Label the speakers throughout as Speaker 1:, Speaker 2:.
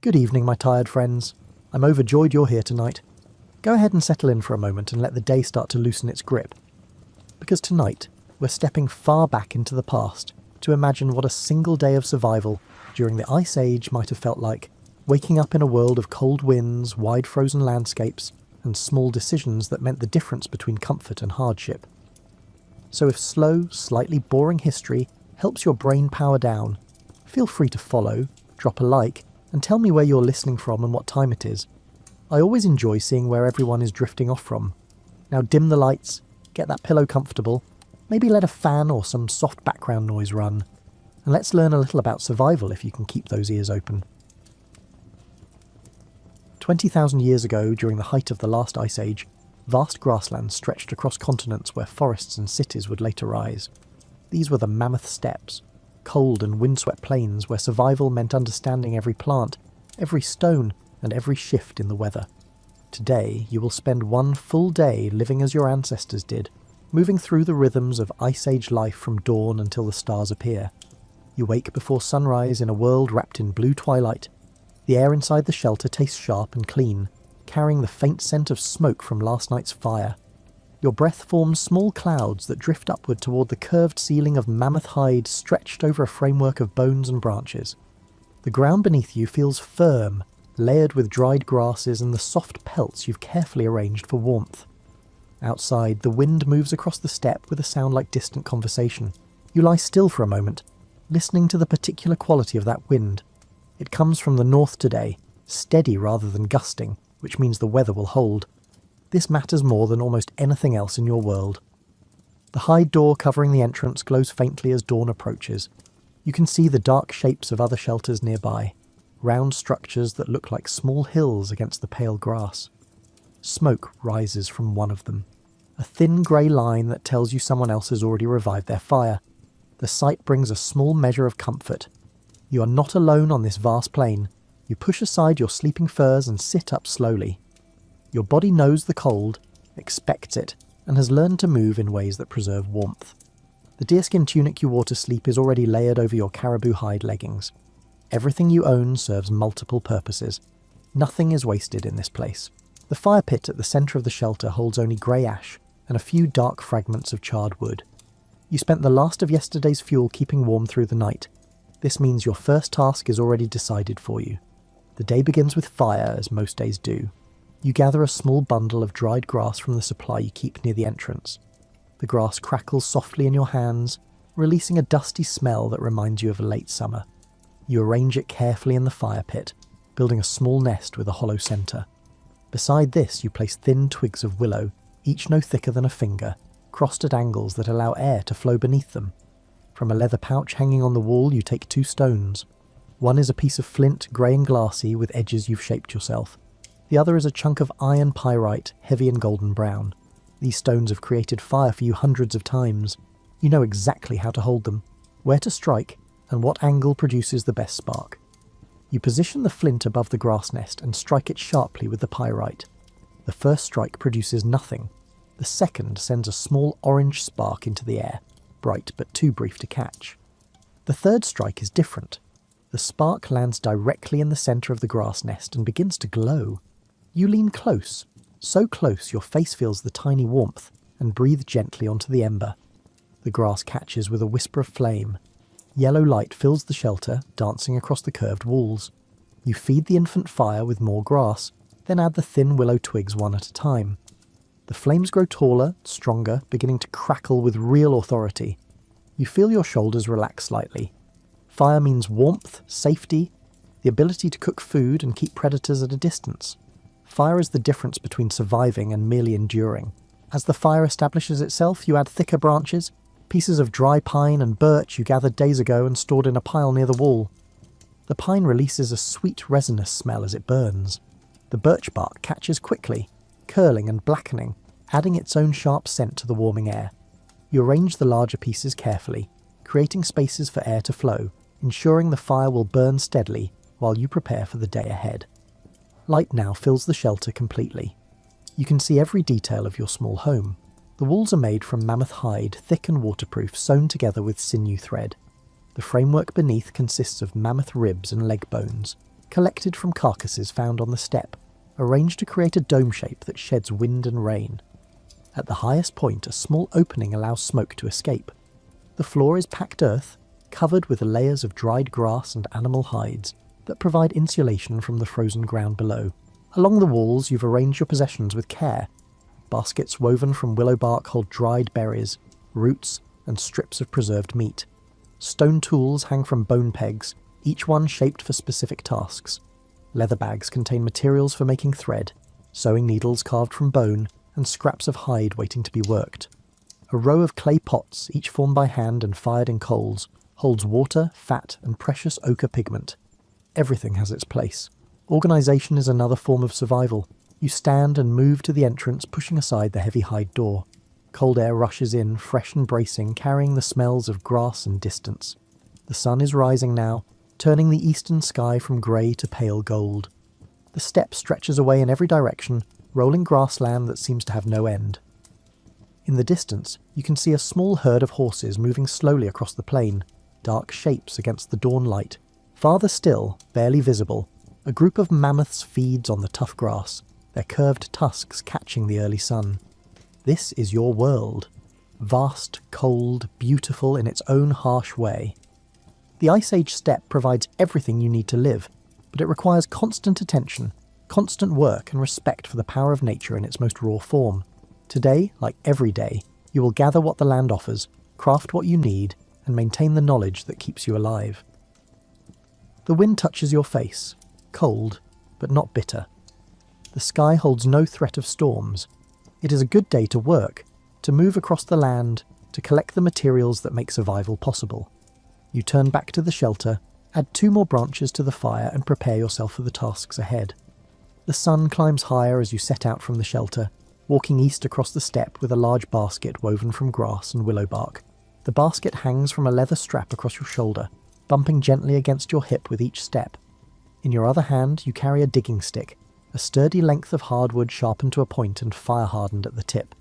Speaker 1: Good evening, my tired friends. I'm overjoyed you're here tonight. Go ahead and settle in for a moment and let the day start to loosen its grip. Because tonight, we're stepping far back into the past to imagine what a single day of survival during the Ice Age might have felt like, waking up in a world of cold winds, wide frozen landscapes, and small decisions that meant the difference between comfort and hardship. So if slow, slightly boring history helps your brain power down, feel free to follow, drop a like, and tell me where you're listening from and what time it is. I always enjoy seeing where everyone is drifting off from. Now dim the lights, get that pillow comfortable, maybe let a fan or some soft background noise run, and let's learn a little about survival if you can keep those ears open. 20,000 years ago, during the height of the last ice age, vast grasslands stretched across continents where forests and cities would later rise. These were the mammoth steppes, cold and windswept plains where survival meant understanding every plant, every stone, and every shift in the weather. Today, you will spend one full day living as your ancestors did, moving through the rhythms of Ice Age life from dawn until the stars appear. You wake before sunrise in a world wrapped in blue twilight. The air inside the shelter tastes sharp and clean, carrying the faint scent of smoke from last night's fire. Your breath forms small clouds that drift upward toward the curved ceiling of mammoth hide stretched over a framework of bones and branches. The ground beneath you feels firm, layered with dried grasses and the soft pelts you've carefully arranged for warmth. Outside, the wind moves across the steppe with a sound like distant conversation. You lie still for a moment, listening to the particular quality of that wind. It comes from the north today, steady rather than gusting, which means the weather will hold. This matters more than almost anything else in your world. The hide door covering the entrance glows faintly as dawn approaches. You can see the dark shapes of other shelters nearby, round structures that look like small hills against the pale grass. Smoke rises from one of them, a thin grey line that tells you someone else has already revived their fire. The sight brings a small measure of comfort. You are not alone on this vast plain. You push aside your sleeping furs and sit up slowly. Your body knows the cold, expects it, and has learned to move in ways that preserve warmth. The deerskin tunic you wore to sleep is already layered over your caribou hide leggings. Everything you own serves multiple purposes. Nothing is wasted in this place. The fire pit at the centre of the shelter holds only grey ash and a few dark fragments of charred wood. You spent the last of yesterday's fuel keeping warm through the night. This means your first task is already decided for you. The day begins with fire, as most days do. You gather a small bundle of dried grass from the supply you keep near the entrance. The grass crackles softly in your hands, releasing a dusty smell that reminds you of a late summer. You arrange it carefully in the fire pit, building a small nest with a hollow centre. Beside this, you place thin twigs of willow, each no thicker than a finger, crossed at angles that allow air to flow beneath them. From a leather pouch hanging on the wall, you take 2 stones. One is a piece of flint, grey and glassy, with edges you've shaped yourself. The other is a chunk of iron pyrite, heavy and golden brown. These stones have created fire for you hundreds of times. You know exactly how to hold them, where to strike, and what angle produces the best spark. You position the flint above the grass nest and strike it sharply with the pyrite. The first strike produces nothing. The second sends a small orange spark into the air, bright but too brief to catch. The third strike is different. The spark lands directly in the centre of the grass nest and begins to glow. You lean close, so close your face feels the tiny warmth, and breathe gently onto the ember. The grass catches with a whisper of flame. Yellow light fills the shelter, dancing across the curved walls. You feed the infant fire with more grass, then add the thin willow twigs one at a time. The flames grow taller, stronger, beginning to crackle with real authority. You feel your shoulders relax slightly. Fire means warmth, safety, the ability to cook food and keep predators at a distance. Fire is the difference between surviving and merely enduring. As the fire establishes itself, you add thicker branches, pieces of dry pine and birch you gathered days ago and stored in a pile near the wall. The pine releases a sweet resinous smell as it burns. The birch bark catches quickly, curling and blackening, adding its own sharp scent to the warming air. You arrange the larger pieces carefully, creating spaces for air to flow, ensuring the fire will burn steadily while you prepare for the day ahead. Light now fills the shelter completely. You can see every detail of your small home. The walls are made from mammoth hide, thick and waterproof, sewn together with sinew thread. The framework beneath consists of mammoth ribs and leg bones. collected from carcasses found on the steppe, arranged to create a dome shape that sheds wind and rain. At the highest point, a small opening allows smoke to escape. The floor is packed earth, covered with layers of dried grass and animal hides that provide insulation from the frozen ground below. Along the walls, you've arranged your possessions with care. Baskets woven from willow bark hold dried berries, roots, and strips of preserved meat. Stone tools hang from bone pegs, each one shaped for specific tasks. Leather bags contain materials for making thread, sewing needles carved from bone, and scraps of hide waiting to be worked. A row of clay pots, each formed by hand and fired in coals, holds water, fat, and precious ochre pigment. Everything has its place. Organisation is another form of survival. You stand and move to the entrance, pushing aside the heavy hide door. Cold air rushes in, fresh and bracing, carrying the smells of grass and distance. The sun is rising now, turning the eastern sky from grey to pale gold. The steppe stretches away in every direction, rolling grassland that seems to have no end. In the distance, you can see a small herd of horses moving slowly across the plain, dark shapes against the dawn light. Farther still, barely visible, a group of mammoths feeds on the tough grass, their curved tusks catching the early sun. This is your world. Vast, cold, beautiful in its own harsh way. The Ice Age steppe provides everything you need to live, but it requires constant attention, constant work and respect for the power of nature in its most raw form. Today, like every day, you will gather what the land offers, craft what you need, and maintain the knowledge that keeps you alive. The wind touches your face, cold, but not bitter. The sky holds no threat of storms. It is a good day to work, to move across the land, to collect the materials that make survival possible. You turn back to the shelter, add 2 more branches to the fire, and prepare yourself for the tasks ahead. The sun climbs higher as you set out from the shelter, walking east across the steppe with a large basket woven from grass and willow bark. The basket hangs from a leather strap across your shoulder, bumping gently against your hip with each step. In your other hand, you carry a digging stick, a sturdy length of hardwood sharpened to a point and fire-hardened at the tip.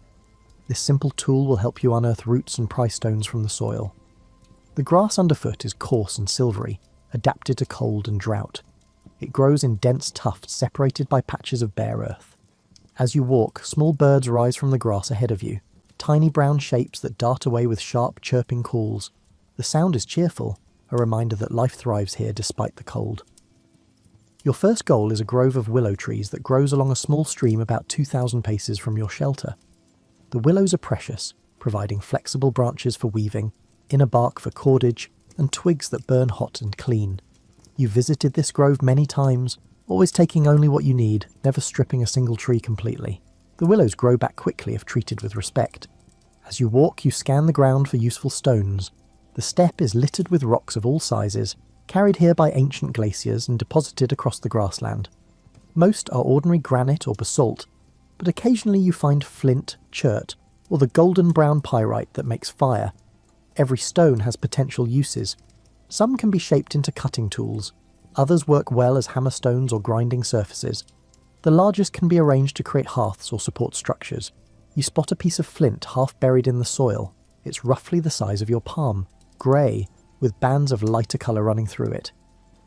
Speaker 1: This simple tool will help you unearth roots and pry stones from the soil. The grass underfoot is coarse and silvery, adapted to cold and drought. It grows in dense tufts separated by patches of bare earth. As you walk, small birds rise from the grass ahead of you, tiny brown shapes that dart away with sharp, chirping calls. The sound is cheerful, a reminder that life thrives here despite the cold. Your first goal is a grove of willow trees that grows along a small stream about 2,000 paces from your shelter. The willows are precious, providing flexible branches for weaving, inner bark for cordage, and twigs that burn hot and clean. You've visited this grove many times, always taking only what you need, never stripping a single tree completely. The willows grow back quickly if treated with respect. As you walk, you scan the ground for useful stones. The steppe is littered with rocks of all sizes, carried here by ancient glaciers and deposited across the grassland. Most are ordinary granite or basalt, but occasionally you find flint, chert, or the golden brown pyrite that makes fire. Every stone has potential uses. Some can be shaped into cutting tools, others work well as hammerstones or grinding surfaces. The largest can be arranged to create hearths or support structures. You spot a piece of flint half buried in the soil. It's roughly the size of your palm, grey, with bands of lighter colour running through it.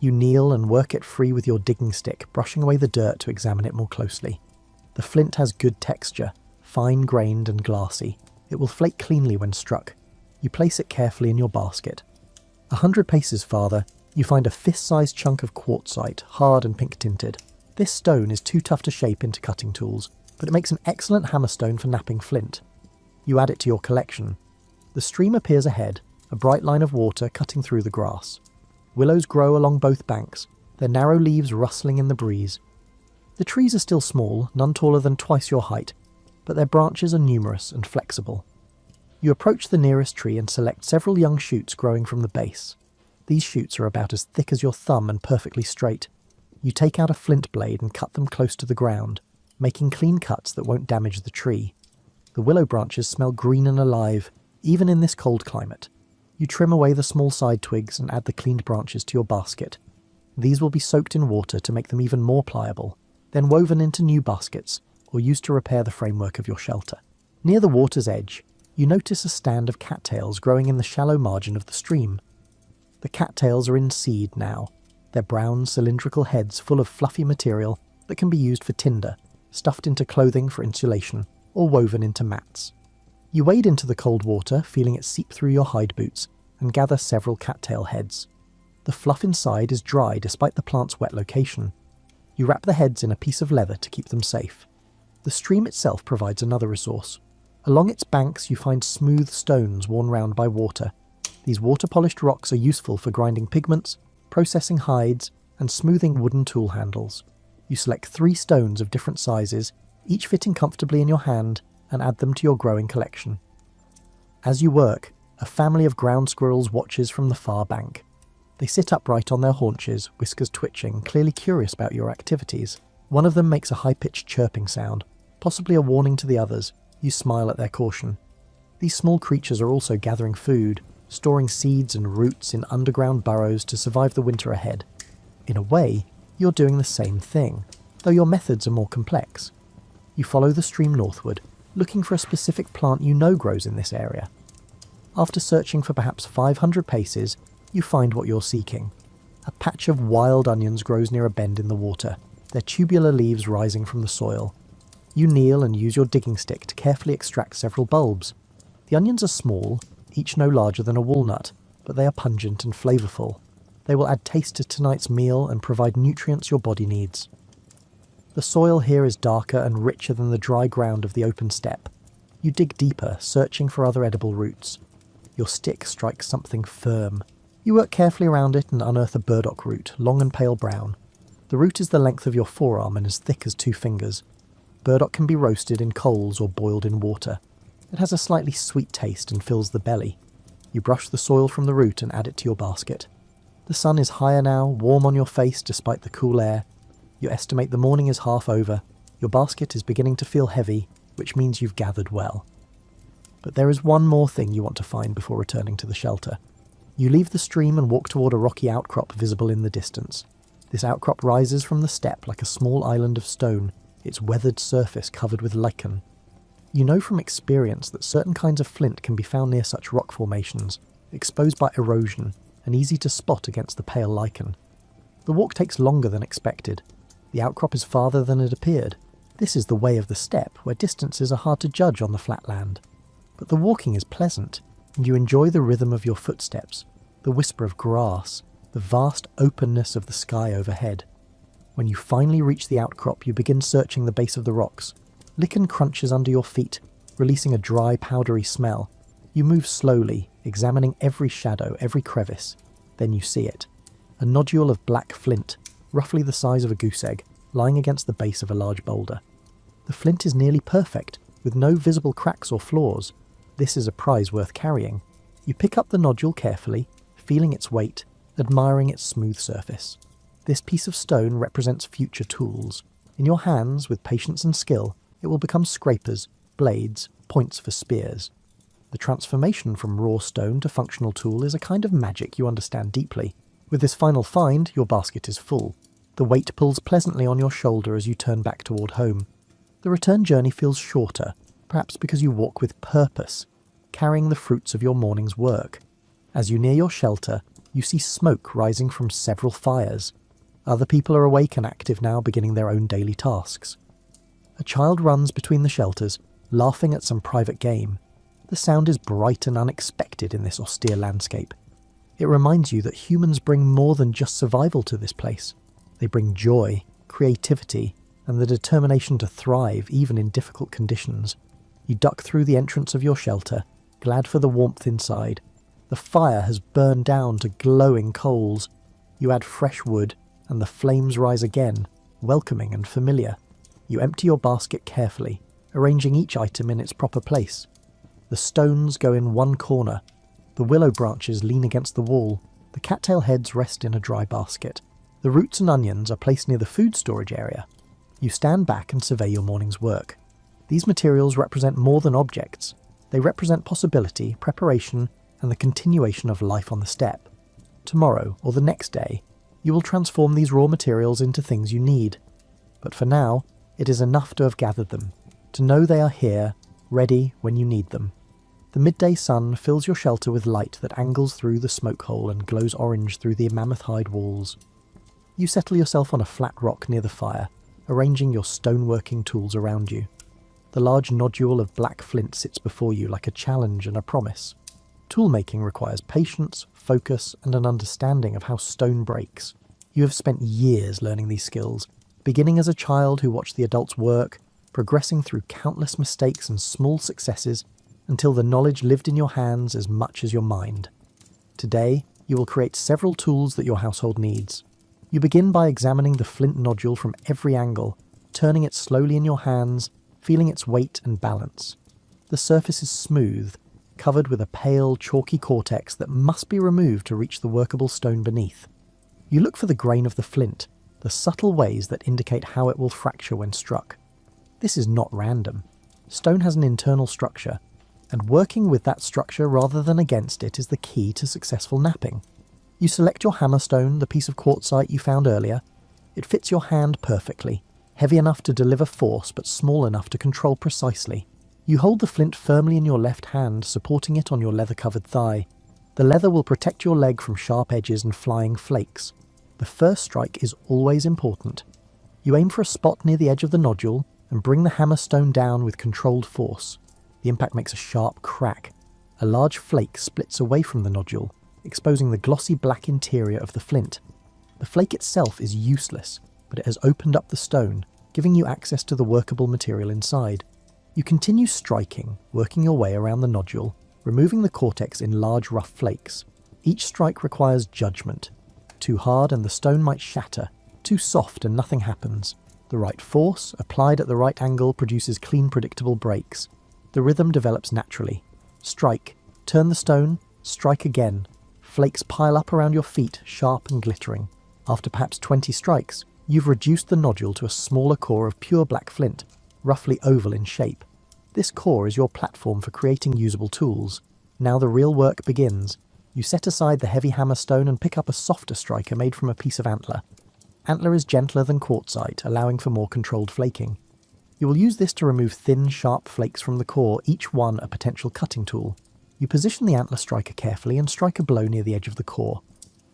Speaker 1: You kneel and work it free with your digging stick, brushing away the dirt to examine it more closely. The flint has good texture, fine-grained and glassy. It will flake cleanly when struck. You place it carefully in your basket. 100 paces farther, you find a fist-sized chunk of quartzite, hard and pink-tinted. This stone is too tough to shape into cutting tools, but it makes an excellent hammerstone for knapping flint. You add it to your collection. The stream appears ahead, a bright line of water cutting through the grass. Willows grow along both banks, their narrow leaves rustling in the breeze. The trees are still small, none taller than twice your height, but their branches are numerous and flexible. You approach the nearest tree and select several young shoots growing from the base. These shoots are about as thick as your thumb and perfectly straight. You take out a flint blade and cut them close to the ground, making clean cuts that won't damage the tree. The willow branches smell green and alive, even in this cold climate. You trim away the small side twigs and add the cleaned branches to your basket. These will be soaked in water to make them even more pliable, then woven into new baskets, or used to repair the framework of your shelter. Near the water's edge, you notice a stand of cattails growing in the shallow margin of the stream. The cattails are in seed now, their brown, cylindrical heads full of fluffy material that can be used for tinder, stuffed into clothing for insulation, or woven into mats. You wade into the cold water, feeling it seep through your hide boots, and gather several cattail heads. The fluff inside is dry despite the plant's wet location. You wrap the heads in a piece of leather to keep them safe. The stream itself provides another resource. Along its banks you find smooth stones worn round by water. These water-polished rocks are useful for grinding pigments, processing hides, and smoothing wooden tool handles. You select 3 stones of different sizes, each fitting comfortably in your hand, and add them to your growing collection. As you work, a family of ground squirrels watches from the far bank. They sit upright on their haunches, whiskers twitching, clearly curious about your activities. One of them makes a high-pitched chirping sound, possibly a warning to the others. You smile at their caution. These small creatures are also gathering food, storing seeds and roots in underground burrows to survive the winter ahead. In a way, you're doing the same thing, though your methods are more complex. You follow the stream northward, looking for a specific plant you know grows in this area. After searching for perhaps 500 paces, you find what you're seeking. A patch of wild onions grows near a bend in the water, their tubular leaves rising from the soil. You kneel and use your digging stick to carefully extract several bulbs. The onions are small, each no larger than a walnut, but they are pungent and flavourful. They will add taste to tonight's meal and provide nutrients your body needs. The soil here is darker and richer than the dry ground of the open steppe. You dig deeper, searching for other edible roots. Your stick strikes something firm. You work carefully around it and unearth a burdock root, long and pale brown. The root is the length of your forearm and as thick as 2 fingers. Burdock can be roasted in coals or boiled in water. It has a slightly sweet taste and fills the belly. You brush the soil from the root and add it to your basket. The sun is higher now, warm on your face despite the cool air. You estimate the morning is half over. Your basket is beginning to feel heavy, which means you've gathered well. But there is one more thing you want to find before returning to the shelter. You leave the stream and walk toward a rocky outcrop visible in the distance. This outcrop rises from the steppe like a small island of stone, its weathered surface covered with lichen. You know from experience that certain kinds of flint can be found near such rock formations, exposed by erosion, and easy to spot against the pale lichen. The walk takes longer than expected. The outcrop is farther than it appeared. This is the way of the steppe, where distances are hard to judge on the flat land. But the walking is pleasant, and you enjoy the rhythm of your footsteps, the whisper of grass, the vast openness of the sky overhead. When you finally reach the outcrop, you begin searching the base of the rocks. Lichen crunches under your feet, releasing a dry, powdery smell. You move slowly, examining every shadow, every crevice. Then you see it. A nodule of black flint, roughly the size of a goose egg, lying against the base of a large boulder. The flint is nearly perfect, with no visible cracks or flaws. This is a prize worth carrying. You pick up the nodule carefully, feeling its weight, admiring its smooth surface. This piece of stone represents future tools. In your hands, with patience and skill, it will become scrapers, blades, points for spears. The transformation from raw stone to functional tool is a kind of magic you understand deeply. With this final find, your basket is full. The weight pulls pleasantly on your shoulder as you turn back toward home. The return journey feels shorter, perhaps because you walk with purpose, carrying the fruits of your morning's work. As you near your shelter, you see smoke rising from several fires. Other people are awake and active now, beginning their own daily tasks. A child runs between the shelters, laughing at some private game. The sound is bright and unexpected in this austere landscape. It reminds you that humans bring more than just survival to this place. They bring joy, creativity, and the determination to thrive even in difficult conditions. You duck through the entrance of your shelter, glad for the warmth inside. The fire has burned down to glowing coals. You add fresh wood, and the flames rise again, welcoming and familiar. You empty your basket carefully, arranging each item in its proper place. The stones go in one corner. The willow branches lean against the wall. The cattail heads rest in a dry basket. The roots and onions are placed near the food storage area. You stand back and survey your morning's work. These materials represent more than objects. They represent possibility, preparation, and the continuation of life on the steppe. Tomorrow, or the next day, you will transform these raw materials into things you need. But for now, it is enough to have gathered them, to know they are here, ready when you need them. The midday sun fills your shelter with light that angles through the smoke hole and glows orange through the mammoth hide walls. You settle yourself on a flat rock near the fire, arranging your stoneworking tools around you. The large nodule of black flint sits before you like a challenge and a promise. Toolmaking requires patience, focus, and an understanding of how stone breaks. You have spent years learning these skills, beginning as a child who watched the adults work, progressing through countless mistakes and small successes, until the knowledge lived in your hands as much as your mind. Today, you will create several tools that your household needs. You begin by examining the flint nodule from every angle, turning it slowly in your hands, feeling its weight and balance. The surface is smooth, covered with a pale, chalky cortex that must be removed to reach the workable stone beneath. You look for the grain of the flint, the subtle ways that indicate how it will fracture when struck. This is not random. Stone has an internal structure, and working with that structure rather than against it is the key to successful knapping. You select your hammerstone, the piece of quartzite you found earlier. It fits your hand perfectly, heavy enough to deliver force but small enough to control precisely. You hold the flint firmly in your left hand, supporting it on your leather-covered thigh. The leather will protect your leg from sharp edges and flying flakes. The first strike is always important. You aim for a spot near the edge of the nodule and bring the hammerstone down with controlled force. The impact makes a sharp crack. A large flake splits away from the nodule, exposing the glossy black interior of the flint. The flake itself is useless, but it has opened up the stone, giving you access to the workable material inside. You continue striking, working your way around the nodule, removing the cortex in large rough flakes. Each strike requires judgment. Too hard and the stone might shatter, too soft and nothing happens. The right force, applied at the right angle, produces clean, predictable breaks. The rhythm develops naturally. Strike, turn the stone, strike again. Flakes pile up around your feet, sharp and glittering. After perhaps 20 strikes, you've reduced the nodule to a smaller core of pure black flint, roughly oval in shape. This core is your platform for creating usable tools. Now the real work begins. You set aside the heavy hammerstone and pick up a softer striker made from a piece of antler. Antler is gentler than quartzite, allowing for more controlled flaking. You will use this to remove thin, sharp flakes from the core, each one a potential cutting tool. You position the antler striker carefully and strike a blow near the edge of the core.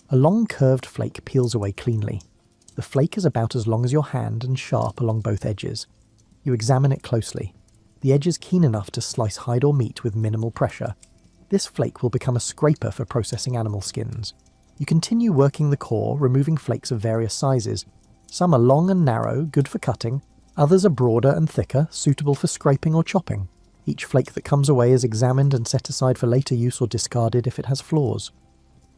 Speaker 1: A long curved flake peels away cleanly. The flake is about as long as your hand and sharp along both edges. You examine it closely. The edge is keen enough to slice hide or meat with minimal pressure. This flake will become a scraper for processing animal skins. You continue working the core, removing flakes of various sizes. Some are long and narrow, good for cutting. Others are broader and thicker, suitable for scraping or chopping. Each flake that comes away is examined and set aside for later use or discarded if it has flaws.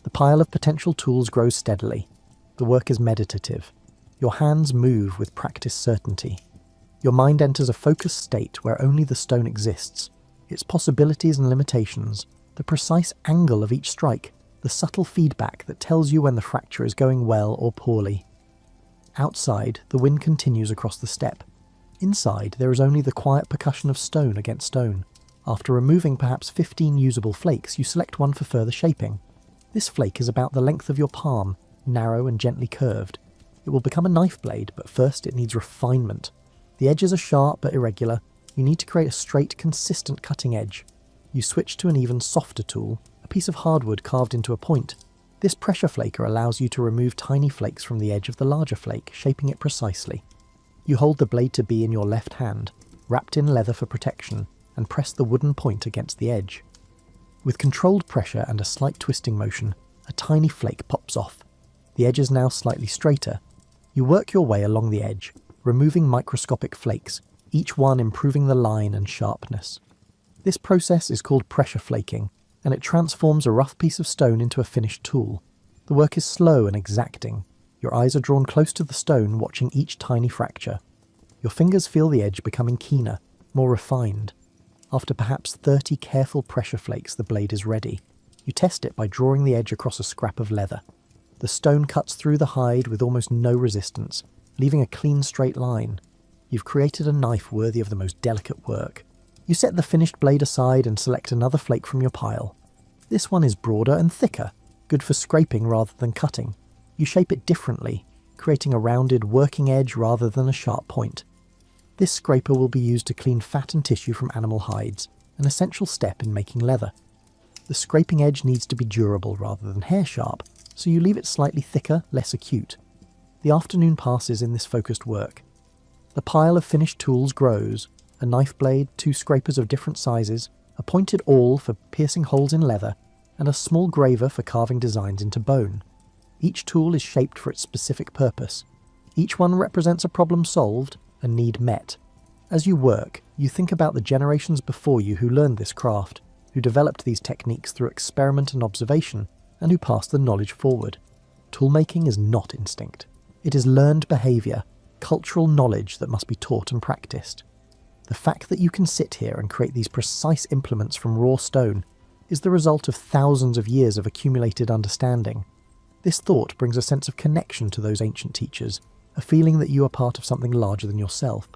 Speaker 1: The pile of potential tools grows steadily. The work is meditative. Your hands move with practiced certainty. Your mind enters a focused state where only the stone exists, its possibilities and limitations, the precise angle of each strike, the subtle feedback that tells you when the fracture is going well or poorly. Outside, the wind continues across the steppe. Inside, there is only the quiet percussion of stone against stone. After removing perhaps 15 usable flakes, you select one for further shaping. This flake is about the length of your palm, narrow and gently curved. It will become a knife blade, but first it needs refinement. The edges are sharp but irregular. You need to create a straight, consistent cutting edge. You switch to an even softer tool, a piece of hardwood carved into a point. This pressure flaker allows you to remove tiny flakes from the edge of the larger flake, shaping it precisely. You hold the blade to be in your left hand, wrapped in leather for protection, and press the wooden point against the edge. With controlled pressure and a slight twisting motion, a tiny flake pops off. The edge is now slightly straighter. You work your way along the edge, removing microscopic flakes, each one improving the line and sharpness. This process is called pressure flaking, and it transforms a rough piece of stone into a finished tool. The work is slow and exacting. Your eyes are drawn close to the stone, watching each tiny fracture. Your fingers feel the edge becoming keener, more refined. After perhaps 30 careful pressure flakes, the blade is ready. You test it by drawing the edge across a scrap of leather. The stone cuts through the hide with almost no resistance, leaving a clean straight line. You've created a knife worthy of the most delicate work. You set the finished blade aside and select another flake from your pile. This one is broader and thicker, good for scraping rather than cutting. You shape it differently, creating a rounded working edge rather than a sharp point. This scraper will be used to clean fat and tissue from animal hides, an essential step in making leather. The scraping edge needs to be durable rather than hair sharp, so you leave it slightly thicker, less acute. The afternoon passes in this focused work. The pile of finished tools grows, a knife blade, 2 scrapers of different sizes, a pointed awl for piercing holes in leather, and a small graver for carving designs into bone. Each tool is shaped for its specific purpose. Each one represents a problem solved, a need met. As you work, you think about the generations before you who learned this craft, who developed these techniques through experiment and observation, and who passed the knowledge forward. Toolmaking is not instinct. It is learned behaviour, cultural knowledge that must be taught and practiced. The fact that you can sit here and create these precise implements from raw stone is the result of thousands of years of accumulated understanding. This thought brings a sense of connection to those ancient teachers, a feeling that you are part of something larger than yourself.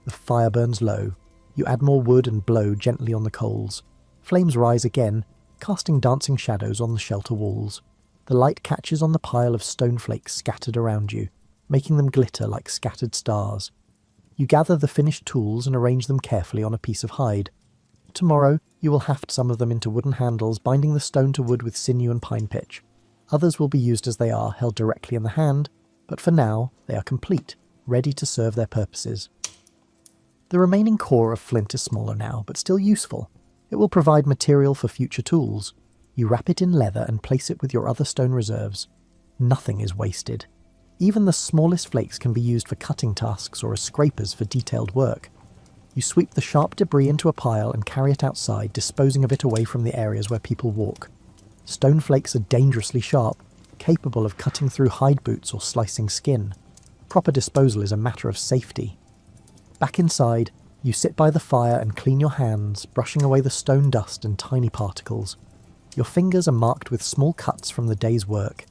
Speaker 1: The fire burns low. You add more wood and blow gently on the coals. Flames rise again, casting dancing shadows on the shelter walls. The light catches on the pile of stone flakes scattered around you, making them glitter like scattered stars. You gather the finished tools and arrange them carefully on a piece of hide. Tomorrow, you will haft some of them into wooden handles, binding the stone to wood with sinew and pine pitch. Others will be used as they are, held directly in the hand, but for now, they are complete, ready to serve their purposes. The remaining core of flint is smaller now, but still useful. It will provide material for future tools. You wrap it in leather and place it with your other stone reserves. Nothing is wasted. Even the smallest flakes can be used for cutting tasks or as scrapers for detailed work. You sweep the sharp debris into a pile and carry it outside, disposing of it away from the areas where people walk. Stone flakes are dangerously sharp, capable of cutting through hide boots or slicing skin. Proper disposal is a matter of safety. Back inside, you sit by the fire and clean your hands, brushing away the stone dust and tiny particles. Your fingers are marked with small cuts from the day's work,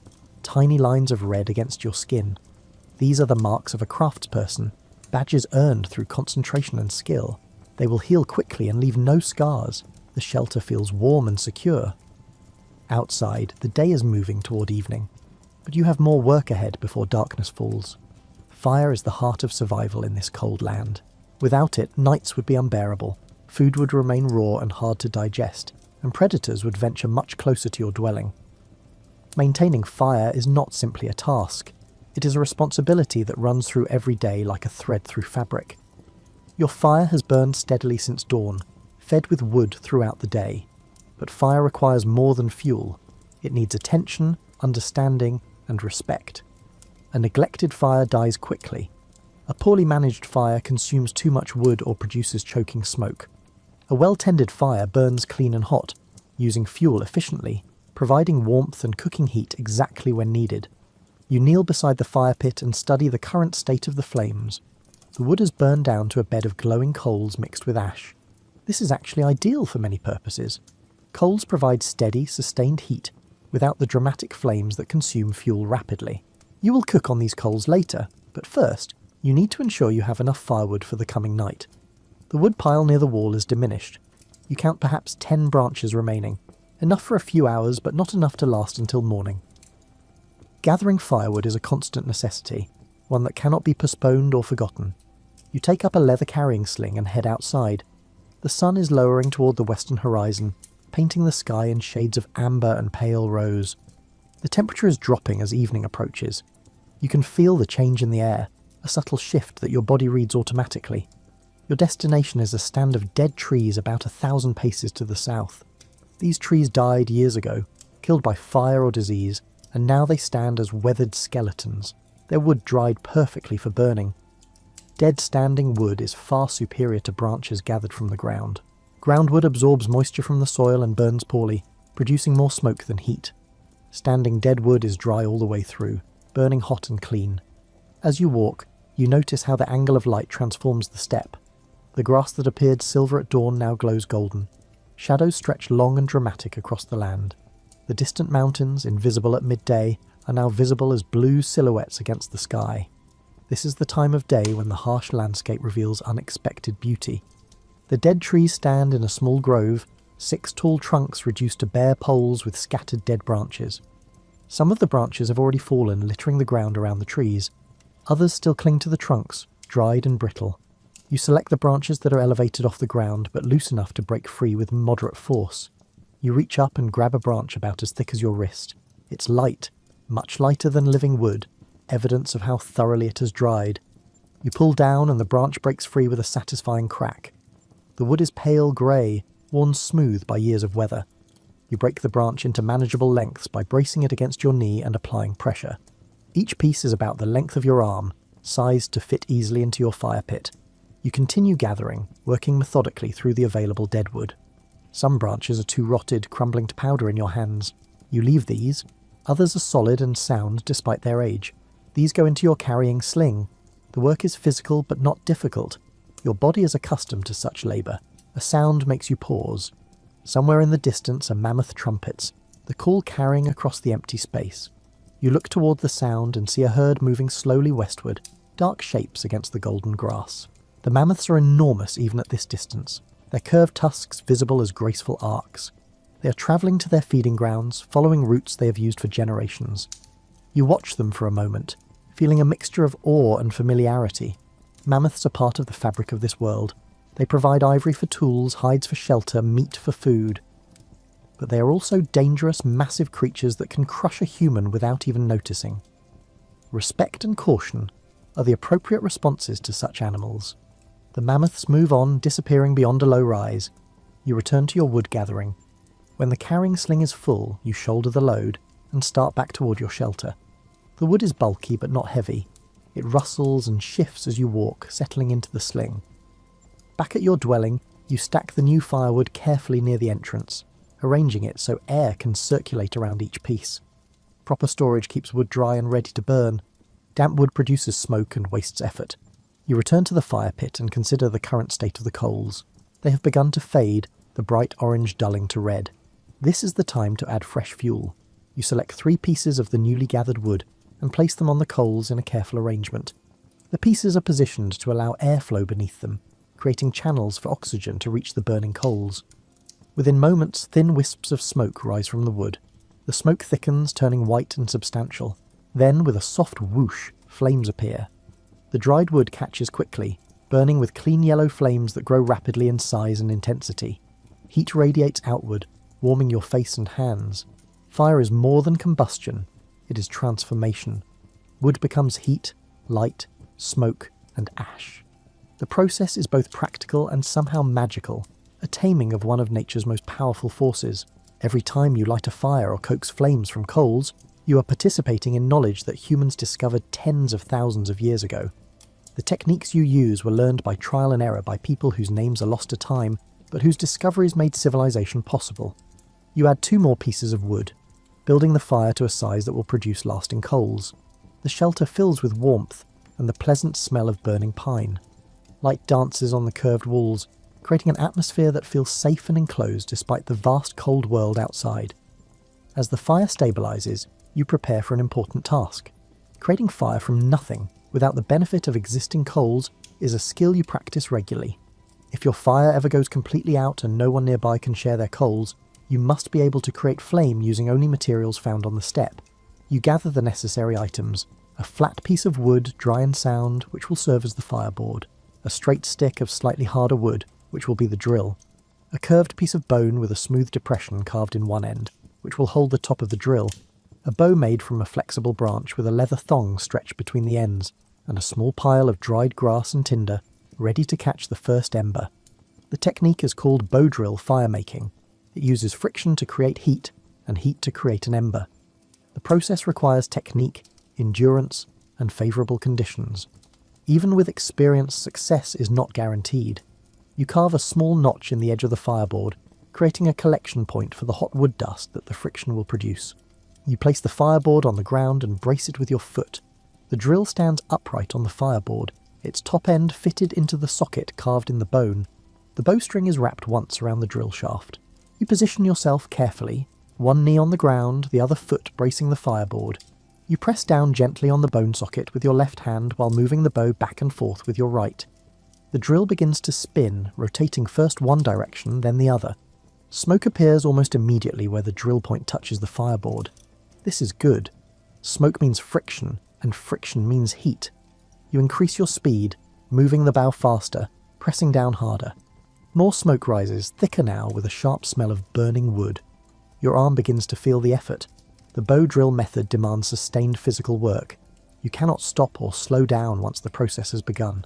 Speaker 1: tiny lines of red against your skin. These are the marks of a craftsperson, badges earned through concentration and skill. They will heal quickly and leave no scars. The shelter feels warm and secure. Outside, the day is moving toward evening, but you have more work ahead before darkness falls. Fire is the heart of survival in this cold land. Without it, nights would be unbearable, food would remain raw and hard to digest, and predators would venture much closer to your dwelling. Maintaining fire is not simply a task. It is a responsibility that runs through every day like a thread through fabric. Your fire has burned steadily since dawn, fed with wood throughout the day. But fire requires more than fuel. It needs attention, understanding, and respect. A neglected fire dies quickly. A poorly managed fire consumes too much wood or produces choking smoke. A well-tended fire burns clean and hot, using fuel efficiently, providing warmth and cooking heat exactly when needed. You kneel beside the fire pit and study the current state of the flames. The wood has burned down to a bed of glowing coals mixed with ash. This is actually ideal for many purposes. Coals provide steady, sustained heat without the dramatic flames that consume fuel rapidly. You will cook on these coals later, but first, you need to ensure you have enough firewood for the coming night. The wood pile near the wall is diminished. You count perhaps 10 branches remaining, enough for a few hours but not enough to last until morning. Gathering firewood is a constant necessity, one that cannot be postponed or forgotten. You take up a leather carrying sling and head outside. The sun is lowering toward the western horizon, painting the sky in shades of amber and pale rose. The temperature is dropping as evening approaches. You can feel the change in the air, a subtle shift that your body reads automatically. Your destination is a stand of dead trees about 1,000 paces to the south. These trees died years ago, killed by fire or disease, and now they stand as weathered skeletons, their wood dried perfectly for burning. Dead standing wood is far superior to branches gathered from the ground. Groundwood absorbs moisture from the soil and burns poorly, producing more smoke than heat. Standing dead wood is dry all the way through, burning hot and clean. As you walk, you notice how the angle of light transforms the step. The grass that appeared silver at dawn now glows golden. Shadows stretch long and dramatic across the land. The distant mountains, invisible at midday, are now visible as blue silhouettes against the sky. This is the time of day when the harsh landscape reveals unexpected beauty. The dead trees stand in a small grove, 6 tall trunks reduced to bare poles with scattered dead branches. Some of the branches have already fallen, littering the ground around the trees. Others still cling to the trunks, dried and brittle. You select the branches that are elevated off the ground, but loose enough to break free with moderate force. You reach up and grab a branch about as thick as your wrist. It's light, much lighter than living wood, evidence of how thoroughly it has dried. You pull down and the branch breaks free with a satisfying crack. The wood is pale grey, worn smooth by years of weather. You break the branch into manageable lengths by bracing it against your knee and applying pressure. Each piece is about the length of your arm, sized to fit easily into your fire pit. You continue gathering, working methodically through the available deadwood. Some branches are too rotted, crumbling to powder in your hands. You leave these. Others are solid and sound despite their age. These go into your carrying sling. The work is physical but not difficult. Your body is accustomed to such labour. A sound makes you pause. Somewhere in the distance are mammoth trumpets, the call carrying across the empty space. You look toward the sound and see a herd moving slowly westward, dark shapes against the golden grass. The mammoths are enormous even at this distance, their curved tusks visible as graceful arcs. They are travelling to their feeding grounds, following routes they have used for generations. You watch them for a moment, feeling a mixture of awe and familiarity. Mammoths are part of the fabric of this world. They provide ivory for tools, hides for shelter, meat for food. But they are also dangerous, massive creatures that can crush a human without even noticing. Respect and caution are the appropriate responses to such animals. The mammoths move on, disappearing beyond a low rise. You return to your wood gathering. When the carrying sling is full, you shoulder the load and start back toward your shelter. The wood is bulky but not heavy. It rustles and shifts as you walk, settling into the sling. Back at your dwelling, you stack the new firewood carefully near the entrance, arranging it so air can circulate around each piece. Proper storage keeps wood dry and ready to burn. Damp wood produces smoke and wastes effort. You return to the fire pit and consider the current state of the coals. They have begun to fade, the bright orange dulling to red. This is the time to add fresh fuel. You select 3 pieces of the newly gathered wood and place them on the coals in a careful arrangement. The pieces are positioned to allow airflow beneath them, creating channels for oxygen to reach the burning coals. Within moments, thin wisps of smoke rise from the wood. The smoke thickens, turning white and substantial. Then, with a soft whoosh, flames appear. The dried wood catches quickly, burning with clean yellow flames that grow rapidly in size and intensity. Heat radiates outward, warming your face and hands. Fire is more than combustion, it is transformation. Wood becomes heat, light, smoke, and ash. The process is both practical and somehow magical, a taming of one of nature's most powerful forces. Every time you light a fire or coax flames from coals, you are participating in knowledge that humans discovered tens of thousands of years ago. The techniques you use were learned by trial and error by people whose names are lost to time, but whose discoveries made civilization possible. You add 2 more pieces of wood, building the fire to a size that will produce lasting coals. The shelter fills with warmth and the pleasant smell of burning pine. Light dances on the curved walls, creating an atmosphere that feels safe and enclosed despite the vast cold world outside. As the fire stabilizes, you prepare for an important task. Creating fire from nothing, without the benefit of existing coals, is a skill you practice regularly. If your fire ever goes completely out and no one nearby can share their coals, you must be able to create flame using only materials found on the steppe. You gather the necessary items: a flat piece of wood, dry and sound, which will serve as the fireboard; a straight stick of slightly harder wood, which will be the drill; a curved piece of bone with a smooth depression carved in one end, which will hold the top of the drill; a bow made from a flexible branch with a leather thong stretched between the ends, and a small pile of dried grass and tinder, ready to catch the first ember. The technique is called bow drill firemaking. It uses friction to create heat, and heat to create an ember. The process requires technique, endurance, and favourable conditions. Even with experience, success is not guaranteed. You carve a small notch in the edge of the fireboard, creating a collection point for the hot wood dust that the friction will produce. You place the fireboard on the ground and brace it with your foot. The drill stands upright on the fireboard, its top end fitted into the socket carved in the bone. The bowstring is wrapped once around the drill shaft. You position yourself carefully, one knee on the ground, the other foot bracing the fireboard. You press down gently on the bone socket with your left hand while moving the bow back and forth with your right. The drill begins to spin, rotating first one direction, then the other. Smoke appears almost immediately where the drill point touches the fireboard. This is good. Smoke means friction, and friction means heat. You increase your speed, moving the bow faster, pressing down harder. More smoke rises, thicker now, with a sharp smell of burning wood. Your arm begins to feel the effort. The bow drill method demands sustained physical work. You cannot stop or slow down once the process has begun.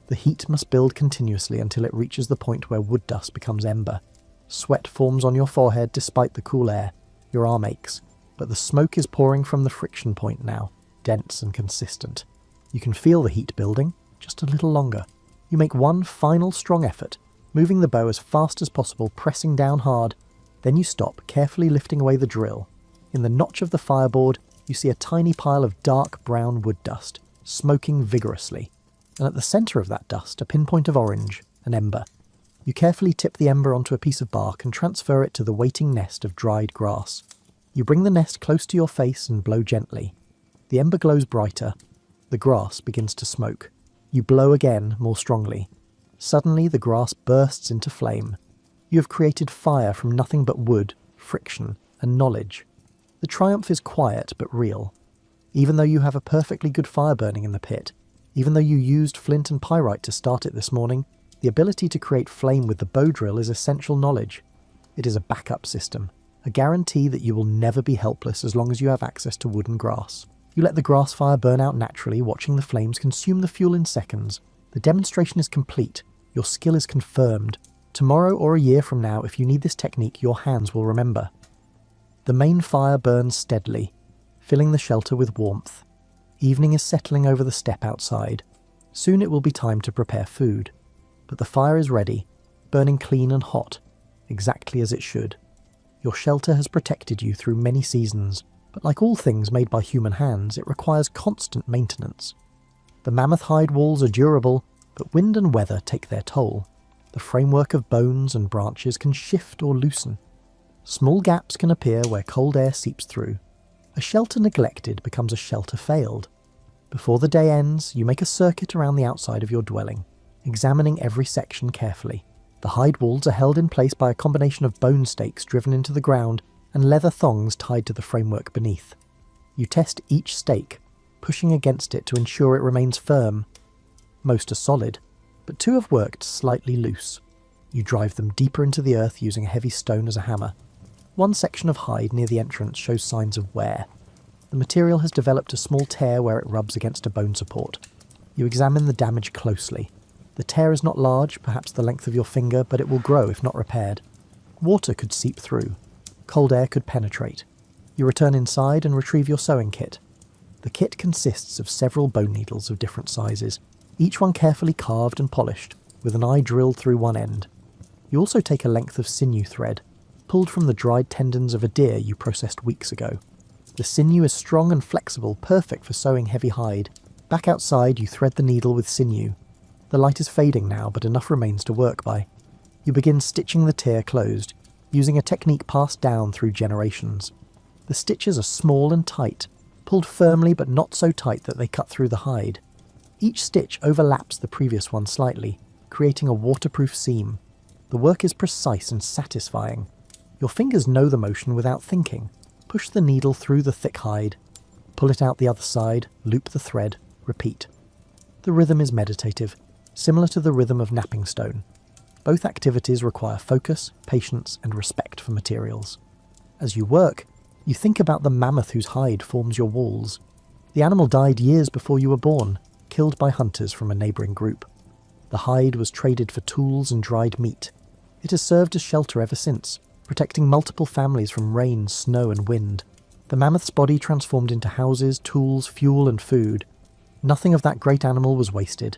Speaker 1: The heat must build continuously until it reaches the point where wood dust becomes ember. Sweat forms on your forehead despite the cool air. Your arm aches, but the smoke is pouring from the friction point now, dense and consistent. You can feel the heat building, just a little longer. You make one final strong effort, moving the bow as fast as possible, pressing down hard. Then you stop, carefully lifting away the drill. In the notch of the fireboard, you see a tiny pile of dark brown wood dust, smoking vigorously. And at the centre of that dust, a pinpoint of orange, an ember. You carefully tip the ember onto a piece of bark and transfer it to the waiting nest of dried grass. You bring the nest close to your face and blow gently. The ember glows brighter. The grass begins to smoke. You blow again, more strongly. Suddenly the grass bursts into flame. You have created fire from nothing but wood, friction, and knowledge. The triumph is quiet but real. Even though you have a perfectly good fire burning in the pit, even though you used flint and pyrite to start it this morning, the ability to create flame with the bow drill is essential knowledge. It is a backup system, a guarantee that you will never be helpless as long as you have access to wood and grass. You let the grass fire burn out naturally, watching the flames consume the fuel in seconds. The demonstration is complete. Your skill is confirmed. Tomorrow or a year from now, if you need this technique, your hands will remember. The main fire burns steadily, filling the shelter with warmth. Evening is settling over the steppe outside. Soon it will be time to prepare food. But the fire is ready, burning clean and hot, exactly as it should. Your shelter has protected you through many seasons, but like all things made by human hands, it requires constant maintenance. The mammoth hide walls are durable, but wind and weather take their toll. The framework of bones and branches can shift or loosen. Small gaps can appear where cold air seeps through. A shelter neglected becomes a shelter failed. Before the day ends, you make a circuit around the outside of your dwelling, examining every section carefully. The hide walls are held in place by a combination of bone stakes driven into the ground and leather thongs tied to the framework beneath. You test each stake, pushing against it to ensure it remains firm. Most are solid, but 2 have worked slightly loose. You drive them deeper into the earth using a heavy stone as a hammer. One section of hide near the entrance shows signs of wear. The material has developed a small tear where it rubs against a bone support. You examine the damage closely. The tear is not large, perhaps the length of your finger, but it will grow if not repaired. Water could seep through. Cold air could penetrate. You return inside and retrieve your sewing kit. The kit consists of several bone needles of different sizes, each one carefully carved and polished, with an eye drilled through one end. You also take a length of sinew thread, pulled from the dried tendons of a deer you processed weeks ago. The sinew is strong and flexible, perfect for sewing heavy hide. Back outside, you thread the needle with sinew. The light is fading now, but enough remains to work by. You begin stitching the tear closed, using a technique passed down through generations. The stitches are small and tight, pulled firmly but not so tight that they cut through the hide. Each stitch overlaps the previous one slightly, creating a waterproof seam. The work is precise and satisfying. Your fingers know the motion without thinking. Push the needle through the thick hide. Pull it out the other side, loop the thread, repeat. The rhythm is meditative, similar to the rhythm of napping stone. Both activities require focus, patience, and respect for materials. As you work, you think about the mammoth whose hide forms your walls. The animal died years before you were born, killed by hunters from a neighbouring group. The hide was traded for tools and dried meat. It has served as shelter ever since, protecting multiple families from rain, snow, and wind. The mammoth's body transformed into houses, tools, fuel, and food. Nothing of that great animal was wasted.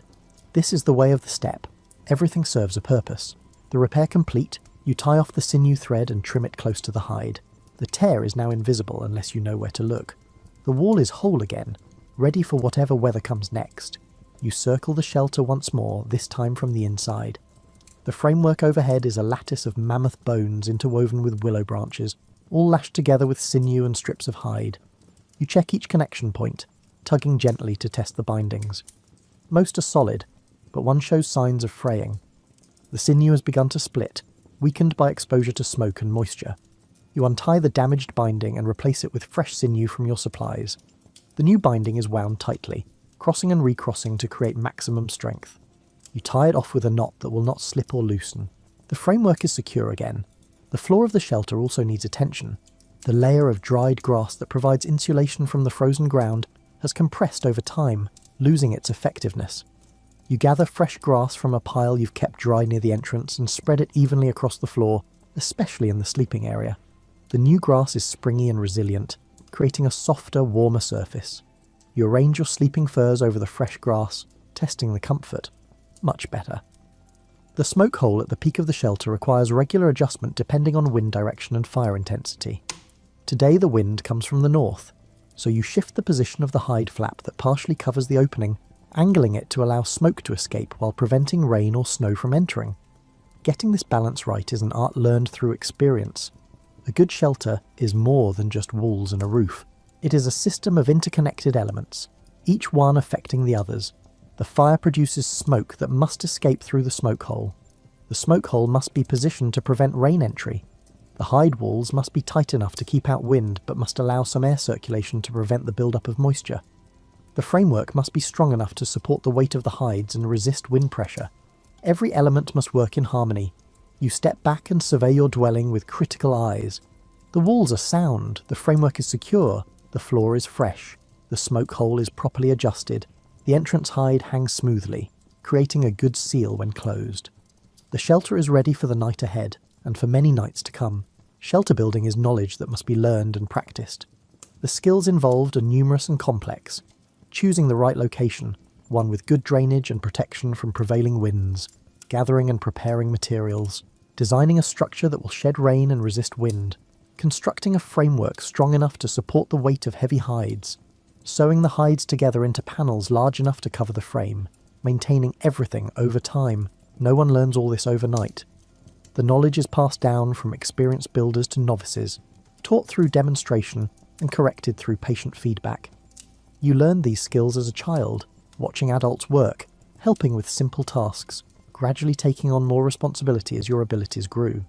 Speaker 1: This is the way of the steppe. Everything serves a purpose. The repair complete, you tie off the sinew thread and trim it close to the hide. The tear is now invisible unless you know where to look. The wall is whole again, ready for whatever weather comes next. You circle the shelter once more, this time from the inside. The framework overhead is a lattice of mammoth bones interwoven with willow branches, all lashed together with sinew and strips of hide. You check each connection point, tugging gently to test the bindings. Most are solid, but one shows signs of fraying. The sinew has begun to split, weakened by exposure to smoke and moisture. You untie the damaged binding and replace it with fresh sinew from your supplies. The new binding is wound tightly, crossing and recrossing to create maximum strength. You tie it off with a knot that will not slip or loosen. The framework is secure again. The floor of the shelter also needs attention. The layer of dried grass that provides insulation from the frozen ground has compressed over time, losing its effectiveness. You gather fresh grass from a pile you've kept dry near the entrance and spread it evenly across the floor, especially in the sleeping area. The new grass is springy and resilient, creating a softer, warmer surface. You arrange your sleeping furs over the fresh grass, testing the comfort. Much better. The smoke hole at the peak of the shelter requires regular adjustment depending on wind direction and fire intensity. Today the wind comes from the north, so you shift the position of the hide flap that partially covers the opening, angling it to allow smoke to escape while preventing rain or snow from entering. Getting this balance right is an art learned through experience. A good shelter is more than just walls and a roof. It is a system of interconnected elements, each one affecting the others. The fire produces smoke that must escape through the smoke hole. The smoke hole must be positioned to prevent rain entry. The hide walls must be tight enough to keep out wind but must allow some air circulation to prevent the buildup of moisture. The framework must be strong enough to support the weight of the hides and resist wind pressure. Every element must work in harmony. You step back and survey your dwelling with critical eyes. The walls are sound, the framework is secure, the floor is fresh, the smoke hole is properly adjusted, the entrance hide hangs smoothly, creating a good seal when closed. The shelter is ready for the night ahead, and for many nights to come. Shelter building is knowledge that must be learned and practiced. The skills involved are numerous and complex. Choosing the right location, one with good drainage and protection from prevailing winds, gathering and preparing materials, designing a structure that will shed rain and resist wind, constructing a framework strong enough to support the weight of heavy hides, sewing the hides together into panels large enough to cover the frame, maintaining everything over time. No one learns all this overnight. The knowledge is passed down from experienced builders to novices, taught through demonstration and corrected through patient feedback. You learned these skills as a child, watching adults work, helping with simple tasks, gradually taking on more responsibility as your abilities grew.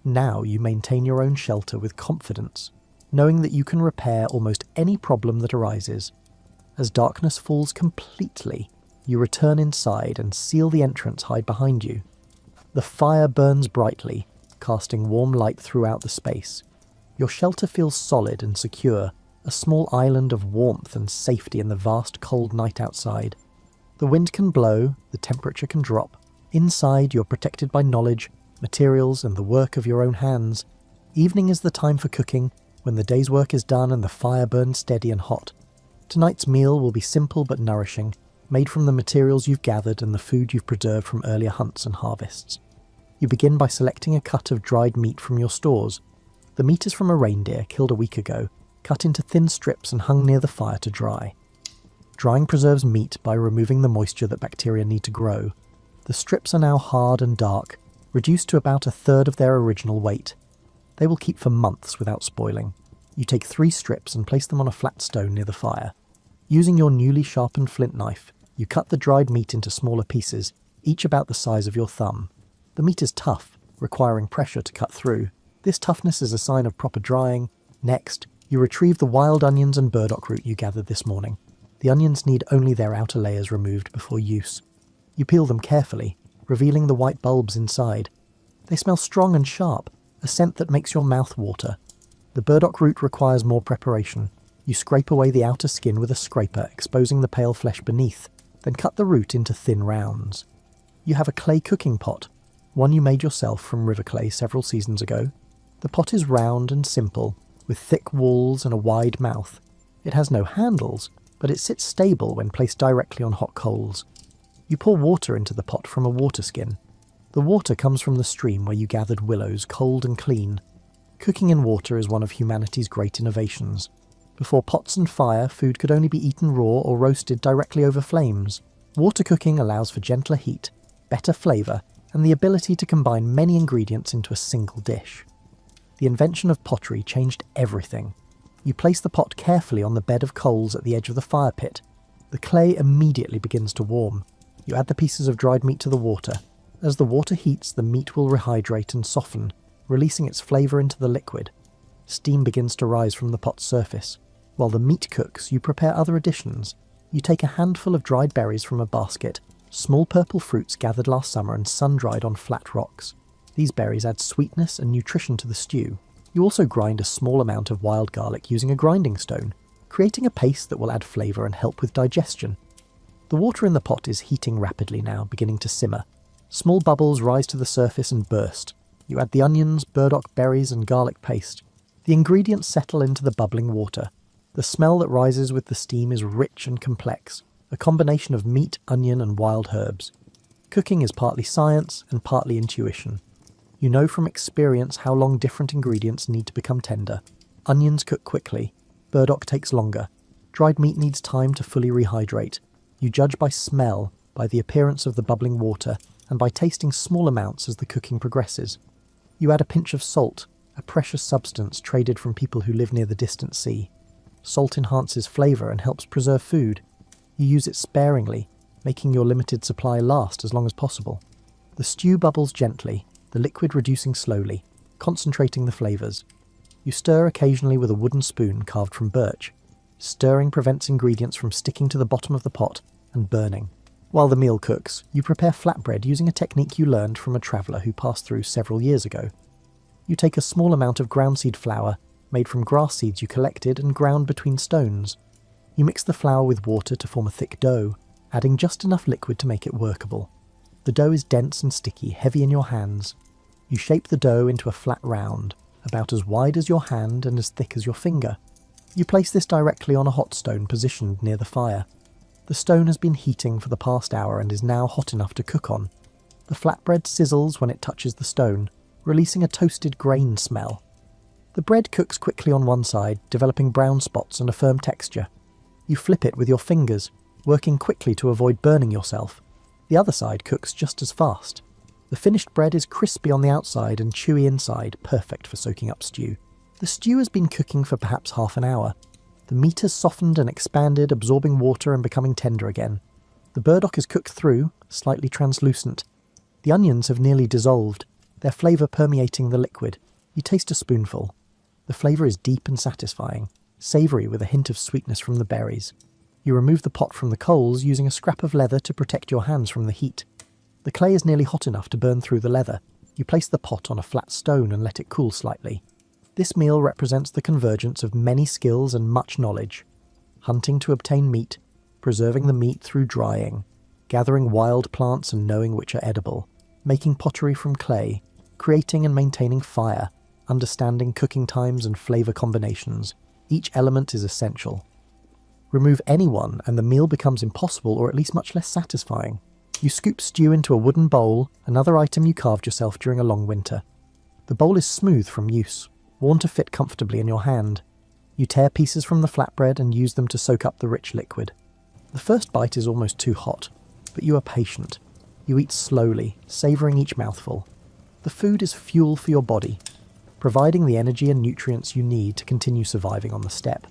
Speaker 1: Now you maintain your own shelter with confidence, knowing that you can repair almost any problem that arises. As darkness falls completely, you return inside and seal the entrance hide behind you. The fire burns brightly, casting warm light throughout the space. Your shelter feels solid and secure, a small island of warmth and safety in the vast cold night outside. The wind can blow, the temperature can drop. Inside you're protected by knowledge, materials and the work of your own hands. Evening is the time for cooking, when the day's work is done and the fire burns steady and hot. Tonight's meal will be simple but nourishing, made from the materials you've gathered and the food you've preserved from earlier hunts and harvests. You begin by selecting a cut of dried meat from your stores. The meat is from a reindeer killed a week ago, cut into thin strips and hung near the fire to dry. Drying preserves meat by removing the moisture that bacteria need to grow. The strips are now hard and dark, reduced to about a third of their original weight. They will keep for months without spoiling. You take 3 strips and place them on a flat stone near the fire. Using your newly sharpened flint knife, you cut the dried meat into smaller pieces, each about the size of your thumb. The meat is tough, requiring pressure to cut through. This toughness is a sign of proper drying. Next, you retrieve the wild onions and burdock root you gathered this morning. The onions need only their outer layers removed before use. You peel them carefully, revealing the white bulbs inside. They smell strong and sharp, a scent that makes your mouth water. The burdock root requires more preparation. You scrape away the outer skin with a scraper, exposing the pale flesh beneath, then cut the root into thin rounds. You have a clay cooking pot, one you made yourself from river clay several seasons ago. The pot is round and simple, with thick walls and a wide mouth. It has no handles, but it sits stable when placed directly on hot coals. You pour water into the pot from a water skin. The water comes from the stream where you gathered willows, cold and clean. Cooking in water is one of humanity's great innovations. Before pots and fire, food could only be eaten raw or roasted directly over flames. Water cooking allows for gentler heat, better flavour, and the ability to combine many ingredients into a single dish. The invention of pottery changed everything. You place the pot carefully on the bed of coals at the edge of the fire pit. The clay immediately begins to warm. You add the pieces of dried meat to the water. As the water heats, the meat will rehydrate and soften, releasing its flavour into the liquid. Steam begins to rise from the pot's surface. While the meat cooks, you prepare other additions. You take a handful of dried berries from a basket, small purple fruits gathered last summer and sun-dried on flat rocks. These berries add sweetness and nutrition to the stew. You also grind a small amount of wild garlic using a grinding stone. creating a paste that will add flavour and help with digestion. The water in the pot is heating rapidly now, beginning to simmer. Small bubbles rise to the surface and burst. You add the onions, burdock berries and garlic paste. The ingredients settle into the bubbling water. The smell that rises with the steam is rich and complex, a combination of meat, onion and wild herbs. Cooking is partly science and partly intuition. You know from experience how long different ingredients need to become tender. Onions cook quickly, burdock takes longer, dried meat needs time to fully rehydrate. You judge by smell, by the appearance of the bubbling water, and by tasting small amounts as the cooking progresses. You add a pinch of salt, a precious substance traded from people who live near the distant sea. Salt enhances flavour and helps preserve food. You use it sparingly, making your limited supply last as long as possible. The stew bubbles gently, the liquid reducing slowly, concentrating the flavours. You stir occasionally with a wooden spoon carved from birch. Stirring prevents ingredients from sticking to the bottom of the pot and burning. While the meal cooks, you prepare flatbread using a technique you learned from a traveller who passed through several years ago. You take a small amount of ground seed flour, made from grass seeds you collected and ground between stones. You mix the flour with water to form a thick dough, adding just enough liquid to make it workable. The dough is dense and sticky, heavy in your hands. You shape the dough into a flat round, about as wide as your hand and as thick as your finger. You place this directly on a hot stone positioned near the fire. The stone has been heating for the past hour and is now hot enough to cook on. The flatbread sizzles when it touches the stone, releasing a toasted grain smell. The bread cooks quickly on one side, developing brown spots and a firm texture. You flip it with your fingers, working quickly to avoid burning yourself. The other side cooks just as fast. The finished bread is crispy on the outside and chewy inside, perfect for soaking up stew. The stew has been cooking for perhaps half an hour. The meat has softened and expanded, absorbing water and becoming tender again. The burdock is cooked through, slightly translucent. The onions have nearly dissolved, their flavour permeating the liquid. You taste a spoonful. The flavour is deep and satisfying, savoury with a hint of sweetness from the berries. You remove the pot from the coals using a scrap of leather to protect your hands from the heat. The clay is nearly hot enough to burn through the leather. You place the pot on a flat stone and let it cool slightly. This meal represents the convergence of many skills and much knowledge. Hunting to obtain meat, preserving the meat through drying, gathering wild plants and knowing which are edible, making pottery from clay, creating and maintaining fire, understanding cooking times and flavour combinations. Each element is essential. Remove any one and the meal becomes impossible or at least much less satisfying. You scoop stew into a wooden bowl, another item you carved yourself during a long winter. The bowl is smooth from use, worn to fit comfortably in your hand. You tear pieces from the flatbread and use them to soak up the rich liquid. The first bite is almost too hot, but you are patient. You eat slowly, savouring each mouthful. The food is fuel for your body, providing the energy and nutrients you need to continue surviving on the steppe.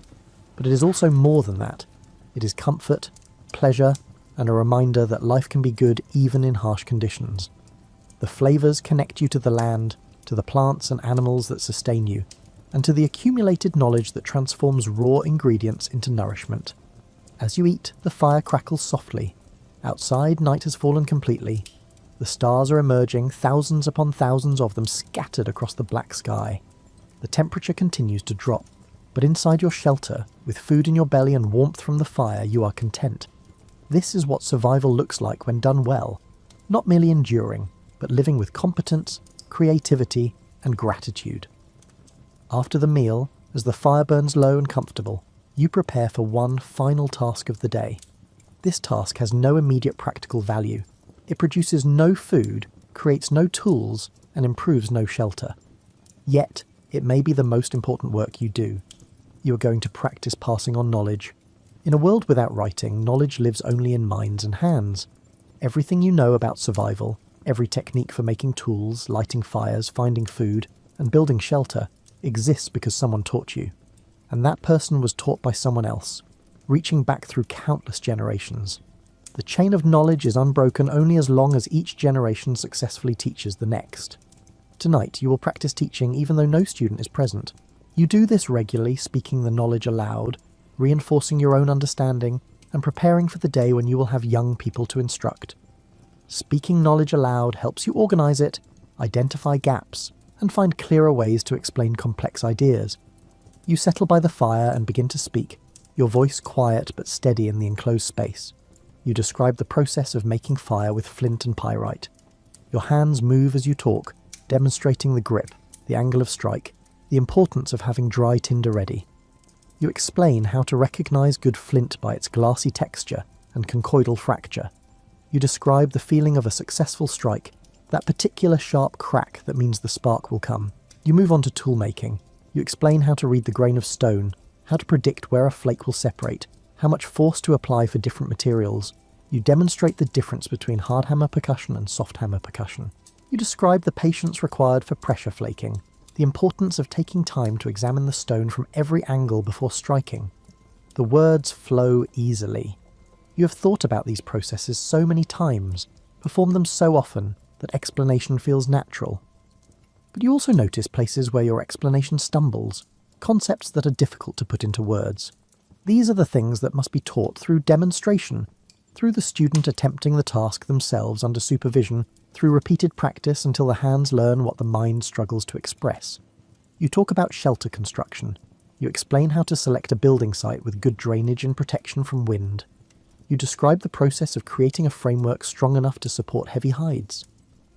Speaker 1: But it is also more than that. It is comfort, pleasure, and a reminder that life can be good even in harsh conditions. The flavours connect you to the land, to the plants and animals that sustain you, and to the accumulated knowledge that transforms raw ingredients into nourishment. As you eat, the fire crackles softly. Outside, night has fallen completely. The stars are emerging, thousands upon thousands of them scattered across the black sky. The temperature continues to drop, but inside your shelter, with food in your belly and warmth from the fire, you are content. This is what survival looks like when done well, not merely enduring, but living with competence, creativity, and gratitude. After the meal, as the fire burns low and comfortable, you prepare for one final task of the day. This task has no immediate practical value. It produces no food, creates no tools, and improves no shelter. Yet, it may be the most important work you do. You are going to practice passing on knowledge. In a world without writing, knowledge lives only in minds and hands. Everything you know about survival, every technique for making tools, lighting fires, finding food, and building shelter, exists because someone taught you. And that person was taught by someone else, reaching back through countless generations. The chain of knowledge is unbroken only as long as each generation successfully teaches the next. Tonight, you will practice teaching even though no student is present. You do this regularly, speaking the knowledge aloud, reinforcing your own understanding, and preparing for the day when you will have young people to instruct. Speaking knowledge aloud helps you organise it, identify gaps, and find clearer ways to explain complex ideas. You settle by the fire and begin to speak, your voice quiet but steady in the enclosed space. You describe the process of making fire with flint and pyrite. Your hands move as you talk, demonstrating the grip, the angle of strike, the importance of having dry tinder ready. You explain how to recognize good flint by its glassy texture and conchoidal fracture. You describe the feeling of a successful strike, that particular sharp crack that means the spark will come. You move on to tool making. You explain how to read the grain of stone, how to predict where a flake will separate, how much force to apply for different materials. You demonstrate the difference between hard hammer percussion and soft hammer percussion. You describe the patience required for pressure flaking, the importance of taking time to examine the stone from every angle before striking. The words flow easily. You have thought about these processes so many times, performed them so often, that explanation feels natural. But you also notice places where your explanation stumbles, concepts that are difficult to put into words. These are the things that must be taught through demonstration, through the student attempting the task themselves under supervision, through repeated practice until the hands learn what the mind struggles to express. You talk about shelter construction. You explain how to select a building site with good drainage and protection from wind. You describe the process of creating a framework strong enough to support heavy hides.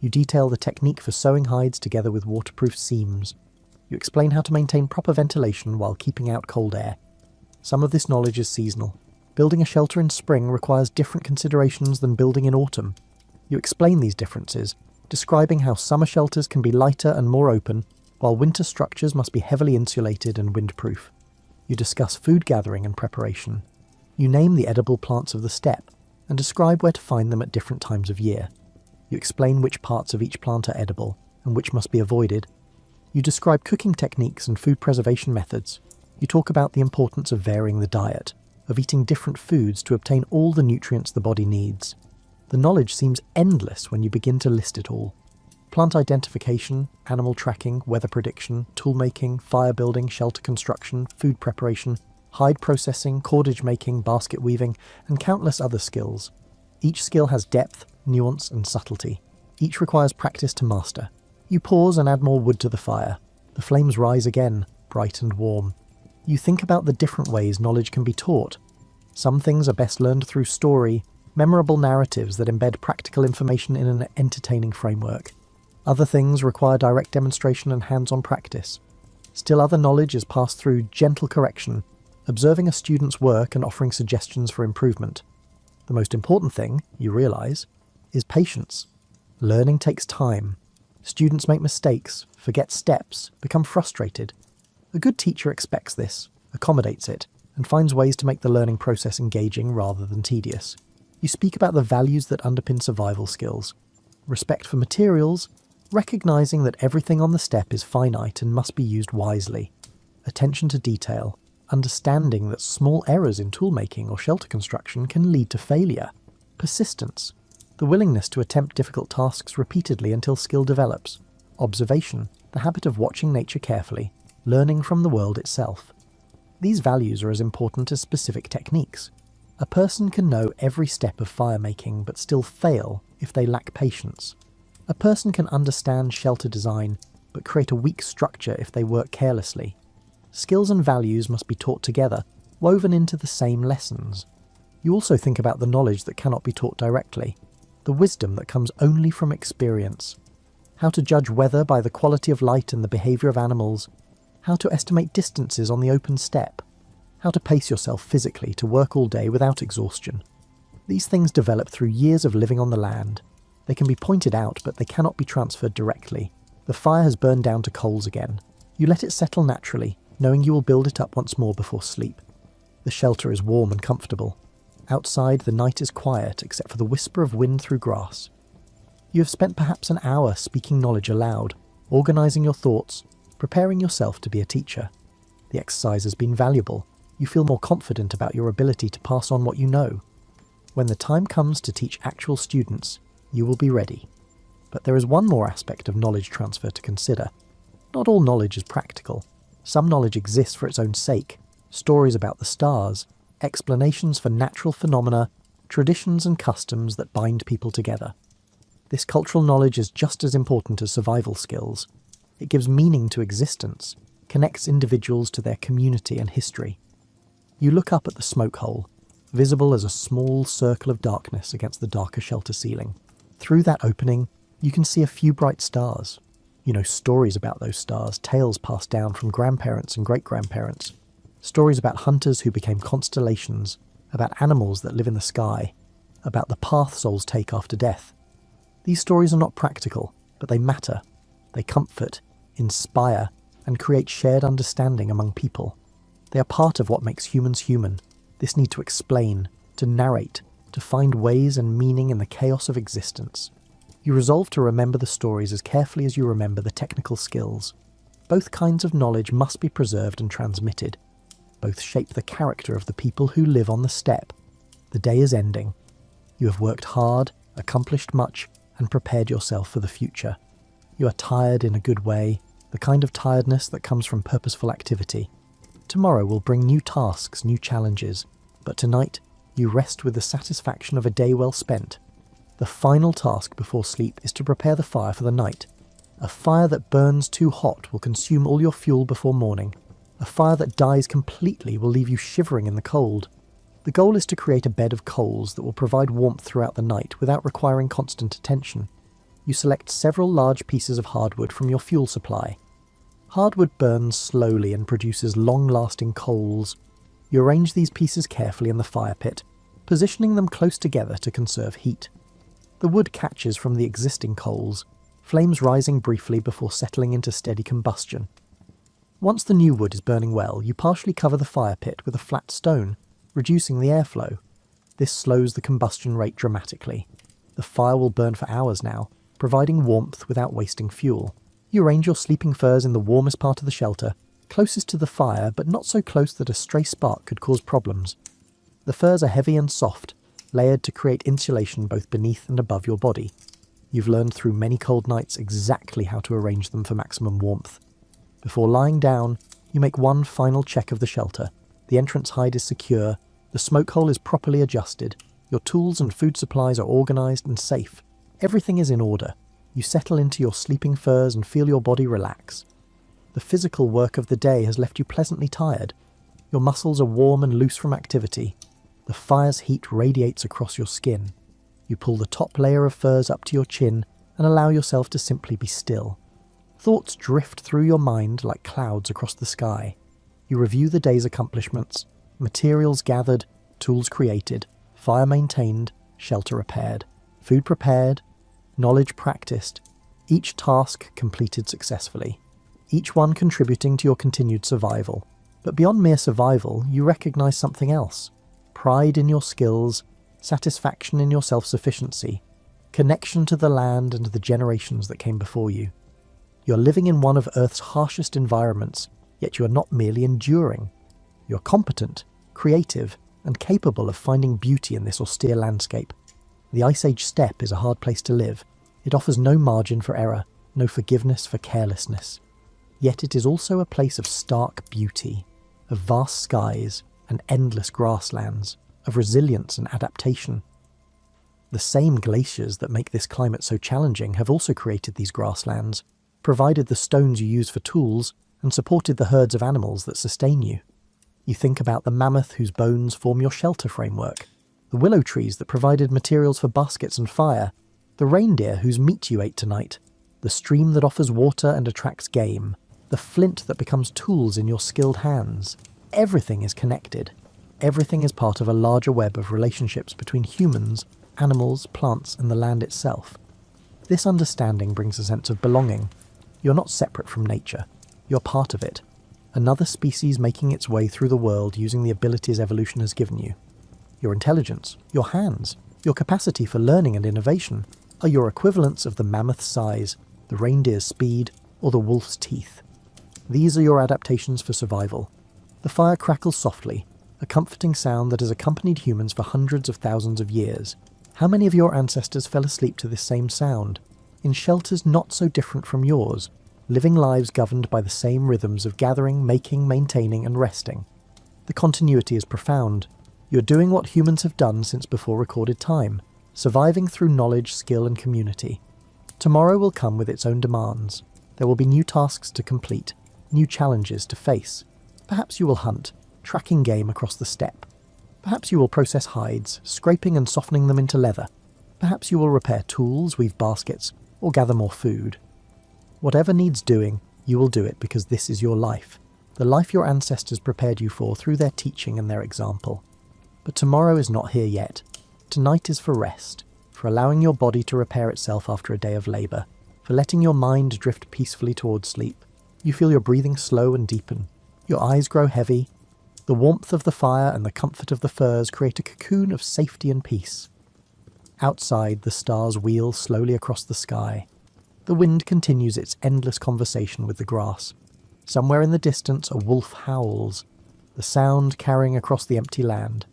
Speaker 1: You detail the technique for sewing hides together with waterproof seams. You explain how to maintain proper ventilation while keeping out cold air. Some of this knowledge is seasonal. Building a shelter in spring requires different considerations than building in autumn. You explain these differences, describing how summer shelters can be lighter and more open, while winter structures must be heavily insulated and windproof. You discuss food gathering and preparation. You name the edible plants of the steppe, and describe where to find them at different times of year. You explain which parts of each plant are edible, and which must be avoided. You describe cooking techniques and food preservation methods. You talk about the importance of varying the diet, of eating different foods to obtain all the nutrients the body needs. The knowledge seems endless when you begin to list it all. Plant identification, animal tracking, weather prediction, tool making, fire building, shelter construction, food preparation, hide processing, cordage making, basket weaving, and countless other skills. Each skill has depth, nuance, and subtlety. Each requires practice to master. You pause and add more wood to the fire. The flames rise again, bright and warm. You think about the different ways knowledge can be taught. Some things are best learned through story, memorable narratives that embed practical information in an entertaining framework. Other things require direct demonstration and hands-on practice. Still other knowledge is passed through gentle correction, observing a student's work and offering suggestions for improvement. The most important thing, you realise, is patience. Learning takes time. Students make mistakes, forget steps, become frustrated. A good teacher expects this, accommodates it, and finds ways to make the learning process engaging rather than tedious. You speak about the values that underpin survival skills. Respect for materials, recognising that everything on the steppe is finite and must be used wisely. Attention to detail, understanding that small errors in toolmaking or shelter construction can lead to failure. Persistence, the willingness to attempt difficult tasks repeatedly until skill develops. Observation, the habit of watching nature carefully, learning from the world itself. These values are as important as specific techniques. A person can know every step of fire making but still fail if they lack patience. A person can understand shelter design but create a weak structure if they work carelessly. Skills and values must be taught together, woven into the same lessons. You also think about the knowledge that cannot be taught directly, the wisdom that comes only from experience. How to judge weather by the quality of light and the behaviour of animals, how to estimate distances on the open steppe, how to pace yourself physically to work all day without exhaustion. These things develop through years of living on the land. They can be pointed out, but they cannot be transferred directly. The fire has burned down to coals again. You let it settle naturally, knowing you will build it up once more before sleep. The shelter is warm and comfortable. Outside, the night is quiet except for the whisper of wind through grass. You have spent perhaps an hour speaking knowledge aloud, organising your thoughts, preparing yourself to be a teacher. The exercise has been valuable. You feel more confident about your ability to pass on what you know. When the time comes to teach actual students, you will be ready. But there is one more aspect of knowledge transfer to consider. Not all knowledge is practical. Some knowledge exists for its own sake. Stories about the stars, explanations for natural phenomena, traditions and customs that bind people together. This cultural knowledge is just as important as survival skills. It gives meaning to existence, connects individuals to their community and history. You look up at the smoke hole, visible as a small circle of darkness against the darker shelter ceiling. Through that opening, you can see a few bright stars. You know stories about those stars, tales passed down from grandparents and great-grandparents. Stories about hunters who became constellations, about animals that live in the sky, about the path souls take after death. These stories are not practical, but they matter. They comfort, inspire, and create shared understanding among people. They are part of what makes humans human. This need to explain, to narrate, to find ways and meaning in the chaos of existence. You resolve to remember the stories as carefully as you remember the technical skills. Both kinds of knowledge must be preserved and transmitted. Both shape the character of the people who live on the steppe. The day is ending. You have worked hard, accomplished much, and prepared yourself for the future. You are tired in a good way, the kind of tiredness that comes from purposeful activity. Tomorrow will bring new tasks, new challenges, but tonight you rest with the satisfaction of a day well spent. The final task before sleep is to prepare the fire for the night. A fire that burns too hot will consume all your fuel before morning. A fire that dies completely will leave you shivering in the cold. The goal is to create a bed of coals that will provide warmth throughout the night without requiring constant attention. You select several large pieces of hardwood from your fuel supply. Hardwood burns slowly and produces long-lasting coals. You arrange these pieces carefully in the fire pit, positioning them close together to conserve heat. The wood catches from the existing coals, flames rising briefly before settling into steady combustion. Once the new wood is burning well, you partially cover the fire pit with a flat stone, reducing the airflow. This slows the combustion rate dramatically. The fire will burn for hours now, providing warmth without wasting fuel. You arrange your sleeping furs in the warmest part of the shelter, closest to the fire but not so close that a stray spark could cause problems. The furs are heavy and soft, layered to create insulation both beneath and above your body. You've learned through many cold nights exactly how to arrange them for maximum warmth. Before lying down, you make one final check of the shelter. The entrance hide is secure, the smoke hole is properly adjusted, your tools and food supplies are organised and safe. Everything is in order. You settle into your sleeping furs and feel your body relax. The physical work of the day has left you pleasantly tired. Your muscles are warm and loose from activity. The fire's heat radiates across your skin. You pull the top layer of furs up to your chin and allow yourself to simply be still. Thoughts drift through your mind like clouds across the sky. You review the day's accomplishments, materials gathered, tools created, fire maintained, shelter repaired, food prepared, knowledge practiced, each task completed successfully, each one contributing to your continued survival. But beyond mere survival, you recognise something else. Pride in your skills, satisfaction in your self-sufficiency, connection to the land and the generations that came before you. You're living in one of Earth's harshest environments, yet you are not merely enduring. You're competent, creative, and capable of finding beauty in this austere landscape. The Ice Age steppe is a hard place to live. It offers no margin for error, no forgiveness for carelessness. Yet it is also a place of stark beauty, of vast skies and endless grasslands, of resilience and adaptation. The same glaciers that make this climate so challenging have also created these grasslands, provided the stones you use for tools, and supported the herds of animals that sustain you. You think about the mammoth whose bones form your shelter framework, the willow trees that provided materials for baskets and fire, the reindeer whose meat you ate tonight, the stream that offers water and attracts game, the flint that becomes tools in your skilled hands. Everything is connected. Everything is part of a larger web of relationships between humans, animals, plants, and the land itself. This understanding brings a sense of belonging. You're not separate from nature. You're part of it. Another species making its way through the world using the abilities evolution has given you. Your intelligence, your hands, your capacity for learning and innovation are your equivalents of the mammoth's size, the reindeer's speed, or the wolf's teeth. These are your adaptations for survival. The fire crackles softly, a comforting sound that has accompanied humans for hundreds of thousands of years. How many of your ancestors fell asleep to this same sound, in shelters not so different from yours, living lives governed by the same rhythms of gathering, making, maintaining, and resting? The continuity is profound. You're doing what humans have done since before recorded time, surviving through knowledge, skill, and community. Tomorrow will come with its own demands. There will be new tasks to complete, new challenges to face. Perhaps you will hunt, tracking game across the steppe. Perhaps you will process hides, scraping and softening them into leather. Perhaps you will repair tools, weave baskets, or gather more food. Whatever needs doing, you will do it because this is your life, the life your ancestors prepared you for through their teaching and their example. But tomorrow is not here yet. Tonight is for rest, for allowing your body to repair itself after a day of labour, for letting your mind drift peacefully towards sleep. You feel your breathing slow and deepen. Your eyes grow heavy. The warmth of the fire and the comfort of the furs create a cocoon of safety and peace. Outside, the stars wheel slowly across the sky. The wind continues its endless conversation with the grass. Somewhere in the distance, a wolf howls, the sound carrying across the empty land.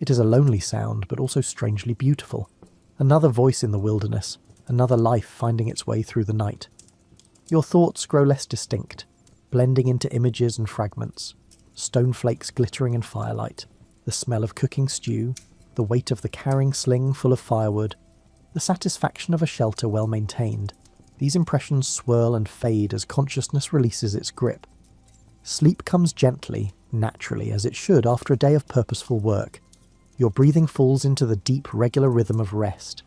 Speaker 1: It is a lonely sound, but also strangely beautiful. Another voice in the wilderness, another life finding its way through the night. Your thoughts grow less distinct, blending into images and fragments. Stone flakes glittering in firelight, the smell of cooking stew, the weight of the carrying sling full of firewood, the satisfaction of a shelter well maintained. These impressions swirl and fade as consciousness releases its grip. Sleep comes gently, naturally, as it should after a day of purposeful work. Your breathing falls into the deep, regular rhythm of rest.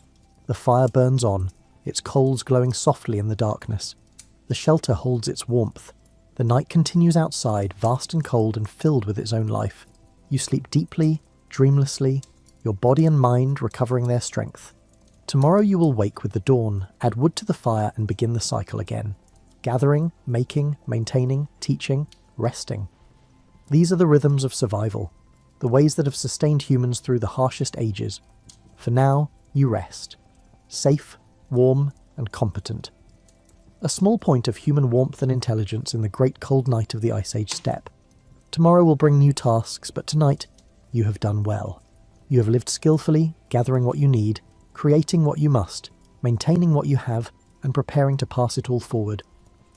Speaker 1: The fire burns on, its coals glowing softly in the darkness. The shelter holds its warmth. The night continues outside, vast and cold and filled with its own life. You sleep deeply, dreamlessly, your body and mind recovering their strength. Tomorrow you will wake with the dawn, add wood to the fire and begin the cycle again. Gathering, making, maintaining, teaching, resting. These are the rhythms of survival, the ways that have sustained humans through the harshest ages. For now, you rest. Safe, warm, and competent. A small point of human warmth and intelligence in the great cold night of the Ice Age steppe. Tomorrow will bring new tasks, but tonight, you have done well. You have lived skillfully, gathering what you need, creating what you must, maintaining what you have, and preparing to pass it all forward.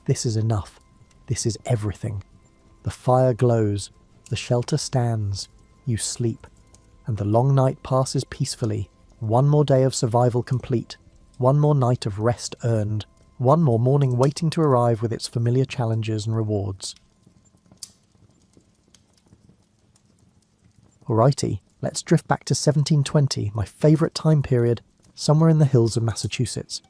Speaker 1: This is enough. This is everything. The fire glows, the shelter stands, you sleep, and the long night passes peacefully. One more day of survival complete, one more night of rest earned, one more morning waiting to arrive with its familiar challenges and rewards. Alrighty, let's drift back to 1720, my favourite time period, somewhere in the hills of Massachusetts.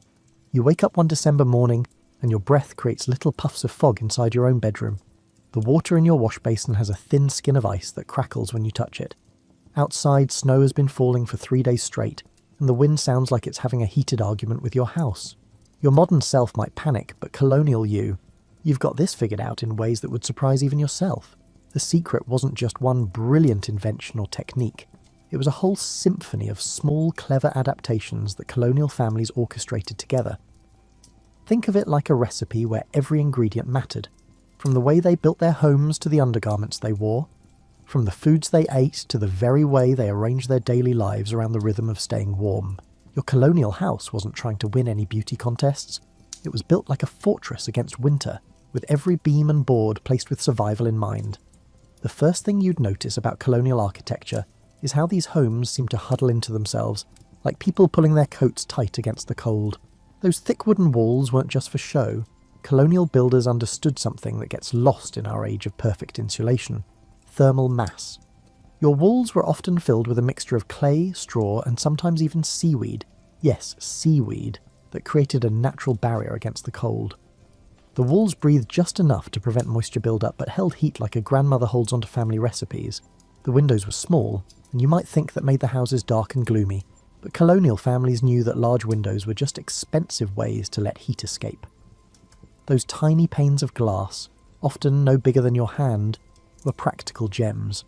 Speaker 1: You wake up one December morning, and your breath creates little puffs of fog inside your own bedroom. The water in your wash basin has a thin skin of ice that crackles when you touch it. Outside, snow has been falling for 3 days straight, and the wind sounds like it's having a heated argument with your house. Your modern self might panic, but colonial you've got this figured out in ways that would surprise even yourself. The secret wasn't just one brilliant invention or technique. It was a whole symphony of small, clever adaptations that colonial families orchestrated together. Think of it like a recipe where every ingredient mattered, from the way they built their homes to the undergarments they wore, from the foods they ate to the very way they arranged their daily lives around the rhythm of staying warm. Your colonial house wasn't trying to win any beauty contests. It was built like a fortress against winter, with every beam and board placed with survival in mind. The first thing you'd notice about colonial architecture is how these homes seem to huddle into themselves, like people pulling their coats tight against the cold. Those thick wooden walls weren't just for show. Colonial builders understood something that gets lost in our age of perfect insulation: thermal mass. Your walls were often filled with a mixture of clay, straw, and sometimes even seaweed. Yes, seaweed, that created a natural barrier against the cold. The walls breathed just enough to prevent moisture build-up, but held heat like a grandmother holds onto family recipes. The windows were small, and you might think that made the houses dark and gloomy, but colonial families knew that large windows were just expensive ways to let heat escape. Those tiny panes of glass, often no bigger than your hand, were practical gems.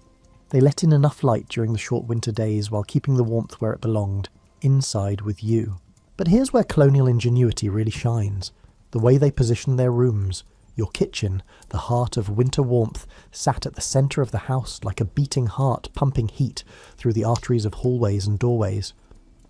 Speaker 1: They let in enough light during the short winter days while keeping the warmth where it belonged, inside with you. But here's where colonial ingenuity really shines. The way they positioned their rooms. Your kitchen, the heart of winter warmth, sat at the centre of the house like a beating heart pumping heat through the arteries of hallways and doorways.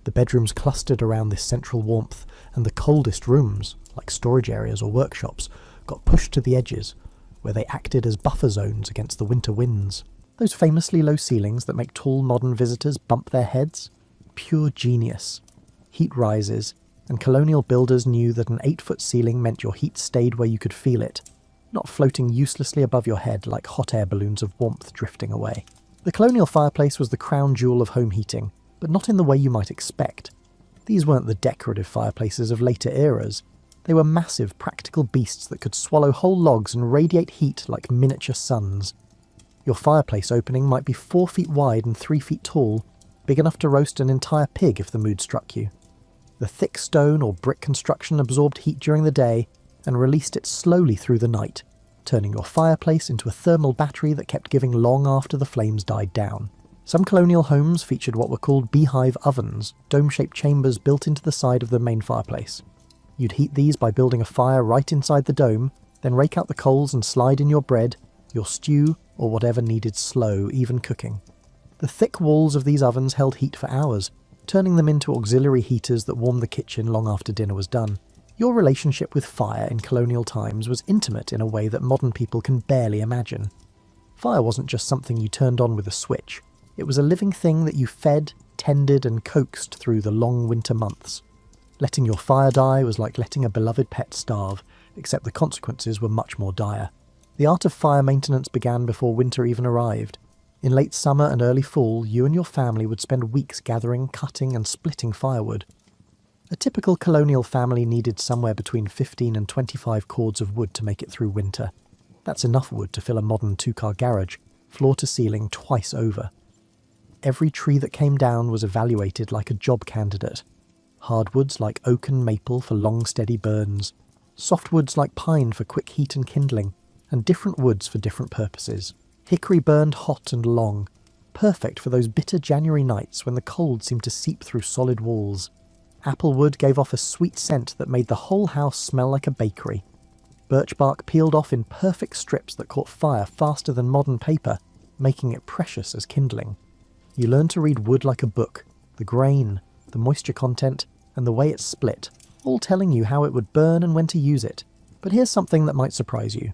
Speaker 1: The bedrooms clustered around this central warmth, and the coldest rooms, like storage areas or workshops, got pushed to the edges, where they acted as buffer zones against the winter winds. Those famously low ceilings that make tall modern visitors bump their heads? Pure genius. Heat rises, and colonial builders knew that an 8-foot ceiling meant your heat stayed where you could feel it. not floating uselessly above your head like hot air balloons of warmth drifting away. The colonial fireplace was the crown jewel of home heating, but not in the way you might expect. These weren't the decorative fireplaces of later eras. They were massive, practical beasts that could swallow whole logs and radiate heat like miniature suns. Your fireplace opening might be 4 feet wide and 3 feet tall, big enough to roast an entire pig if the mood struck you. The thick stone or brick construction absorbed heat during the day and released it slowly through the night, turning your fireplace into a thermal battery that kept giving long after the flames died down. Some colonial homes featured what were called beehive ovens, dome-shaped chambers built into the side of the main fireplace. You'd heat these by building a fire right inside the dome, then rake out the coals and slide in your bread, your stew, or whatever needed slow, even cooking. The thick walls of these ovens held heat for hours, turning them into auxiliary heaters that warmed the kitchen long after dinner was done. Your relationship with fire in colonial times was intimate in a way that modern people can barely imagine. Fire wasn't just something you turned on with a switch. It was a living thing that you fed, tended, and coaxed through the long winter months. Letting your fire die was like letting a beloved pet starve, except the consequences were much more dire. The art of fire maintenance began before winter even arrived. In late summer and early fall, you and your family would spend weeks gathering, cutting, and splitting firewood. A typical colonial family needed somewhere between 15 and 25 cords of wood to make it through winter. That's enough wood to fill a modern 2-car garage, floor to ceiling twice over. Every tree that came down was evaluated like a job candidate. Hardwoods like oak and maple for long steady burns, softwoods like pine for quick heat and kindling, and different woods for different purposes. Hickory burned hot and long, perfect for those bitter January nights when the cold seemed to seep through solid walls. Applewood gave off a sweet scent that made the whole house smell like a bakery. Birch bark peeled off in perfect strips that caught fire faster than modern paper, making it precious as kindling. You learned to read wood like a book, the grain, the moisture content, and the way it split, all telling you how it would burn and when to use it. But here's something that might surprise you.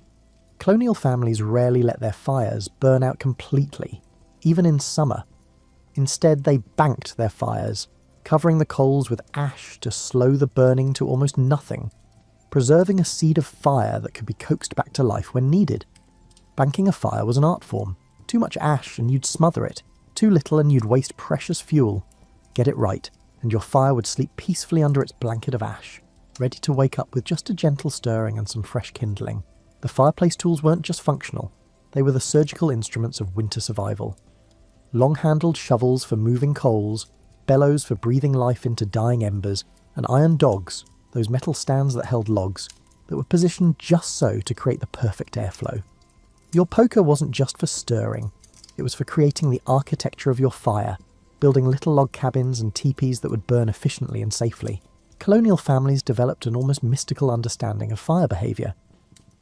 Speaker 1: Colonial families rarely let their fires burn out completely, even in summer. Instead, they banked their fires, covering the coals with ash to slow the burning to almost nothing, preserving a seed of fire that could be coaxed back to life when needed. Banking a fire was an art form. Too much ash and you'd smother it. Too little and you'd waste precious fuel. Get it right, and your fire would sleep peacefully under its blanket of ash, ready to wake up with just a gentle stirring and some fresh kindling. The fireplace tools weren't just functional, they were the surgical instruments of winter survival. Long-handled shovels for moving coals, bellows for breathing life into dying embers, and iron dogs, those metal stands that held logs, that were positioned just so to create the perfect airflow. Your poker wasn't just for stirring, it was for creating the architecture of your fire, building little log cabins and teepees that would burn efficiently and safely. Colonial families developed an almost mystical understanding of fire behaviour.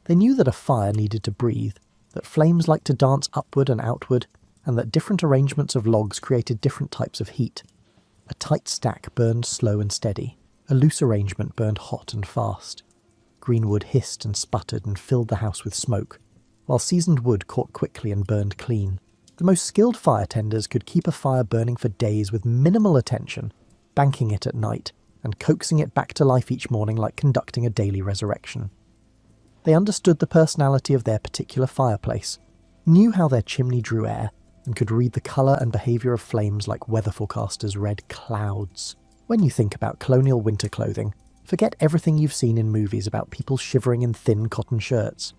Speaker 1: They knew that a fire needed to breathe, that flames liked to dance upward and outward, and that different arrangements of logs created different types of heat. A tight stack burned slow and steady. A loose arrangement burned hot and fast. Green wood hissed and sputtered and filled the house with smoke, while seasoned wood caught quickly and burned clean. The most skilled fire tenders could keep a fire burning for days with minimal attention, banking it at night, and coaxing it back to life each morning like conducting a daily resurrection. They understood the personality of their particular fireplace, knew how their chimney drew air, and could read the colour and behaviour of flames like weather forecasters read clouds. When you think about colonial winter clothing, forget everything you've seen in movies about people shivering in thin cotton shirts.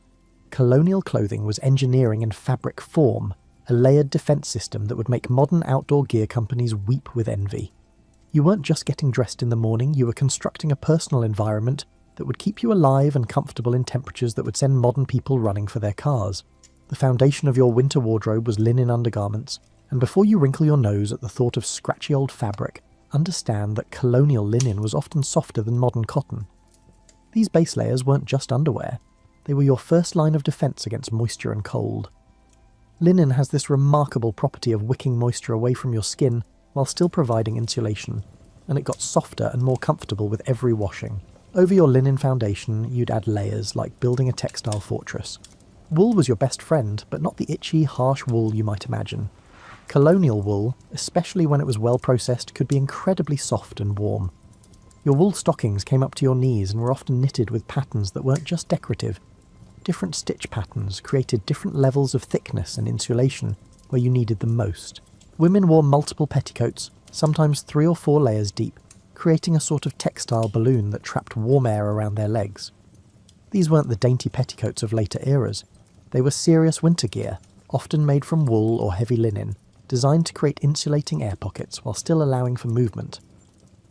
Speaker 1: Colonial clothing was engineering in fabric form, a layered defence system that would make modern outdoor gear companies weep with envy. You weren't just getting dressed in the morning, you were constructing a personal environment that would keep you alive and comfortable in temperatures that would send modern people running for their cars. The foundation of your winter wardrobe was linen undergarments, and before you wrinkle your nose at the thought of scratchy old fabric, understand that colonial linen was often softer than modern cotton. These base layers weren't just underwear, they were your first line of defence against moisture and cold. Linen has this remarkable property of wicking moisture away from your skin while still providing insulation, and it got softer and more comfortable with every washing. Over your linen foundation, you'd add layers like building a textile fortress. Wool was your best friend, but not the itchy, harsh wool you might imagine. Colonial wool, especially when it was well processed, could be incredibly soft and warm. Your wool stockings came up to your knees and were often knitted with patterns that weren't just decorative. Different stitch patterns created different levels of thickness and insulation where you needed them most. Women wore multiple petticoats, sometimes 3 or 4 layers deep, creating a sort of textile balloon that trapped warm air around their legs. These weren't the dainty petticoats of later eras. They were serious winter gear, often made from wool or heavy linen, designed to create insulating air pockets while still allowing for movement.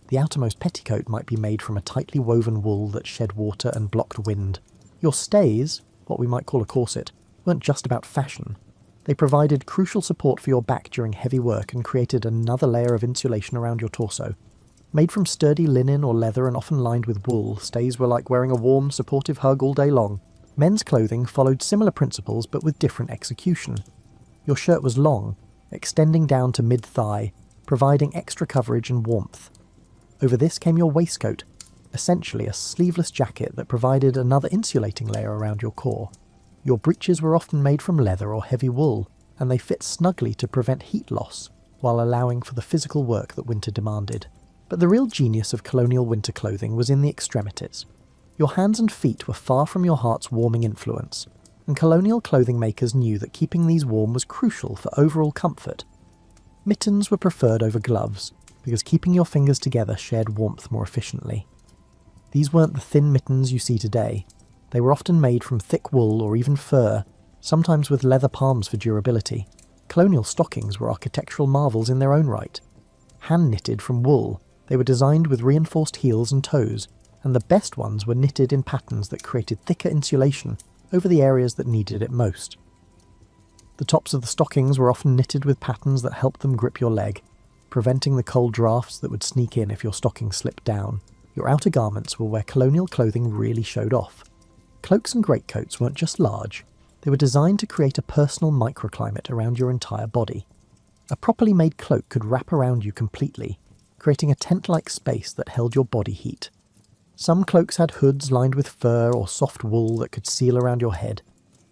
Speaker 1: The outermost petticoat might be made from a tightly woven wool that shed water and blocked wind. Your stays, what we might call a corset, weren't just about fashion. They provided crucial support for your back during heavy work and created another layer of insulation around your torso. Made from sturdy linen or leather and often lined with wool, stays were like wearing a warm, supportive hug all day long. Men's clothing followed similar principles but with different execution. Your shirt was long, extending down to mid-thigh, providing extra coverage and warmth. Over this came your waistcoat, essentially a sleeveless jacket that provided another insulating layer around your core. Your breeches were often made from leather or heavy wool, and they fit snugly to prevent heat loss, while allowing for the physical work that winter demanded. But the real genius of colonial winter clothing was in the extremities. Your hands and feet were far from your heart's warming influence, and colonial clothing makers knew that keeping these warm was crucial for overall comfort. Mittens were preferred over gloves, because keeping your fingers together shared warmth more efficiently. These weren't the thin mittens you see today. They were often made from thick wool or even fur, sometimes with leather palms for durability. Colonial stockings were architectural marvels in their own right. Hand-knitted from wool, they were designed with reinforced heels and toes, and the best ones were knitted in patterns that created thicker insulation over the areas that needed it most. The tops of the stockings were often knitted with patterns that helped them grip your leg, preventing the cold drafts that would sneak in if your stockings slipped down. Your outer garments were where colonial clothing really showed off. Cloaks and greatcoats weren't just large, they were designed to create a personal microclimate around your entire body. A properly made cloak could wrap around you completely, creating a tent-like space that held your body heat. Some cloaks had hoods lined with fur or soft wool that could seal around your head,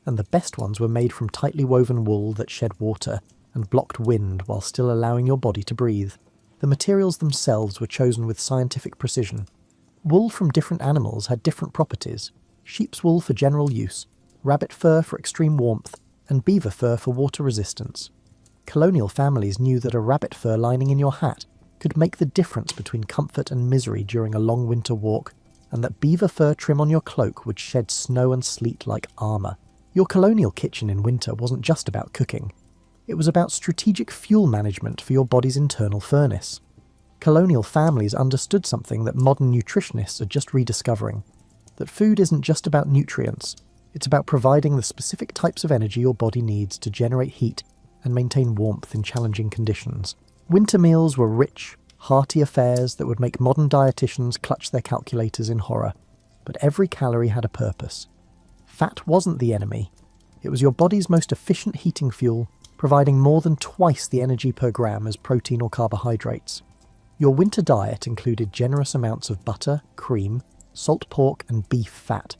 Speaker 1: and the best ones were made from tightly woven wool that shed water and blocked wind while still allowing your body to breathe. The materials themselves were chosen with scientific precision. Wool from different animals had different properties: sheep's wool for general use, rabbit fur for extreme warmth, and beaver fur for water resistance. Colonial families knew that a rabbit fur lining in your hat could make the difference between comfort and misery during a long winter walk, and that beaver fur trim on your cloak would shed snow and sleet like armour. Your colonial kitchen in winter wasn't just about cooking. It was about strategic fuel management for your body's internal furnace. Colonial families understood something that modern nutritionists are just rediscovering: that food isn't just about nutrients, it's about providing the specific types of energy your body needs to generate heat and maintain warmth in challenging conditions. Winter meals were rich, hearty affairs that would make modern dietitians clutch their calculators in horror, but every calorie had a purpose. Fat wasn't the enemy. It was your body's most efficient heating fuel, providing more than twice the energy per gram as protein or carbohydrates. Your winter diet included generous amounts of butter, cream, salt pork and beef fat,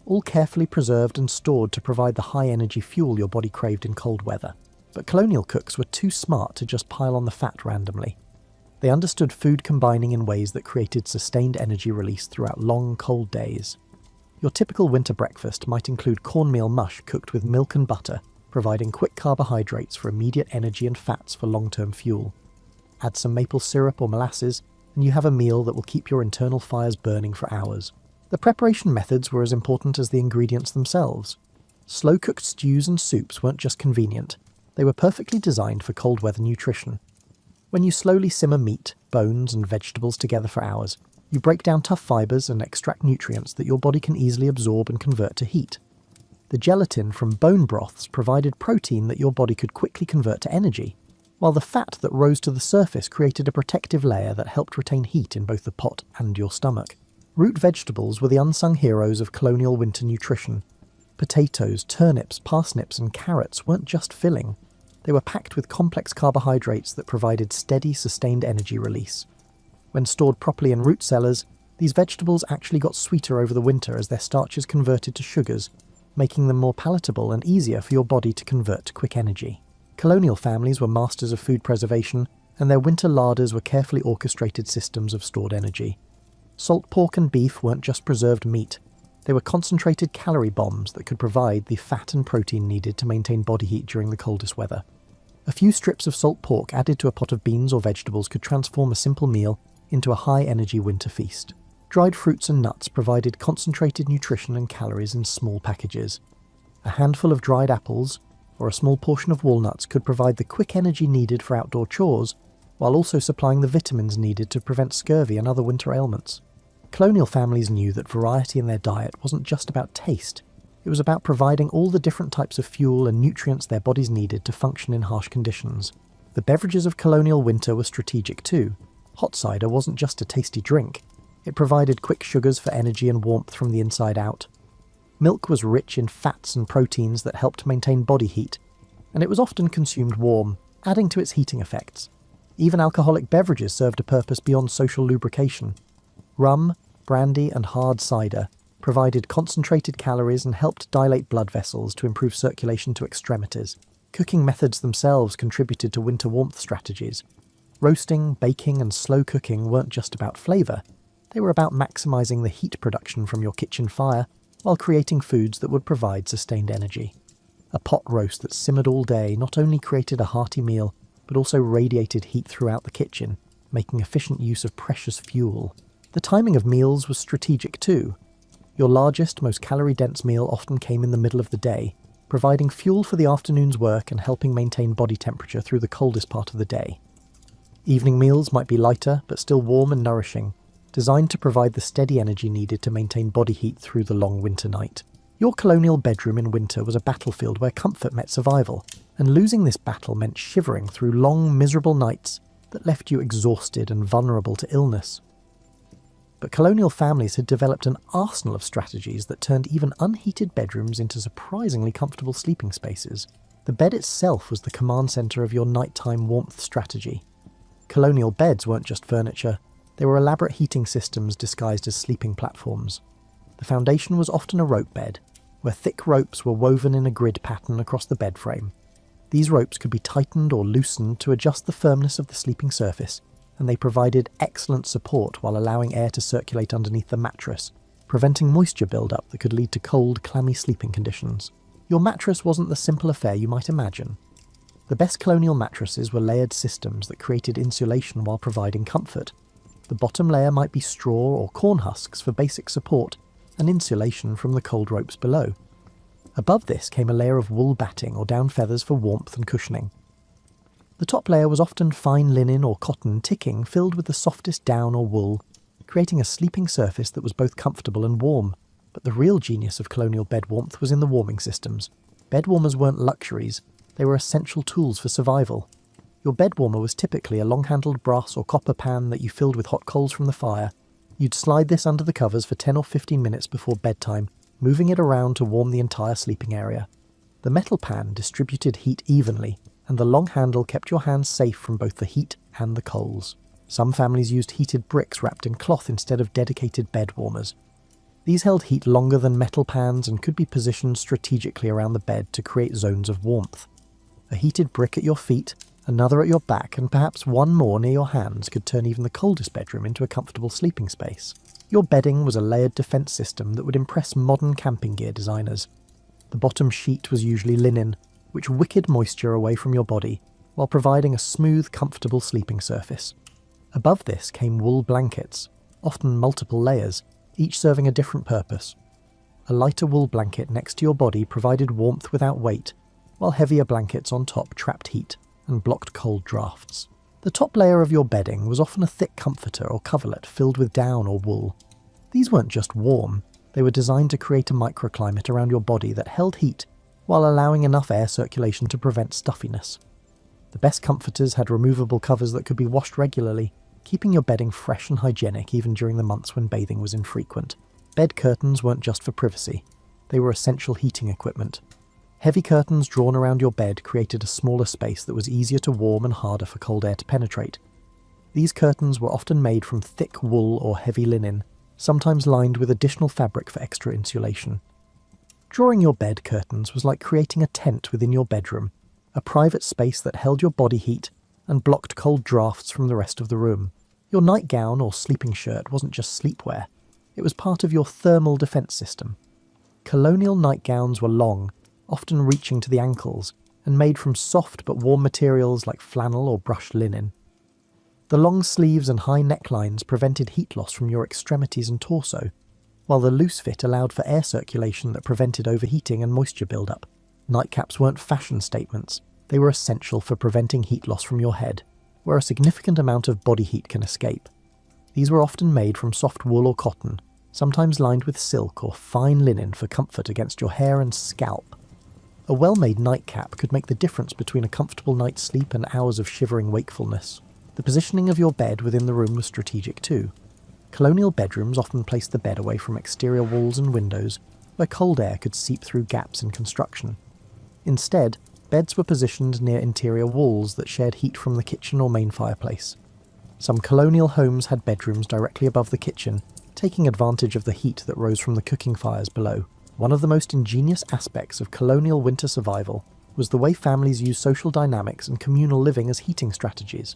Speaker 1: all carefully preserved and stored to provide the high-energy fuel your body craved in cold weather. But colonial cooks were too smart to just pile on the fat randomly. They understood food combining in ways that created sustained energy release throughout long, cold days. Your typical winter breakfast might include cornmeal mush cooked with milk and butter, providing quick carbohydrates for immediate energy and fats for long-term fuel. Add some maple syrup or molasses, and you have a meal that will keep your internal fires burning for hours. The preparation methods were as important as the ingredients themselves. Slow-cooked stews and soups weren't just convenient, they were perfectly designed for cold weather nutrition. When you slowly simmer meat, bones and vegetables together for hours, you break down tough fibres and extract nutrients that your body can easily absorb and convert to heat. The gelatin from bone broths provided protein that your body could quickly convert to energy, while the fat that rose to the surface created a protective layer that helped retain heat in both the pot and your stomach. Root vegetables were the unsung heroes of colonial winter nutrition. Potatoes, turnips, parsnips and carrots weren't just filling. They were packed with complex carbohydrates that provided steady, sustained energy release. When stored properly in root cellars, these vegetables actually got sweeter over the winter as their starches converted to sugars, making them more palatable and easier for your body to convert to quick energy. Colonial families were masters of food preservation, and their winter larders were carefully orchestrated systems of stored energy. Salt pork and beef weren't just preserved meat. They were concentrated calorie bombs that could provide the fat and protein needed to maintain body heat during the coldest weather. A few strips of salt pork added to a pot of beans or vegetables could transform a simple meal into a high-energy winter feast. Dried fruits and nuts provided concentrated nutrition and calories in small packages. A handful of dried apples or a small portion of walnuts could provide the quick energy needed for outdoor chores, while also supplying the vitamins needed to prevent scurvy and other winter ailments. Colonial families knew that variety in their diet wasn't just about taste. It was about providing all the different types of fuel and nutrients their bodies needed to function in harsh conditions. The beverages of colonial winter were strategic too. Hot cider wasn't just a tasty drink. It provided quick sugars for energy and warmth from the inside out. Milk was rich in fats and proteins that helped maintain body heat, and it was often consumed warm, adding to its heating effects. Even alcoholic beverages served a purpose beyond social lubrication. Rum, brandy, and hard cider provided concentrated calories and helped dilate blood vessels to improve circulation to extremities. Cooking methods themselves contributed to winter warmth strategies. Roasting, baking, and slow cooking weren't just about flavour. They were about maximising the heat production from your kitchen fire while creating foods that would provide sustained energy. A pot roast that simmered all day not only created a hearty meal, but also radiated heat throughout the kitchen, making efficient use of precious fuel. The timing of meals was strategic too. Your largest, most calorie-dense meal often came in the middle of the day, providing fuel for the afternoon's work and helping maintain body temperature through the coldest part of the day. Evening meals might be lighter, but still warm and nourishing, designed to provide the steady energy needed to maintain body heat through the long winter night. Your colonial bedroom in winter was a battlefield where comfort met survival, and losing this battle meant shivering through long, miserable nights that left you exhausted and vulnerable to illness. But colonial families had developed an arsenal of strategies that turned even unheated bedrooms into surprisingly comfortable sleeping spaces. The bed itself was the command centre of your nighttime warmth strategy. Colonial beds weren't just furniture, they were elaborate heating systems disguised as sleeping platforms. The foundation was often a rope bed, where thick ropes were woven in a grid pattern across the bed frame. These ropes could be tightened or loosened to adjust the firmness of the sleeping surface, and they provided excellent support while allowing air to circulate underneath the mattress, preventing moisture buildup that could lead to cold, clammy sleeping conditions. Your mattress wasn't the simple affair you might imagine. The best colonial mattresses were layered systems that created insulation while providing comfort. The bottom layer might be straw or corn husks for basic support and insulation from the cold ropes below. Above this came a layer of wool batting or down feathers for warmth and cushioning. The top layer was often fine linen or cotton ticking filled with the softest down or wool, creating a sleeping surface that was both comfortable and warm. But the real genius of colonial bed warmth was in the warming systems. Bed warmers weren't luxuries, they were essential tools for survival. Your bed warmer was typically a long-handled brass or copper pan that you filled with hot coals from the fire. You'd slide this under the covers for 10 or 15 minutes before bedtime, moving it around to warm the entire sleeping area. The metal pan distributed heat evenly, and the long handle kept your hands safe from both the heat and the coals. Some families used heated bricks wrapped in cloth instead of dedicated bed warmers. These held heat longer than metal pans and could be positioned strategically around the bed to create zones of warmth. A heated brick at your feet, another at your back, and perhaps one more near your hands could turn even the coldest bedroom into a comfortable sleeping space. Your bedding was a layered defense system that would impress modern camping gear designers. The bottom sheet was usually linen, which wickered moisture away from your body, while providing a smooth, comfortable sleeping surface. Above this came wool blankets, often multiple layers, each serving a different purpose. A lighter wool blanket next to your body provided warmth without weight, while heavier blankets on top trapped heat and blocked cold drafts. The top layer of your bedding was often a thick comforter or coverlet filled with down or wool. These weren't just warm, they were designed to create a microclimate around your body that held heat while allowing enough air circulation to prevent stuffiness. The best comforters had removable covers that could be washed regularly, keeping your bedding fresh and hygienic even during the months when bathing was infrequent. Bed curtains weren't just for privacy, they were essential heating equipment. Heavy curtains drawn around your bed created a smaller space that was easier to warm and harder for cold air to penetrate. These curtains were often made from thick wool or heavy linen, sometimes lined with additional fabric for extra insulation. Drawing your bed curtains was like creating a tent within your bedroom, a private space that held your body heat and blocked cold drafts from the rest of the room. Your nightgown or sleeping shirt wasn't just sleepwear, It was part of your thermal defence system. Colonial nightgowns were long, often reaching to the ankles, and made from soft but warm materials like flannel or brushed linen. The long sleeves and high necklines prevented heat loss from your extremities and torso, while the loose fit allowed for air circulation that prevented overheating and moisture buildup. Nightcaps weren't fashion statements, they were essential for preventing heat loss from your head, where a significant amount of body heat can escape. These were often made from soft wool or cotton, sometimes lined with silk or fine linen for comfort against your hair and scalp. A well-made nightcap could make the difference between a comfortable night's sleep and hours of shivering wakefulness. The positioning of your bed within the room was strategic too. Colonial bedrooms often placed the bed away from exterior walls and windows, where cold air could seep through gaps in construction. Instead, beds were positioned near interior walls that shared heat from the kitchen or main fireplace. Some colonial homes had bedrooms directly above the kitchen, taking advantage of the heat that rose from the cooking fires below. One of the most ingenious aspects of colonial winter survival was the way families used social dynamics and communal living as heating strategies.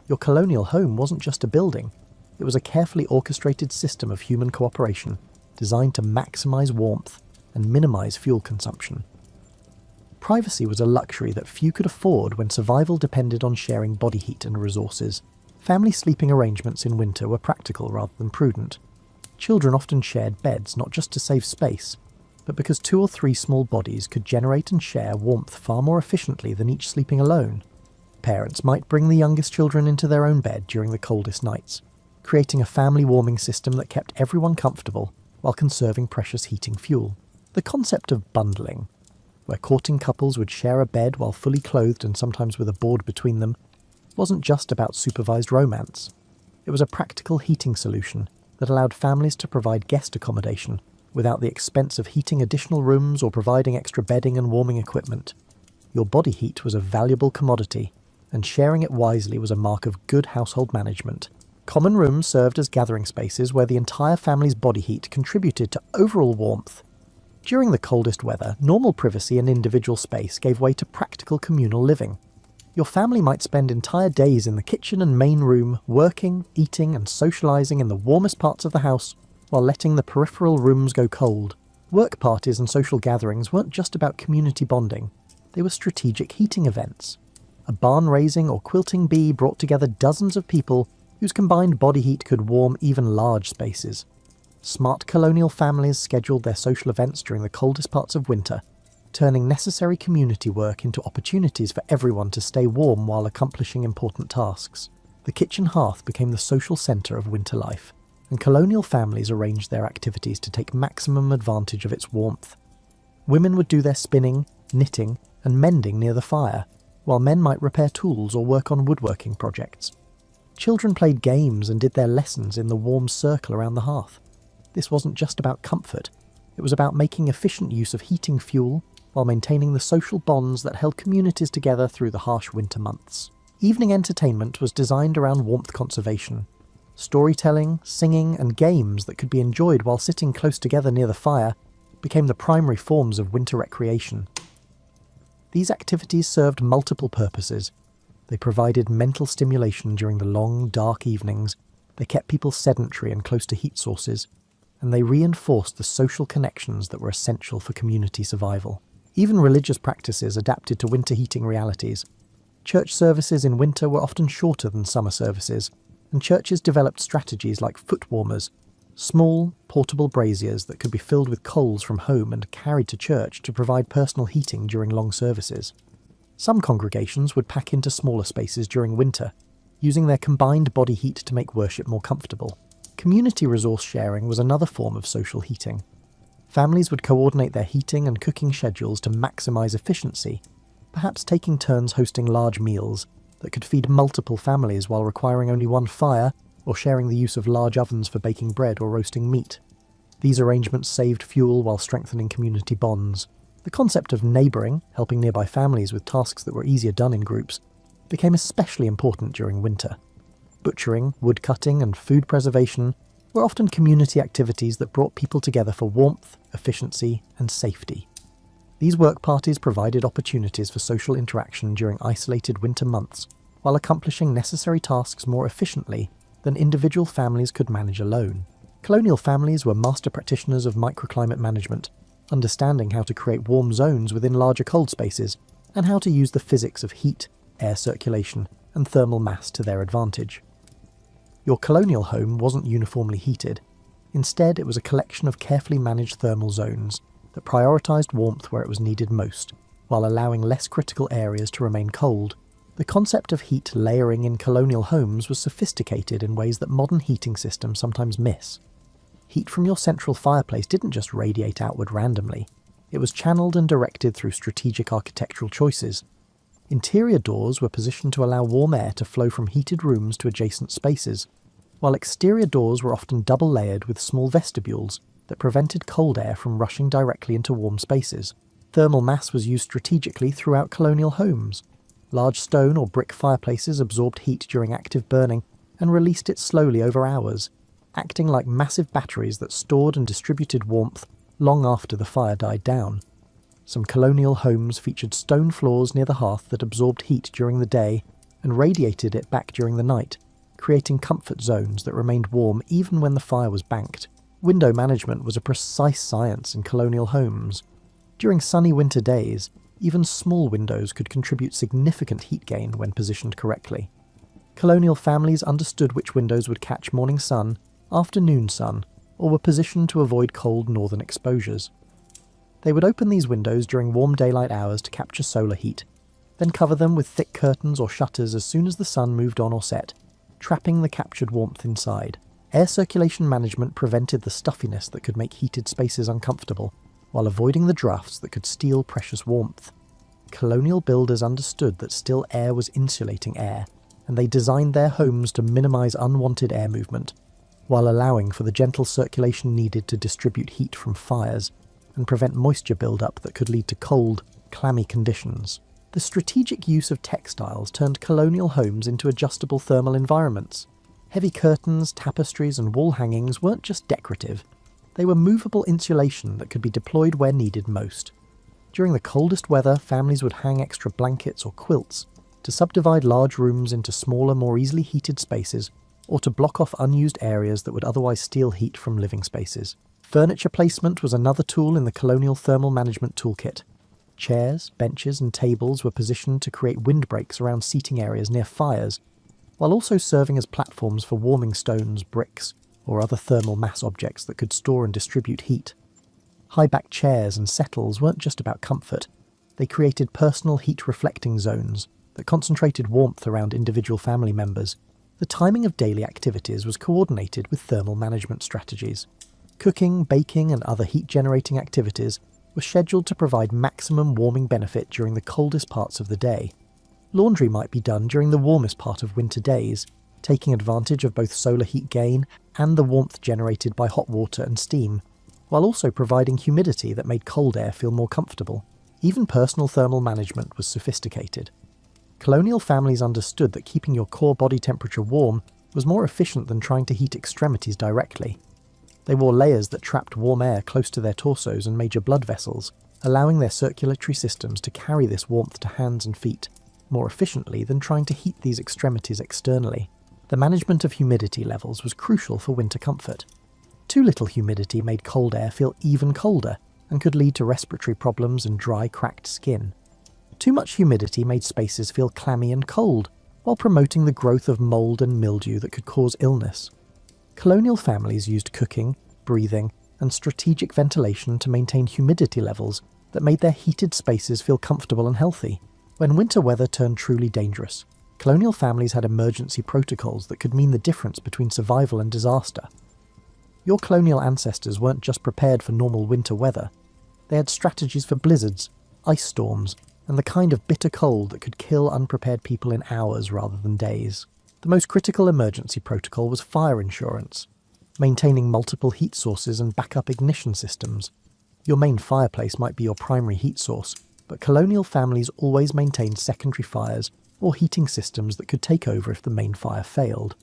Speaker 1: Your colonial home wasn't just a building, it was a carefully orchestrated system of human cooperation designed to maximize warmth and minimize fuel consumption. Privacy was a luxury that few could afford when survival depended on sharing body heat and resources. Family sleeping arrangements in winter were practical rather than prudent. Children often shared beds not just to save space, but because 2 or 3 small bodies could generate and share warmth far more efficiently than each sleeping alone. Parents might bring the youngest children into their own bed during the coldest nights, creating a family warming system that kept everyone comfortable while conserving precious heating fuel. The concept of bundling, where courting couples would share a bed while fully clothed and sometimes with a board between them, wasn't just about supervised romance. It was a practical heating solution that allowed families to provide guest accommodation without the expense of heating additional rooms or providing extra bedding and warming equipment. Your body heat was a valuable commodity, and sharing it wisely was a mark of good household management. Common rooms served as gathering spaces where the entire family's body heat contributed to overall warmth. During the coldest weather, normal privacy and individual space gave way to practical communal living. Your family might spend entire days in the kitchen and main room, working, eating, and socialising in the warmest parts of the house, while letting the peripheral rooms go cold. Work parties and social gatherings weren't just about community bonding, they were strategic heating events. A barn-raising or quilting bee brought together dozens of people whose combined body heat could warm even large spaces. Smart colonial families scheduled their social events during the coldest parts of winter, turning necessary community work into opportunities for everyone to stay warm while accomplishing important tasks. The kitchen hearth became the social centre of winter life, and colonial families arranged their activities to take maximum advantage of its warmth. Women would do their spinning, knitting, and mending near the fire, while men might repair tools or work on woodworking projects. Children played games and did their lessons in the warm circle around the hearth. This wasn't just about comfort, it was about making efficient use of heating fuel while maintaining the social bonds that held communities together through the harsh winter months. Evening entertainment was designed around warmth conservation. Storytelling, singing, and games that could be enjoyed while sitting close together near the fire became the primary forms of winter recreation. These activities served multiple purposes. They provided mental stimulation during the long, dark evenings, they kept people sedentary and close to heat sources, and they reinforced the social connections that were essential for community survival. Even religious practices adapted to winter heating realities. Church services in winter were often shorter than summer services, and churches developed strategies like foot warmers, small, portable braziers that could be filled with coals from home and carried to church to provide personal heating during long services. Some congregations would pack into smaller spaces during winter, using their combined body heat to make worship more comfortable. Community resource sharing was another form of social heating. Families would coordinate their heating and cooking schedules to maximise efficiency, perhaps taking turns hosting large meals that could feed multiple families while requiring only one fire, or sharing the use of large ovens for baking bread or roasting meat. These arrangements saved fuel while strengthening community bonds. The concept of neighbouring, helping nearby families with tasks that were easier done in groups, became especially important during winter. Butchering, woodcutting, and food preservation were often community activities that brought people together for warmth, efficiency, and safety. These work parties provided opportunities for social interaction during isolated winter months, while accomplishing necessary tasks more efficiently than individual families could manage alone. Colonial families were master practitioners of microclimate management, understanding how to create warm zones within larger cold spaces, and how to use the physics of heat, air circulation, and thermal mass to their advantage. Your colonial home wasn't uniformly heated. Instead, it was a collection of carefully managed thermal zones that prioritised warmth where it was needed most, while allowing less critical areas to remain cold. The concept of heat layering in colonial homes was sophisticated in ways that modern heating systems sometimes miss. Heat from your central fireplace didn't just radiate outward randomly. It was channeled and directed through strategic architectural choices. Interior doors were positioned to allow warm air to flow from heated rooms to adjacent spaces, while exterior doors were often double-layered with small vestibules that prevented cold air from rushing directly into warm spaces. Thermal mass was used strategically throughout colonial homes. Large stone or brick fireplaces absorbed heat during active burning and released it slowly over hours, acting like massive batteries that stored and distributed warmth long after the fire died down. Some colonial homes featured stone floors near the hearth that absorbed heat during the day and radiated it back during the night, creating comfort zones that remained warm even when the fire was banked. Window management was a precise science in colonial homes. During sunny winter days, even small windows could contribute significant heat gain when positioned correctly. Colonial families understood which windows would catch morning sun, afternoon sun, or were positioned to avoid cold northern exposures. They would open these windows during warm daylight hours to capture solar heat, then cover them with thick curtains or shutters as soon as the sun moved on or set, trapping the captured warmth inside. Air circulation management prevented the stuffiness that could make heated spaces uncomfortable, while avoiding the drafts that could steal precious warmth. Colonial builders understood that still air was insulating air, and they designed their homes to minimize unwanted air movement, while allowing for the gentle circulation needed to distribute heat from fires and prevent moisture buildup that could lead to cold, clammy conditions. The strategic use of textiles turned colonial homes into adjustable thermal environments. Heavy curtains, tapestries, and wall hangings weren't just decorative. They were movable insulation that could be deployed where needed most. During the coldest weather, families would hang extra blankets or quilts to subdivide large rooms into smaller, more easily heated spaces, or to block off unused areas that would otherwise steal heat from living spaces. Furniture placement was another tool in the colonial thermal management toolkit. Chairs, benches, and tables were positioned to create windbreaks around seating areas near fires, while also serving as platforms for warming stones, bricks, or other thermal mass objects that could store and distribute heat. High-backed chairs and settles weren't just about comfort. They created personal heat-reflecting zones that concentrated warmth around individual family members. The timing of daily activities was coordinated with thermal management strategies. Cooking, baking, and other heat-generating activities were scheduled to provide maximum warming benefit during the coldest parts of the day. Laundry might be done during the warmest part of winter days, taking advantage of both solar heat gain and the warmth generated by hot water and steam, while also providing humidity that made cold air feel more comfortable. Even personal thermal management was sophisticated. Colonial families understood that keeping your core body temperature warm was more efficient than trying to heat extremities directly. They wore layers that trapped warm air close to their torsos and major blood vessels, allowing their circulatory systems to carry this warmth to hands and feet more efficiently than trying to heat these extremities externally. The management of humidity levels was crucial for winter comfort. Too little humidity made cold air feel even colder and could lead to respiratory problems and dry, cracked skin. Too much humidity made spaces feel clammy and cold, while promoting the growth of mold and mildew that could cause illness. Colonial families used cooking, breathing, and strategic ventilation to maintain humidity levels that made their heated spaces feel comfortable and healthy. When winter weather turned truly dangerous, colonial families had emergency protocols that could mean the difference between survival and disaster. Your colonial ancestors weren't just prepared for normal winter weather. They had strategies for blizzards, ice storms, and the kind of bitter cold that could kill unprepared people in hours rather than days. The most critical emergency protocol was fire insurance, maintaining multiple heat sources and backup ignition systems. Your main fireplace might be your primary heat source, but colonial families always maintained secondary fires or heating systems that could take over if the main fire failed.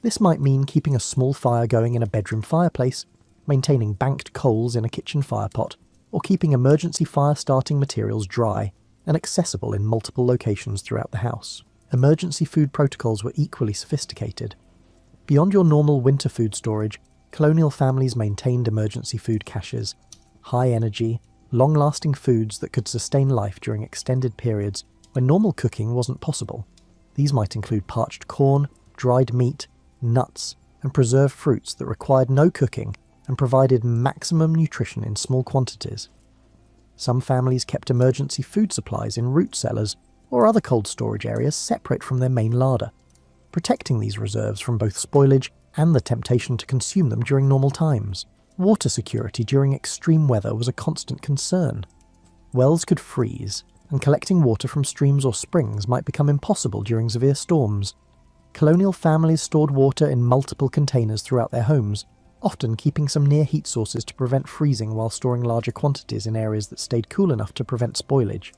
Speaker 1: This might mean keeping a small fire going in a bedroom fireplace, maintaining banked coals in a kitchen firepot, or keeping emergency fire-starting materials dry and accessible in multiple locations throughout the house. Emergency food protocols were equally sophisticated. Beyond your normal winter food storage, colonial families maintained emergency food caches, high-energy, long-lasting foods that could sustain life during extended periods when normal cooking wasn't possible. These might include parched corn, dried meat, nuts, and preserved fruits that required no cooking and provided maximum nutrition in small quantities. Some families kept emergency food supplies in root cellars or other cold storage areas separate from their main larder, protecting these reserves from both spoilage and the temptation to consume them during normal times. Water security during extreme weather was a constant concern. Wells could freeze, and collecting water from streams or springs might become impossible during severe storms. Colonial families stored water in multiple containers throughout their homes, often keeping some near heat sources to prevent freezing while storing larger quantities in areas that stayed cool enough to prevent spoilage.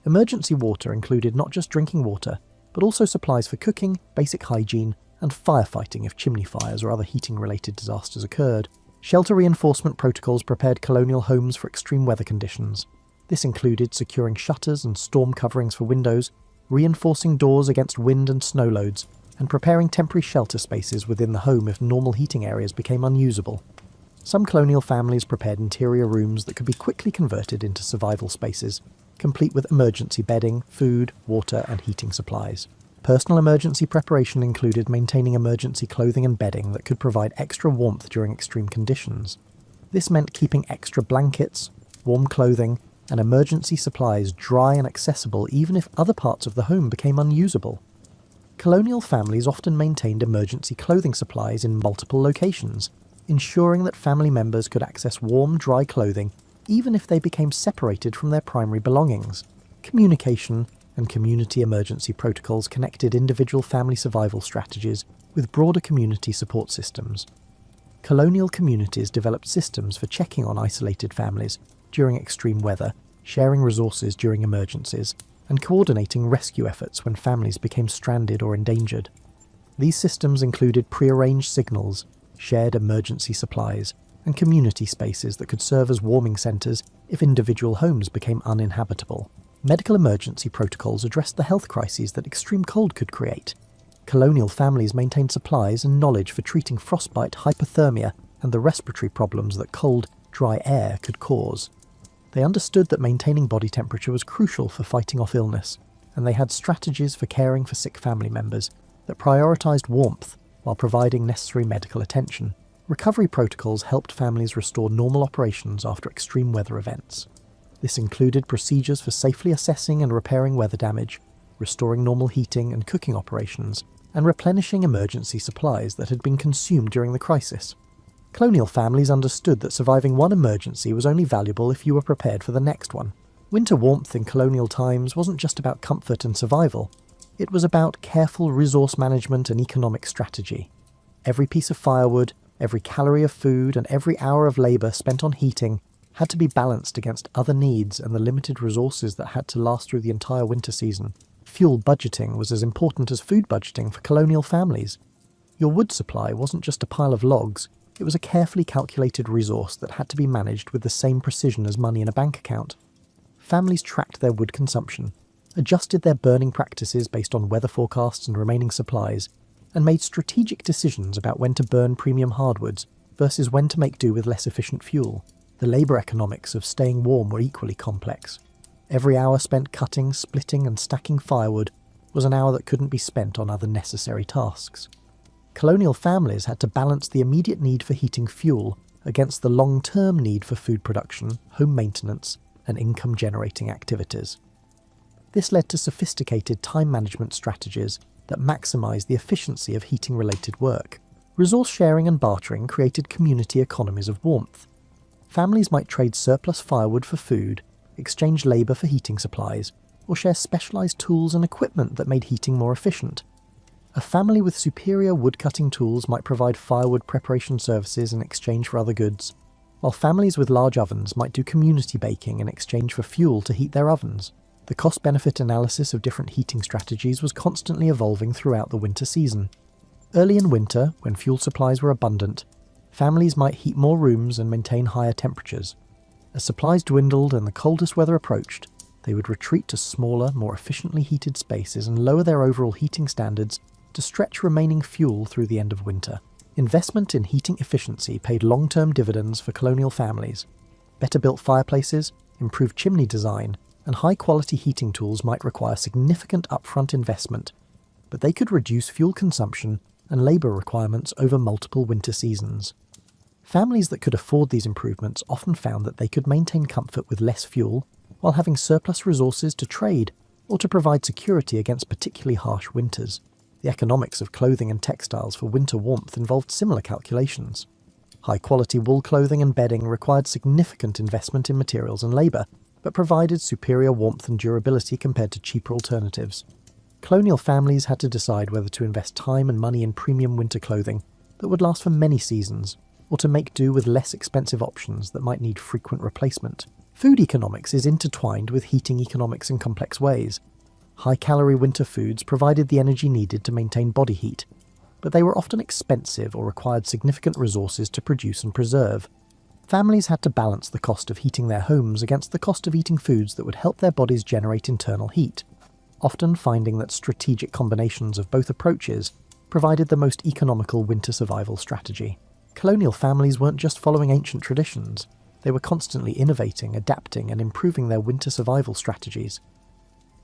Speaker 1: Emergency water included not just drinking water, but also supplies for cooking, basic hygiene, and firefighting if chimney fires or other heating-related disasters occurred. Shelter reinforcement protocols prepared colonial homes for extreme weather conditions. This included securing shutters and storm coverings for windows, reinforcing doors against wind and snow loads, and preparing temporary shelter spaces within the home if normal heating areas became unusable. Some colonial families prepared interior rooms that could be quickly converted into survival spaces, complete with emergency bedding, food, water, and heating supplies. Personal emergency preparation included maintaining emergency clothing and bedding that could provide extra warmth during extreme conditions. This meant keeping extra blankets, warm clothing, and emergency supplies dry and accessible even if other parts of the home became unusable. Colonial families often maintained emergency clothing supplies in multiple locations, ensuring that family members could access warm, dry clothing even if they became separated from their primary belongings. Communication and community emergency protocols connected individual family survival strategies with broader community support systems. Colonial communities developed systems for checking on isolated families during extreme weather, sharing resources during emergencies, and coordinating rescue efforts when families became stranded or endangered. These systems included prearranged signals, shared emergency supplies, and community spaces that could serve as warming centres if individual homes became uninhabitable. Medical emergency protocols addressed the health crises that extreme cold could create. Colonial families maintained supplies and knowledge for treating frostbite, hypothermia, and the respiratory problems that cold, dry air could cause. They understood that maintaining body temperature was crucial for fighting off illness, and they had strategies for caring for sick family members that prioritised warmth while providing necessary medical attention. Recovery protocols helped families restore normal operations after extreme weather events. This included procedures for safely assessing and repairing weather damage, restoring normal heating and cooking operations, and replenishing emergency supplies that had been consumed during the crisis. Colonial families understood that surviving one emergency was only valuable if you were prepared for the next one. Winter warmth in colonial times wasn't just about comfort and survival. It was about careful resource management and economic strategy. Every piece of firewood, every calorie of food, and every hour of labour spent on heating had to be balanced against other needs and the limited resources that had to last through the entire winter season. Fuel budgeting was as important as food budgeting for colonial families. Your wood supply wasn't just a pile of logs, it was a carefully calculated resource that had to be managed with the same precision as money in a bank account. Families tracked their wood consumption, adjusted their burning practices based on weather forecasts and remaining supplies, and made strategic decisions about when to burn premium hardwoods versus when to make do with less efficient fuel. The labour economics of staying warm were equally complex. Every hour spent cutting, splitting and stacking firewood was an hour that couldn't be spent on other necessary tasks. Colonial families had to balance the immediate need for heating fuel against the long-term need for food production, home maintenance, and income-generating activities. This led to sophisticated time management strategies that maximised the efficiency of heating-related work. Resource sharing and bartering created community economies of warmth. Families might trade surplus firewood for food, exchange labour for heating supplies, or share specialised tools and equipment that made heating more efficient. A family with superior woodcutting tools might provide firewood preparation services in exchange for other goods, while families with large ovens might do community baking in exchange for fuel to heat their ovens. The cost-benefit analysis of different heating strategies was constantly evolving throughout the winter season. Early in winter, when fuel supplies were abundant, families might heat more rooms and maintain higher temperatures. As supplies dwindled and the coldest weather approached, they would retreat to smaller, more efficiently heated spaces and lower their overall heating standards to stretch remaining fuel through the end of winter. Investment in heating efficiency paid long-term dividends for colonial families. Better-built fireplaces, improved chimney design, and high-quality heating tools might require significant upfront investment, but they could reduce fuel consumption and labour requirements over multiple winter seasons. Families that could afford these improvements often found that they could maintain comfort with less fuel while having surplus resources to trade or to provide security against particularly harsh winters. The economics of clothing and textiles for winter warmth involved similar calculations. High-quality wool clothing and bedding required significant investment in materials and labour, but provided superior warmth and durability compared to cheaper alternatives. Colonial families had to decide whether to invest time and money in premium winter clothing that would last for many seasons, or to make do with less expensive options that might need frequent replacement. Food economics is intertwined with heating economics in complex ways. High-calorie winter foods provided the energy needed to maintain body heat, but they were often expensive or required significant resources to produce and preserve. Families had to balance the cost of heating their homes against the cost of eating foods that would help their bodies generate internal heat, often finding that strategic combinations of both approaches provided the most economical winter survival strategy. Colonial families weren't just following ancient traditions, they were constantly innovating, adapting, and improving their winter survival strategies.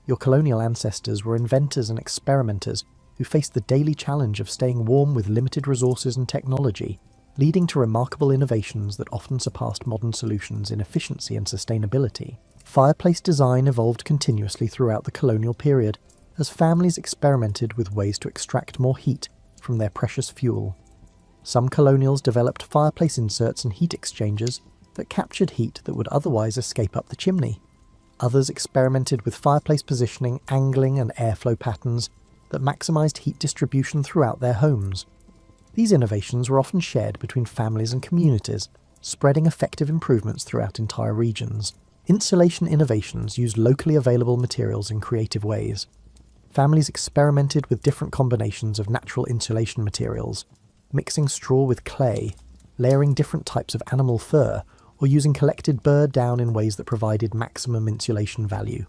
Speaker 1: Your colonial ancestors were inventors and experimenters who faced the daily challenge of staying warm with limited resources and technology, leading to remarkable innovations that often surpassed modern solutions in efficiency and sustainability. Fireplace design evolved continuously throughout the colonial period as families experimented with ways to extract more heat from their precious fuel. Some colonials developed fireplace inserts and heat exchangers that captured heat that would otherwise escape up the chimney. Others experimented with fireplace positioning, angling, and airflow patterns that maximised heat distribution throughout their homes. These innovations were often shared between families and communities, spreading effective improvements throughout entire regions. Insulation innovations used locally available materials in creative ways. Families experimented with different combinations of natural insulation materials, mixing straw with clay, layering different types of animal fur, or using collected bird down in ways that provided maximum insulation value.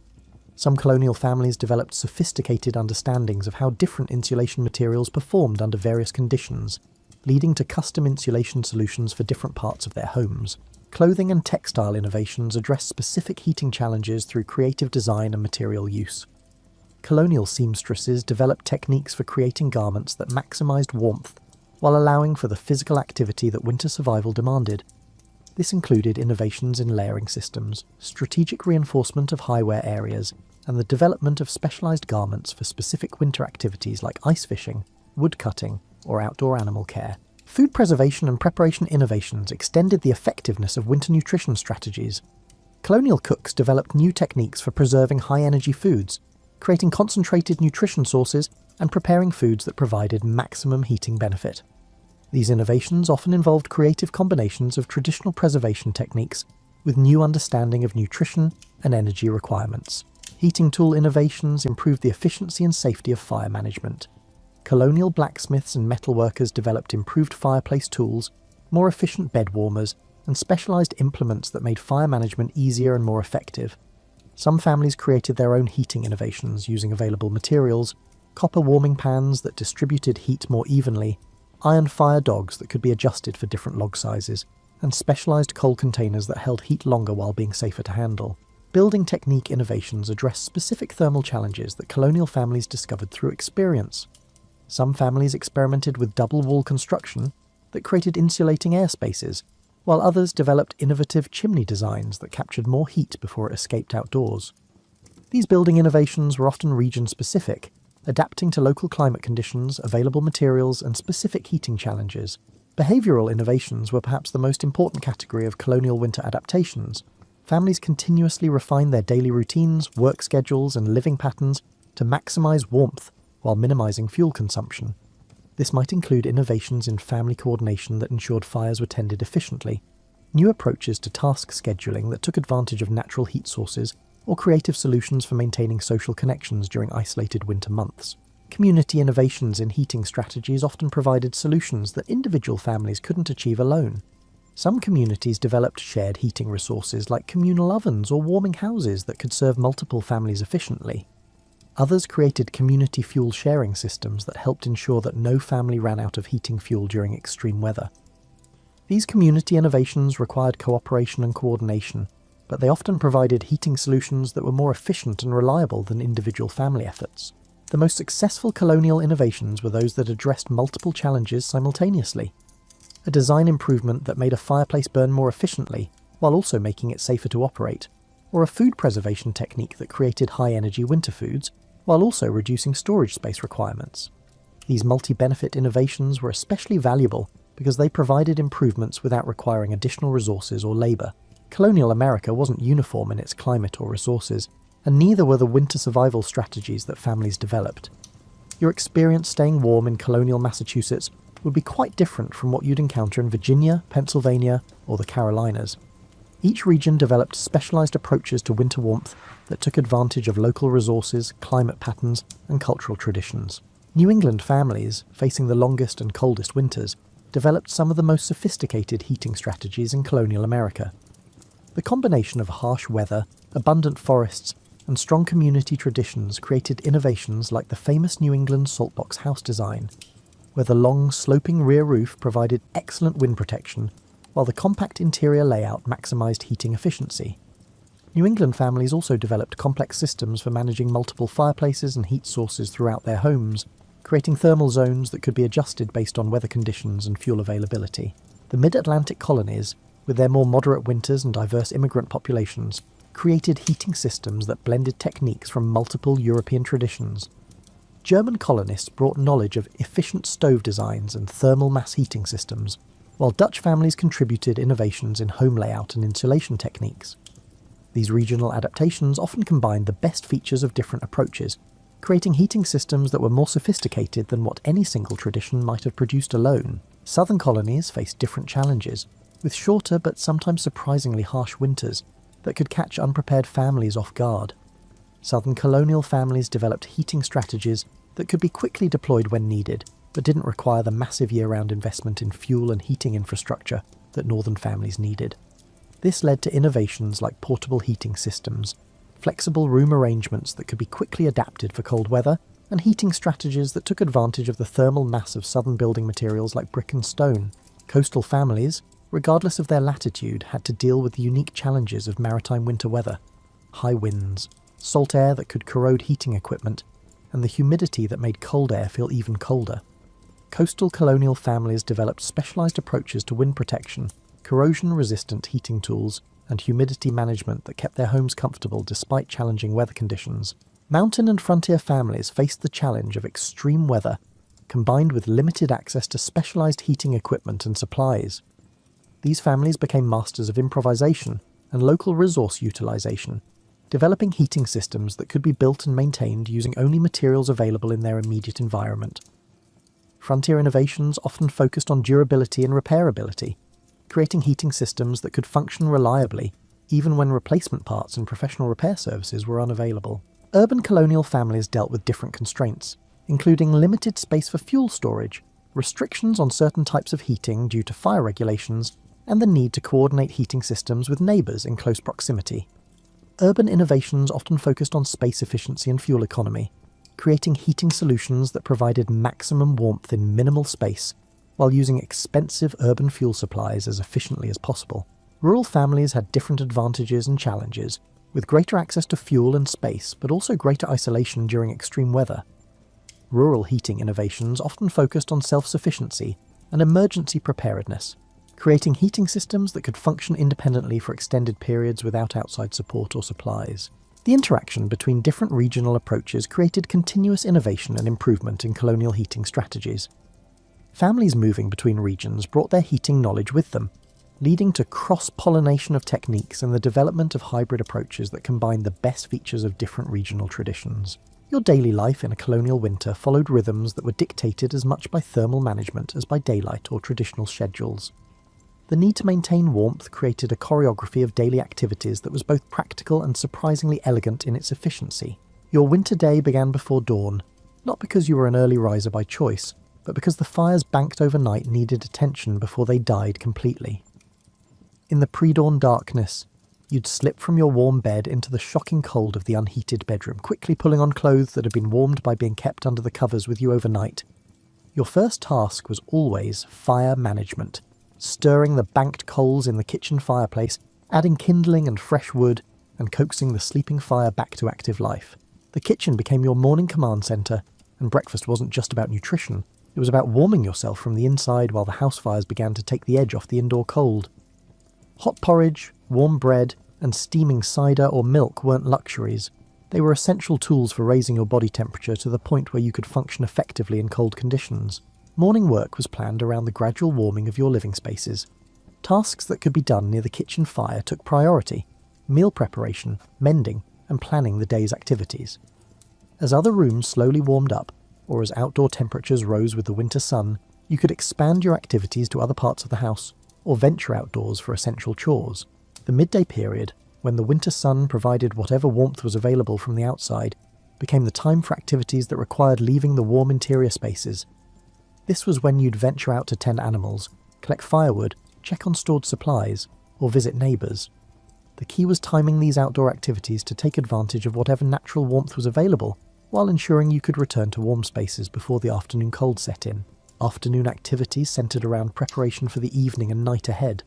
Speaker 1: Some colonial families developed sophisticated understandings of how different insulation materials performed under various conditions, leading to custom insulation solutions for different parts of their homes. Clothing and textile innovations addressed specific heating challenges through creative design and material use. Colonial seamstresses developed techniques for creating garments that maximised warmth while allowing for the physical activity that winter survival demanded. This included innovations in layering systems, strategic reinforcement of high-wear areas, and the development of specialised garments for specific winter activities like ice fishing, woodcutting, or outdoor animal care. Food preservation and preparation innovations extended the effectiveness of winter nutrition strategies. Colonial cooks developed new techniques for preserving high-energy foods, creating concentrated nutrition sources, and preparing foods that provided maximum heating benefit. These innovations often involved creative combinations of traditional preservation techniques with new understanding of nutrition and energy requirements. Heating tool innovations improved the efficiency and safety of fire management. Colonial blacksmiths and metalworkers developed improved fireplace tools, more efficient bed warmers, and specialised implements that made fire management easier and more effective. Some families created their own heating innovations using available materials, copper warming pans that distributed heat more evenly, iron fire dogs that could be adjusted for different log sizes, and specialised coal containers that held heat longer while being safer to handle. Building technique innovations address specific thermal challenges that colonial families discovered through experience. Some families experimented with double wall construction that created insulating air spaces, while others developed innovative chimney designs that captured more heat before it escaped outdoors. These building innovations were often region-specific, adapting to local climate conditions, available materials, and specific heating challenges. Behavioural innovations were perhaps the most important category of colonial winter adaptations. Families continuously refined their daily routines, work schedules, and living patterns to maximise warmth while minimising fuel consumption. This might include innovations in family coordination that ensured fires were tended efficiently, new approaches to task scheduling that took advantage of natural heat sources, or creative solutions for maintaining social connections during isolated winter months. Community innovations in heating strategies often provided solutions that individual families couldn't achieve alone. Some communities developed shared heating resources like communal ovens or warming houses that could serve multiple families efficiently. Others created community fuel sharing systems that helped ensure that no family ran out of heating fuel during extreme weather. These community innovations required cooperation and coordination, but they often provided heating solutions that were more efficient and reliable than individual family efforts. The most successful colonial innovations were those that addressed multiple challenges simultaneously. A design improvement that made a fireplace burn more efficiently, while also making it safer to operate, or a food preservation technique that created high-energy winter foods, while also reducing storage space requirements. These multi-benefit innovations were especially valuable because they provided improvements without requiring additional resources or labour. Colonial America wasn't uniform in its climate or resources, and neither were the winter survival strategies that families developed. Your experience staying warm in colonial Massachusetts would be quite different from what you'd encounter in Virginia, Pennsylvania, or the Carolinas. Each region developed specialised approaches to winter warmth that took advantage of local resources, climate patterns, and cultural traditions. New England families, facing the longest and coldest winters, developed some of the most sophisticated heating strategies in colonial America. The combination of harsh weather, abundant forests, and strong community traditions created innovations like the famous New England saltbox house design, where the long, sloping rear roof provided excellent wind protection, while the compact interior layout maximised heating efficiency. New England families also developed complex systems for managing multiple fireplaces and heat sources throughout their homes, creating thermal zones that could be adjusted based on weather conditions and fuel availability. The mid-Atlantic colonies, with their more moderate winters and diverse immigrant populations, created heating systems that blended techniques from multiple European traditions. German colonists brought knowledge of efficient stove designs and thermal mass heating systems, while Dutch families contributed innovations in home layout and insulation techniques. These regional adaptations often combined the best features of different approaches, creating heating systems that were more sophisticated than what any single tradition might have produced alone. Southern colonies faced different challenges, with shorter but sometimes surprisingly harsh winters that could catch unprepared families off guard. Southern colonial families developed heating strategies that could be quickly deployed when needed, but didn't require the massive year-round investment in fuel and heating infrastructure that northern families needed. This led to innovations like portable heating systems, flexible room arrangements that could be quickly adapted for cold weather, and heating strategies that took advantage of the thermal mass of southern building materials like brick and stone. Coastal families, regardless of their latitude, had to deal with the unique challenges of maritime winter weather: high winds, salt air that could corrode heating equipment, and the humidity that made cold air feel even colder. Coastal colonial families developed specialised approaches to wind protection, corrosion-resistant heating tools, and humidity management that kept their homes comfortable despite challenging weather conditions. Mountain and frontier families faced the challenge of extreme weather, combined with limited access to specialised heating equipment and supplies. These families became masters of improvisation and local resource utilisation, developing heating systems that could be built and maintained using only materials available in their immediate environment. Frontier innovations often focused on durability and repairability, creating heating systems that could function reliably even when replacement parts and professional repair services were unavailable. Urban colonial families dealt with different constraints, including limited space for fuel storage, restrictions on certain types of heating due to fire regulations, and the need to coordinate heating systems with neighbours in close proximity. Urban innovations often focused on space efficiency and fuel economy, creating heating solutions that provided maximum warmth in minimal space while using expensive urban fuel supplies as efficiently as possible. Rural families had different advantages and challenges, with greater access to fuel and space, but also greater isolation during extreme weather. Rural heating innovations often focused on self-sufficiency and emergency preparedness, creating heating systems that could function independently for extended periods without outside support or supplies. The interaction between different regional approaches created continuous innovation and improvement in colonial heating strategies. Families moving between regions brought their heating knowledge with them, leading to cross-pollination of techniques and the development of hybrid approaches that combine the best features of different regional traditions. Your daily life in a colonial winter followed rhythms that were dictated as much by thermal management as by daylight or traditional schedules. The need to maintain warmth created a choreography of daily activities that was both practical and surprisingly elegant in its efficiency. Your winter day began before dawn, not because you were an early riser by choice, but because the fires banked overnight needed attention before they died completely. In the pre-dawn darkness, You'd slip from your warm bed into the shocking cold of the unheated bedroom, quickly pulling on clothes that had been warmed by being kept under the covers with you overnight. Your first task was always fire management, stirring the banked coals in the kitchen fireplace, adding kindling and fresh wood, and coaxing the sleeping fire back to active life. The kitchen became your morning command centre, and breakfast wasn't just about nutrition. It was about warming yourself from the inside while the house fires began to take the edge off the indoor cold. Hot porridge, warm bread, and steaming cider or milk weren't luxuries. They were essential tools for raising your body temperature to the point where you could function effectively in cold conditions. Morning work was planned around the gradual warming of your living spaces. Tasks that could be done near the kitchen fire took priority: meal preparation, mending, and planning the day's activities. As other rooms slowly warmed up, or as outdoor temperatures rose with the winter sun, you could expand your activities to other parts of the house, or venture outdoors for essential chores. The midday period, when the winter sun provided whatever warmth was available from the outside, became the time for activities that required leaving the warm interior spaces. This was when you'd venture out to tend animals, collect firewood, check on stored supplies, or visit neighbours. The key was timing these outdoor activities to take advantage of whatever natural warmth was available, while ensuring you could return to warm spaces before the afternoon cold set in. Afternoon activities centred around preparation for the evening and night ahead.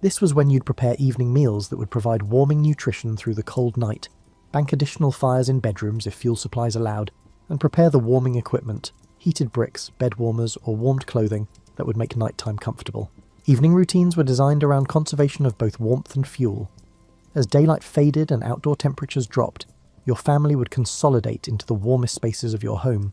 Speaker 1: This was when you'd prepare evening meals that would provide warming nutrition through the cold night, bank additional fires in bedrooms if fuel supplies allowed, and prepare the warming equipment, heated bricks, bed warmers, or warmed clothing that would make nighttime comfortable. Evening routines were designed around conservation of both warmth and fuel. As daylight faded and outdoor temperatures dropped, your family would consolidate into the warmest spaces of your home.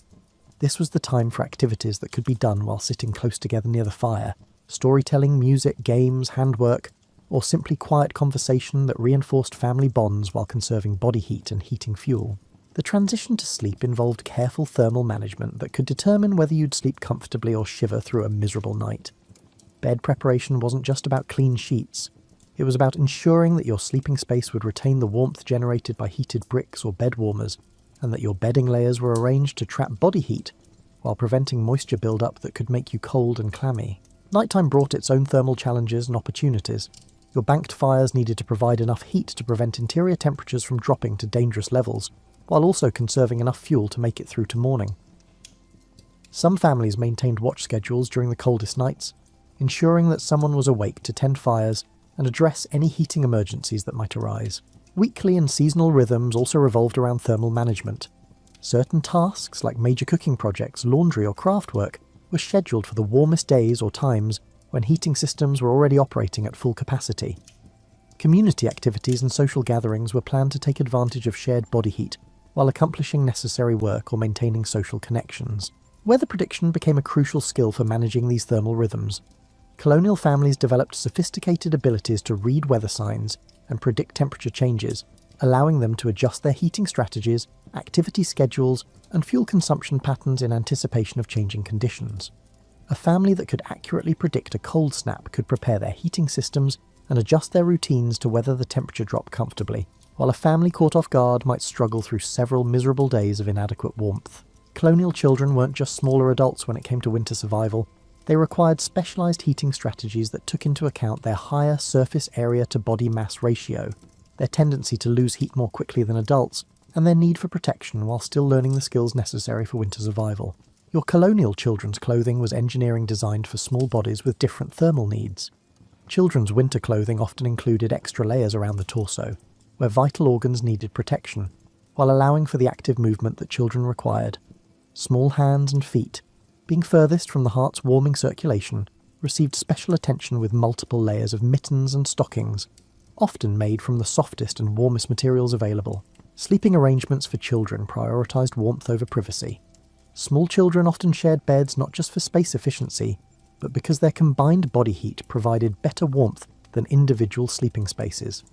Speaker 1: This was the time for activities that could be done while sitting close together near the fire: storytelling, music, games, handwork, or simply quiet conversation that reinforced family bonds while conserving body heat and heating fuel. The transition to sleep involved careful thermal management that could determine whether you'd sleep comfortably or shiver through a miserable night. Bed preparation wasn't just about clean sheets. It was about ensuring that your sleeping space would retain the warmth generated by heated bricks or bed warmers, and that your bedding layers were arranged to trap body heat, while preventing moisture buildup that could make you cold and clammy. Nighttime brought its own thermal challenges and opportunities. Your banked fires needed to provide enough heat to prevent interior temperatures from dropping to dangerous levels, while also conserving enough fuel to make it through to morning. Some families maintained watch schedules during the coldest nights, ensuring that someone was awake to tend fires and address any heating emergencies that might arise. Weekly and seasonal rhythms also revolved around thermal management. Certain tasks, like major cooking projects, laundry, or craft work, were scheduled for the warmest days or times when heating systems were already operating at full capacity. Community activities and social gatherings were planned to take advantage of shared body heat while accomplishing necessary work or maintaining social connections. Weather prediction became a crucial skill for managing these thermal rhythms. Colonial families developed sophisticated abilities to read weather signs and predict temperature changes, allowing them to adjust their heating strategies, activity schedules, and fuel consumption patterns in anticipation of changing conditions. A family that could accurately predict a cold snap could prepare their heating systems and adjust their routines to weather the temperature drop comfortably, while a family caught off guard might struggle through several miserable days of inadequate warmth. Colonial children weren't just smaller adults when it came to winter survival. They required specialised heating strategies that took into account their higher surface area to body mass ratio, their tendency to lose heat more quickly than adults, and their need for protection while still learning the skills necessary for winter survival. Your colonial children's clothing was engineering designed for small bodies with different thermal needs. Children's winter clothing often included extra layers around the torso, where vital organs needed protection, while allowing for the active movement that children required. Small hands and feet, being furthest from the heart's warming circulation, received special attention with multiple layers of mittens and stockings, often made from the softest and warmest materials available. Sleeping arrangements for children prioritised warmth over privacy. Small children often shared beds not just for space efficiency, but because their combined body heat provided better warmth than individual sleeping spaces.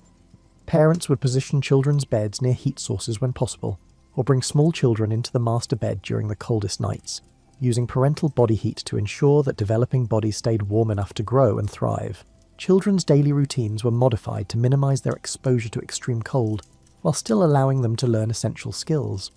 Speaker 1: Parents would position children's beds near heat sources when possible, or bring small children into the master bed during the coldest nights, using parental body heat to ensure that developing bodies stayed warm enough to grow and thrive. Children's daily routines were modified to minimise their exposure to extreme cold, while still allowing them to learn essential skills.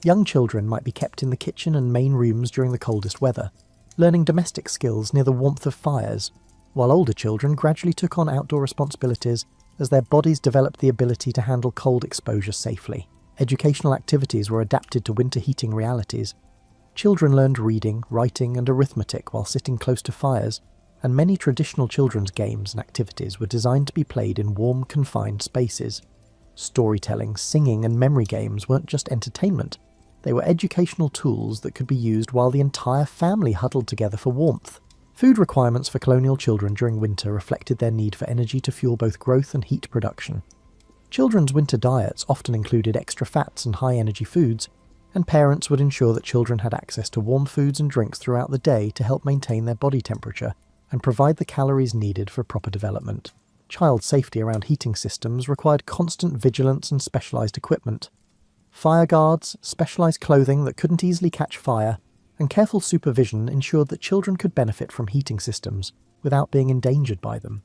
Speaker 1: Young children might be kept in the kitchen and main rooms during the coldest weather, learning domestic skills near the warmth of fires, while older children gradually took on outdoor responsibilities as their bodies developed the ability to handle cold exposure safely. Educational activities were adapted to winter heating realities. Children learned reading, writing, and arithmetic while sitting close to fires, and many traditional children's games and activities were designed to be played in warm, confined spaces. Storytelling, singing, and memory games weren't just entertainment. They were educational tools that could be used while the entire family huddled together for warmth. Food requirements for colonial children during winter reflected their need for energy to fuel both growth and heat production. Children's winter diets often included extra fats and high-energy foods, and parents would ensure that children had access to warm foods and drinks throughout the day to help maintain their body temperature and provide the calories needed for proper development. Child safety around heating systems required constant vigilance and specialised equipment. Fire guards, specialised clothing that couldn't easily catch fire, and careful supervision ensured that children could benefit from heating systems without being endangered by them.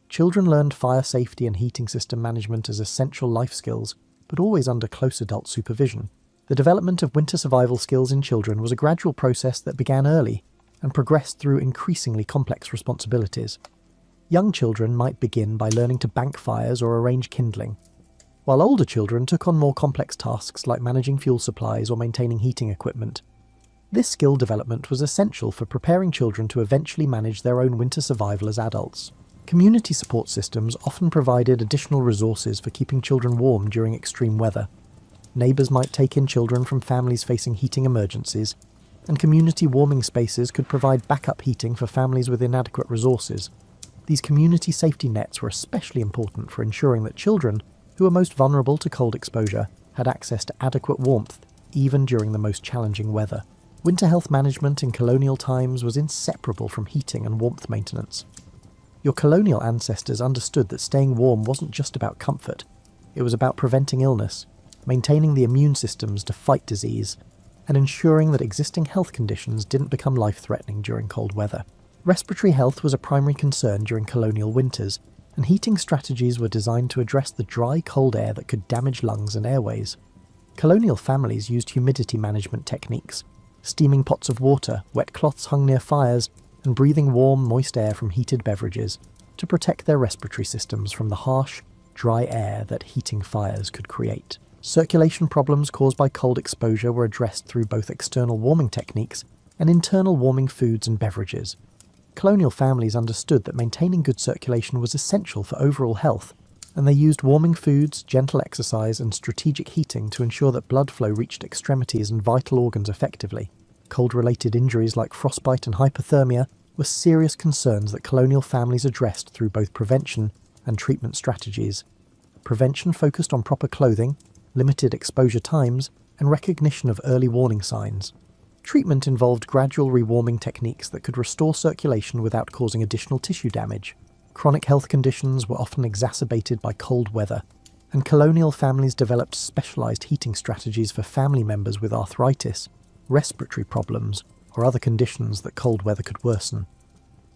Speaker 1: Children learned fire safety and heating system management as essential life skills, but always under close adult supervision. The development of winter survival skills in children was a gradual process that began early and progressed through increasingly complex responsibilities. Young children might begin by learning to bank fires or arrange kindling, while older children took on more complex tasks like managing fuel supplies or maintaining heating equipment. This skill development was essential for preparing children to eventually manage their own winter survival as adults. Community support systems often provided additional resources for keeping children warm during extreme weather. Neighbours might take in children from families facing heating emergencies, and community warming spaces could provide backup heating for families with inadequate resources. These community safety nets were especially important for ensuring that children, who were most vulnerable to cold exposure, had access to adequate warmth, even during the most challenging weather. Winter health management in colonial times was inseparable from heating and warmth maintenance. Your colonial ancestors understood that staying warm wasn't just about comfort, it was about preventing illness, maintaining the immune systems to fight disease, and ensuring that existing health conditions didn't become life-threatening during cold weather. Respiratory health was a primary concern during colonial winters, and heating strategies were designed to address the dry, cold air that could damage lungs and airways. Colonial families used humidity management techniques, steaming pots of water, wet cloths hung near fires, and breathing warm, moist air from heated beverages to protect their respiratory systems from the harsh, dry air that heating fires could create. Circulation problems caused by cold exposure were addressed through both external warming techniques and internal warming foods and beverages. Colonial families understood that maintaining good circulation was essential for overall health, and they used warming foods, gentle exercise, and strategic heating to ensure that blood flow reached extremities and vital organs effectively. Cold-related injuries like frostbite and hypothermia were serious concerns that colonial families addressed through both prevention and treatment strategies. Prevention focused on proper clothing, limited exposure times, and recognition of early warning signs. Treatment involved gradual rewarming techniques that could restore circulation without causing additional tissue damage. Chronic health conditions were often exacerbated by cold weather, and colonial families developed specialised heating strategies for family members with arthritis, respiratory problems, or other conditions that cold weather could worsen.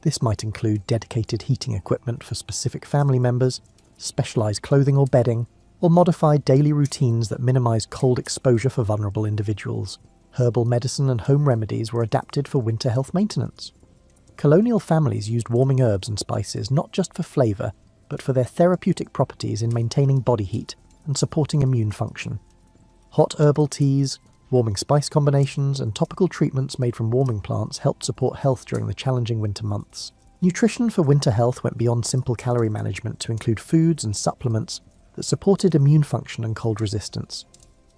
Speaker 1: This might include dedicated heating equipment for specific family members, specialised clothing or bedding, or modified daily routines that minimise cold exposure for vulnerable individuals. Herbal medicine and home remedies were adapted for winter health maintenance. Colonial families used warming herbs and spices not just for flavour, but for their therapeutic properties in maintaining body heat and supporting immune function. Hot herbal teas, warming spice combinations, and topical treatments made from warming plants helped support health during the challenging winter months. Nutrition for winter health went beyond simple calorie management to include foods and supplements that supported immune function and cold resistance.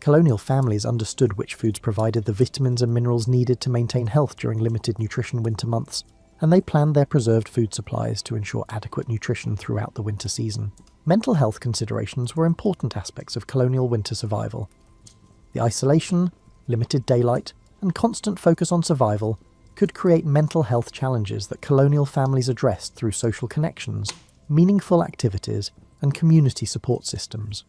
Speaker 1: Colonial families understood which foods provided the vitamins and minerals needed to maintain health during limited nutrition winter months, and they planned their preserved food supplies to ensure adequate nutrition throughout the winter season. Mental health considerations were important aspects of colonial winter survival. The isolation, limited daylight, and constant focus on survival could create mental health challenges that colonial families addressed through social connections, meaningful activities, and community support systems.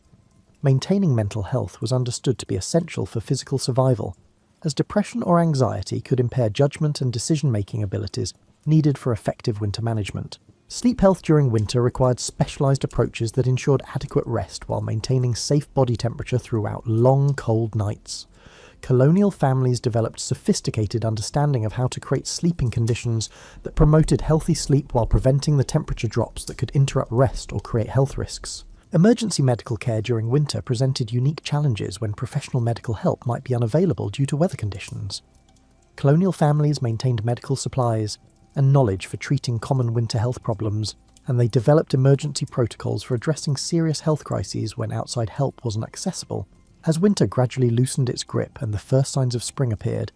Speaker 1: Maintaining mental health was understood to be essential for physical survival, as depression or anxiety could impair judgment and decision-making abilities needed for effective winter management. Sleep health during winter required specialised approaches that ensured adequate rest while maintaining safe body temperature throughout long, cold nights. colonial families developed sophisticated understanding of how to create sleeping conditions that promoted healthy sleep while preventing the temperature drops that could interrupt rest or create health risks. Emergency medical care during winter presented unique challenges when professional medical help might be unavailable due to weather conditions. Colonial families maintained medical supplies and knowledge for treating common winter health problems, and they developed emergency protocols for addressing serious health crises when outside help wasn't accessible. As winter gradually loosened its grip and the first signs of spring appeared,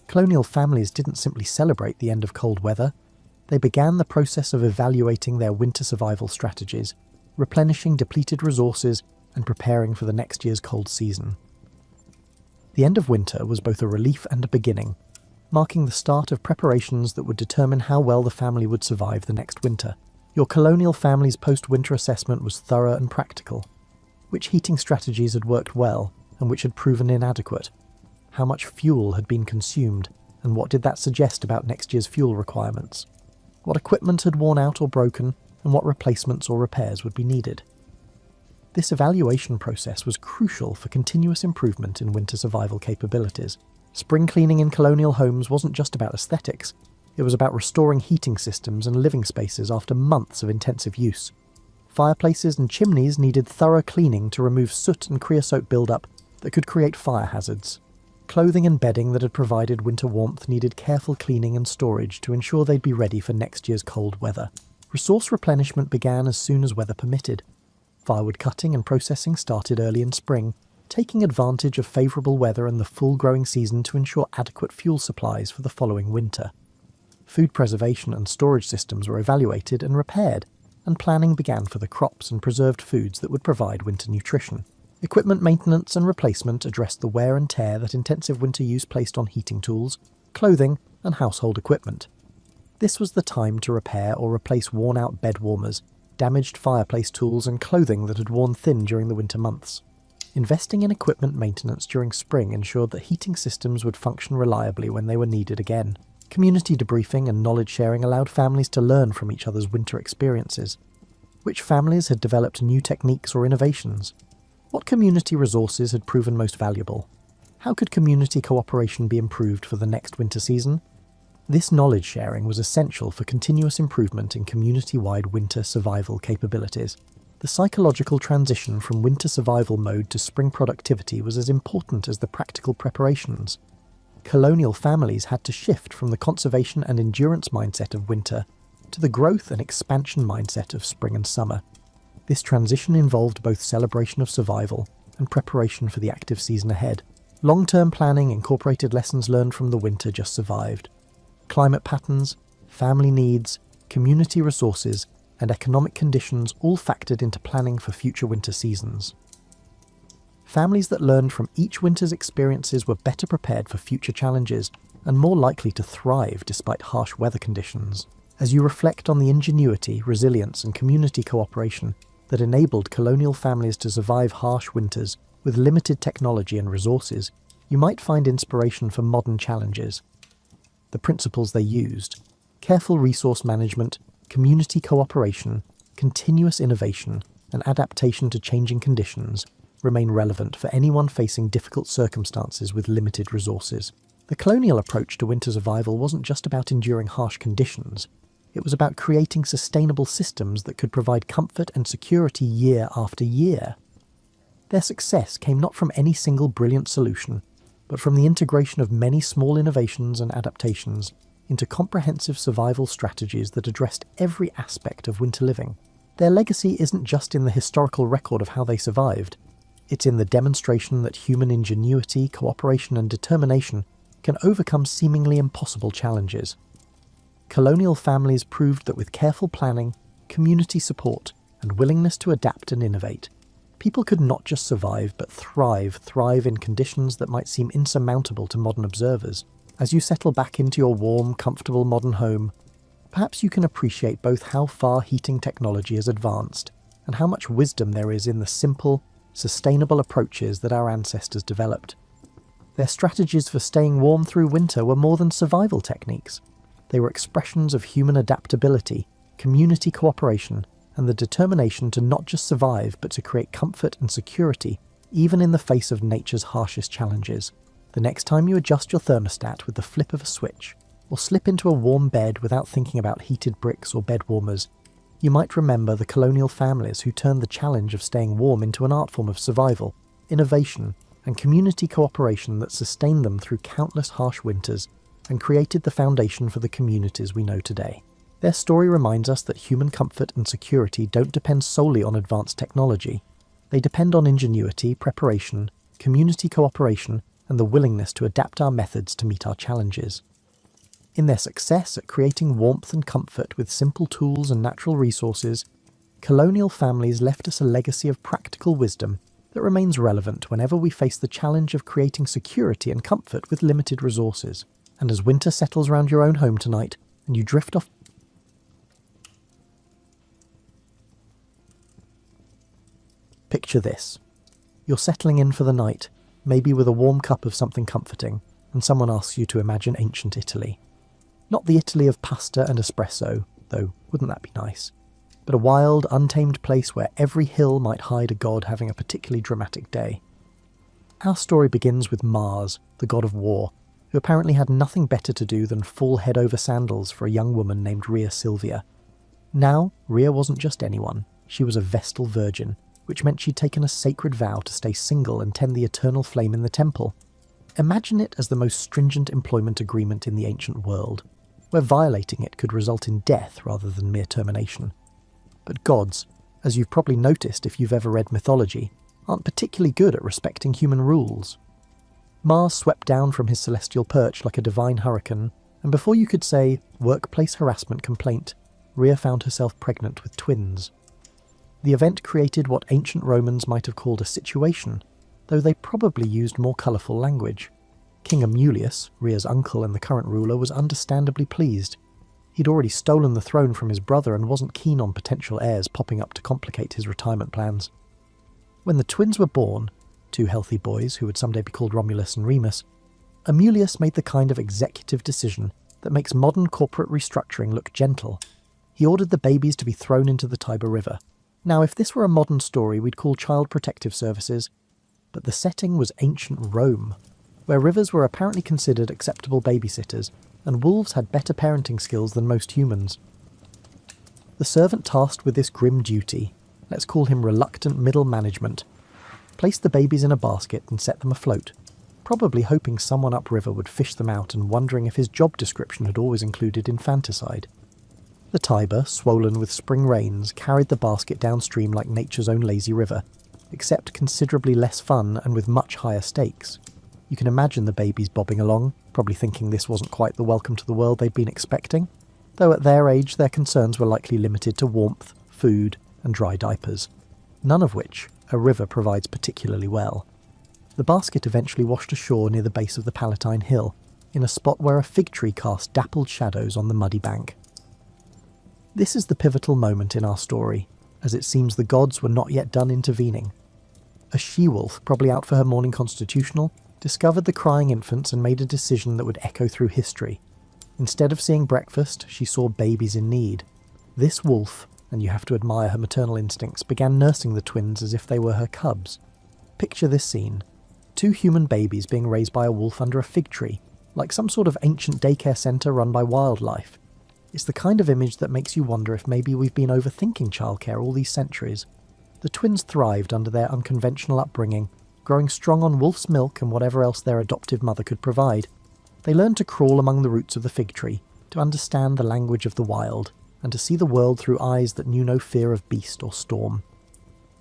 Speaker 1: colonial families didn't simply celebrate the end of cold weather. They began the process of evaluating their winter survival strategies, replenishing depleted resources, and preparing for the next year's cold season. The end of winter was both a relief and a beginning, marking the start of preparations that would determine how well the family would survive the next winter. Your colonial family's post-winter assessment was thorough and practical. Which heating strategies had worked well and which had proven inadequate? How much fuel had been consumed, and what did that suggest about next year's fuel requirements? What equipment had worn out or broken, and what replacements or repairs would be needed? This evaluation process was crucial for continuous improvement in winter survival capabilities. Spring cleaning in colonial homes wasn't just about aesthetics, it was about restoring heating systems and living spaces after months of intensive use. Fireplaces and chimneys needed thorough cleaning to remove soot and creosote buildup that could create fire hazards. Clothing and bedding that had provided winter warmth needed careful cleaning and storage to ensure they'd be ready for next year's cold weather. Resource replenishment began as soon as weather permitted. Firewood cutting and processing started early in spring, taking advantage of favourable weather and the full growing season to ensure adequate fuel supplies for the following winter. Food preservation and storage systems were evaluated and repaired, and planning began for the crops and preserved foods that would provide winter nutrition. Equipment maintenance and replacement addressed the wear and tear that intensive winter use placed on heating tools, clothing, and household equipment. This was the time to repair or replace worn-out bed warmers, damaged fireplace tools, and clothing that had worn thin during the winter months. Investing in equipment maintenance during spring ensured that heating systems would function reliably when they were needed again. Community debriefing and knowledge sharing allowed families to learn from each other's winter experiences. Which families had developed new techniques or innovations? What community resources had proven most valuable? How could community cooperation be improved for the next winter season? This knowledge sharing was essential for continuous improvement in community-wide winter survival capabilities. The psychological transition from winter survival mode to spring productivity was as important as the practical preparations. Colonial families had to shift from the conservation and endurance mindset of winter to the growth and expansion mindset of spring and summer. This transition involved both celebration of survival and preparation for the active season ahead. Long-term planning incorporated lessons learned from the winter just survived. Climate patterns, family needs, community resources, and economic conditions all factored into planning for future winter seasons. Families that learned from each winter's experiences were better prepared for future challenges and more likely to thrive despite harsh weather conditions. As you reflect on the ingenuity, resilience, and community cooperation that enabled colonial families to survive harsh winters with limited technology and resources, you might find inspiration for modern challenges. The principles they used: careful resource management, community cooperation, continuous innovation, and adaptation to changing conditions remain relevant for anyone facing difficult circumstances with limited resources. The colonial approach to winter survival wasn't just about enduring harsh conditions, it was about creating sustainable systems that could provide comfort and security year after year. Their success came not from any single brilliant solution, but from the integration of many small innovations and adaptations into comprehensive survival strategies that addressed every aspect of winter living. Their legacy isn't just in the historical record of how they survived, it's in the demonstration that human ingenuity, cooperation, and determination can overcome seemingly impossible challenges. Colonial families proved that with careful planning, community support, and willingness to adapt and innovate, people could not just survive but thrive in conditions that might seem insurmountable to modern observers. As you settle back into your warm, comfortable modern home, perhaps you can appreciate both how far heating technology has advanced and how much wisdom there is in the simple, sustainable approaches that our ancestors developed. Their strategies for staying warm through winter were more than survival techniques. They were expressions of human adaptability, community cooperation, and the determination to not just survive but to create comfort and security, even in the face of nature's harshest challenges. The next time you adjust your thermostat with the flip of a switch, or slip into a warm bed without thinking about heated bricks or bed warmers, you might remember the colonial families who turned the challenge of staying warm into an art form of survival, innovation, and community cooperation that sustained them through countless harsh winters and created the foundation for the communities we know today. Their story reminds us that human comfort and security don't depend solely on advanced technology. They depend on ingenuity, preparation, community cooperation, and the willingness to adapt our methods to meet our challenges. In their success at creating warmth and comfort with simple tools and natural resources, colonial families left us a legacy of practical wisdom that remains relevant whenever we face the challenge of creating security and comfort with limited resources. And as winter settles around your own home tonight, and you drift off, picture this. You're settling in for the night, maybe with a warm cup of something comforting, and someone asks you to imagine ancient Italy. Not the Italy of pasta and espresso, though wouldn't that be nice? But a wild, untamed place where every hill might hide a god having a particularly dramatic day. Our story begins with Mars, the god of war, who apparently had nothing better to do than fall head over sandals for a young woman named Rhea Silvia. Now, Rhea wasn't just anyone, she was a Vestal virgin, which meant she'd taken a sacred vow to stay single and tend the eternal flame in the temple. Imagine it as the most stringent employment agreement in the ancient world, where violating it could result in death rather than mere termination. But gods, as you've probably noticed if you've ever read mythology, aren't particularly good at respecting human rules. Mars swept down from his celestial perch like a divine hurricane, and before you could say, workplace harassment complaint, Rhea found herself pregnant with twins. The event created what ancient Romans might have called a situation, though they probably used more colourful language. King Romulus, Rhea's uncle and the current ruler, was understandably pleased. He'd already stolen the throne from his brother and wasn't keen on potential heirs popping up to complicate his retirement plans. When the twins were born, two healthy boys who would someday be called Romulus and Remus, Romulus made the kind of executive decision that makes modern corporate restructuring look gentle. He ordered the babies to be thrown into the Tiber River. Now, if this were a modern story, we'd call Child Protective Services, but the setting was ancient Rome, where rivers were apparently considered acceptable babysitters, and wolves had better parenting skills than most humans. The servant tasked with this grim duty, let's call him reluctant middle management, placed the babies in a basket and set them afloat, probably hoping someone upriver would fish them out and wondering if his job description had always included infanticide. The Tiber, swollen with spring rains, carried the basket downstream like nature's own lazy river, except considerably less fun and with much higher stakes. You can imagine the babies bobbing along, probably thinking this wasn't quite the welcome to the world they'd been expecting, though at their age their concerns were likely limited to warmth, food, and dry diapers, none of which a river provides particularly well. The basket eventually washed ashore near the base of the Palatine Hill, in a spot where a fig tree cast dappled shadows on the muddy bank. This is the pivotal moment in our story, as it seems the gods were not yet done intervening. A she-wolf, probably out for her morning constitutional, discovered the crying infants and made a decision that would echo through history. Instead of seeing breakfast, she saw babies in need. This wolf, and you have to admire her maternal instincts, began nursing the twins as if they were her cubs. Picture this scene. Two human babies being raised by a wolf under a fig tree, like some sort of ancient daycare centre run by wildlife. It's the kind of image that makes you wonder if maybe we've been overthinking childcare all these centuries. The twins thrived under their unconventional upbringing, growing strong on wolf's milk and whatever else their adoptive mother could provide. They learned to crawl among the roots of the fig tree, to understand the language of the wild, and to see the world through eyes that knew no fear of beast or storm.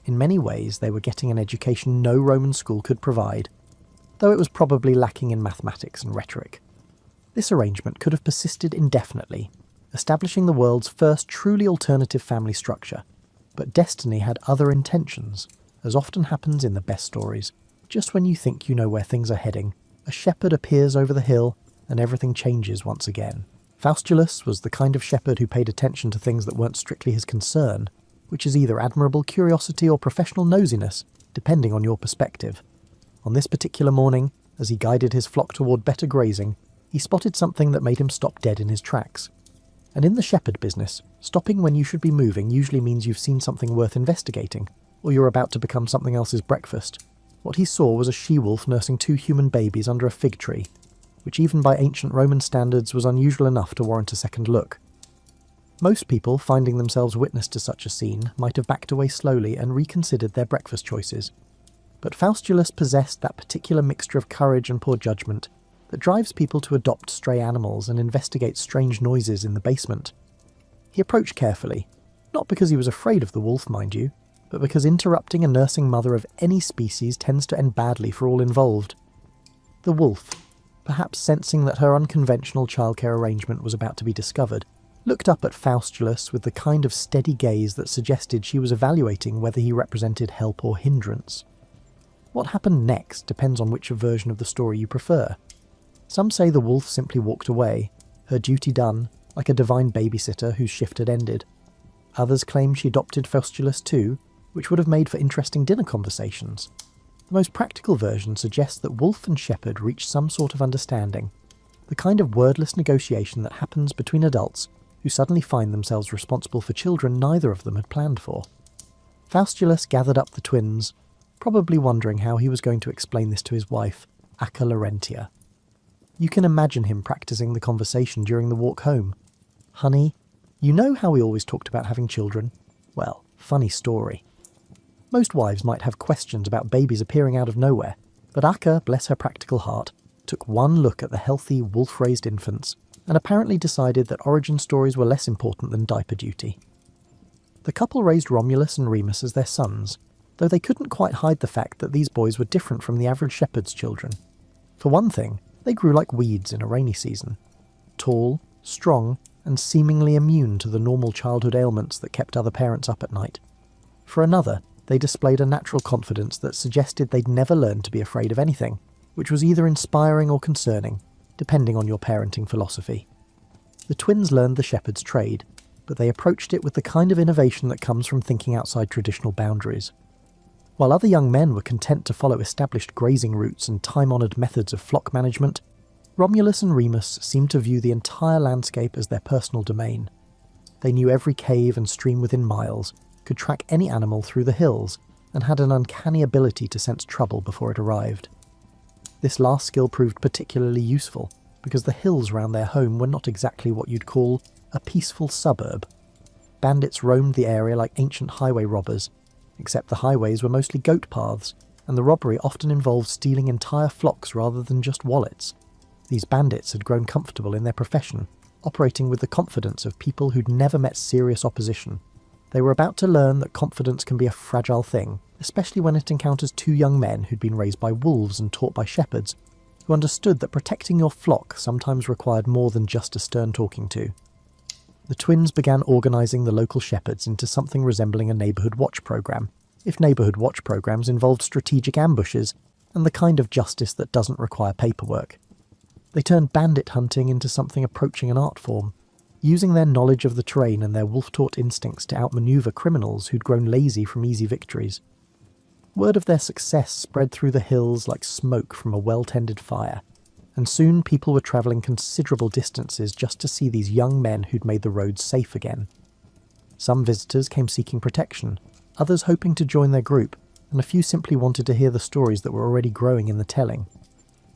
Speaker 1: In many ways, they were getting an education no Roman school could provide, though it was probably lacking in mathematics and rhetoric. This arrangement could have persisted indefinitely, establishing the world's first truly alternative family structure, but destiny had other intentions, as often happens in the best stories. Just when you think you know where things are heading, a shepherd appears over the hill, and everything changes once again. Faustulus was the kind of shepherd who paid attention to things that weren't strictly his concern, which is either admirable curiosity or professional nosiness, depending on your perspective. On this particular morning, as he guided his flock toward better grazing, he spotted something that made him stop dead in his tracks. And in the shepherd business, stopping when you should be moving usually means you've seen something worth investigating, or you're about to become something else's breakfast. What he saw was a she-wolf nursing 2 human babies under a fig tree, which even by ancient Roman standards was unusual enough to warrant a second look. Most people, finding themselves witness to such a scene, might have backed away slowly and reconsidered their breakfast choices. But Faustulus possessed that particular mixture of courage and poor judgment that drives people to adopt stray animals and investigate strange noises in the basement. He approached carefully, not because he was afraid of the wolf, mind you, but because interrupting a nursing mother of any species tends to end badly for all involved. The wolf, perhaps sensing that her unconventional childcare arrangement was about to be discovered, looked up at Faustulus with the kind of steady gaze that suggested she was evaluating whether he represented help or hindrance. What happened next depends on which version of the story you prefer. Some say the wolf simply walked away, her duty done, like a divine babysitter whose shift had ended. Others claim she adopted Faustulus too, which would have made for interesting dinner conversations. The most practical version suggests that wolf and shepherd reached some sort of understanding, the kind of wordless negotiation that happens between adults who suddenly find themselves responsible for children neither of them had planned for. Faustulus gathered up the twins, probably wondering how he was going to explain this to his wife, Acca Laurentia. You can imagine him practicing the conversation during the walk home. "Honey, you know how we always talked about having children? Well, funny story." Most wives might have questions about babies appearing out of nowhere, but Acca, bless her practical heart, took one look at the healthy, wolf-raised infants and apparently decided that origin stories were less important than diaper duty. The couple raised Romulus and Remus as their sons, though they couldn't quite hide the fact that these boys were different from the average shepherd's children. For one thing, they grew like weeds in a rainy season. Tall, strong, and seemingly immune to the normal childhood ailments that kept other parents up at night. For another, they displayed a natural confidence that suggested they'd never learned to be afraid of anything, which was either inspiring or concerning, depending on your parenting philosophy. The twins learned the shepherd's trade, but they approached it with the kind of innovation that comes from thinking outside traditional boundaries. While other young men were content to follow established grazing routes and time-honoured methods of flock management, Romulus and Remus seemed to view the entire landscape as their personal domain. They knew every cave and stream within miles, could track any animal through the hills, and had an uncanny ability to sense trouble before it arrived. This last skill proved particularly useful, because the hills around their home were not exactly what you'd call a peaceful suburb. Bandits roamed the area like ancient highway robbers, except the highways were mostly goat paths, and the robbery often involved stealing entire flocks rather than just wallets. These bandits had grown comfortable in their profession, operating with the confidence of people who'd never met serious opposition. They were about to learn that confidence can be a fragile thing, especially when it encounters 2 young men who'd been raised by wolves and taught by shepherds, who understood that protecting your flock sometimes required more than just a stern talking to. The twins began organising the local shepherds into something resembling a neighbourhood watch programme, if neighbourhood watch programmes involved strategic ambushes and the kind of justice that doesn't require paperwork. They turned bandit hunting into something approaching an art form, using their knowledge of the terrain and their wolf-taught instincts to outmaneuver criminals who'd grown lazy from easy victories. Word of their success spread through the hills like smoke from a well-tended fire, and soon people were travelling considerable distances just to see these young men who'd made the roads safe again. Some visitors came seeking protection, others hoping to join their group, and a few simply wanted to hear the stories that were already growing in the telling.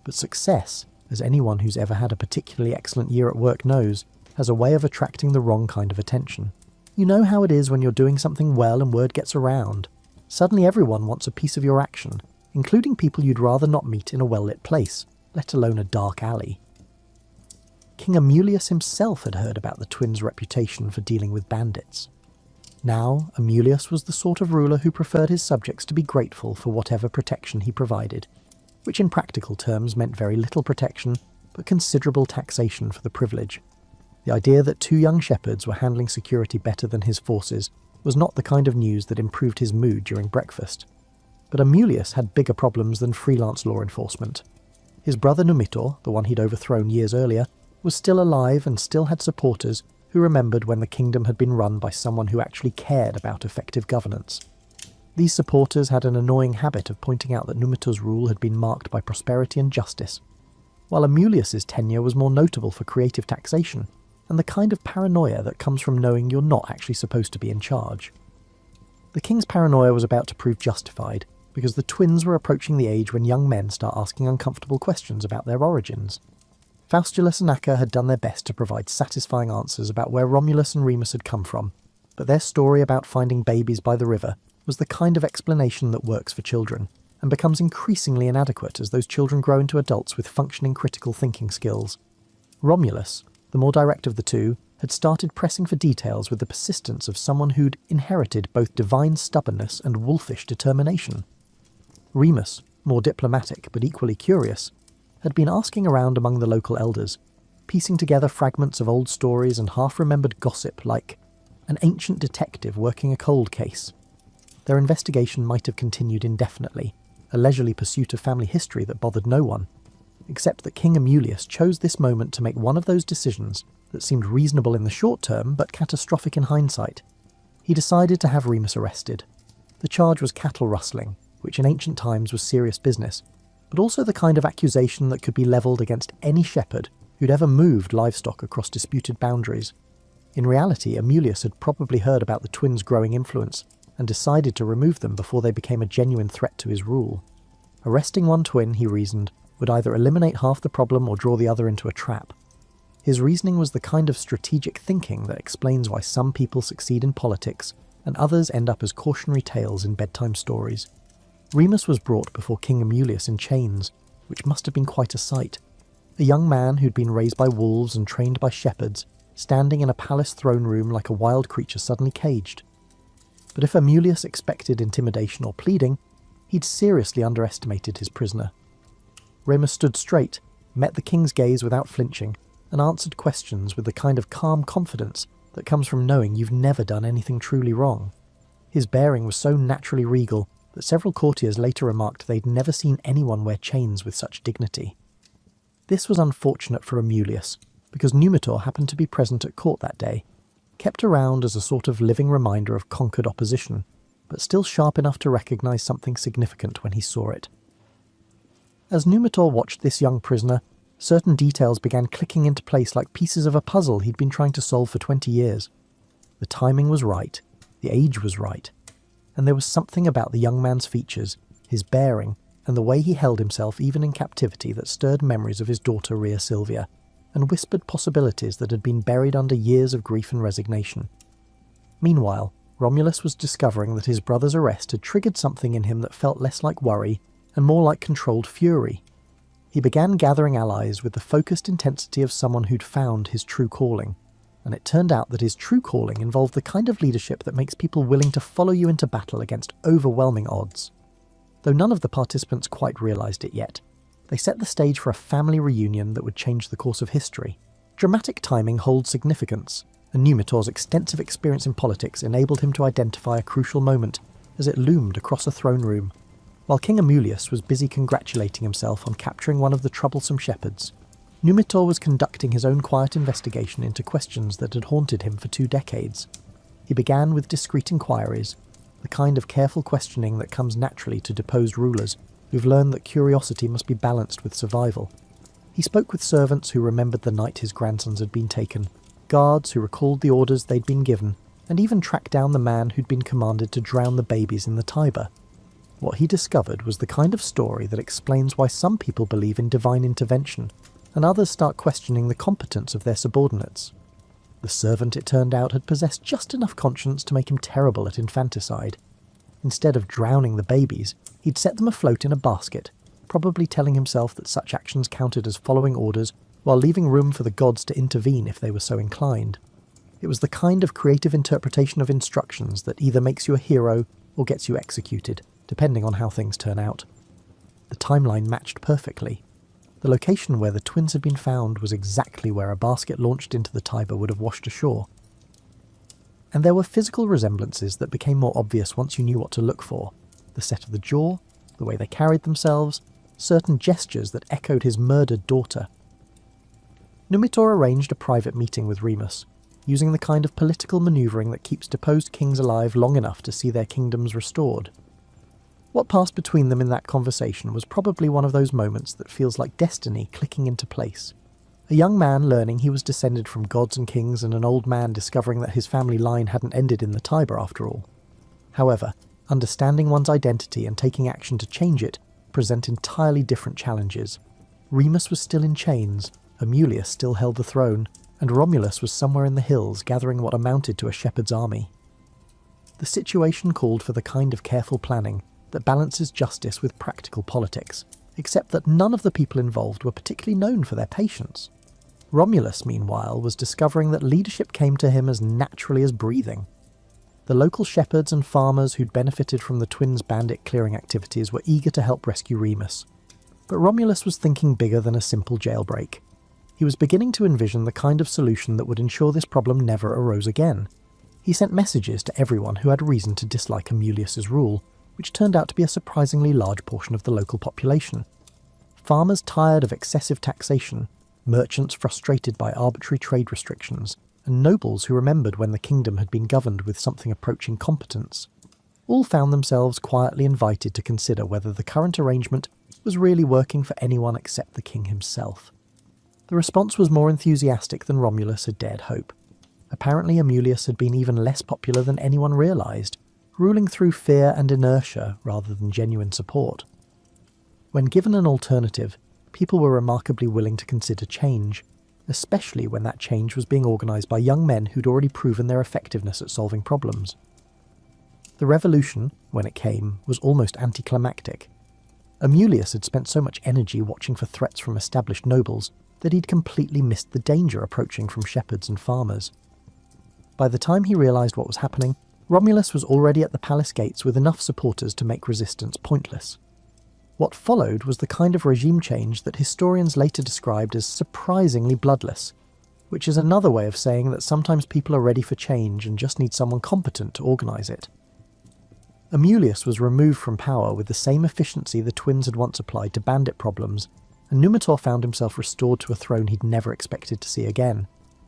Speaker 1: But success, as anyone who's ever had a particularly excellent year at work knows, has a way of attracting the wrong kind of attention. You know how it is when you're doing something well and word gets around. Suddenly everyone wants a piece of your action, including people you'd rather not meet in a well-lit place, let alone a dark alley. King Amulius himself had heard about the twins' reputation for dealing with bandits. Now, Amulius was the sort of ruler who preferred his subjects to be grateful for whatever protection he provided, which in practical terms meant very little protection, but considerable taxation for the privilege. The idea that 2 young shepherds were handling security better than his forces was not the kind of news that improved his mood during breakfast. But Amulius had bigger problems than freelance law enforcement. His brother Numitor, the one he'd overthrown years earlier, was still alive and still had supporters who remembered when the kingdom had been run by someone who actually cared about effective governance. These supporters had an annoying habit of pointing out that Numitor's rule had been marked by prosperity and justice, while Amulius's tenure was more notable for creative taxation and the kind of paranoia that comes from knowing you're not actually supposed to be in charge. The king's paranoia was about to prove justified because the twins were approaching the age when young men start asking uncomfortable questions about their origins. Faustulus and Acca had done their best to provide satisfying answers about where Romulus and Remus had come from, but their story about finding babies by the river was the kind of explanation that works for children, and becomes increasingly inadequate as those children grow into adults with functioning critical thinking skills. Romulus, the more direct of the two, had started pressing for details with the persistence of someone who'd inherited both divine stubbornness and wolfish determination. Remus, more diplomatic but equally curious, had been asking around among the local elders, piecing together fragments of old stories and half-remembered gossip like an ancient detective working a cold case. Their investigation might have continued indefinitely, a leisurely pursuit of family history that bothered no one, except that King Amulius chose this moment to make one of those decisions that seemed reasonable in the short term but catastrophic in hindsight. He decided to have Remus arrested. The charge was cattle rustling, which in ancient times was serious business, but also the kind of accusation that could be levelled against any shepherd who'd ever moved livestock across disputed boundaries. In reality, Amulius had probably heard about the twins' growing influence and decided to remove them before they became a genuine threat to his rule. Arresting one twin, he reasoned, would either eliminate half the problem or draw the other into a trap. His reasoning was the kind of strategic thinking that explains why some people succeed in politics and others end up as cautionary tales in bedtime stories. Remus was brought before King Amulius in chains, which must have been quite a sight. A young man who'd been raised by wolves and trained by shepherds, standing in a palace throne room like a wild creature suddenly caged. But if Amulius expected intimidation or pleading, he'd seriously underestimated his prisoner. Remus stood straight, met the king's gaze without flinching, and answered questions with the kind of calm confidence that comes from knowing you've never done anything truly wrong. His bearing was so naturally regal that several courtiers later remarked they'd never seen anyone wear chains with such dignity. This was unfortunate for Amulius, because Numitor happened to be present at court that day, kept around as a sort of living reminder of conquered opposition, but still sharp enough to recognise something significant when he saw it. As Numitor watched this young prisoner, certain details began clicking into place like pieces of a puzzle he'd been trying to solve for 20 years. The timing was right, the age was right, and there was something about the young man's features, his bearing, and the way he held himself even in captivity that stirred memories of his daughter Rhea Silvia, and whispered possibilities that had been buried under years of grief and resignation. Meanwhile, Romulus was discovering that his brother's arrest had triggered something in him that felt less like worry and more like controlled fury. He began gathering allies with the focused intensity of someone who'd found his true calling, and it turned out that his true calling involved the kind of leadership that makes people willing to follow you into battle against overwhelming odds. Though none of the participants quite realised it yet, they set the stage for a family reunion that would change the course of history. Dramatic timing holds significance, and Numitor's extensive experience in politics enabled him to identify a crucial moment as it loomed across a throne room, while King Amulius was busy congratulating himself on capturing one of the troublesome shepherds. Numitor was conducting his own quiet investigation into questions that had haunted him for 2 decades. He began with discreet inquiries, the kind of careful questioning that comes naturally to deposed rulers who've learned that curiosity must be balanced with survival. He spoke with servants who remembered the night his grandsons had been taken, guards who recalled the orders they'd been given, and even tracked down the man who'd been commanded to drown the babies in the Tiber. What he discovered was the kind of story that explains why some people believe in divine intervention, and others start questioning the competence of their subordinates. The servant, it turned out, had possessed just enough conscience to make him terrible at infanticide. Instead of drowning the babies, he'd set them afloat in a basket, probably telling himself that such actions counted as following orders while leaving room for the gods to intervene if they were so inclined. It was the kind of creative interpretation of instructions that either makes you a hero or gets you executed, depending on how things turn out. The timeline matched perfectly. The location where the twins had been found was exactly where a basket launched into the Tiber would have washed ashore. And there were physical resemblances that became more obvious once you knew what to look for. The set of the jaw, the way they carried themselves, certain gestures that echoed his murdered daughter. Numitor arranged a private meeting with Remus, using the kind of political manoeuvring that keeps deposed kings alive long enough to see their kingdoms restored. What passed between them in that conversation was probably one of those moments that feels like destiny clicking into place. A young man learning he was descended from gods and kings, and an old man discovering that his family line hadn't ended in the Tiber after all. However, understanding one's identity and taking action to change it present entirely different challenges. Remus was still in chains, Amelia still held the throne, and Romulus was somewhere in the hills gathering what amounted to a shepherd's army. The situation called for the kind of careful planning that balances justice with practical politics, except that none of the people involved were particularly known for their patience. Romulus, meanwhile, was discovering that leadership came to him as naturally as breathing. The local shepherds and farmers who'd benefited from the twins' bandit clearing activities were eager to help rescue Remus. But Romulus was thinking bigger than a simple jailbreak. He was beginning to envision the kind of solution that would ensure this problem never arose again. He sent messages to everyone who had reason to dislike Amulius's rule, which turned out to be a surprisingly large portion of the local population. Farmers tired of excessive taxation, merchants frustrated by arbitrary trade restrictions, and nobles who remembered when the kingdom had been governed with something approaching competence, all found themselves quietly invited to consider whether the current arrangement was really working for anyone except the king himself. The response was more enthusiastic than Romulus had dared hope. Apparently Amulius had been even less popular than anyone realised, ruling through fear and inertia rather than genuine support. When given an alternative, people were remarkably willing to consider change, especially when that change was being organised by young men who'd already proven their effectiveness at solving problems. The revolution, when it came, was almost anticlimactic. Amulius had spent so much energy watching for threats from established nobles that he'd completely missed the danger approaching from shepherds and farmers. By the time he realised what was happening, Romulus was already at the palace gates with enough supporters to make resistance pointless. What followed was the kind of regime change that historians later described as surprisingly bloodless, which is another way of saying that sometimes people are ready for change and just need someone competent to organise it. Amulius was removed from power with the same efficiency the twins had once applied to bandit problems, and Numitor found himself restored to a throne he'd never expected to see again.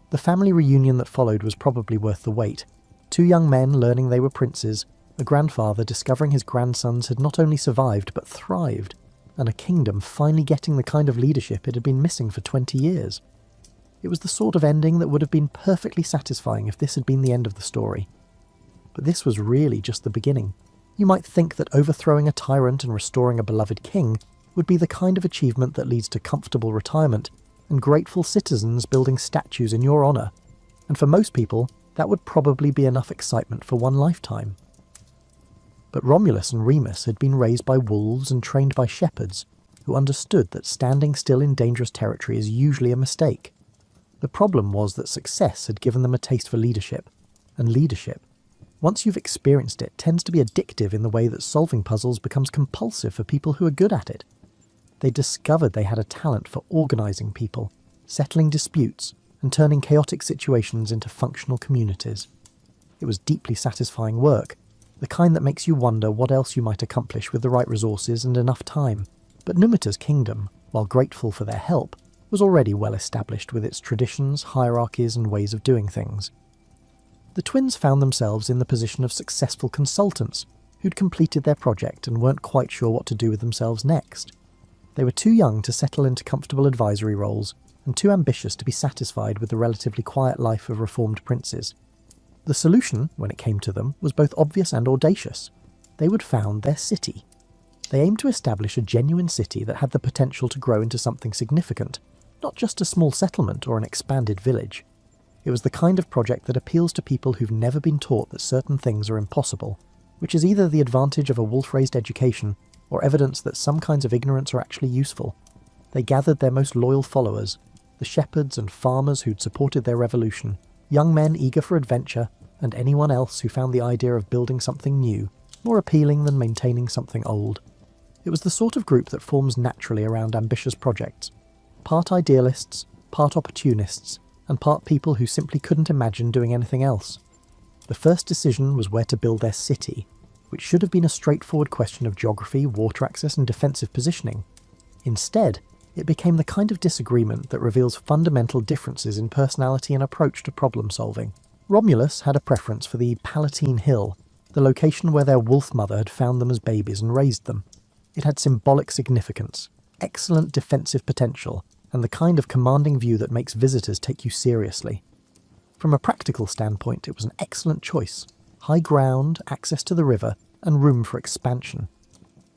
Speaker 1: The family reunion that followed was probably worth the wait. Two young men learning they were princes, a grandfather discovering his grandsons had not only survived but thrived, and a kingdom finally getting the kind of leadership it had been missing for 20 years. It was the sort of ending that would have been perfectly satisfying if this had been the end of the story. But this was really just the beginning. You might think that overthrowing a tyrant and restoring a beloved king would be the kind of achievement that leads to comfortable retirement and grateful citizens building statues in your honour, and for most people that would probably be enough excitement for one lifetime. But Romulus and Remus had been raised by wolves and trained by shepherds, who understood that standing still in dangerous territory is usually a mistake. The problem was that success had given them a taste for leadership, and leadership, once you've experienced it, tends to be addictive in the way that solving puzzles becomes compulsive for people who are good at it. They discovered they had a talent for organising people, settling disputes, and turning chaotic situations into functional communities. It was deeply satisfying work, the kind that makes you wonder what else you might accomplish with the right resources and enough time. But Numitor's kingdom, while grateful for their help, was already well established with its traditions, hierarchies, and ways of doing things. The twins found themselves in the position of successful consultants who'd completed their project and weren't quite sure what to do with themselves next. They were too young to settle into comfortable advisory roles, and too ambitious to be satisfied with the relatively quiet life of reformed princes. The solution, when it came to them, was both obvious and audacious. They would found their city. They aimed to establish a genuine city that had the potential to grow into something significant, not just a small settlement or an expanded village. It was the kind of project that appeals to people who've never been taught that certain things are impossible, which is either the advantage of a wolf-raised education or evidence that some kinds of ignorance are actually useful. They gathered their most loyal followers, the shepherds and farmers who'd supported their revolution, young men eager for adventure, and anyone else who found the idea of building something new more appealing than maintaining something old. It was the sort of group that forms naturally around ambitious projects, part idealists, part opportunists, and part people who simply couldn't imagine doing anything else. The first decision was where to build their city, which should have been a straightforward question of geography, water access, and defensive positioning. Instead, it became the kind of disagreement that reveals fundamental differences in personality and approach to problem solving. Romulus had a preference for the Palatine Hill, the location where their wolf mother had found them as babies and raised them. It had symbolic significance, excellent defensive potential, and the kind of commanding view that makes visitors take you seriously. From a practical standpoint, it was an excellent choice. High ground, access to the river, and room for expansion.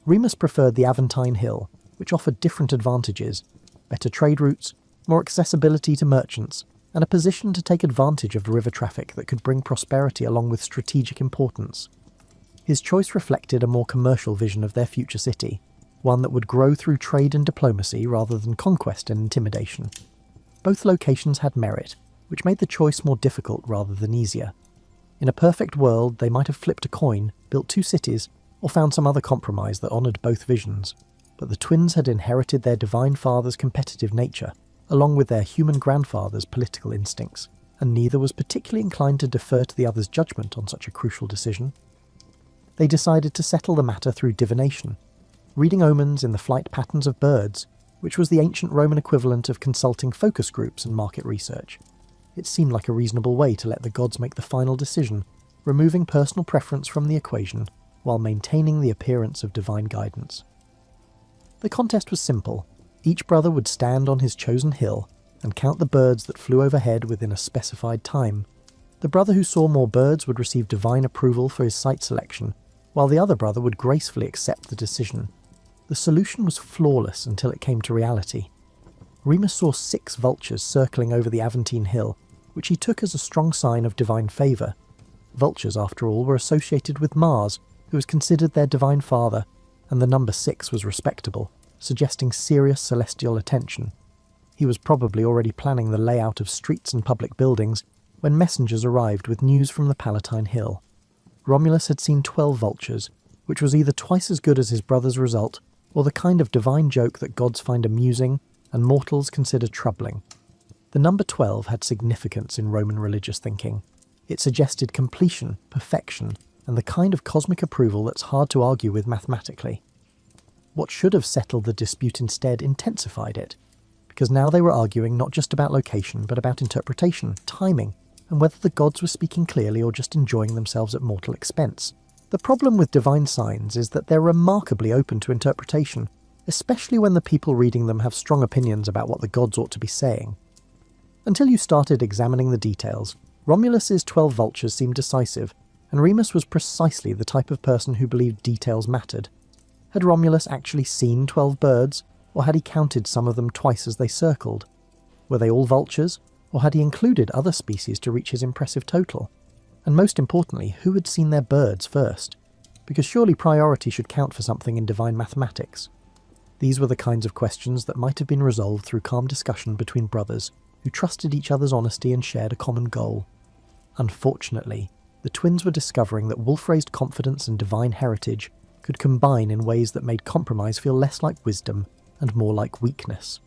Speaker 1: Remus preferred the Aventine Hill, which offered different advantages: better trade routes, more accessibility to merchants, and a position to take advantage of river traffic that could bring prosperity along with strategic importance. His choice reflected a more commercial vision of their future city, one that would grow through trade and diplomacy rather than conquest and intimidation. Both locations had merit, which made the choice more difficult rather than easier. In a perfect world, they might have flipped a coin, built two cities, or found some other compromise that honoured both visions. But the twins had inherited their divine father's competitive nature, along with their human grandfather's political instincts, and neither was particularly inclined to defer to the other's judgment on such a crucial decision. They decided to settle the matter through divination, reading omens in the flight patterns of birds, which was the ancient Roman equivalent of consulting focus groups and market research. It seemed like a reasonable way to let the gods make the final decision, removing personal preference from the equation while maintaining the appearance of divine guidance. The contest was simple. Each brother would stand on his chosen hill and count the birds that flew overhead within a specified time. The brother who saw more birds would receive divine approval for his site selection, while the other brother would gracefully accept the decision. The solution was flawless until it came to reality. Remus saw 6 vultures circling over the Aventine Hill, which he took as a strong sign of divine favour. Vultures, after all, were associated with Mars, who was considered their divine father, and the number 6 was respectable, suggesting serious celestial attention. He was probably already planning the layout of streets and public buildings when messengers arrived with news from the Palatine Hill. Romulus had seen 12 vultures, which was either twice as good as his brother's result, or the kind of divine joke that gods find amusing and mortals consider troubling. The number 12 had significance in Roman religious thinking. It suggested completion, perfection, and the kind of cosmic approval that's hard to argue with mathematically. What should have settled the dispute instead intensified it, because now they were arguing not just about location, but about interpretation, timing, and whether the gods were speaking clearly or just enjoying themselves at mortal expense. The problem with divine signs is that they're remarkably open to interpretation, especially when the people reading them have strong opinions about what the gods ought to be saying. Until you started examining the details, Romulus's 12 vultures seemed decisive, and Remus was precisely the type of person who believed details mattered. Had Romulus actually seen 12 birds, or had he counted some of them twice as they circled? Were they all vultures, or had he included other species to reach his impressive total? And most importantly, who had seen their birds first? Because surely priority should count for something in divine mathematics. These were the kinds of questions that might have been resolved through calm discussion between brothers who trusted each other's honesty and shared a common goal. Unfortunately, the twins were discovering that wolf-raised confidence and divine heritage could combine in ways that made compromise feel less like wisdom and more like weakness.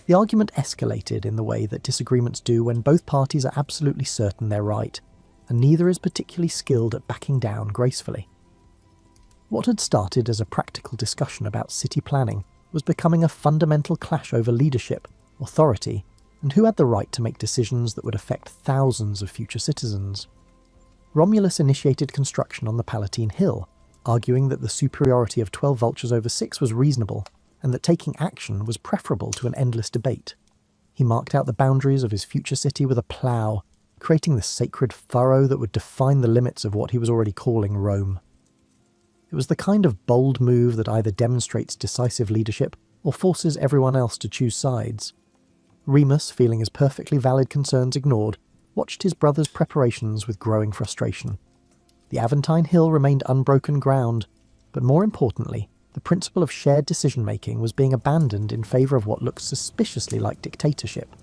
Speaker 1: The argument escalated in the way that disagreements do when both parties are absolutely certain they're right, and neither is particularly skilled at backing down gracefully. What had started as a practical discussion about city planning was becoming a fundamental clash over leadership, authority, and who had the right to make decisions that would affect thousands of future citizens. Romulus initiated construction on the Palatine Hill, arguing that the superiority of 12 vultures over 6 was reasonable, and that taking action was preferable to an endless debate. He marked out the boundaries of his future city with a plough, creating the sacred furrow that would define the limits of what he was already calling Rome. It was the kind of bold move that either demonstrates decisive leadership or forces everyone else to choose sides. Remus, feeling his perfectly valid concerns ignored, watched his brother's preparations with growing frustration. The Aventine Hill remained unbroken ground, but more importantly, the principle of shared decision-making was being abandoned in favour of what looked suspiciously like dictatorship.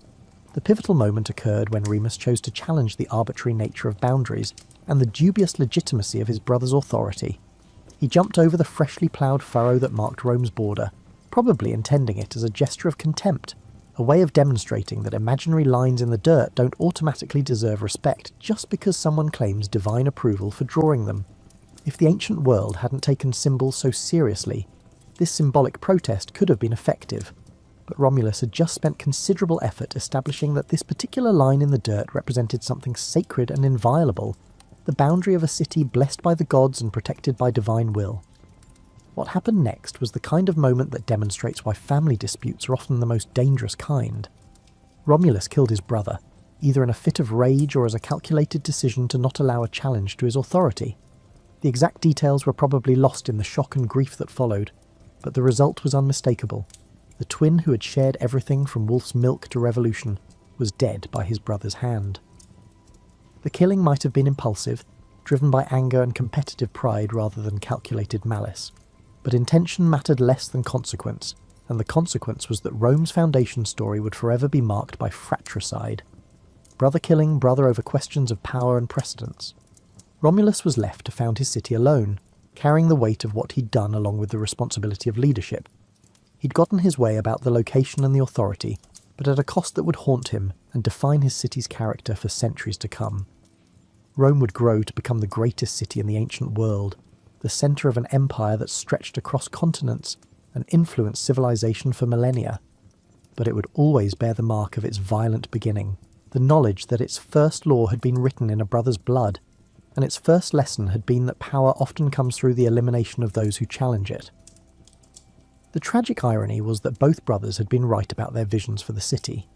Speaker 1: The pivotal moment occurred when Remus chose to challenge the arbitrary nature of boundaries and the dubious legitimacy of his brother's authority. He jumped over the freshly ploughed furrow that marked Rome's border, probably intending it as a gesture of contempt, a way of demonstrating that imaginary lines in the dirt don't automatically deserve respect just because someone claims divine approval for drawing them. If the ancient world hadn't taken symbols so seriously, this symbolic protest could have been effective, but Romulus had just spent considerable effort establishing that this particular line in the dirt represented something sacred and inviolable, the boundary of a city blessed by the gods and protected by divine will. What happened next was the kind of moment that demonstrates why family disputes are often the most dangerous kind. Romulus killed his brother, either in a fit of rage or as a calculated decision to not allow a challenge to his authority. The exact details were probably lost in the shock and grief that followed, but the result was unmistakable. The twin who had shared everything from wolf's milk to revolution was dead by his brother's hand. The killing might have been impulsive, driven by anger and competitive pride rather than calculated malice, but intention mattered less than consequence, and the consequence was that Rome's foundation story would forever be marked by fratricide. Brother killing brother over questions of power and precedence. Romulus was left to found his city alone, carrying the weight of what he'd done along with the responsibility of leadership. He'd gotten his way about the location and the authority, but at a cost that would haunt him and define his city's character for centuries to come. Rome would grow to become the greatest city in the ancient world, the centre of an empire that stretched across continents and influenced civilization for millennia. But it would always bear the mark of its violent beginning, the knowledge that its first law had been written in a brother's blood, and its first lesson had been that power often comes through the elimination of those who challenge it. The tragic irony was that both brothers had been right about their visions for the city.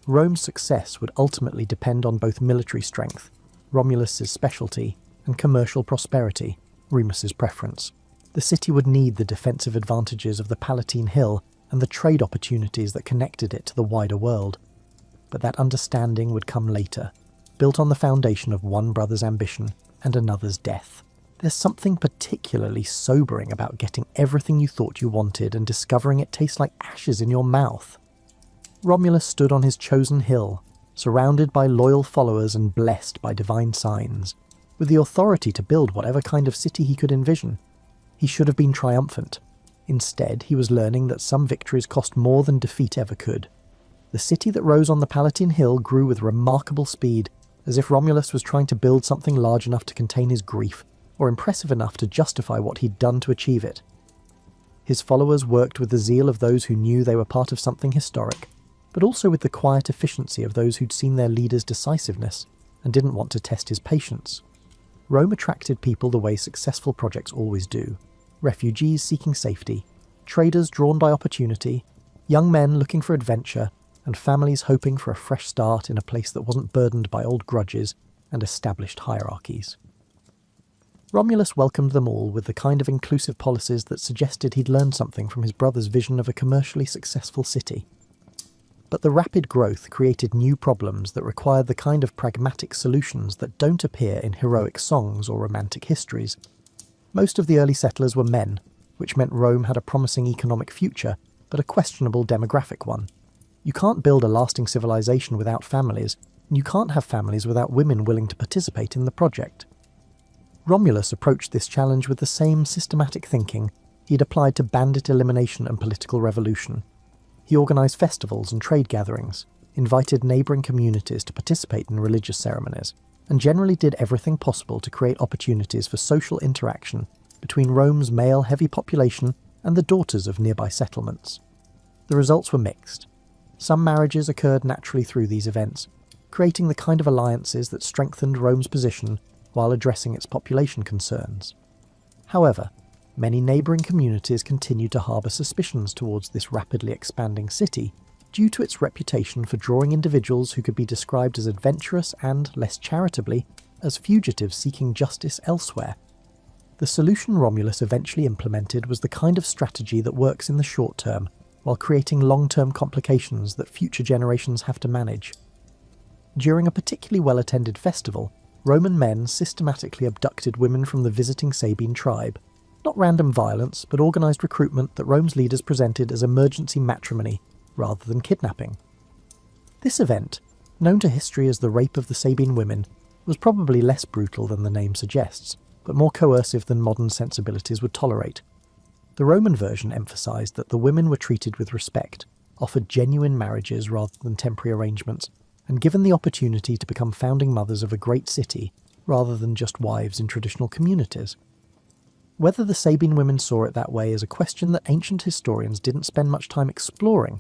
Speaker 1: Rome's success would ultimately depend on both military strength, Romulus's specialty, and commercial prosperity, Remus's preference. The city would need the defensive advantages of the Palatine Hill and the trade opportunities that connected it to the wider world. But that understanding would come later, built on the foundation of one brother's ambition and another's death. There's something particularly sobering about getting everything you thought you wanted and discovering it tastes like ashes in your mouth. Romulus stood on his chosen hill, surrounded by loyal followers and blessed by divine signs, with the authority to build whatever kind of city he could envision. He should have been triumphant. Instead, he was learning that some victories cost more than defeat ever could. The city that rose on the Palatine Hill grew with remarkable speed, as if Romulus was trying to build something large enough to contain his grief, or impressive enough to justify what he'd done to achieve it. His followers worked with the zeal of those who knew they were part of something historic, but also with the quiet efficiency of those who'd seen their leader's decisiveness and didn't want to test his patience. Rome attracted people the way successful projects always do: refugees seeking safety, traders drawn by opportunity, young men looking for adventure, and families hoping for a fresh start in a place that wasn't burdened by old grudges and established hierarchies. Romulus welcomed them all with the kind of inclusive policies that suggested he'd learned something from his brother's vision of a commercially successful city. But the rapid growth created new problems that required the kind of pragmatic solutions that don't appear in heroic songs or romantic histories. Most of the early settlers were men, which meant Rome had a promising economic future, but a questionable demographic one. You can't build a lasting civilization without families, and you can't have families without women willing to participate in the project. Romulus approached this challenge with the same systematic thinking he'd applied to bandit elimination and political revolution. He organised festivals and trade gatherings, invited neighbouring communities to participate in religious ceremonies, and generally did everything possible to create opportunities for social interaction between Rome's male-heavy population and the daughters of nearby settlements. The results were mixed. Some marriages occurred naturally through these events, creating the kind of alliances that strengthened Rome's position while addressing its population concerns. However, many neighbouring communities continued to harbour suspicions towards this rapidly expanding city due to its reputation for drawing individuals who could be described as adventurous and, less charitably, as fugitives seeking justice elsewhere. The solution Romulus eventually implemented was the kind of strategy that works in the short term, while creating long-term complications that future generations have to manage. During a particularly well-attended festival, Roman men systematically abducted women from the visiting Sabine tribe. Not random violence, but organised recruitment that Rome's leaders presented as emergency matrimony, rather than kidnapping. This event, known to history as the rape of the Sabine women, was probably less brutal than the name suggests, but more coercive than modern sensibilities would tolerate. The Roman version emphasised that the women were treated with respect, offered genuine marriages rather than temporary arrangements, and given the opportunity to become founding mothers of a great city, rather than just wives in traditional communities. Whether the Sabine women saw it that way is a question that ancient historians didn't spend much time exploring,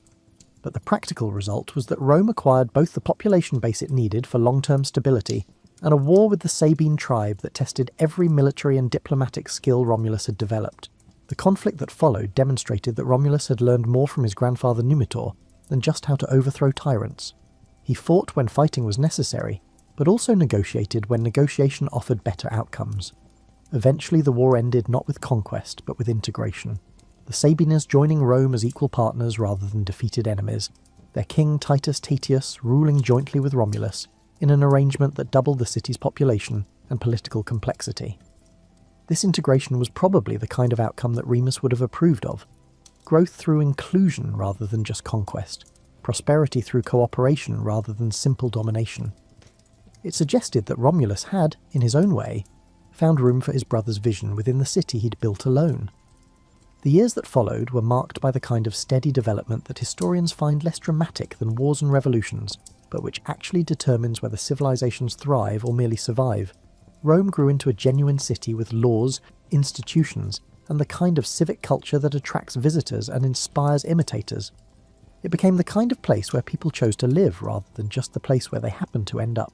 Speaker 1: but the practical result was that Rome acquired both the population base it needed for long-term stability and a war with the Sabine tribe that tested every military and diplomatic skill Romulus had developed. The conflict that followed demonstrated that Romulus had learned more from his grandfather Numitor than just how to overthrow tyrants. He fought when fighting was necessary, but also negotiated when negotiation offered better outcomes. Eventually the war ended not with conquest, but with integration. The Sabinas joining Rome as equal partners rather than defeated enemies, their king Titus Tatius ruling jointly with Romulus, in an arrangement that doubled the city's population and political complexity. This integration was probably the kind of outcome that Remus would have approved of. Growth through inclusion rather than just conquest. Prosperity through cooperation rather than simple domination. It suggested that Romulus had, in his own way, found room for his brother's vision within the city he'd built alone. The years that followed were marked by the kind of steady development that historians find less dramatic than wars and revolutions, but which actually determines whether civilizations thrive or merely survive. Rome grew into a genuine city with laws, institutions, and the kind of civic culture that attracts visitors and inspires imitators. It became the kind of place where people chose to live rather than just the place where they happened to end up.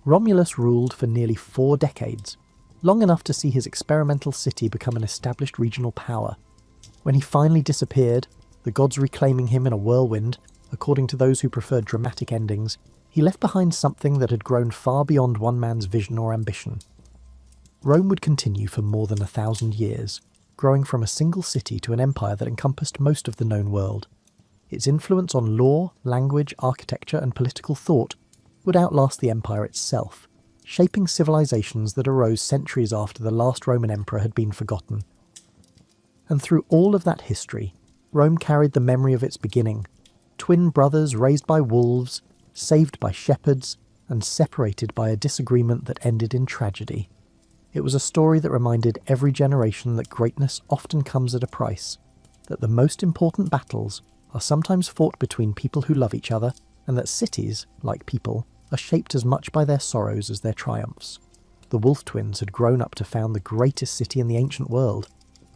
Speaker 1: Romulus ruled for nearly 4 decades, long enough to see his experimental city become an established regional power. When he finally disappeared, the gods reclaiming him in a whirlwind, according to those who preferred dramatic endings, he left behind something that had grown far beyond one man's vision or ambition. Rome would continue for more than 1,000 years, growing from a single city to an empire that encompassed most of the known world. Its influence on law, language, architecture, and political thought would outlast the empire itself, shaping civilizations that arose centuries after the last Roman emperor had been forgotten. And through all of that history, Rome carried the memory of its beginning, twin brothers raised by wolves, saved by shepherds, and separated by a disagreement that ended in tragedy. It was a story that reminded every generation that greatness often comes at a price, that the most important battles are sometimes fought between people who love each other, and that cities, like people, are shaped as much by their sorrows as their triumphs. The Wolf twins had grown up to found the greatest city in the ancient world,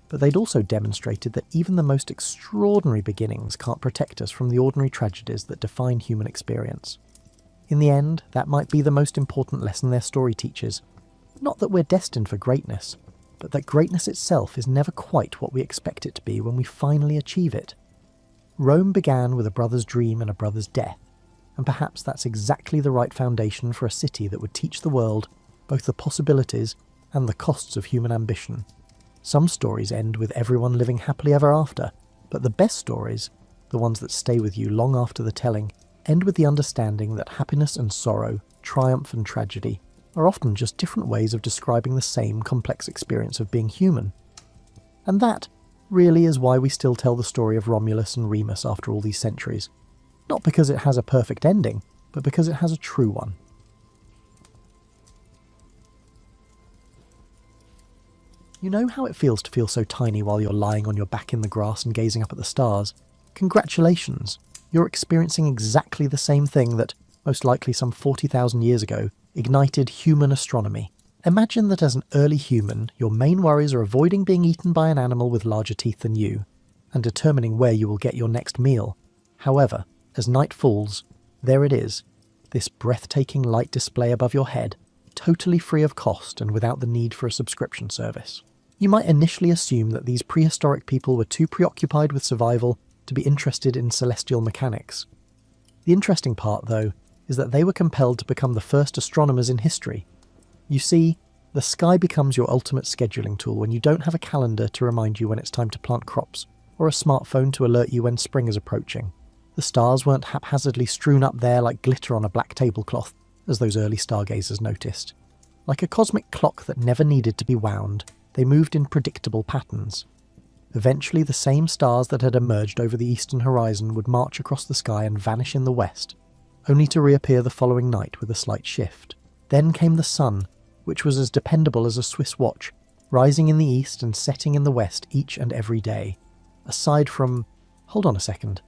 Speaker 1: but they'd also demonstrated that even the most extraordinary beginnings can't protect us from the ordinary tragedies that define human experience. In the end, that might be the most important lesson their story teaches. Not that we're destined for greatness, but that greatness itself is never quite what we expect it to be when we finally achieve it. Rome began with a brother's dream and a brother's death, and perhaps that's exactly the right foundation for a city that would teach the world both the possibilities and the costs of human ambition. Some stories end with everyone living happily ever after, but the best stories, the ones that stay with you long after the telling, end with the understanding that happiness and sorrow, triumph and tragedy, are often just different ways of describing the same complex experience of being human. And that really is why we still tell the story of Romulus and Remus after all these centuries. Not because it has a perfect ending, but because it has a true one. You know how it feels to feel so tiny while you're lying on your back in the grass and gazing up at the stars? Congratulations! You're experiencing exactly the same thing that, most likely some 40,000 years ago, ignited human astronomy. Imagine that as an early human, your main worries are avoiding being eaten by an animal with larger teeth than you, and determining where you will get your next meal. However, as night falls, there it is, this breathtaking light display above your head, totally free of cost and without the need for a subscription service. You might initially assume that these prehistoric people were too preoccupied with survival to be interested in celestial mechanics. The interesting part, though, is that they were compelled to become the first astronomers in history. You see, the sky becomes your ultimate scheduling tool when you don't have a calendar to remind you when it's time to plant crops, or a smartphone to alert you when spring is approaching. The stars weren't haphazardly strewn up there like glitter on a black tablecloth, as those early stargazers noticed. Like a cosmic clock that never needed to be wound, they moved in predictable patterns. Eventually the same stars that had emerged over the eastern horizon would march across the sky and vanish in the west, only to reappear the following night with a slight shift. Then came the sun, which was as dependable as a Swiss watch, rising in the east and setting in the west each and every day. Aside from... hold on a second.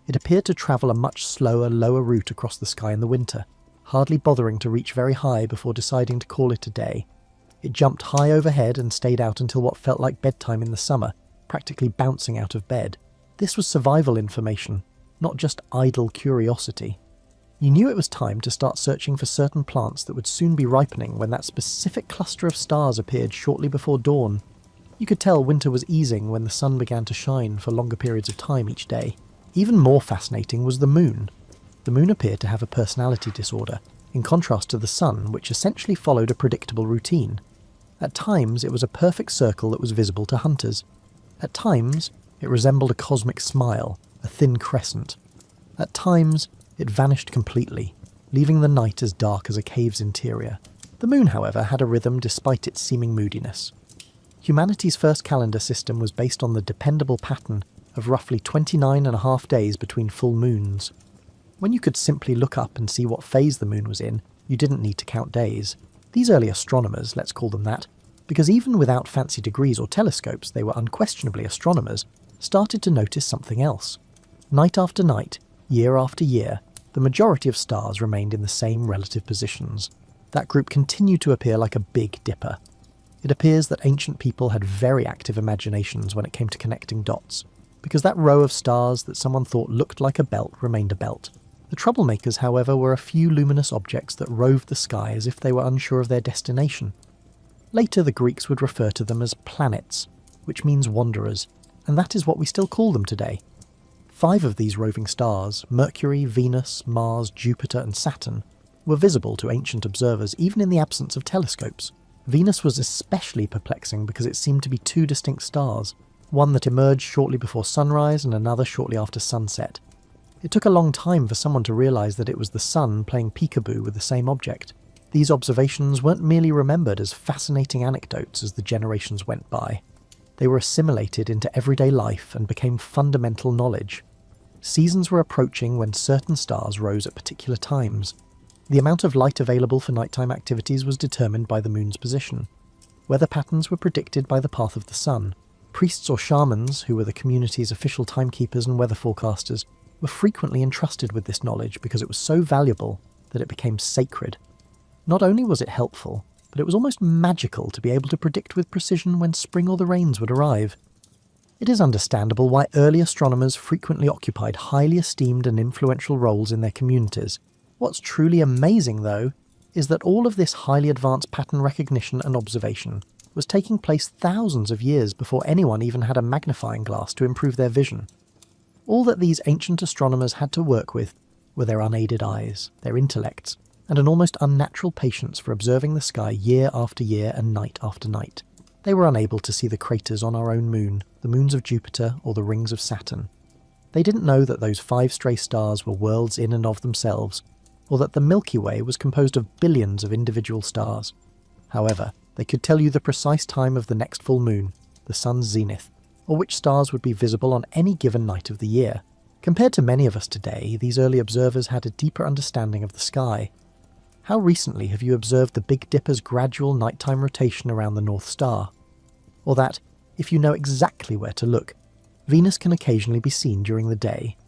Speaker 1: It appeared to travel a much slower, lower route across the sky in the winter, hardly bothering to reach very high before deciding to call it a day. It jumped high overhead and stayed out until what felt like bedtime in the summer, practically bouncing out of bed. This was survival information, not just idle curiosity. You knew it was time to start searching for certain plants that would soon be ripening when that specific cluster of stars appeared shortly before dawn. You could tell winter was easing when the sun began to shine for longer periods of time each day. Even more fascinating was the moon. The moon appeared to have a personality disorder, in contrast to the sun, which essentially followed a predictable routine. At times, it was a perfect circle that was visible to hunters. At times, it resembled a cosmic smile, a thin crescent. At times, it vanished completely, leaving the night as dark as a cave's interior. The moon, however, had a rhythm despite its seeming moodiness. Humanity's first calendar system was based on the dependable pattern of roughly 29.5 days between full moons. When you could simply look up and see what phase the moon was in, you didn't need to count days. These early astronomers, let's call them that, because even without fancy degrees or telescopes they were unquestionably astronomers, started to notice something else. Night after night, year after year, the majority of stars remained in the same relative positions. That group continued to appear like a Big Dipper. It appears that ancient people had very active imaginations when it came to connecting dots, because that row of stars that someone thought looked like a belt remained a belt. The troublemakers, however, were a few luminous objects that roved the sky as if they were unsure of their destination. Later the Greeks would refer to them as planets, which means wanderers, and that is what we still call them today. 5 of these roving stars, Mercury, Venus, Mars, Jupiter and Saturn, were visible to ancient observers even in the absence of telescopes. Venus was especially perplexing because it seemed to be 2 distinct stars, one that emerged shortly before sunrise and another shortly after sunset. It took a long time for someone to realise that it was the sun playing peekaboo with the same object. These observations weren't merely remembered as fascinating anecdotes as the generations went by. They were assimilated into everyday life and became fundamental knowledge. Seasons were approaching when certain stars rose at particular times. The amount of light available for nighttime activities was determined by the moon's position. Weather patterns were predicted by the path of the sun. Priests or shamans, who were the community's official timekeepers and weather forecasters, were frequently entrusted with this knowledge because it was so valuable that it became sacred. Not only was it helpful, but it was almost magical to be able to predict with precision when spring or the rains would arrive. It is understandable why early astronomers frequently occupied highly esteemed and influential roles in their communities. What's truly amazing, though, is that all of this highly advanced pattern recognition and observation was taking place thousands of years before anyone even had a magnifying glass to improve their vision. All that these ancient astronomers had to work with were their unaided eyes, their intellects, and an almost unnatural patience for observing the sky year after year and night after night. They were unable to see the craters on our own moon, the moons of Jupiter, or the rings of Saturn. They didn't know that those 5 stray stars were worlds in and of themselves, or that the Milky Way was composed of billions of individual stars. However, they could tell you the precise time of the next full moon, the sun's zenith, or which stars would be visible on any given night of the year. Compared to many of us today, these early observers had a deeper understanding of the sky. How recently have you observed the Big Dipper's gradual nighttime rotation around the North Star? Or that, if you know exactly where to look, Venus can occasionally be seen during the day?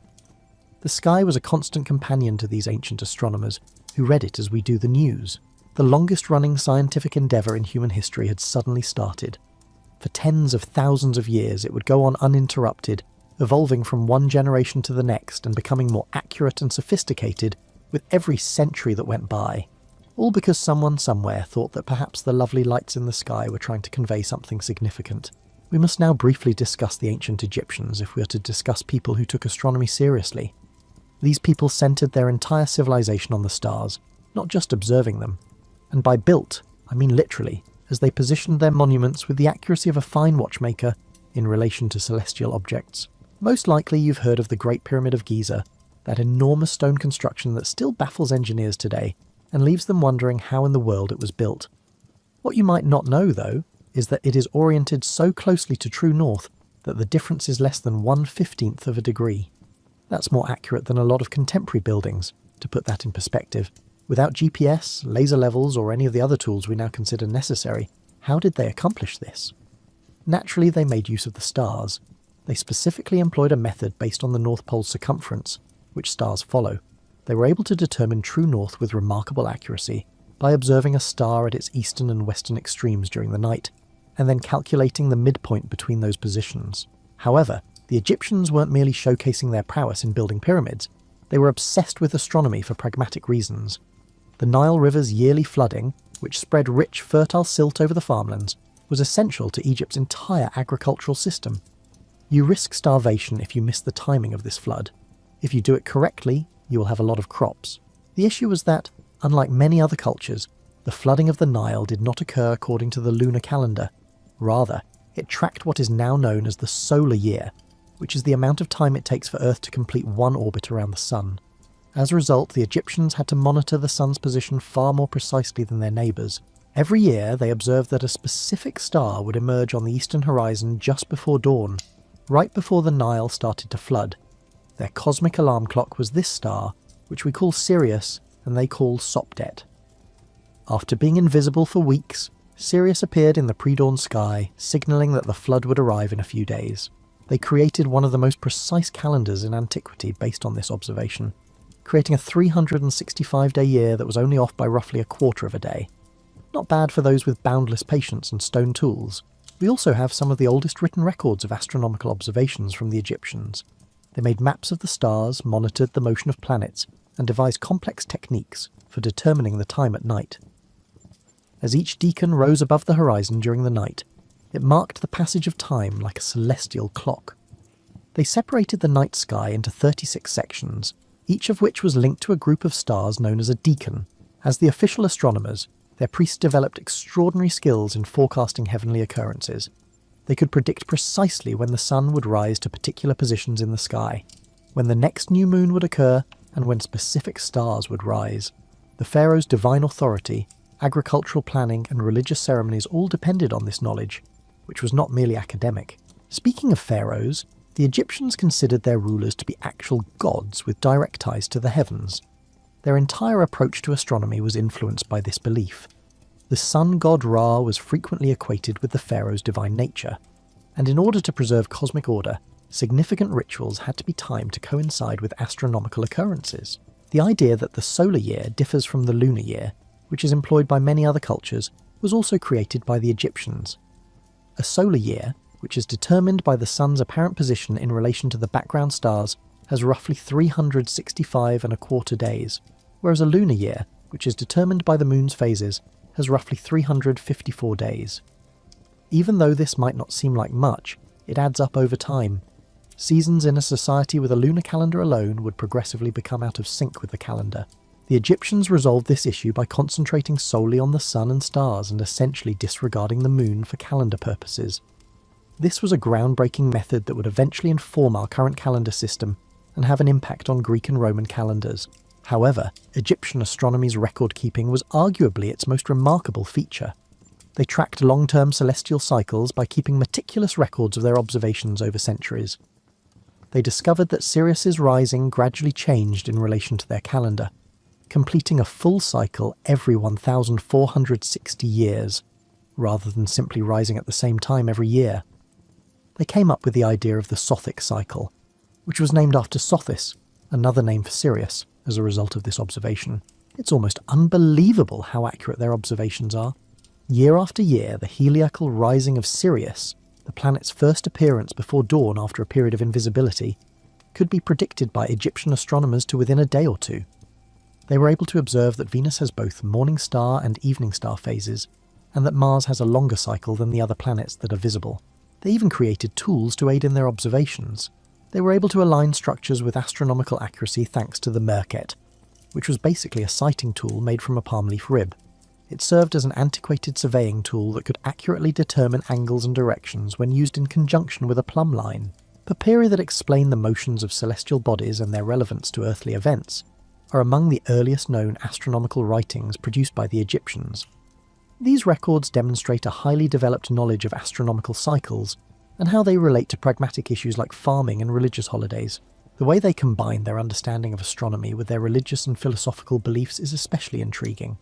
Speaker 1: The sky was a constant companion to these ancient astronomers, who read it as we do the news. The longest-running scientific endeavour in human history had suddenly started. For tens of thousands of years it would go on uninterrupted, evolving from one generation to the next and becoming more accurate and sophisticated with every century that went by. All because someone somewhere thought that perhaps the lovely lights in the sky were trying to convey something significant. We must now briefly discuss the ancient Egyptians if we are to discuss people who took astronomy seriously. These people centred their entire civilization on the stars, not just observing them. And by built, I mean literally, as they positioned their monuments with the accuracy of a fine watchmaker in relation to celestial objects. Most likely you've heard of the Great Pyramid of Giza, that enormous stone construction that still baffles engineers today and leaves them wondering how in the world it was built. What you might not know, though, is that it is oriented so closely to true north that the difference is less than 1/15 of a degree. That's more accurate than a lot of contemporary buildings, to put that in perspective. Without GPS, laser levels, or any of the other tools we now consider necessary, how did they accomplish this? Naturally, they made use of the stars. They specifically employed a method based on the North Pole's circumference, which stars follow. They were able to determine true north with remarkable accuracy by observing a star at its eastern and western extremes during the night, and then calculating the midpoint between those positions. However, the Egyptians weren't merely showcasing their prowess in building pyramids, they were obsessed with astronomy for pragmatic reasons. The Nile River's yearly flooding, which spread rich, fertile silt over the farmlands, was essential to Egypt's entire agricultural system. You risk starvation if you miss the timing of this flood. If you do it correctly, you will have a lot of crops. The issue was that, unlike many other cultures, the flooding of the Nile did not occur according to the lunar calendar. Rather, it tracked what is now known as the solar year, which is the amount of time it takes for Earth to complete one orbit around the Sun. As a result, the Egyptians had to monitor the Sun's position far more precisely than their neighbours. Every year, they observed that a specific star would emerge on the eastern horizon just before dawn, right before the Nile started to flood. Their cosmic alarm clock was this star, which we call Sirius, and they call Sopdet. After being invisible for weeks, Sirius appeared in the pre-dawn sky, signalling that the flood would arrive in a few days. They created one of the most precise calendars in antiquity based on this observation, creating a 365-day year that was only off by roughly a quarter of a day. Not bad for those with boundless patience and stone tools. We also have some of the oldest written records of astronomical observations from the Egyptians. They made maps of the stars, monitored the motion of planets, and devised complex techniques for determining the time at night. As each deacon rose above the horizon during the night, it marked the passage of time like a celestial clock. They separated the night sky into 36 sections, each of which was linked to a group of stars known as a deacon. As the official astronomers, their priests developed extraordinary skills in forecasting heavenly occurrences. They could predict precisely when the sun would rise to particular positions in the sky, when the next new moon would occur, and when specific stars would rise. The pharaoh's divine authority, agricultural planning, and religious ceremonies all depended on this knowledge, which was not merely academic. Speaking of pharaohs, the Egyptians considered their rulers to be actual gods with direct ties to the heavens. Their entire approach to astronomy was influenced by this belief. The sun god Ra was frequently equated with the pharaoh's divine nature, and in order to preserve cosmic order, significant rituals had to be timed to coincide with astronomical occurrences. The idea that the solar year differs from the lunar year, which is employed by many other cultures, was also created by the Egyptians. A solar year, which is determined by the sun's apparent position in relation to the background stars, has roughly 365 and a quarter days, whereas a lunar year, which is determined by the moon's phases, has roughly 354 days. Even though this might not seem like much, it adds up over time. Seasons in a society with a lunar calendar alone would progressively become out of sync with the calendar. The Egyptians resolved this issue by concentrating solely on the sun and stars and essentially disregarding the moon for calendar purposes. This was a groundbreaking method that would eventually inform our current calendar system and have an impact on Greek and Roman calendars. However, Egyptian astronomy's record-keeping was arguably its most remarkable feature. They tracked long-term celestial cycles by keeping meticulous records of their observations over centuries. They discovered that Sirius's rising gradually changed in relation to their calendar, completing a full cycle every 1,460 years, rather than simply rising at the same time every year. They came up with the idea of the Sothic cycle, which was named after Sothis, another name for Sirius, as a result of this observation. It's almost unbelievable how accurate their observations are. Year after year, the heliacal rising of Sirius, the planet's first appearance before dawn after a period of invisibility, could be predicted by Egyptian astronomers to within a day or two. They were able to observe that Venus has both morning star and evening star phases, and that Mars has a longer cycle than the other planets that are visible. They even created tools to aid in their observations. They were able to align structures with astronomical accuracy thanks to the Merket, which was basically a sighting tool made from a palm leaf rib. It served as an antiquated surveying tool that could accurately determine angles and directions when used in conjunction with a plumb line. Papyri that explain the motions of celestial bodies and their relevance to earthly events are among the earliest known astronomical writings produced by the Egyptians. These records demonstrate a highly developed knowledge of astronomical cycles and how they relate to pragmatic issues like farming and religious holidays. The way they combine their understanding of astronomy with their religious and philosophical beliefs is especially intriguing.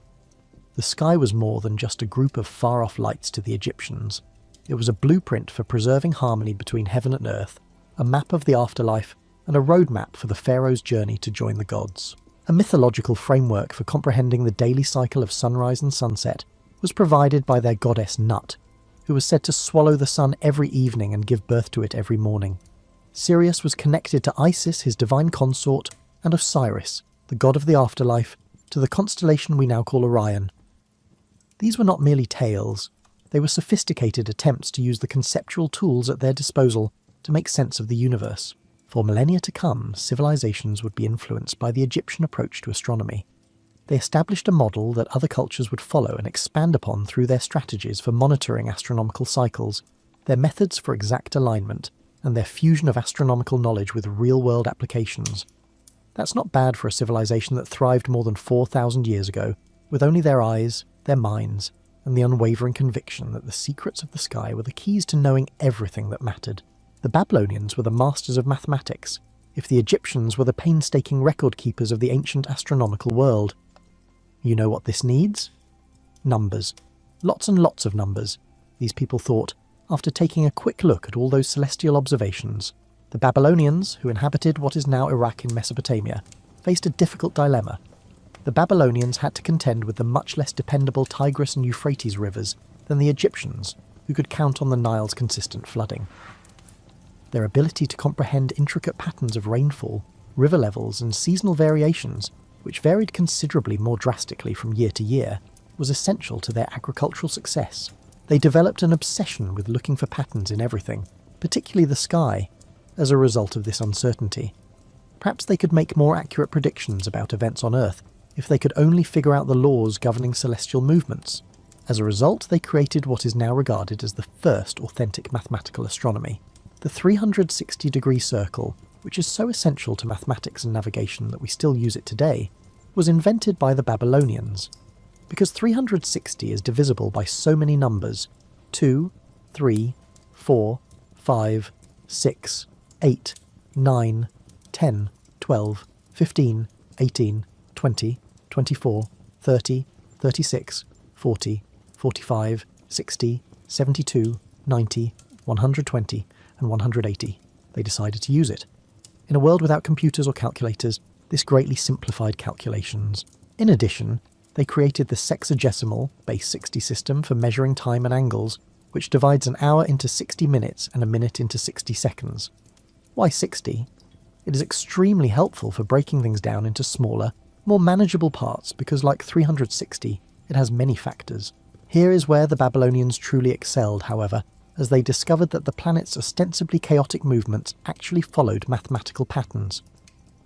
Speaker 1: The sky was more than just a group of far-off lights to the Egyptians. It was a blueprint for preserving harmony between heaven and earth, a map of the afterlife, and a roadmap for the pharaoh's journey to join the gods. A mythological framework for comprehending the daily cycle of sunrise and sunset was provided by their goddess Nut, who was said to swallow the sun every evening and give birth to it every morning. Sirius was connected to Isis, his divine consort, and Osiris, the god of the afterlife, to the constellation we now call Orion. These were not merely tales, they were sophisticated attempts to use the conceptual tools at their disposal to make sense of the universe. For millennia to come, civilizations would be influenced by the Egyptian approach to astronomy. They established a model that other cultures would follow and expand upon through their strategies for monitoring astronomical cycles, their methods for exact alignment, and their fusion of astronomical knowledge with real-world applications. That's not bad for a civilization that thrived more than 4,000 years ago, with only their eyes, their minds, and the unwavering conviction that the secrets of the sky were the keys to knowing everything that mattered. The Babylonians were the masters of mathematics, if the Egyptians were the painstaking record-keepers of the ancient astronomical world. You know what this needs? Numbers. Lots and lots of numbers, these people thought, after taking a quick look at all those celestial observations. The Babylonians, who inhabited what is now Iraq in Mesopotamia, faced a difficult dilemma. The Babylonians had to contend with the much less dependable Tigris and Euphrates rivers than the Egyptians, who could count on the Nile's consistent flooding. Their ability to comprehend intricate patterns of rainfall, river levels, and seasonal variations, which varied considerably more drastically from year to year, was essential to their agricultural success. They developed an obsession with looking for patterns in everything, particularly the sky, as a result of this uncertainty. Perhaps they could make more accurate predictions about events on Earth if they could only figure out the laws governing celestial movements. As a result, they created what is now regarded as the first authentic mathematical astronomy. The 360-degree circle, which is so essential to mathematics and navigation that we still use it today, was invented by the Babylonians. Because 360 is divisible by so many numbers, 2, 3, 4, 5, 6, 8, 9, 10, 12, 15, 18, 20, 24, 30, 36, 40, 45, 60, 72, 90, 120, and 180. They decided to use it. In a world without computers or calculators, this greatly simplified calculations. In addition, they created the sexagesimal, base 60 system for measuring time and angles, which divides an hour into 60 minutes and a minute into 60 seconds. Why 60? It is extremely helpful for breaking things down into smaller, more manageable parts because, like 360, it has many factors. Here is where the Babylonians truly excelled, however, as they discovered that the planet's ostensibly chaotic movements actually followed mathematical patterns.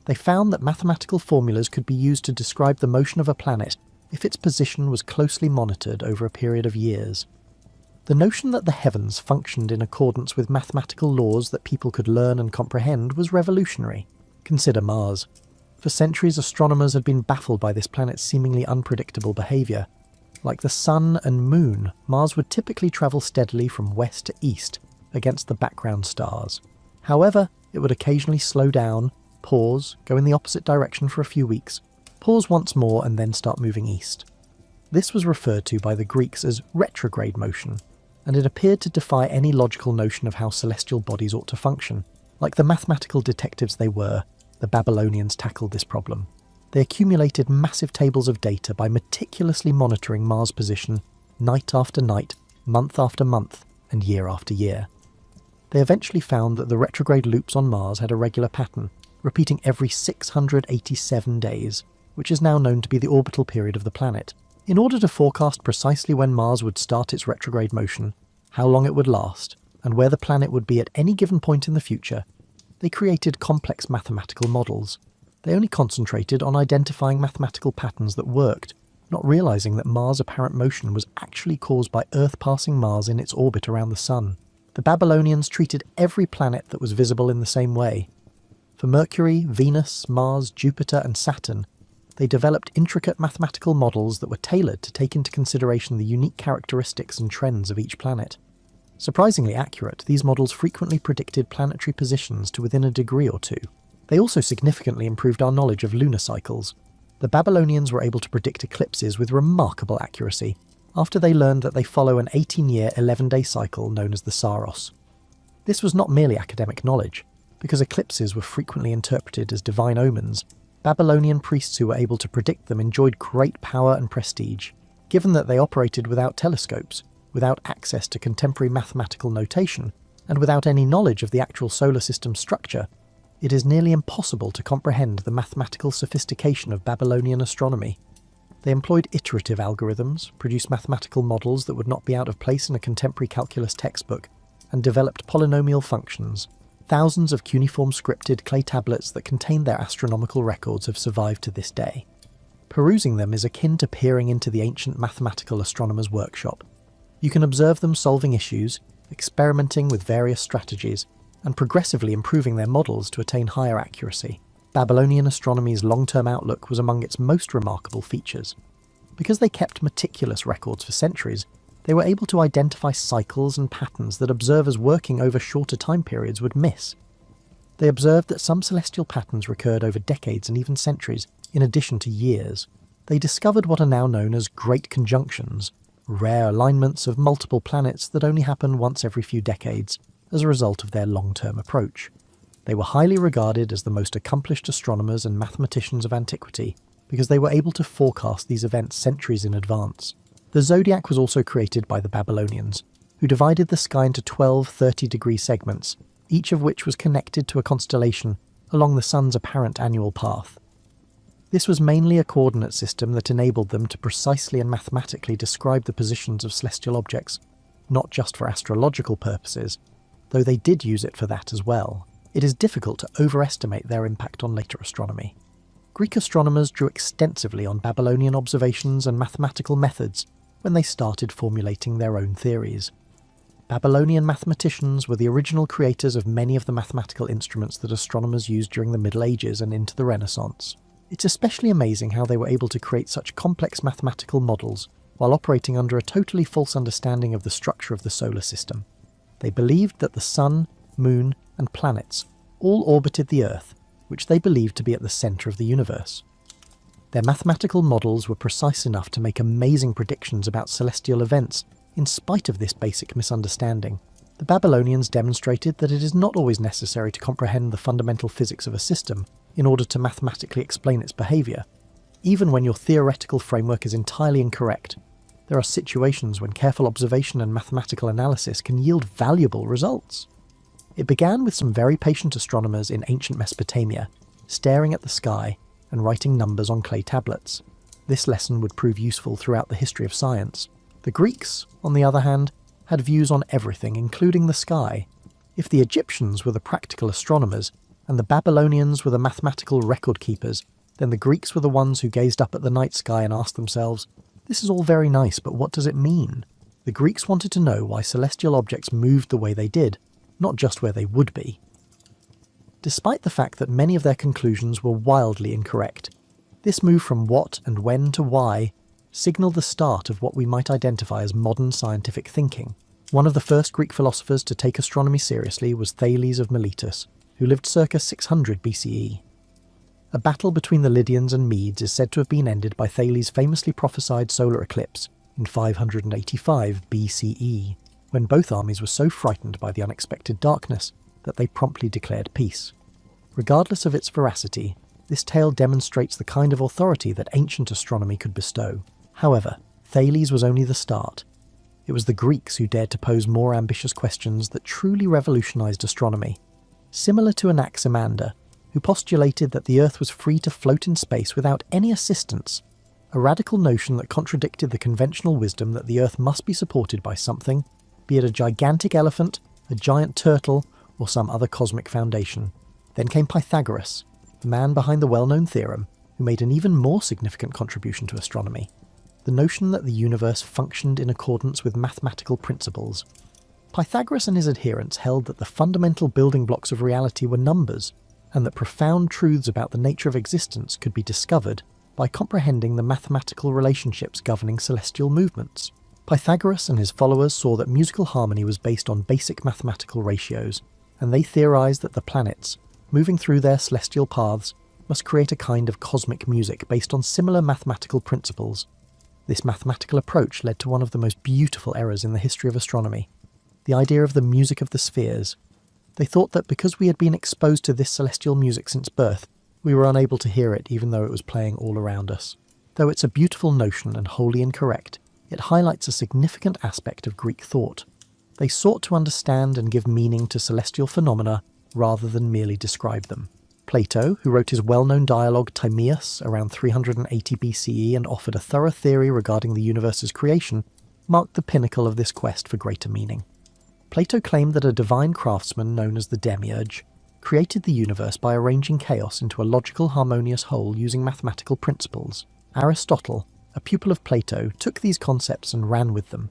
Speaker 1: They found that mathematical formulas could be used to describe the motion of a planet if its position was closely monitored over a period of years. The notion that the heavens functioned in accordance with mathematical laws that people could learn and comprehend was revolutionary. Consider Mars. For centuries, astronomers had been baffled by this planet's seemingly unpredictable behaviour. Like the Sun and Moon, Mars would typically travel steadily from west to east against the background stars. However, it would occasionally slow down, pause, go in the opposite direction for a few weeks, pause once more and then start moving east. This was referred to by the Greeks as retrograde motion, and it appeared to defy any logical notion of how celestial bodies ought to function. Like the mathematical detectives they were, the Babylonians tackled this problem. They accumulated massive tables of data by meticulously monitoring Mars' position night after night, month after month, and year after year. They eventually found that the retrograde loops on Mars had a regular pattern, repeating every 687 days, which is now known to be the orbital period of the planet. In order to forecast precisely when Mars would start its retrograde motion, how long it would last, and where the planet would be at any given point in the future, they created complex mathematical models. They only concentrated on identifying mathematical patterns that worked, not realizing that Mars' apparent motion was actually caused by Earth passing Mars in its orbit around the Sun. The Babylonians treated every planet that was visible in the same way. For Mercury, Venus, Mars, Jupiter, and Saturn, they developed intricate mathematical models that were tailored to take into consideration the unique characteristics and trends of each planet. Surprisingly accurate, these models frequently predicted planetary positions to within a degree or two. They also significantly improved our knowledge of lunar cycles. The Babylonians were able to predict eclipses with remarkable accuracy, after they learned that they follow an 18-year, 11-day cycle known as the Saros. This was not merely academic knowledge. Because eclipses were frequently interpreted as divine omens, Babylonian priests who were able to predict them enjoyed great power and prestige. Given that they operated without telescopes, without access to contemporary mathematical notation, and without any knowledge of the actual solar system's structure, it is nearly impossible to comprehend the mathematical sophistication of Babylonian astronomy. They employed iterative algorithms, produced mathematical models that would not be out of place in a contemporary calculus textbook, and developed polynomial functions. Thousands of cuneiform scripted clay tablets that contained their astronomical records have survived to this day. Perusing them is akin to peering into the ancient mathematical astronomer's workshop. You can observe them solving issues, experimenting with various strategies, and progressively improving their models to attain higher accuracy. Babylonian astronomy's long-term outlook was among its most remarkable features. Because they kept meticulous records for centuries, they were able to identify cycles and patterns that observers working over shorter time periods would miss. They observed that some celestial patterns recurred over decades and even centuries, in addition to years. They discovered what are now known as great conjunctions, rare alignments of multiple planets that only happen once every few decades as a result of their long-term approach. They were highly regarded as the most accomplished astronomers and mathematicians of antiquity because they were able to forecast these events centuries in advance. The zodiac was also created by the Babylonians, who divided the sky into 12 30-degree segments, each of which was connected to a constellation along the sun's apparent annual path. This was mainly a coordinate system that enabled them to precisely and mathematically describe the positions of celestial objects, not just for astrological purposes, though they did use it for that as well. It is difficult to overestimate their impact on later astronomy. Greek astronomers drew extensively on Babylonian observations and mathematical methods when they started formulating their own theories. Babylonian mathematicians were the original creators of many of the mathematical instruments that astronomers used during the Middle Ages and into the Renaissance. It's especially amazing how they were able to create such complex mathematical models while operating under a totally false understanding of the structure of the solar system. They believed that the sun, moon, and planets all orbited the Earth, which they believed to be at the centre of the universe. Their mathematical models were precise enough to make amazing predictions about celestial events, in spite of this basic misunderstanding. The Babylonians demonstrated that it is not always necessary to comprehend the fundamental physics of a system in order to mathematically explain its behaviour. Even when your theoretical framework is entirely incorrect, there are situations when careful observation and mathematical analysis can yield valuable results. It began with some very patient astronomers in ancient Mesopotamia, staring at the sky and writing numbers on clay tablets. This lesson would prove useful throughout the history of science. The Greeks, on the other hand, had views on everything, including the sky. If the Egyptians were the practical astronomers, and the Babylonians were the mathematical record keepers, then the Greeks were the ones who gazed up at the night sky and asked themselves, "This is all very nice, but what does it mean?" The Greeks wanted to know why celestial objects moved the way they did, not just where they would be. Despite the fact that many of their conclusions were wildly incorrect, this move from what and when to why signalled the start of what we might identify as modern scientific thinking. One of the first Greek philosophers to take astronomy seriously was Thales of Miletus, who lived circa 600 BCE. A battle between the Lydians and Medes is said to have been ended by Thales' famously prophesied solar eclipse in 585 BCE, when both armies were so frightened by the unexpected darkness that they promptly declared peace. Regardless of its veracity, this tale demonstrates the kind of authority that ancient astronomy could bestow. However, Thales was only the start. It was the Greeks who dared to pose more ambitious questions that truly revolutionized astronomy. Similar to Anaximander, who postulated that the Earth was free to float in space without any assistance, a radical notion that contradicted the conventional wisdom that the Earth must be supported by something, be it a gigantic elephant, a giant turtle, or some other cosmic foundation. Then came Pythagoras, the man behind the well-known theorem, who made an even more significant contribution to astronomy: the notion that the universe functioned in accordance with mathematical principles. Pythagoras and his adherents held that the fundamental building blocks of reality were numbers, and that profound truths about the nature of existence could be discovered by comprehending the mathematical relationships governing celestial movements. Pythagoras and his followers saw that musical harmony was based on basic mathematical ratios, and they theorized that the planets, moving through their celestial paths, must create a kind of cosmic music based on similar mathematical principles. This mathematical approach led to one of the most beautiful errors in the history of astronomy: the idea of the music of the spheres. They thought that because we had been exposed to this celestial music since birth, we were unable to hear it even though it was playing all around us. Though it's a beautiful notion and wholly incorrect, it highlights a significant aspect of Greek thought. They sought to understand and give meaning to celestial phenomena rather than merely describe them. Plato, who wrote his well-known dialogue Timaeus around 380 BCE and offered a thorough theory regarding the universe's creation, marked the pinnacle of this quest for greater meaning. Plato claimed that a divine craftsman known as the demiurge created the universe by arranging chaos into a logical, harmonious whole using mathematical principles. Aristotle, a pupil of Plato, took these concepts and ran with them,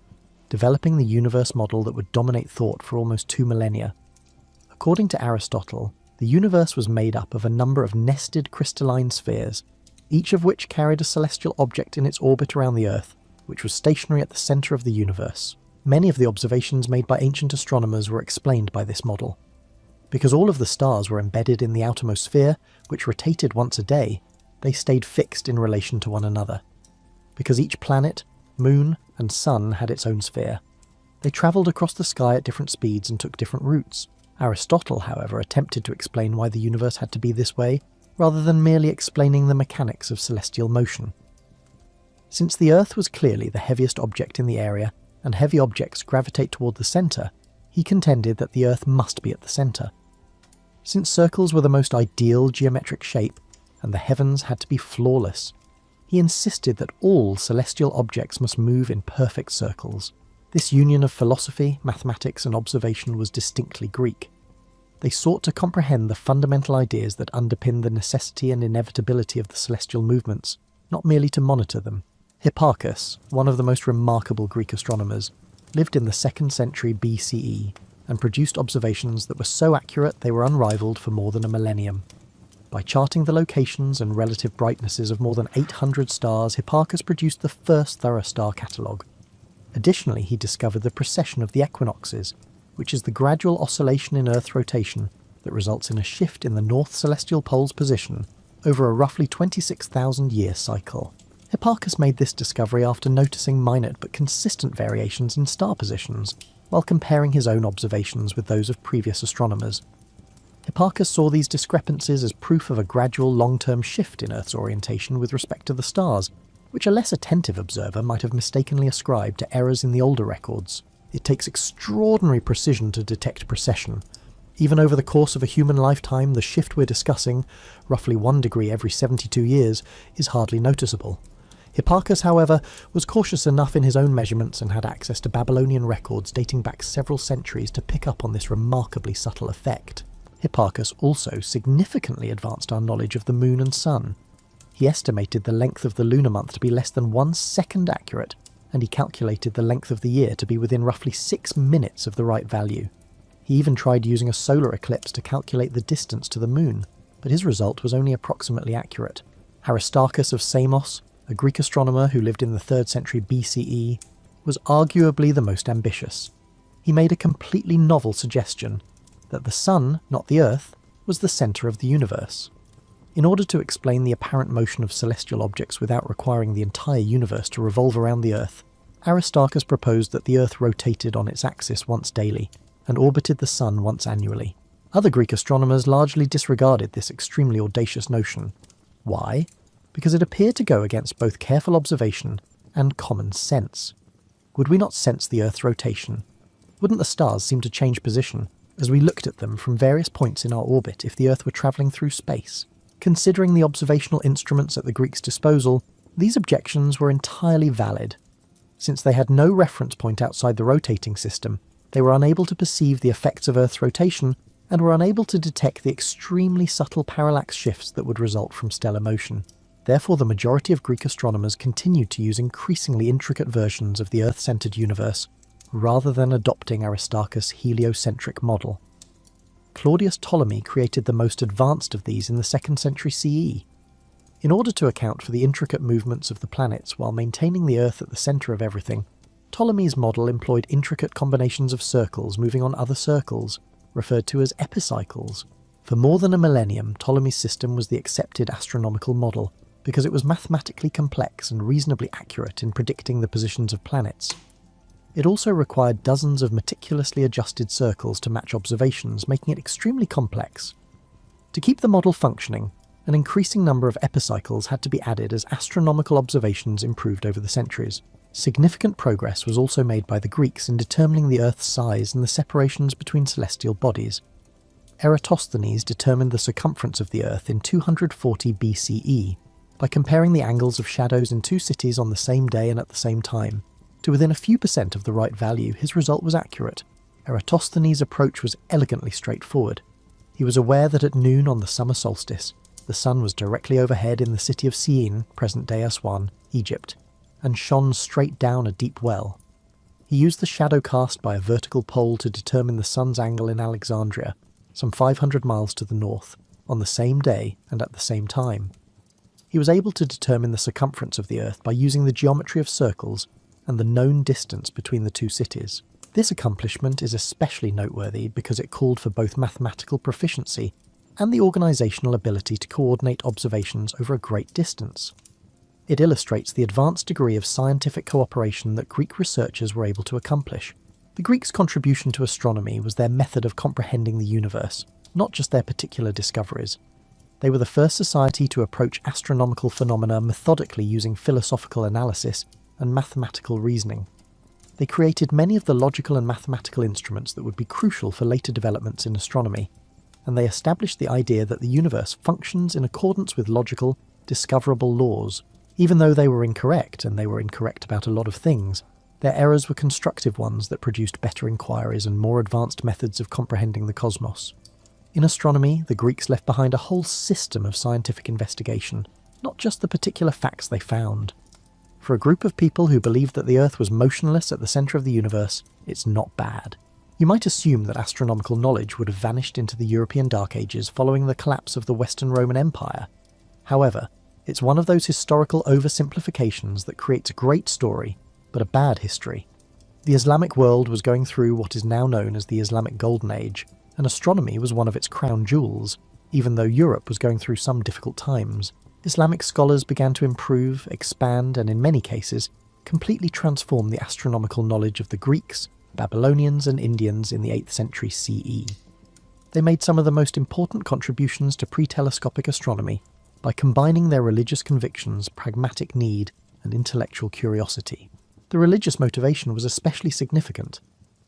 Speaker 1: developing the universe model that would dominate thought for almost 2 millennia. According to Aristotle, the universe was made up of a number of nested crystalline spheres, each of which carried a celestial object in its orbit around the Earth, which was stationary at the centre of the universe. Many of the observations made by ancient astronomers were explained by this model. Because all of the stars were embedded in the outermost sphere, which rotated once a day, they stayed fixed in relation to one another. Because each planet, moon, and sun had its own sphere, they travelled across the sky at different speeds and took different routes. Aristotle, however, attempted to explain why the universe had to be this way, rather than merely explaining the mechanics of celestial motion. Since the Earth was clearly the heaviest object in the area, and heavy objects gravitate toward the centre, he contended that the Earth must be at the centre. Since circles were the most ideal geometric shape, and the heavens had to be flawless, he insisted that all celestial objects must move in perfect circles. This union of philosophy, mathematics, and observation was distinctly Greek. They sought to comprehend the fundamental ideas that underpin the necessity and inevitability of the celestial movements, not merely to monitor them. Hipparchus, one of the most remarkable Greek astronomers, lived in the 2nd century BCE and produced observations that were so accurate they were unrivaled for more than a millennium. By charting the locations and relative brightnesses of more than 800 stars, Hipparchus produced the first thorough star catalogue. Additionally, he discovered the precession of the equinoxes, which is the gradual oscillation in Earth's rotation that results in a shift in the North Celestial Pole's position over a roughly 26,000-year cycle. Hipparchus made this discovery after noticing minor but consistent variations in star positions, while comparing his own observations with those of previous astronomers. Hipparchus saw these discrepancies as proof of a gradual long-term shift in Earth's orientation with respect to the stars, which a less attentive observer might have mistakenly ascribed to errors in the older records. It takes extraordinary precision to detect precession. Even over the course of a human lifetime, the shift we're discussing, roughly 1 degree every 72 years, is hardly noticeable. Hipparchus, however, was cautious enough in his own measurements and had access to Babylonian records dating back several centuries to pick up on this remarkably subtle effect. Hipparchus also significantly advanced our knowledge of the moon and sun. He estimated the length of the lunar month to be less than 1 second accurate, and he calculated the length of the year to be within roughly 6 minutes of the right value. He even tried using a solar eclipse to calculate the distance to the moon, but his result was only approximately accurate. Aristarchus of Samos, a Greek astronomer who lived in the 3rd century BCE, was arguably the most ambitious. He made a completely novel suggestion that the sun, not the Earth, was the centre of the universe. In order to explain the apparent motion of celestial objects without requiring the entire universe to revolve around the Earth, Aristarchus proposed that the Earth rotated on its axis once daily, and orbited the sun once annually. Other Greek astronomers largely disregarded this extremely audacious notion. Why? Because it appeared to go against both careful observation and common sense. Would we not sense the Earth's rotation? Wouldn't the stars seem to change position as we looked at them from various points in our orbit if the Earth were travelling through space? Considering the observational instruments at the Greeks' disposal, these objections were entirely valid. Since they had no reference point outside the rotating system, they were unable to perceive the effects of Earth's rotation and were unable to detect the extremely subtle parallax shifts that would result from stellar motion. Therefore, the majority of Greek astronomers continued to use increasingly intricate versions of the Earth-centered universe, rather than adopting Aristarchus' heliocentric model. Claudius Ptolemy created the most advanced of these in the 2nd century CE. In order to account for the intricate movements of the planets while maintaining the Earth at the centre of everything, Ptolemy's model employed intricate combinations of circles moving on other circles, referred to as epicycles. For more than a millennium, Ptolemy's system was the accepted astronomical model, because it was mathematically complex and reasonably accurate in predicting the positions of planets. It also required dozens of meticulously adjusted circles to match observations, making it extremely complex. To keep the model functioning, an increasing number of epicycles had to be added as astronomical observations improved over the centuries. Significant progress was also made by the Greeks in determining the Earth's size and the separations between celestial bodies. Eratosthenes determined the circumference of the Earth in 240 BCE by comparing the angles of shadows in 2 cities on the same day and at the same time. To within a few percent of the right value, his result was accurate. Eratosthenes' approach was elegantly straightforward. He was aware that at noon on the summer solstice, The sun was directly overhead in the city of Syene, present-day Aswan, Egypt, and shone straight down a deep well. He used the shadow cast by a vertical pole to determine the sun's angle in Alexandria, some 500 miles to the north, on the same day and at the same time. He was able to determine the circumference of the Earth by using the geometry of circles and the known distance between the two cities. This accomplishment is especially noteworthy because it called for both mathematical proficiency and the organisational ability to coordinate observations over a great distance. It illustrates the advanced degree of scientific cooperation that Greek researchers were able to accomplish. The Greeks' contribution to astronomy was their method of comprehending the universe, not just their particular discoveries. They were the first society to approach astronomical phenomena methodically using philosophical analysis and mathematical reasoning. They created many of the logical and mathematical instruments that would be crucial for later developments in astronomy, and they established the idea that the universe functions in accordance with logical, discoverable laws. Even though they were incorrect, and they were incorrect about a lot of things, their errors were constructive ones that produced better inquiries and more advanced methods of comprehending the cosmos. In astronomy, the Greeks left behind a whole system of scientific investigation, not just the particular facts they found. For a group of people who believed that the Earth was motionless at the centre of the universe, it's not bad. You might assume that astronomical knowledge would have vanished into the European Dark Ages following the collapse of the Western Roman Empire. However, it's one of those historical oversimplifications that creates a great story, but a bad history. The Islamic world was going through what is now known as the Islamic Golden Age, and astronomy was one of its crown jewels, even though Europe was going through some difficult times. Islamic scholars began to improve, expand, and in many cases, completely transform the astronomical knowledge of the Greeks, Babylonians, and Indians in the 8th century CE. They made some of the most important contributions to pre-telescopic astronomy by combining their religious convictions, pragmatic need, and intellectual curiosity. The religious motivation was especially significant.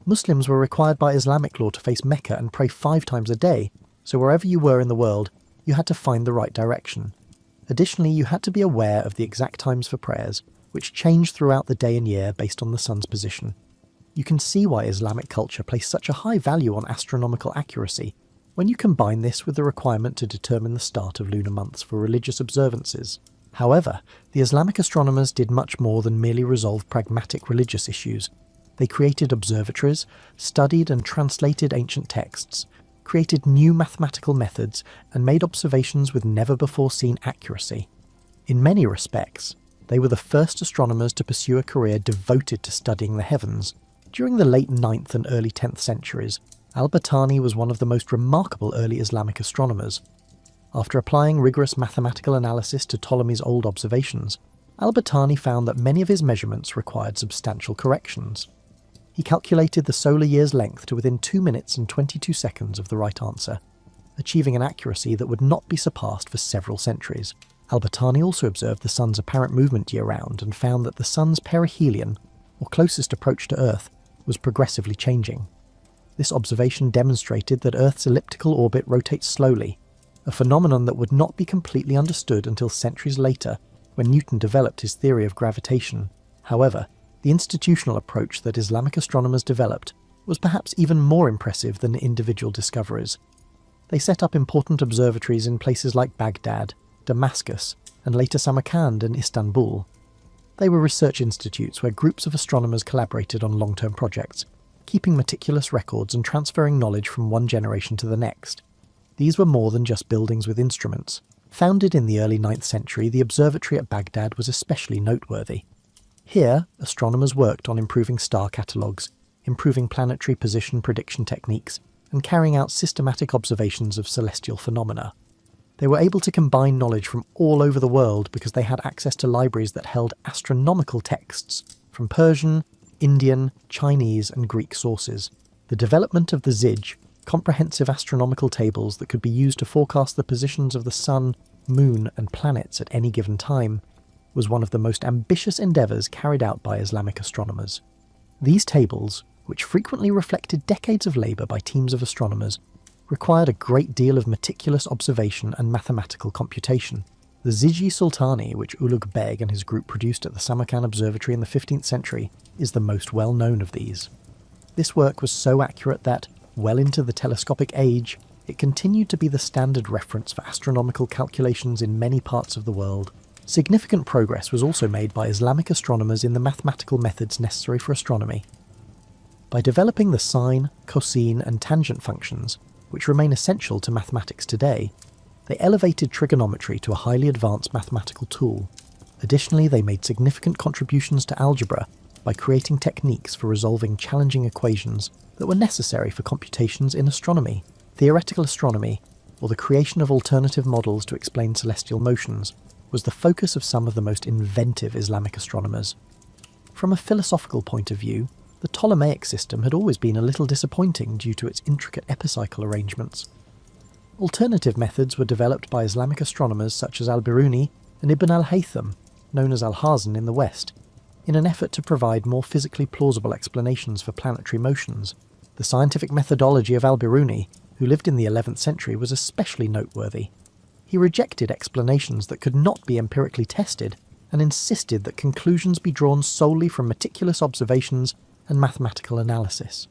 Speaker 1: Muslims were required by Islamic law to face Mecca and pray 5 times a day, so wherever you were in the world, you had to find the right direction. Additionally, you had to be aware of the exact times for prayers, which changed throughout the day and year based on the sun's position. You can see why Islamic culture placed such a high value on astronomical accuracy when you combine this with the requirement to determine the start of lunar months for religious observances. However, the Islamic astronomers did much more than merely resolve pragmatic religious issues. They created observatories, studied and translated ancient texts, created new mathematical methods, and made observations with never-before-seen accuracy. In many respects, they were the first astronomers to pursue a career devoted to studying the heavens. During the late 9th and early 10th centuries, al-Battani was one of the most remarkable early Islamic astronomers. After applying rigorous mathematical analysis to Ptolemy's old observations, al-Battani found that many of his measurements required substantial corrections. He calculated the solar year's length to within 2 minutes and 22 seconds of the right answer, achieving an accuracy that would not be surpassed for several centuries. Al-Battani also observed the sun's apparent movement year-round and found that the sun's perihelion, or closest approach to Earth, was progressively changing. This observation demonstrated that Earth's elliptical orbit rotates slowly, a phenomenon that would not be completely understood until centuries later, when Newton developed his theory of gravitation. However, the institutional approach that Islamic astronomers developed was perhaps even more impressive than individual discoveries. They set up important observatories in places like Baghdad, Damascus, and later Samarkand and Istanbul. They were research institutes where groups of astronomers collaborated on long-term projects, keeping meticulous records and transferring knowledge from one generation to the next. These were more than just buildings with instruments. Founded in the early 9th century, the observatory at Baghdad was especially noteworthy. Here, astronomers worked on improving star catalogues, improving planetary position prediction techniques, and carrying out systematic observations of celestial phenomena. They were able to combine knowledge from all over the world because they had access to libraries that held astronomical texts from Persian, Indian, Chinese, and Greek sources. The development of the Zij, comprehensive astronomical tables that could be used to forecast the positions of the sun, moon, and planets at any given time, was one of the most ambitious endeavours carried out by Islamic astronomers. These tables, which frequently reflected decades of labour by teams of astronomers, required a great deal of meticulous observation and mathematical computation. The Zij-i Sultani, which Ulugh Beg and his group produced at the Samarkand Observatory in the 15th century, is the most well-known of these. This work was so accurate that, well into the telescopic age, It continued to be the standard reference for astronomical calculations in many parts of the world. Significant progress was also made by Islamic astronomers in the mathematical methods necessary for astronomy. By developing the sine, cosine, and tangent functions, which remain essential to mathematics today, they elevated trigonometry to a highly advanced mathematical tool. Additionally, they made significant contributions to algebra by creating techniques for resolving challenging equations that were necessary for computations in astronomy. Theoretical astronomy, or the creation of alternative models to explain celestial motions, was the focus of some of the most inventive Islamic astronomers. From a philosophical point of view, the Ptolemaic system had always been a little disappointing due to its intricate epicycle arrangements. Alternative methods were developed by Islamic astronomers such as al-Biruni and Ibn al-Haytham, known as al-Hazan in the West, in an effort to provide more physically plausible explanations for planetary motions. The scientific methodology of al-Biruni, who lived in the 11th century, was especially noteworthy. He rejected explanations that could not be empirically tested and insisted that conclusions be drawn solely from meticulous observations and mathematical analysis.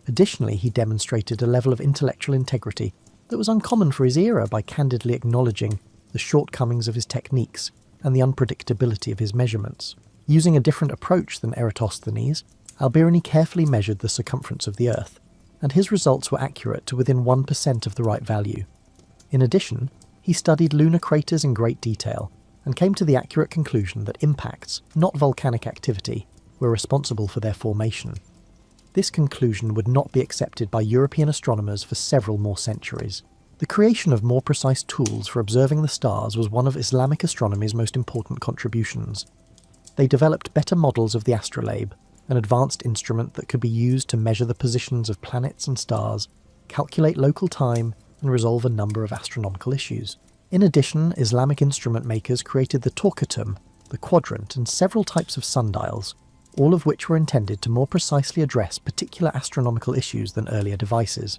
Speaker 1: Additionally, he demonstrated a level of intellectual integrity that was uncommon for his era by candidly acknowledging the shortcomings of his techniques and the unpredictability of his measurements. Using a different approach than Eratosthenes, al-Biruni carefully measured the circumference of the Earth, and his results were accurate to within 1% of the right value. In addition, he studied lunar craters in great detail and came to the accurate conclusion that impacts, not volcanic activity, were responsible for their formation. This conclusion would not be accepted by European astronomers for several more centuries. The creation of more precise tools for observing the stars was one of Islamic astronomy's most important contributions. They developed better models of the astrolabe, an advanced instrument that could be used to measure the positions of planets and stars, calculate local time, and resolve a number of astronomical issues. In addition, Islamic instrument makers created the torquetum, the quadrant, and several types of sundials, all of which were intended to more precisely address particular astronomical issues than earlier devices.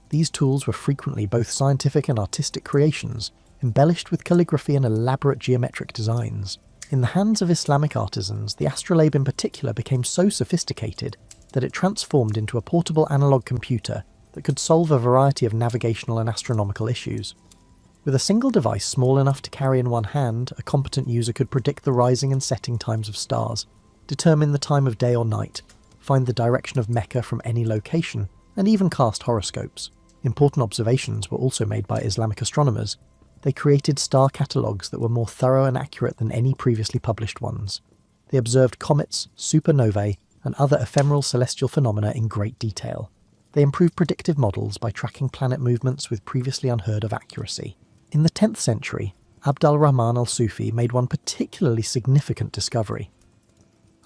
Speaker 1: These tools were frequently both scientific and artistic creations, embellished with calligraphy and elaborate geometric designs. In the hands of Islamic artisans, the astrolabe in particular became so sophisticated that it transformed into a portable analog computer that could solve a variety of navigational and astronomical issues. With a single device small enough to carry in one hand, a competent user could predict the rising and setting times of stars, determine the time of day or night, find the direction of Mecca from any location, and even cast horoscopes. Important observations were also made by Islamic astronomers. They created star catalogues that were more thorough and accurate than any previously published ones. They observed comets, supernovae, and other ephemeral celestial phenomena in great detail. They improved predictive models by tracking planet movements with previously unheard of accuracy. In the 10th century, Abd al-Rahman al-Sufi made one particularly significant discovery.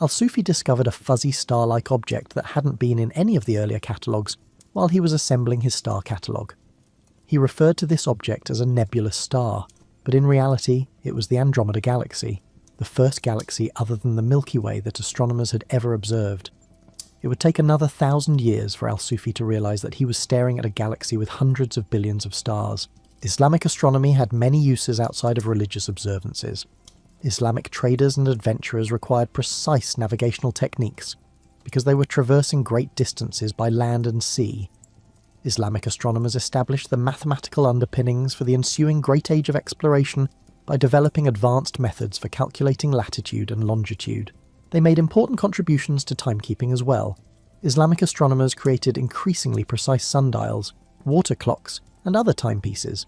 Speaker 1: Al-Sufi discovered a fuzzy star-like object that hadn't been in any of the earlier catalogues while he was assembling his star catalogue. He referred to this object as a nebulous star, but in reality it was the Andromeda Galaxy, the first galaxy other than the Milky Way that astronomers had ever observed. It would take another 1,000 years for al-Sufi to realise that he was staring at a galaxy with hundreds of billions of stars. Islamic astronomy had many uses outside of religious observances. Islamic traders and adventurers required precise navigational techniques because they were traversing great distances by land and sea. Islamic astronomers established the mathematical underpinnings for the ensuing Great Age of exploration by developing advanced methods for calculating latitude and longitude. They made important contributions to timekeeping as well. Islamic astronomers created increasingly precise sundials, water clocks, and other timepieces.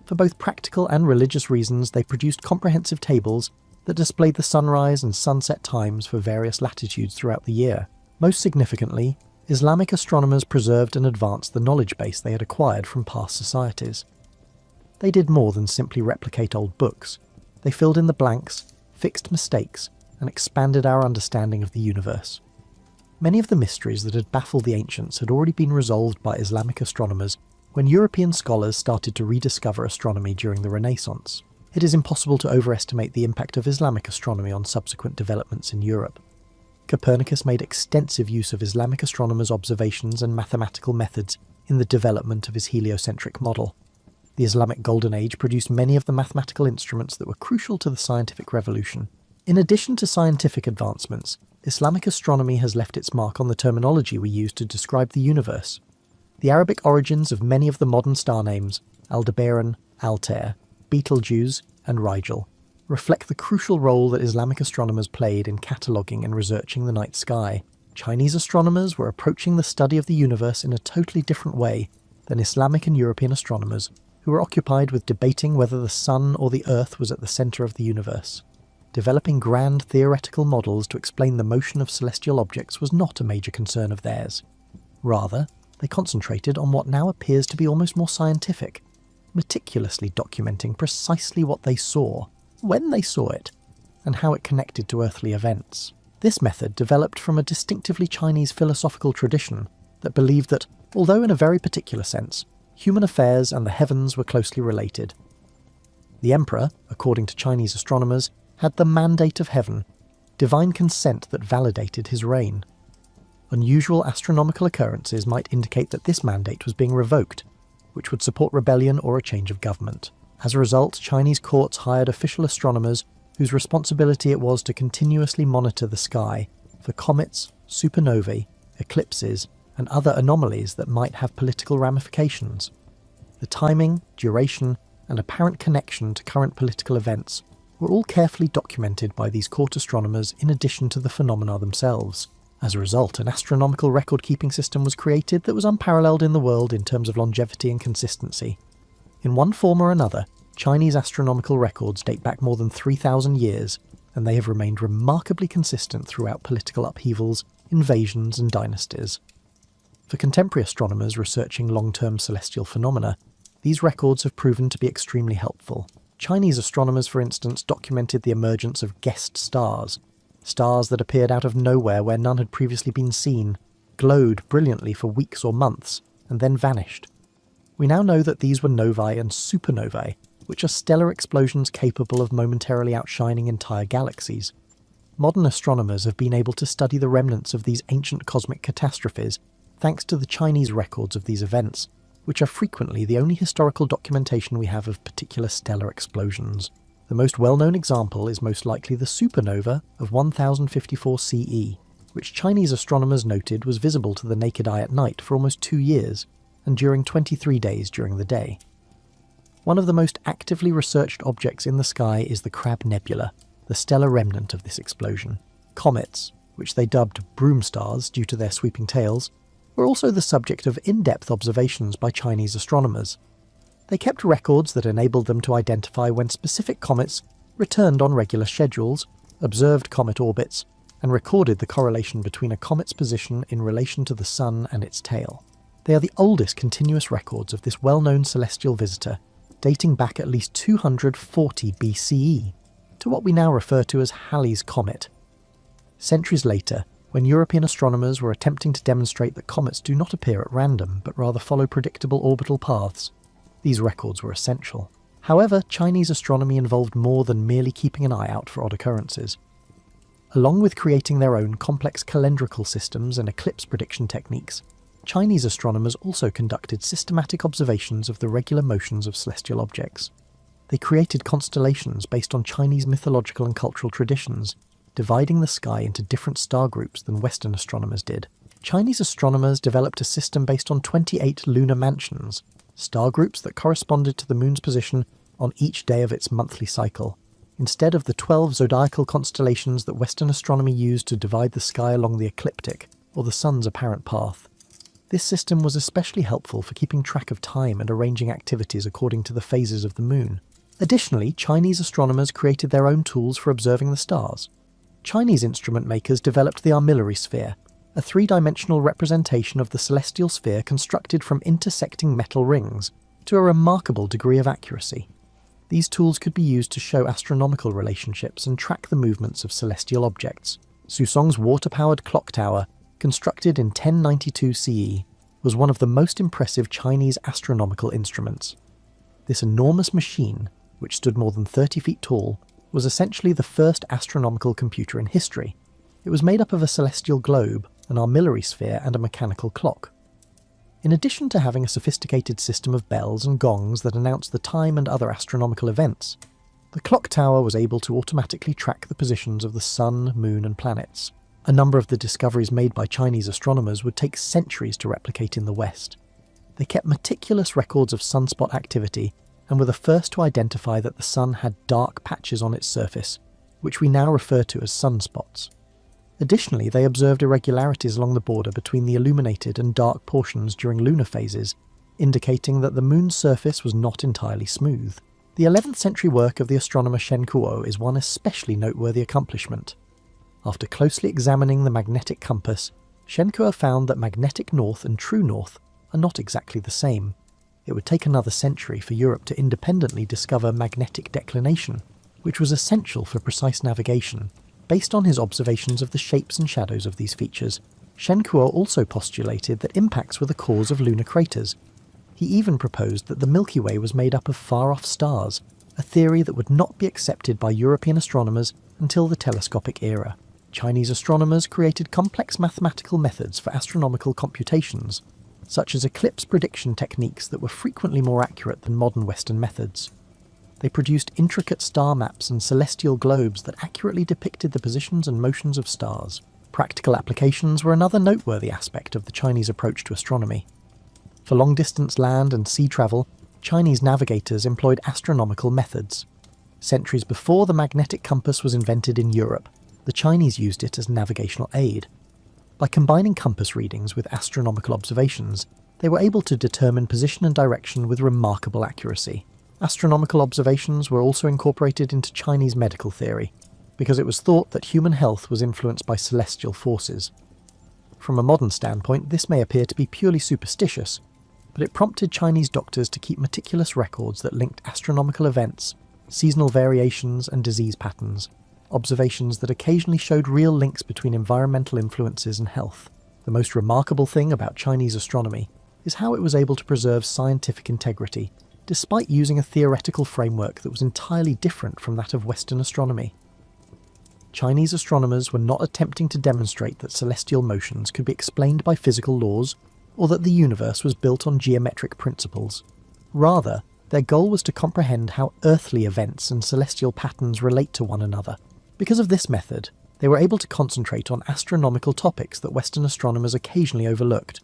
Speaker 1: For both practical and religious reasons, they produced comprehensive tables that displayed the sunrise and sunset times for various latitudes throughout the year. Most significantly, Islamic astronomers preserved and advanced the knowledge base they had acquired from past societies. They did more than simply replicate old books. They filled in the blanks, fixed mistakes, and expanded our understanding of the universe. Many of the mysteries that had baffled the ancients had already been resolved by Islamic astronomers when European scholars started to rediscover astronomy during the Renaissance. It is impossible to overestimate the impact of Islamic astronomy on subsequent developments in Europe. Copernicus made extensive use of Islamic astronomers' observations and mathematical methods in the development of his heliocentric model. The Islamic Golden Age produced many of the mathematical instruments that were crucial to the scientific revolution. In addition to scientific advancements, Islamic astronomy has left its mark on the terminology we use to describe the universe. The Arabic origins of many of the modern star names, Aldebaran, Altair, Betelgeuse, and Rigel, reflect the crucial role that Islamic astronomers played in cataloguing and researching the night sky. Chinese astronomers were approaching the study of the universe in a totally different way than Islamic and European astronomers, who were occupied with debating whether the sun or the earth was at the centre of the universe. Developing grand theoretical models to explain the motion of celestial objects was not a major concern of theirs. Rather, they concentrated on what now appears to be almost more scientific, meticulously documenting precisely what they saw, when they saw it, and how it connected to earthly events. This method developed from a distinctively Chinese philosophical tradition that believed that, although in a very particular sense, human affairs and the heavens were closely related. The emperor, according to Chinese astronomers, had the mandate of heaven, divine consent that validated his reign. Unusual astronomical occurrences might indicate that this mandate was being revoked, which would support rebellion or a change of government. As a result, Chinese courts hired official astronomers whose responsibility it was to continuously monitor the sky for comets, supernovae, eclipses, and other anomalies that might have political ramifications. The timing, duration, and apparent connection to current political events were all carefully documented by these court astronomers in addition to the phenomena themselves. As a result, an astronomical record-keeping system was created that was unparalleled in the world in terms of longevity and consistency. In one form or another, Chinese astronomical records date back more than 3,000 years, and they have remained remarkably consistent throughout political upheavals, invasions, and dynasties. For contemporary astronomers researching long-term celestial phenomena, these records have proven to be extremely helpful. Chinese astronomers, for instance, documented the emergence of guest stars, stars that appeared out of nowhere where none had previously been seen, glowed brilliantly for weeks or months, and then vanished. We now know that these were novae and supernovae, which are stellar explosions capable of momentarily outshining entire galaxies. Modern astronomers have been able to study the remnants of these ancient cosmic catastrophes thanks to the Chinese records of these events, which are frequently the only historical documentation we have of particular stellar explosions. The most well-known example is most likely the supernova of 1054 CE, which Chinese astronomers noted was visible to the naked eye at night for almost 2 years, and during 23 days during the day. One of the most actively researched objects in the sky is the Crab Nebula, the stellar remnant of this explosion. Comets, which they dubbed broom stars due to their sweeping tails, were also the subject of in-depth observations by Chinese astronomers. They kept records that enabled them to identify when specific comets returned on regular schedules, observed comet orbits, and recorded the correlation between a comet's position in relation to the Sun and its tail. They are the oldest continuous records of this well-known celestial visitor, dating back at least 240 BCE, to what we now refer to as Halley's Comet. Centuries later, when European astronomers were attempting to demonstrate that comets do not appear at random, but rather follow predictable orbital paths, these records were essential. However, Chinese astronomy involved more than merely keeping an eye out for odd occurrences. Along with creating their own complex calendrical systems and eclipse prediction techniques, Chinese astronomers also conducted systematic observations of the regular motions of celestial objects. They created constellations based on Chinese mythological and cultural traditions, dividing the sky into different star groups than Western astronomers did. Chinese astronomers developed a system based on 28 lunar mansions, star groups that corresponded to the moon's position on each day of its monthly cycle, instead of the 12 zodiacal constellations that Western astronomy used to divide the sky along the ecliptic, or the sun's apparent path. This system was especially helpful for keeping track of time and arranging activities according to the phases of the moon. Additionally, Chinese astronomers created their own tools for observing the stars. Chinese instrument makers developed the armillary sphere, a three-dimensional representation of the celestial sphere constructed from intersecting metal rings, to a remarkable degree of accuracy. These tools could be used to show astronomical relationships and track the movements of celestial objects. Susong's water-powered clock tower, constructed in 1092 CE, was one of the most impressive Chinese astronomical instruments. This enormous machine, which stood more than 30 feet tall, was essentially the first astronomical computer in history. It was made up of a celestial globe, an armillary sphere, and a mechanical clock. In addition to having a sophisticated system of bells and gongs that announced the time and other astronomical events, the clock tower was able to automatically track the positions of the sun, moon, and planets. A number of the discoveries made by Chinese astronomers would take centuries to replicate in the West. They kept meticulous records of sunspot activity and were the first to identify that the sun had dark patches on its surface, which we now refer to as sunspots. Additionally, they observed irregularities along the border between the illuminated and dark portions during lunar phases, indicating that the moon's surface was not entirely smooth. The 11th century work of the astronomer Shen Kuo is one especially noteworthy accomplishment. After closely examining the magnetic compass, Shen Kuo found that magnetic north and true north are not exactly the same. It would take another century for Europe to independently discover magnetic declination, which was essential for precise navigation. Based on his observations of the shapes and shadows of these features, Shen Kuo also postulated that impacts were the cause of lunar craters. He even proposed that the Milky Way was made up of far-off stars, a theory that would not be accepted by European astronomers until the telescopic era. Chinese astronomers created complex mathematical methods for astronomical computations, such as eclipse prediction techniques that were frequently more accurate than modern Western methods. They produced intricate star maps and celestial globes that accurately depicted the positions and motions of stars. Practical applications were another noteworthy aspect of the Chinese approach to astronomy. For long-distance land and sea travel, Chinese navigators employed astronomical methods. Centuries before the magnetic compass was invented in Europe, the Chinese used it as navigational aid. By combining compass readings with astronomical observations, they were able to determine position and direction with remarkable accuracy. Astronomical observations were also incorporated into Chinese medical theory, because it was thought that human health was influenced by celestial forces. From a modern standpoint, this may appear to be purely superstitious, but it prompted Chinese doctors to keep meticulous records that linked astronomical events, seasonal variations, and disease patterns, observations that occasionally showed real links between environmental influences and health. The most remarkable thing about Chinese astronomy is how it was able to preserve scientific integrity, despite using a theoretical framework that was entirely different from that of Western astronomy. Chinese astronomers were not attempting to demonstrate that celestial motions could be explained by physical laws, or that the universe was built on geometric principles. Rather, their goal was to comprehend how earthly events and celestial patterns relate to one another. Because of this method, they were able to concentrate on astronomical topics that Western astronomers occasionally overlooked.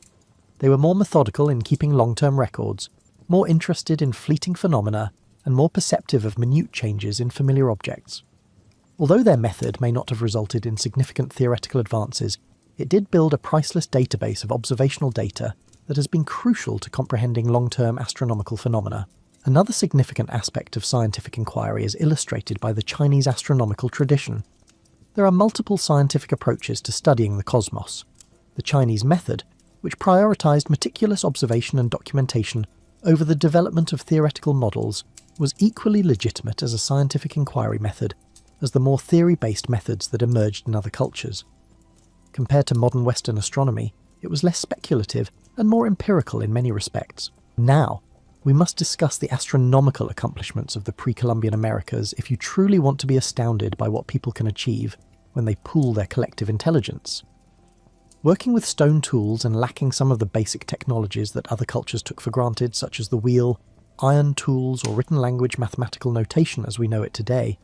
Speaker 1: They were more methodical in keeping long-term records, more interested in fleeting phenomena, and more perceptive of minute changes in familiar objects. Although their method may not have resulted in significant theoretical advances, it did build a priceless database of observational data that has been crucial to comprehending long-term astronomical phenomena. Another significant aspect of scientific inquiry is illustrated by the Chinese astronomical tradition. There are multiple scientific approaches to studying the cosmos. The Chinese method, which prioritized meticulous observation and documentation over the development of theoretical models, was equally legitimate as a scientific inquiry method as the more theory-based methods that emerged in other cultures. Compared to modern Western astronomy, it was less speculative and more empirical in many respects. Now, we must discuss the astronomical accomplishments of the pre-Columbian Americas if you truly want to be astounded by what people can achieve when they pool their collective intelligence. Working with stone tools and lacking some of the basic technologies that other cultures took for granted, such as the wheel, iron tools, or written language mathematical notation as we know it today,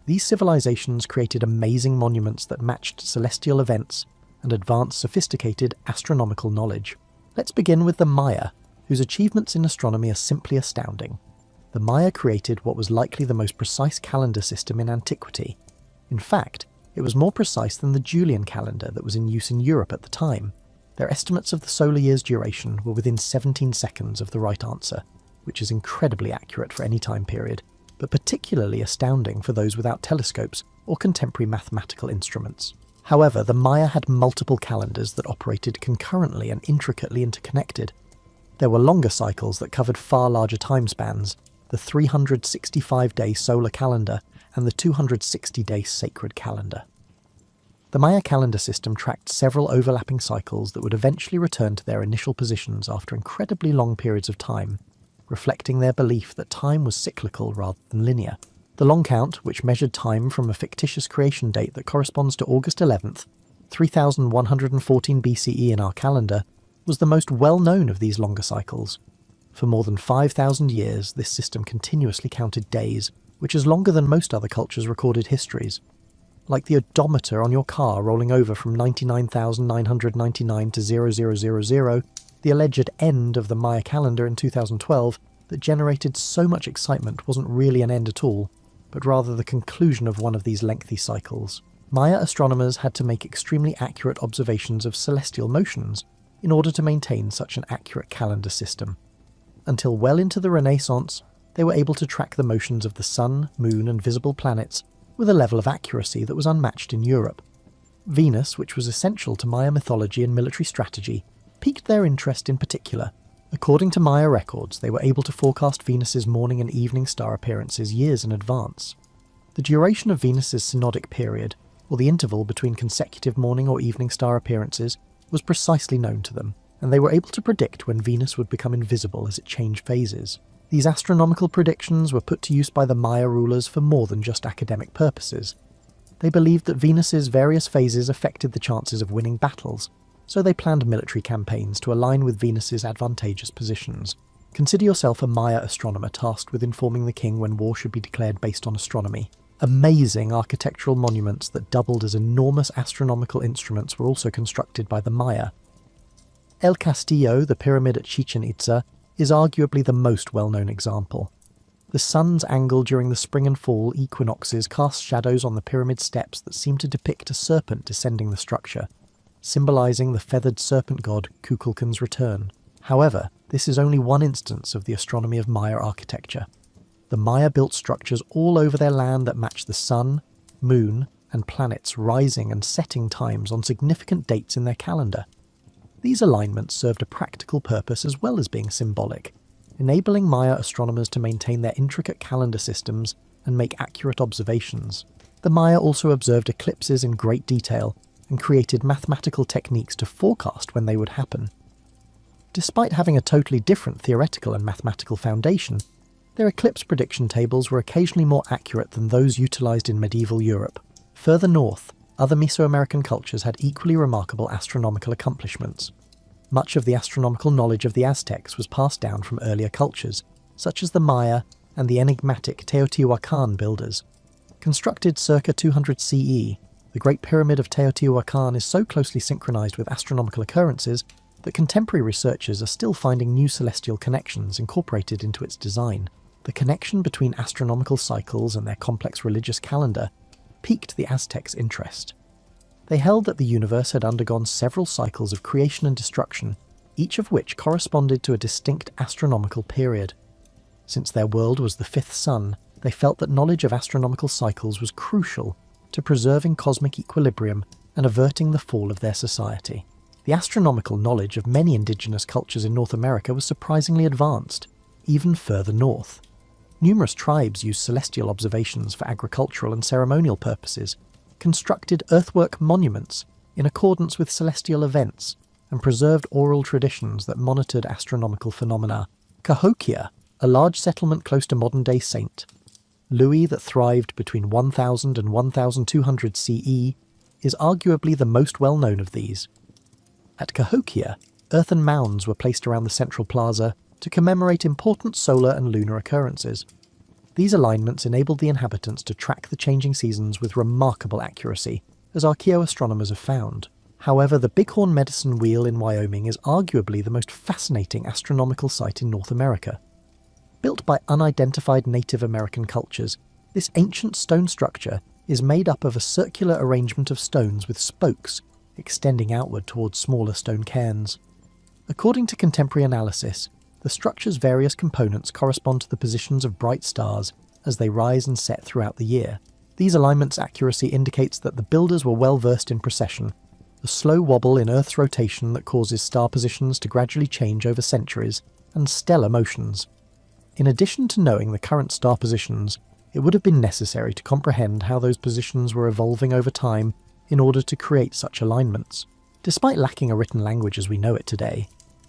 Speaker 1: these civilizations created amazing monuments that matched celestial events and advanced sophisticated astronomical knowledge. Let's begin with the Maya, whose achievements in astronomy are simply astounding. The Maya created what was likely the most precise calendar system in antiquity. In fact, it was more precise than the Julian calendar that was in use in Europe at the time. Their estimates of the solar year's duration were within 17 seconds of the right answer, which is incredibly accurate for any time period, but particularly astounding for those without telescopes or contemporary mathematical instruments. However, the Maya had multiple calendars that operated concurrently and intricately interconnected. There were longer cycles that covered far larger time spans, the 365-day solar calendar and the 260-day sacred calendar. The Maya calendar system tracked several overlapping cycles that would eventually return to their initial positions after incredibly long periods of time, reflecting their belief that time was cyclical rather than linear. The long count, which measured time from a fictitious creation date that corresponds to August 11th, 3114 BCE in our calendar, was the most well-known of these longer cycles. For more than 5,000 years, this system continuously counted days, which is longer than most other cultures' recorded histories. Like the odometer on your car rolling over from 99,999 to 0000, The alleged end of the Maya calendar in 2012 that generated so much excitement wasn't really an end at all, but rather the conclusion of one of these lengthy cycles. Maya astronomers had to make extremely accurate observations of celestial motions in order to maintain such an accurate calendar system. Until well into the Renaissance, they were able to track the motions of the Sun, Moon and visible planets with a level of accuracy that was unmatched in Europe. Venus, which was essential to Maya mythology and military strategy, piqued their interest in particular. According to Maya records, they were able to forecast Venus's morning and evening star appearances years in advance. The duration of Venus's synodic period, or the interval between consecutive morning or evening star appearances, was precisely known to them, and they were able to predict when Venus would become invisible as it changed phases. These astronomical predictions were put to use by the Maya rulers for more than just academic purposes. They believed that Venus's various phases affected the chances of winning battles, so they planned military campaigns to align with Venus's advantageous positions. Consider yourself a Maya astronomer tasked with informing the king when war should be declared based on astronomy. Amazing architectural monuments that doubled as enormous astronomical instruments were also constructed by the Maya. El Castillo, the pyramid at Chichen Itza, is arguably the most well-known example. The sun's angle during the spring and fall equinoxes casts shadows on the pyramid steps that seem to depict a serpent descending the structure, symbolising the feathered serpent god Kukulkan's return. However, this is only one instance of the astronomy of Maya architecture. The Maya built structures all over their land that match the sun, moon, and planets' rising and setting times on significant dates in their calendar. These alignments served a practical purpose as well as being symbolic, enabling Maya astronomers to maintain their intricate calendar systems and make accurate observations. The Maya also observed eclipses in great detail and created mathematical techniques to forecast when they would happen. Despite having a totally different theoretical and mathematical foundation, their eclipse prediction tables were occasionally more accurate than those utilised in medieval Europe. Further north, other Mesoamerican cultures had equally remarkable astronomical accomplishments. Much of the astronomical knowledge of the Aztecs was passed down from earlier cultures, such as the Maya and the enigmatic Teotihuacan builders. Constructed circa 200 CE, the Great Pyramid of Teotihuacan is so closely synchronized with astronomical occurrences that contemporary researchers are still finding new celestial connections incorporated into its design. The connection between astronomical cycles and their complex religious calendar piqued the Aztecs' interest. They held that the universe had undergone several cycles of creation and destruction, each of which corresponded to a distinct astronomical period. Since their world was the fifth sun, they felt that knowledge of astronomical cycles was crucial to preserving cosmic equilibrium and averting the fall of their society. The astronomical knowledge of many indigenous cultures in North America was surprisingly advanced, even further north. Numerous tribes used celestial observations for agricultural and ceremonial purposes, constructed earthwork monuments in accordance with celestial events, and preserved oral traditions that monitored astronomical phenomena. Cahokia, a large settlement close to modern-day St. Louis that thrived between 1000 and 1200 CE, is arguably the most well-known of these. At Cahokia, earthen mounds were placed around the central plaza to commemorate important solar and lunar occurrences. These alignments enabled the inhabitants to track the changing seasons with remarkable accuracy, as archaeoastronomers have found. However, the Bighorn Medicine Wheel in Wyoming is arguably the most fascinating astronomical site in North America. Built by unidentified Native American cultures, this ancient stone structure is made up of a circular arrangement of stones with spokes extending outward towards smaller stone cairns. According to contemporary analysis, the structure's various components correspond to the positions of bright stars as they rise and set throughout the year. These alignments' accuracy indicates that the builders were well versed in precession, the slow wobble in Earth's rotation that causes star positions to gradually change over centuries, and stellar motions. In addition to knowing the current star positions, it would have been necessary to comprehend how those positions were evolving over time in order to create such alignments. Despite lacking a written language as we know it today,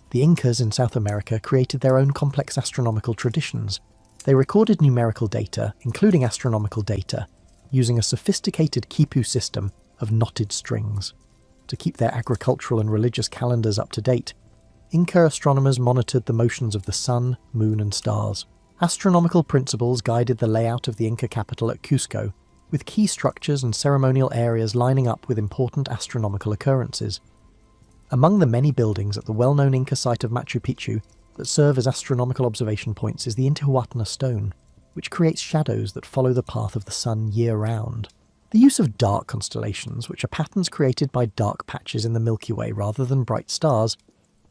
Speaker 1: the Incas in South America created their own complex astronomical traditions. They recorded numerical data, including astronomical data, using a sophisticated quipu system of knotted strings. To keep their agricultural and religious calendars up to date, Inca astronomers monitored the motions of the sun, moon and stars. Astronomical principles guided the layout of the Inca capital at Cusco, with key structures and ceremonial areas lining up with important astronomical occurrences. Among the many buildings at the well-known Inca site of Machu Picchu that serve as astronomical observation points is the Intihuatana stone, which creates shadows that follow the path of the sun year-round. The use of dark constellations, which are patterns created by dark patches in the Milky Way rather than bright stars,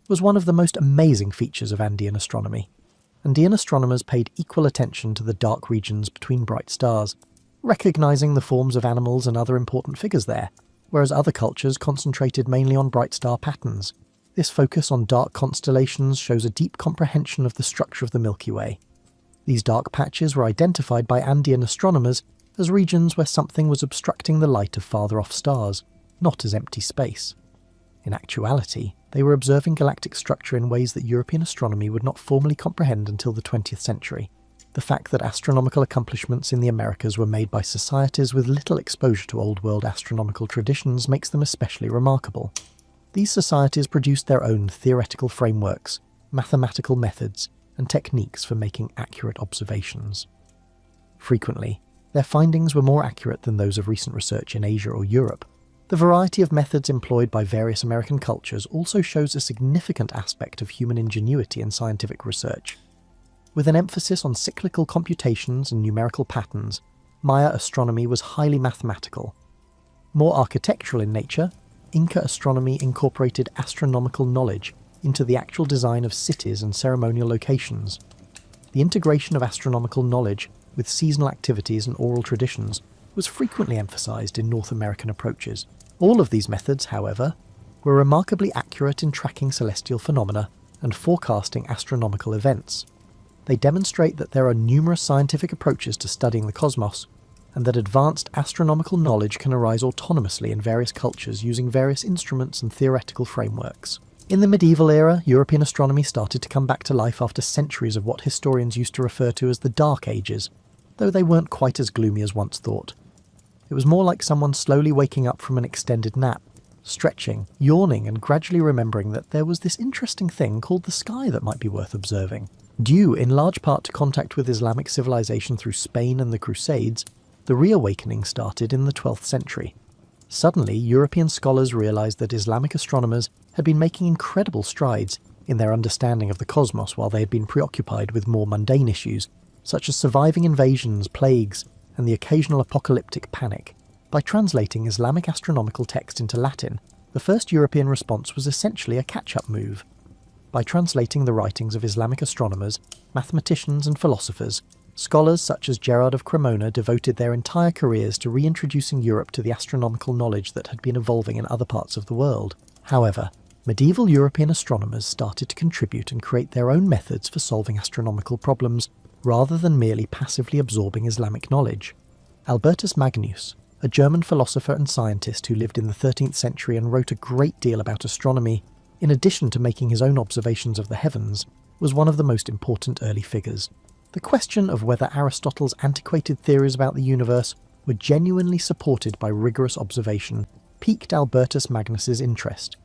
Speaker 1: was one of the most amazing features of Andean astronomy. Andean astronomers paid equal attention to the dark regions between bright stars, recognising the forms of animals and other important figures there, whereas other cultures concentrated mainly on bright star patterns. This focus on dark constellations shows a deep comprehension of the structure of the Milky Way. These dark patches were identified by Andean astronomers as regions where something was obstructing the light of farther off stars, not as empty space. In actuality, they were observing galactic structure in ways that European astronomy would not formally comprehend until the 20th century. The fact that astronomical accomplishments in the Americas were made by societies with little exposure to Old World astronomical traditions makes them especially remarkable. These societies produced their own theoretical frameworks, mathematical methods, and techniques for making accurate observations. Frequently, their findings were more accurate than those of recent research in Asia or Europe. The variety of methods employed by various American cultures also shows a significant aspect of human ingenuity in scientific research. With an emphasis on cyclical computations and numerical patterns, Maya astronomy was highly mathematical. More architectural in nature, Inca astronomy incorporated astronomical knowledge into the actual design of cities and ceremonial locations. The integration of astronomical knowledge with seasonal activities and oral traditions was frequently emphasized in North American approaches. All of these methods, however, were remarkably accurate in tracking celestial phenomena and forecasting astronomical events. They demonstrate that there are numerous scientific approaches to studying the cosmos, and that advanced astronomical knowledge can arise autonomously in various cultures using various instruments and theoretical frameworks. In the medieval era, European astronomy started to come back to life after centuries of what historians used to refer to as the Dark Ages, though they weren't quite as gloomy as once thought. It was more like someone slowly waking up from an extended nap, stretching, yawning, and gradually remembering that there was this interesting thing called the sky that might be worth observing. Due in large part to contact with Islamic civilization through Spain and the Crusades, the reawakening started in the 12th century. Suddenly, European scholars realized that Islamic astronomers had been making incredible strides in their understanding of the cosmos while they had been preoccupied with more mundane issues, such as surviving invasions, plagues, and the occasional apocalyptic panic. By translating Islamic astronomical text into Latin, the first European response was essentially a catch-up move. By translating the writings of Islamic astronomers, mathematicians and philosophers, scholars such as Gerard of Cremona devoted their entire careers to reintroducing Europe to the astronomical knowledge that had been evolving in other parts of the world. However, medieval European astronomers started to contribute and create their own methods for solving astronomical problems, rather than merely passively absorbing Islamic knowledge. Albertus Magnus, a German philosopher and scientist who lived in the 13th century and wrote a great deal about astronomy, in addition to making his own observations of the heavens, was one of the most important early figures. The question of whether Aristotle's antiquated theories about the universe were genuinely supported by rigorous observation piqued Albertus Magnus's interest.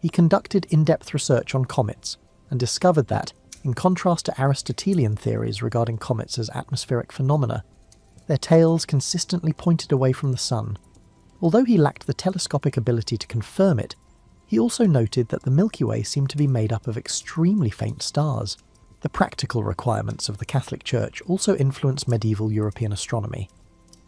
Speaker 1: He conducted in-depth research on comets and discovered that, in contrast to Aristotelian theories regarding comets as atmospheric phenomena, their tails consistently pointed away from the sun. Although he lacked the telescopic ability to confirm it, he also noted that the Milky Way seemed to be made up of extremely faint stars. The practical requirements of the Catholic Church also influenced medieval European astronomy.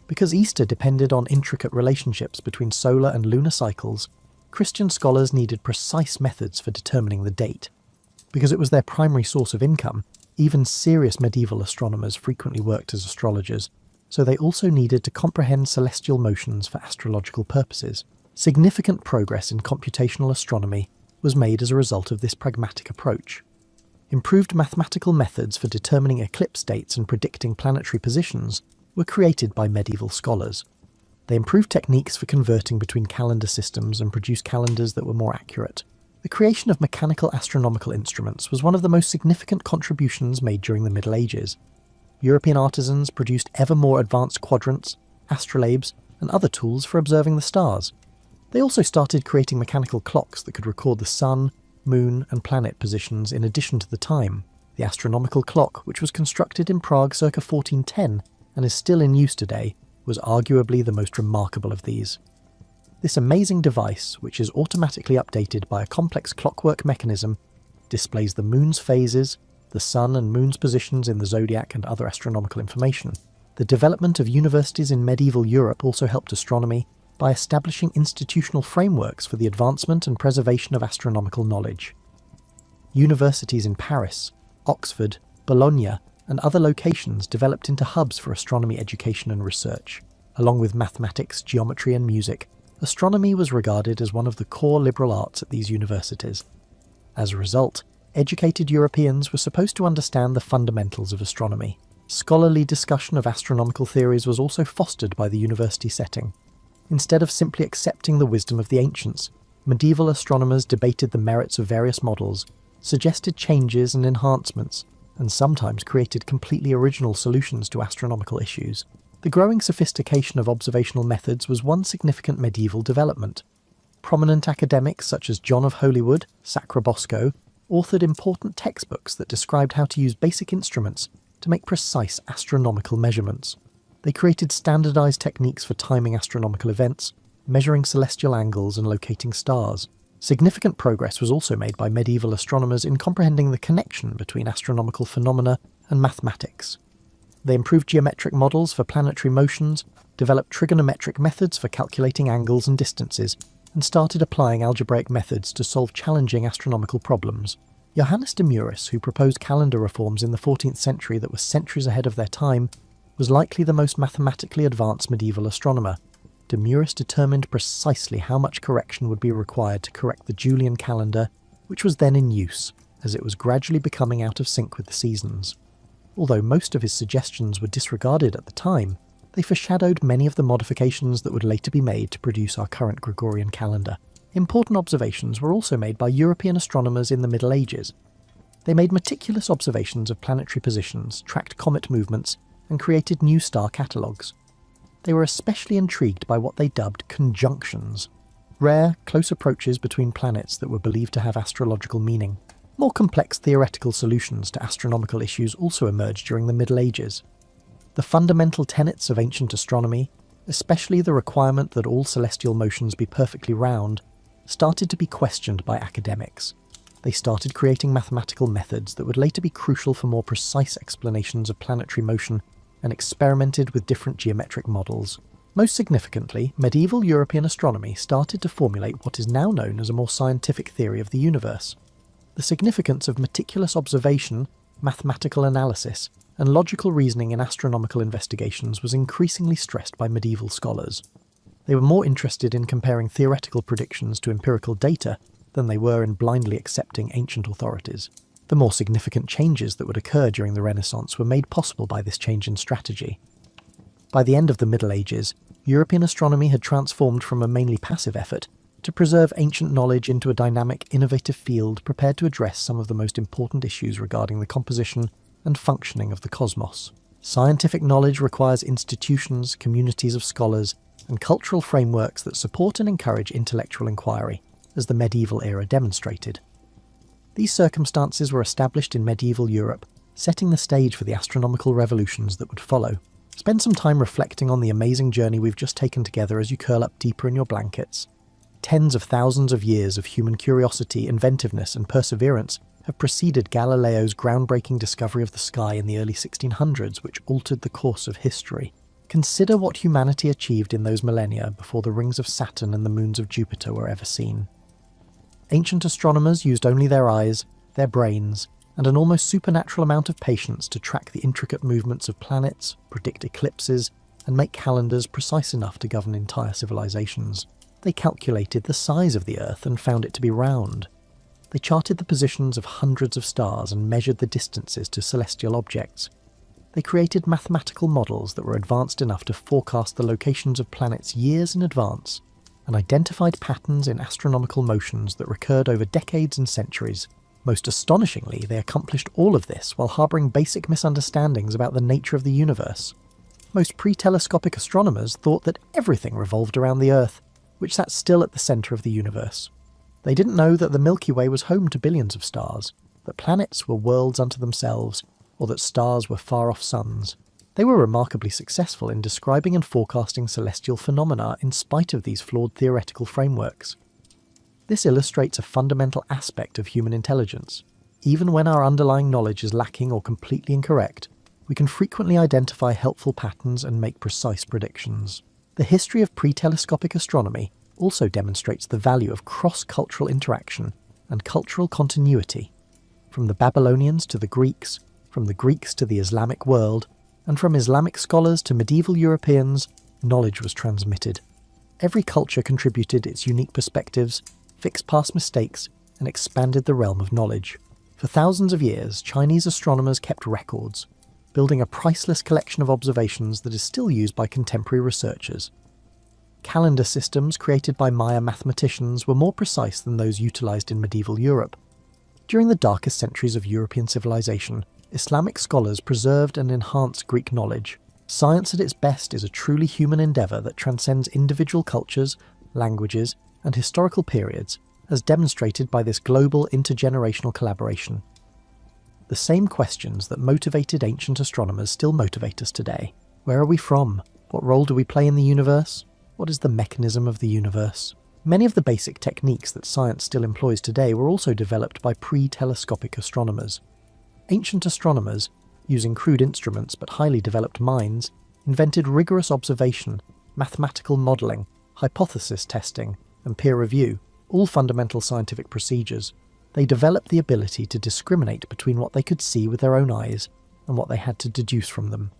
Speaker 1: Because Easter depended on intricate relationships between solar and lunar cycles, Christian scholars needed precise methods for determining the date. Because it was their primary source of income, even serious medieval astronomers frequently worked as astrologers, so they also needed to comprehend celestial motions for astrological purposes. Significant progress in computational astronomy was made as a result of this pragmatic approach. Improved mathematical methods for determining eclipse dates and predicting planetary positions were created by medieval scholars. They improved techniques for converting between calendar systems and produced calendars that were more accurate. The creation of mechanical astronomical instruments was one of the most significant contributions made during the Middle Ages. European artisans produced ever more advanced quadrants, astrolabes, and other tools for observing the stars. They also started creating mechanical clocks that could record the sun, moon, and planet positions in addition to the time. The astronomical clock, which was constructed in Prague circa 1410 and is still in use today, was arguably the most remarkable of these. This amazing device, which is automatically updated by a complex clockwork mechanism, displays the moon's phases, the sun and moon's positions in the zodiac and other astronomical information. The development of universities in medieval Europe also helped astronomy by establishing institutional frameworks for the advancement and preservation of astronomical knowledge. Universities in Paris, Oxford, Bologna, and other locations developed into hubs for astronomy education and research. Along with mathematics, geometry, and music, astronomy was regarded as one of the core liberal arts at these universities. As a result, educated Europeans were supposed to understand the fundamentals of astronomy. Scholarly discussion of astronomical theories was also fostered by the university setting. Instead of simply accepting the wisdom of the ancients, medieval astronomers debated the merits of various models, suggested changes and enhancements, and sometimes created completely original solutions to astronomical issues. The growing sophistication of observational methods was one significant medieval development. Prominent academics such as John of Holywood, Sacrobosco, authored important textbooks that described how to use basic instruments to make precise astronomical measurements. They created standardized techniques for timing astronomical events, measuring celestial angles and locating stars. Significant progress was also made by medieval astronomers in comprehending the connection between astronomical phenomena and mathematics. They improved geometric models for planetary motions, developed trigonometric methods for calculating angles and distances, and started applying algebraic methods to solve challenging astronomical problems. Johannes de Muris, who proposed calendar reforms in the 14th century that were centuries ahead of their time, was likely the most mathematically advanced medieval astronomer. De Muris determined precisely how much correction would be required to correct the Julian calendar, which was then in use, as it was gradually becoming out of sync with the seasons. Although most of his suggestions were disregarded at the time, they foreshadowed many of the modifications that would later be made to produce our current Gregorian calendar. Important observations were also made by European astronomers in the Middle Ages. They made meticulous observations of planetary positions, tracked comet movements, and created new star catalogues. They were especially intrigued by what they dubbed conjunctions, rare, close approaches between planets that were believed to have astrological meaning. More complex theoretical solutions to astronomical issues also emerged during the Middle Ages. The fundamental tenets of ancient astronomy, especially the requirement that all celestial motions be perfectly round, started to be questioned by academics. They started creating mathematical methods that would later be crucial for more precise explanations of planetary motion, and experimented with different geometric models. Most significantly, medieval European astronomy started to formulate what is now known as a more scientific theory of the universe. The significance of meticulous observation, mathematical analysis, and logical reasoning in astronomical investigations was increasingly stressed by medieval scholars. They were more interested in comparing theoretical predictions to empirical data than they were in blindly accepting ancient authorities. The more significant changes that would occur during the Renaissance were made possible by this change in strategy. By the end of the Middle Ages, European astronomy had transformed from a mainly passive effort to preserve ancient knowledge into a dynamic, innovative field prepared to address some of the most important issues regarding the composition and functioning of the cosmos. Scientific knowledge requires institutions, communities of scholars, and cultural frameworks that support and encourage intellectual inquiry, as the medieval era demonstrated. These circumstances were established in medieval Europe, setting the stage for the astronomical revolutions that would follow. Spend some time reflecting on the amazing journey we've just taken together as you curl up deeper in your blankets. Tens of thousands of years of human curiosity, inventiveness, and perseverance have preceded Galileo's groundbreaking discovery of the sky in the early 1600s, which altered the course of history. Consider what humanity achieved in those millennia before the rings of Saturn and the moons of Jupiter were ever seen. Ancient astronomers used only their eyes, their brains, and an almost supernatural amount of patience to track the intricate movements of planets, predict eclipses, and make calendars precise enough to govern entire civilizations. They calculated the size of the Earth and found it to be round. They charted the positions of hundreds of stars and measured the distances to celestial objects. They created mathematical models that were advanced enough to forecast the locations of planets years in advance, and identified patterns in astronomical motions that recurred over decades and centuries. Most astonishingly, they accomplished all of this while harbouring basic misunderstandings about the nature of the universe. Most pre-telescopic astronomers thought that everything revolved around the Earth, which sat still at the centre of the universe. They didn't know that the Milky Way was home to billions of stars, that planets were worlds unto themselves, or that stars were far-off suns. They were remarkably successful in describing and forecasting celestial phenomena in spite of these flawed theoretical frameworks. This illustrates a fundamental aspect of human intelligence. Even when our underlying knowledge is lacking or completely incorrect, we can frequently identify helpful patterns and make precise predictions. The history of pre-telescopic astronomy also demonstrates the value of cross-cultural interaction and cultural continuity. From the Babylonians to the Greeks, from the Greeks to the Islamic world, and from Islamic scholars to medieval Europeans, knowledge was transmitted. Every culture contributed its unique perspectives, fixed past mistakes, and expanded the realm of knowledge. For thousands of years, Chinese astronomers kept records, building a priceless collection of observations that is still used by contemporary researchers. Calendar systems created by Maya mathematicians were more precise than those utilised in medieval Europe. During the darkest centuries of European civilization, Islamic scholars preserved and enhanced Greek knowledge. Science at its best is a truly human endeavour that transcends individual cultures, languages, and historical periods, as demonstrated by this global intergenerational collaboration. The same questions that motivated ancient astronomers still motivate us today. Where are we from? What role do we play in the universe? What is the mechanism of the universe? Many of the basic techniques that science still employs today were also developed by pre-telescopic astronomers. Ancient astronomers, using crude instruments but highly developed minds, invented rigorous observation, mathematical modelling, hypothesis testing, and peer review, all fundamental scientific procedures. They developed the ability to discriminate between what they could see with their own eyes and what they had to deduce from them.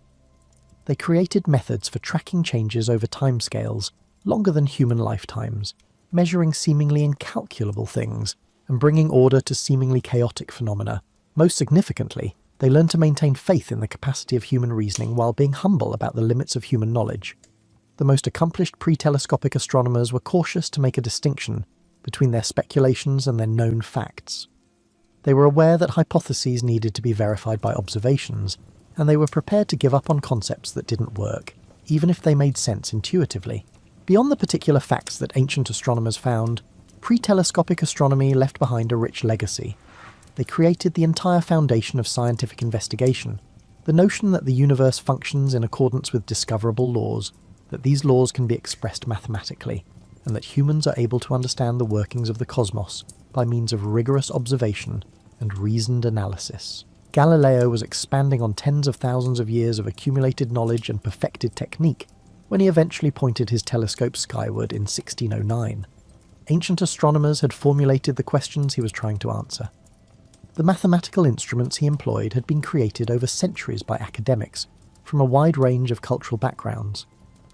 Speaker 1: They created methods for tracking changes over timescales longer than human lifetimes, measuring seemingly incalculable things and bringing order to seemingly chaotic phenomena. Most significantly, they learned to maintain faith in the capacity of human reasoning while being humble about the limits of human knowledge. The most accomplished pre-telescopic astronomers were cautious to make a distinction between their speculations and their known facts. They were aware that hypotheses needed to be verified by observations, and they were prepared to give up on concepts that didn't work, even if they made sense intuitively. Beyond the particular facts that ancient astronomers found, pre-telescopic astronomy left behind a rich legacy. They created the entire foundation of scientific investigation, the notion that the universe functions in accordance with discoverable laws, that these laws can be expressed mathematically, and that humans are able to understand the workings of the cosmos by means of rigorous observation and reasoned analysis. Galileo was expanding on tens of thousands of years of accumulated knowledge and perfected technique when he eventually pointed his telescope skyward in 1609. Ancient astronomers had formulated the questions he was trying to answer. The mathematical instruments he employed had been created over centuries by academics from a wide range of cultural backgrounds.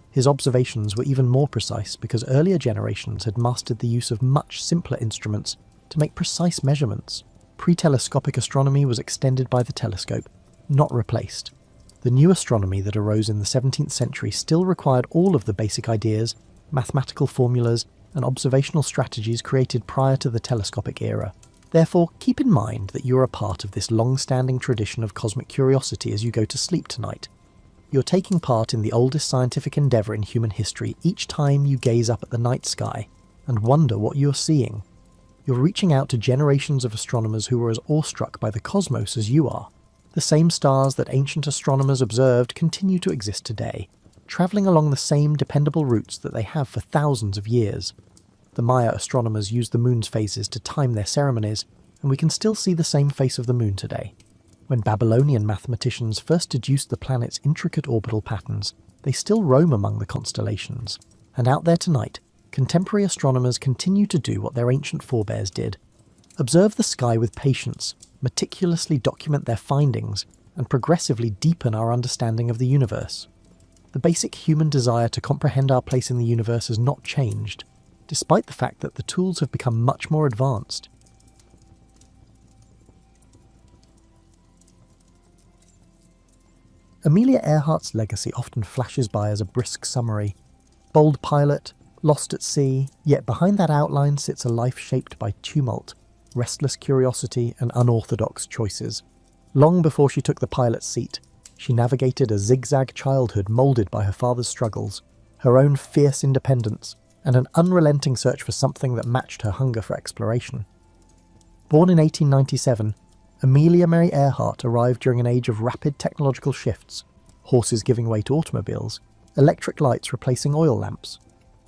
Speaker 1: His observations were even more precise because earlier generations had mastered the use of much simpler instruments to make precise measurements. Pre-telescopic astronomy was extended by the telescope, not replaced. The new astronomy that arose in the 17th century still required all of the basic ideas, mathematical formulas, and observational strategies created prior to the telescopic era. Therefore, keep in mind that you are a part of this long-standing tradition of cosmic curiosity as you go to sleep tonight. You're taking part in the oldest scientific endeavour in human history each time you gaze up at the night sky and wonder what you're seeing. You're reaching out to generations of astronomers who were as awestruck by the cosmos as you are. The same stars that ancient astronomers observed continue to exist today, travelling along the same dependable routes that they have for thousands of years. The Maya astronomers used the moon's phases to time their ceremonies, and we can still see the same face of the moon today. When Babylonian mathematicians first deduced the planet's intricate orbital patterns, they still roam among the constellations. And out there tonight, contemporary astronomers continue to do what their ancient forebears did. Observe the sky with patience, meticulously document their findings, and progressively deepen our understanding of the universe. The basic human desire to comprehend our place in the universe has not changed, despite the fact that the tools have become much more advanced. Amelia Earhart's legacy often flashes by as a brisk summary. Bold pilot, lost at sea, yet behind that outline sits a life shaped by tumult, restless curiosity, and unorthodox choices. Long before she took the pilot's seat, she navigated a zigzag childhood moulded by her father's struggles, her own fierce independence, and an unrelenting search for something that matched her hunger for exploration. Born in 1897, Amelia Mary Earhart arrived during an age of rapid technological shifts. horses giving way to automobiles, electric lights replacing oil lamps.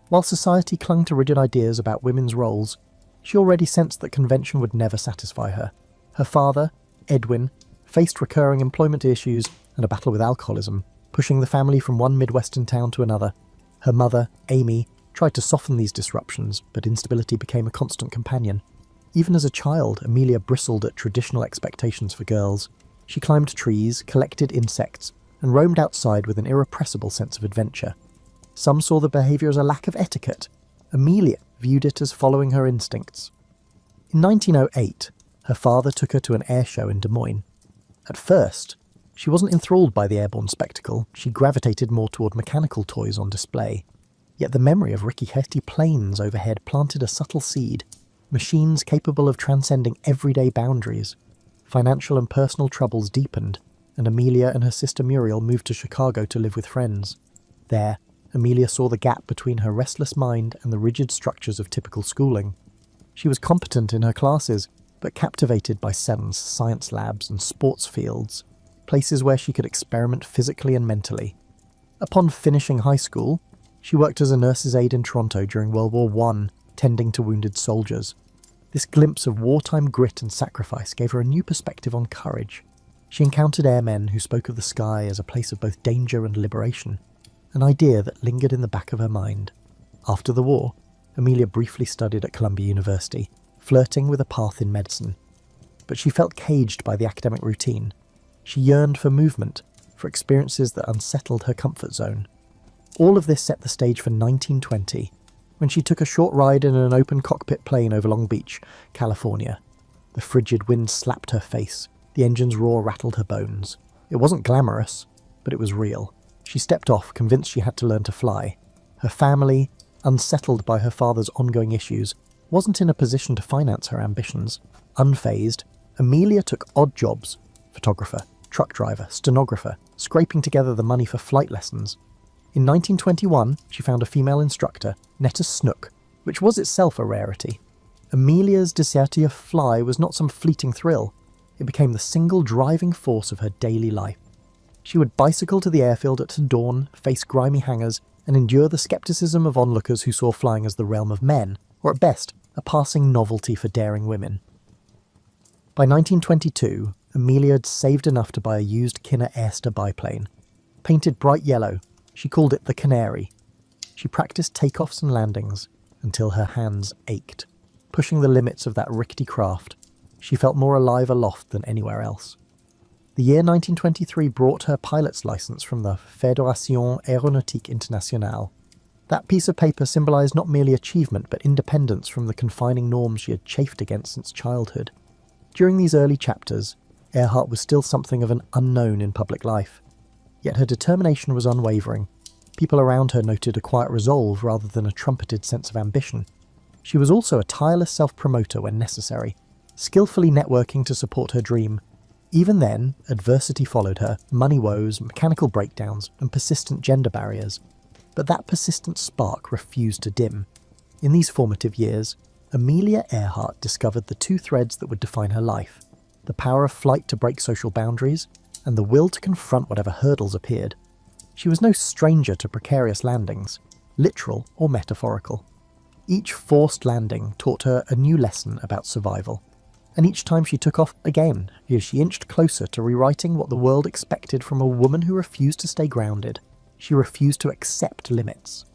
Speaker 1: While society clung to rigid ideas about women's roles, she already sensed that convention would never satisfy her. Her father, Edwin, faced recurring employment issues and a battle with alcoholism, pushing the family from one Midwestern town to another. Her mother, Amy, tried to soften these disruptions, but instability became a constant companion. Even as a child, Amelia bristled at traditional expectations for girls. She climbed trees, collected insects, and roamed outside with an irrepressible sense of adventure. Some saw the behaviour as a lack of etiquette. Amelia viewed it as following her instincts. In 1908, her father took her to an air show in Des Moines. At first, she wasn't enthralled by the airborne spectacle. She gravitated more toward mechanical toys on display. Yet the memory of rickety planes overhead planted a subtle seed. Machines capable of transcending everyday boundaries. Financial and personal troubles deepened, and Amelia and her sister Muriel moved to Chicago to live with friends. There, Amelia saw the gap between her restless mind and the rigid structures of typical schooling. She was competent in her classes, but captivated by SENS, science labs and sports fields, places where she could experiment physically and mentally. Upon finishing high school, she worked as a nurse's aide in Toronto during World War I, tending to wounded soldiers. This glimpse of wartime grit and sacrifice gave her a new perspective on courage. She encountered airmen who spoke of the sky as a place of both danger and liberation, an idea that lingered in the back of her mind. After the war, Amelia briefly studied at Columbia University, flirting with a path in medicine. But she felt caged by the academic routine. She yearned for movement, for experiences that unsettled her comfort zone. All of this set the stage for 1920, when she took a short ride in an open cockpit plane over Long Beach, California. The frigid wind slapped her face. The engine's roar rattled her bones. It wasn't glamorous, but it was real. She stepped off, convinced she had to learn to fly. Her family, unsettled by her father's ongoing issues, wasn't in a position to finance her ambitions. Unfazed, Amelia took odd jobs: photographer, truck driver, stenographer, scraping together the money for flight lessons. In 1921, she found a female instructor, Netta Snook, which was itself a rarity. Amelia's desire to fly was not some fleeting thrill. It became the single driving force of her daily life. She would bicycle to the airfield at dawn, face grimy hangars, and endure the skepticism of onlookers who saw flying as the realm of men, or at best, a passing novelty for daring women. By 1922, Amelia had saved enough to buy a used Kinner Airster biplane. Painted bright yellow, she called it the Canary. She practiced takeoffs and landings until her hands ached. Pushing the limits of that rickety craft, she felt more alive aloft than anywhere else. The year 1923 brought her pilot's license from the Fédération Aéronautique Internationale. That piece of paper symbolised not merely achievement but independence from the confining norms she had chafed against since childhood. During these early chapters, Earhart was still something of an unknown in public life. Yet her determination was unwavering. People around her noted a quiet resolve rather than a trumpeted sense of ambition. She was also a tireless self-promoter when necessary, skillfully networking to support her dream. Even then, adversity followed her: money woes, mechanical breakdowns, and persistent gender barriers. But that persistent spark refused to dim. In these formative years, Amelia Earhart discovered the two threads that would define her life: the power of flight to break social boundaries, and the will to confront whatever hurdles appeared. She was no stranger to precarious landings, literal or metaphorical. Each forced landing taught her a new lesson about survival. And each time she took off again, as she inched closer to rewriting what the world expected from a woman who refused to stay grounded. She refused to accept limits.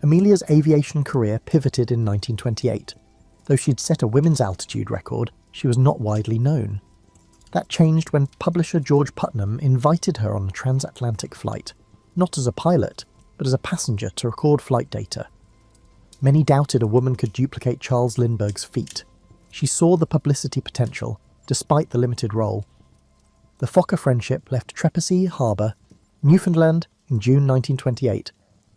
Speaker 1: Amelia's aviation career pivoted in 1928. Though she'd set a women's altitude record, she was not widely known. That changed when publisher George Putnam invited her on a transatlantic flight, not as a pilot, but as a passenger to record flight data. Many doubted a woman could duplicate Charles Lindbergh's feat. She saw the publicity potential, despite the limited role. The Fokker friendship left Trepassey Harbour, Newfoundland, in June 1928.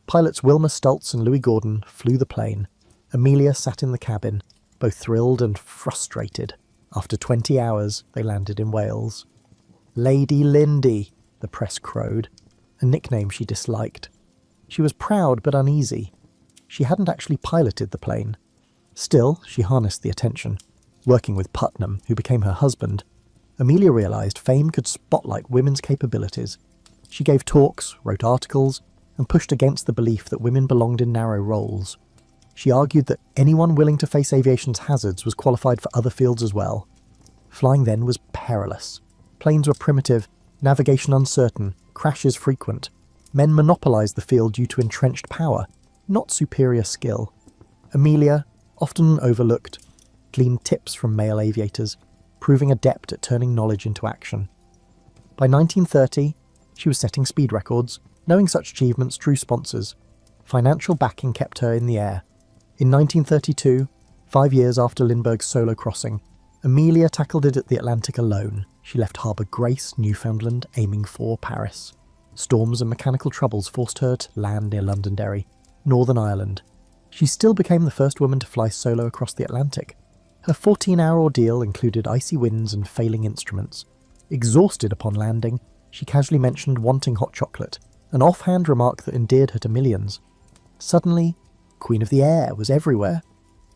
Speaker 1: Pilots Wilma Stultz and Louis Gordon flew the plane. Amelia sat in the cabin, both thrilled and frustrated. After 20 hours, they landed in Wales. Lady Lindy, the press crowed, a nickname she disliked. She was proud but uneasy. She hadn't actually piloted the plane. Still, she harnessed the attention. Working with Putnam, who became her husband, Amelia realised fame could spotlight women's capabilities. She gave talks, wrote articles, and pushed against the belief that women belonged in narrow roles. She argued that anyone willing to face aviation's hazards was qualified for other fields as well. Flying then was perilous. Planes were primitive, navigation uncertain, crashes frequent. Men monopolised the field due to entrenched power, not superior skill. Amelia, often overlooked, gleaned tips from male aviators, proving adept at turning knowledge into action. By 1930, she was setting speed records. Knowing such achievements drew sponsors. Financial backing kept her in the air. In 1932, 5 years after Lindbergh's solo crossing, Amelia tackled it at the Atlantic alone. She left Harbour Grace, Newfoundland, aiming for Paris. Storms and mechanical troubles forced her to land near Londonderry, Northern Ireland. She still became the first woman to fly solo across the Atlantic. Her 14-hour ordeal included icy winds and failing instruments. Exhausted upon landing, she casually mentioned wanting hot chocolate, an offhand remark that endeared her to millions. Suddenly, Queen of the Air was everywhere.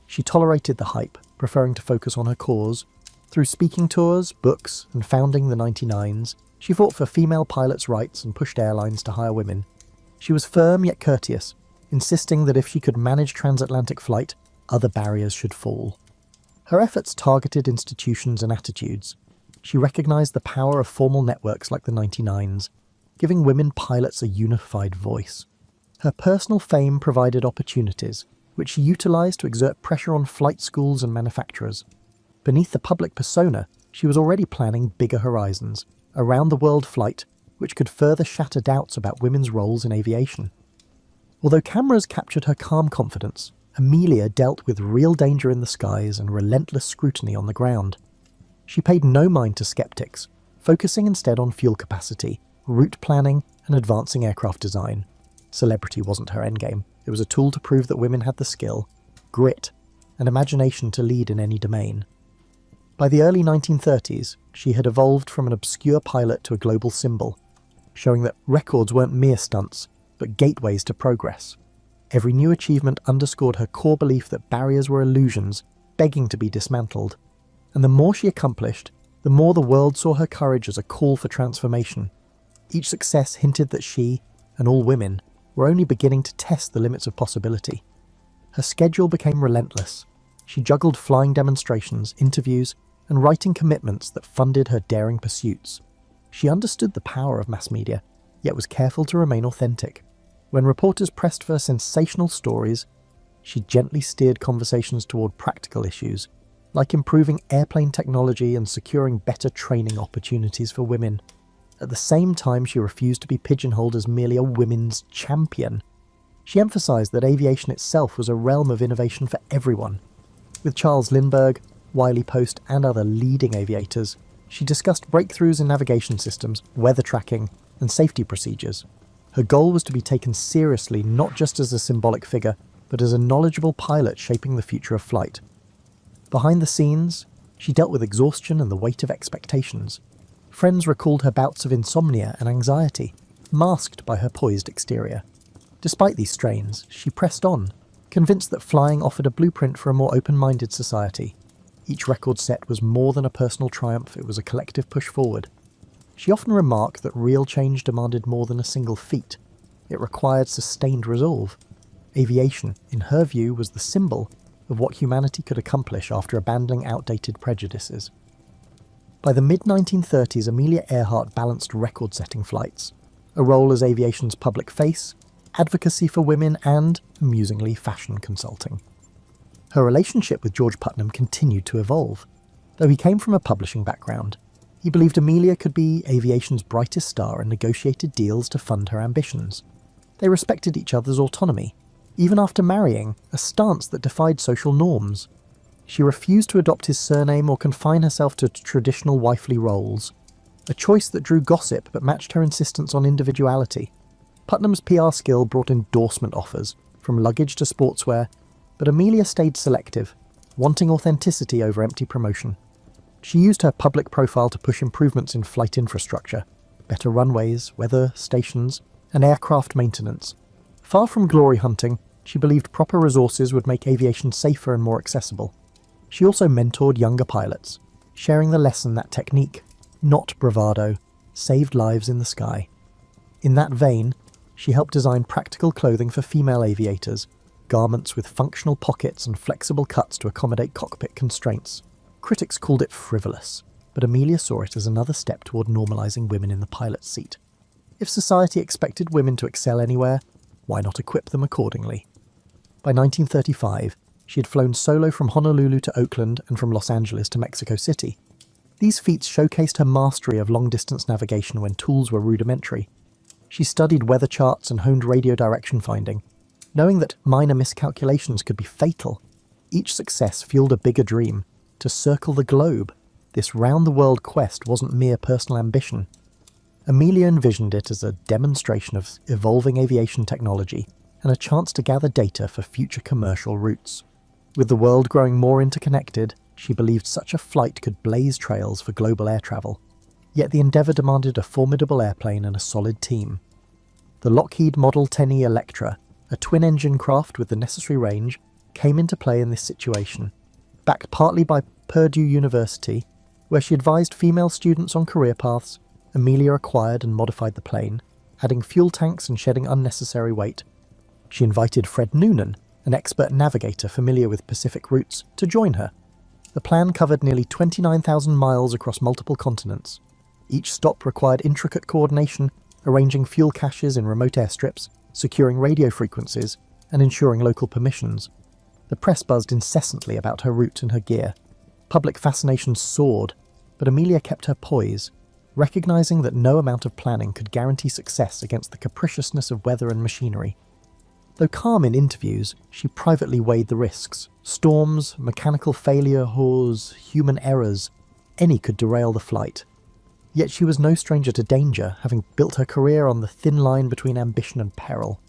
Speaker 1: She tolerated the hype, preferring to focus on her cause. Through speaking tours, books, and founding the 99s, she fought for female pilots' rights and pushed airlines to hire women. She was firm yet courteous, insisting that if she could manage transatlantic flight, other barriers should fall. Her efforts targeted institutions and attitudes. She recognised the power of formal networks like the 99s, giving women pilots a unified voice. Her personal fame provided opportunities, which she utilised to exert pressure on flight schools and manufacturers. Beneath the public persona, she was already planning bigger horizons, a round-the-world flight, which could further shatter doubts about women's roles in aviation. Although cameras captured her calm confidence, Amelia dealt with real danger in the skies and relentless scrutiny on the ground. She paid no mind to skeptics, focusing instead on fuel capacity, route planning, and advancing aircraft design. Celebrity wasn't her endgame. It was a tool to prove that women had the skill, grit, and imagination to lead in any domain. By the early 1930s, she had evolved from an obscure pilot to a global symbol, showing that records weren't mere stunts, but gateways to progress. Every new achievement underscored her core belief that barriers were illusions, begging to be dismantled. And the more she accomplished, the more the world saw her courage as a call for transformation. Each success hinted that she, and all women, were only beginning to test the limits of possibility. Her schedule became relentless. She juggled flying demonstrations, interviews, and writing commitments that funded her daring pursuits. She understood the power of mass media, yet was careful to remain authentic. When reporters pressed for sensational stories, she gently steered conversations toward practical issues, like improving airplane technology and securing better training opportunities for women. At the same time, she refused to be pigeonholed as merely a women's champion. She emphasised that aviation itself was a realm of innovation for everyone. With Charles Lindbergh, Wiley Post, and other leading aviators, she discussed breakthroughs in navigation systems, weather tracking, and safety procedures. Her goal was to be taken seriously not just as a symbolic figure, but as a knowledgeable pilot shaping the future of flight. Behind the scenes, she dealt with exhaustion and the weight of expectations. Friends recalled her bouts of insomnia and anxiety, masked by her poised exterior. Despite these strains, she pressed on, convinced that flying offered a blueprint for a more open-minded society. Each record set was more than a personal triumph, it was a collective push forward. She often remarked that real change demanded more than a single feat. It required sustained resolve. Aviation, in her view, was the symbol of what humanity could accomplish after abandoning outdated prejudices. By the mid-1930s, Amelia Earhart balanced record-setting flights, a role as aviation's public face, advocacy for women, and, amusingly, fashion consulting. Her relationship with George Putnam continued to evolve. Though he came from a publishing background, he believed Amelia could be aviation's brightest star and negotiated deals to fund her ambitions. They respected each other's autonomy, even after marrying, a stance that defied social norms. She refused to adopt his surname or confine herself to traditional wifely roles, a choice that drew gossip but matched her insistence on individuality. Putnam's PR skill brought endorsement offers, from luggage to sportswear, but Amelia stayed selective, wanting authenticity over empty promotion. She used her public profile to push improvements in flight infrastructure, better runways, weather stations, and aircraft maintenance. Far from glory hunting, she believed proper resources would make aviation safer and more accessible. She also mentored younger pilots, sharing the lesson that technique, not bravado, saved lives in the sky. In that vein, she helped design practical clothing for female aviators, garments with functional pockets and flexible cuts to accommodate cockpit constraints. Critics called it frivolous, but Amelia saw it as another step toward normalising women in the pilot's seat. If society expected women to excel anywhere, why not equip them accordingly? By 1935, she had flown solo from Honolulu to Oakland and from Los Angeles to Mexico City. These feats showcased her mastery of long-distance navigation when tools were rudimentary. She studied weather charts and honed radio direction finding, knowing that minor miscalculations could be fatal. Each success fueled a bigger dream, to circle the globe. This round-the-world quest wasn't mere personal ambition. Amelia envisioned it as a demonstration of evolving aviation technology and a chance to gather data for future commercial routes. With the world growing more interconnected, she believed such a flight could blaze trails for global air travel. Yet the endeavour demanded a formidable airplane and a solid team. The Lockheed Model 10E Electra, a twin-engine craft with the necessary range, came into play in this situation. Backed partly by Purdue University, where she advised female students on career paths, Amelia acquired and modified the plane, adding fuel tanks and shedding unnecessary weight. She invited Fred Noonan, an expert navigator familiar with Pacific routes, to join her. The plan covered nearly 29,000 miles across multiple continents. Each stop required intricate coordination, arranging fuel caches in remote airstrips, securing radio frequencies, and ensuring local permissions. The press buzzed incessantly about her route and her gear. Public fascination soared, but Amelia kept her poise, recognising that no amount of planning could guarantee success against the capriciousness of weather and machinery. Though calm in interviews, she privately weighed the risks. Storms, mechanical failures, human errors, any could derail the flight. Yet she was no stranger to danger, having built her career on the thin line between ambition and peril.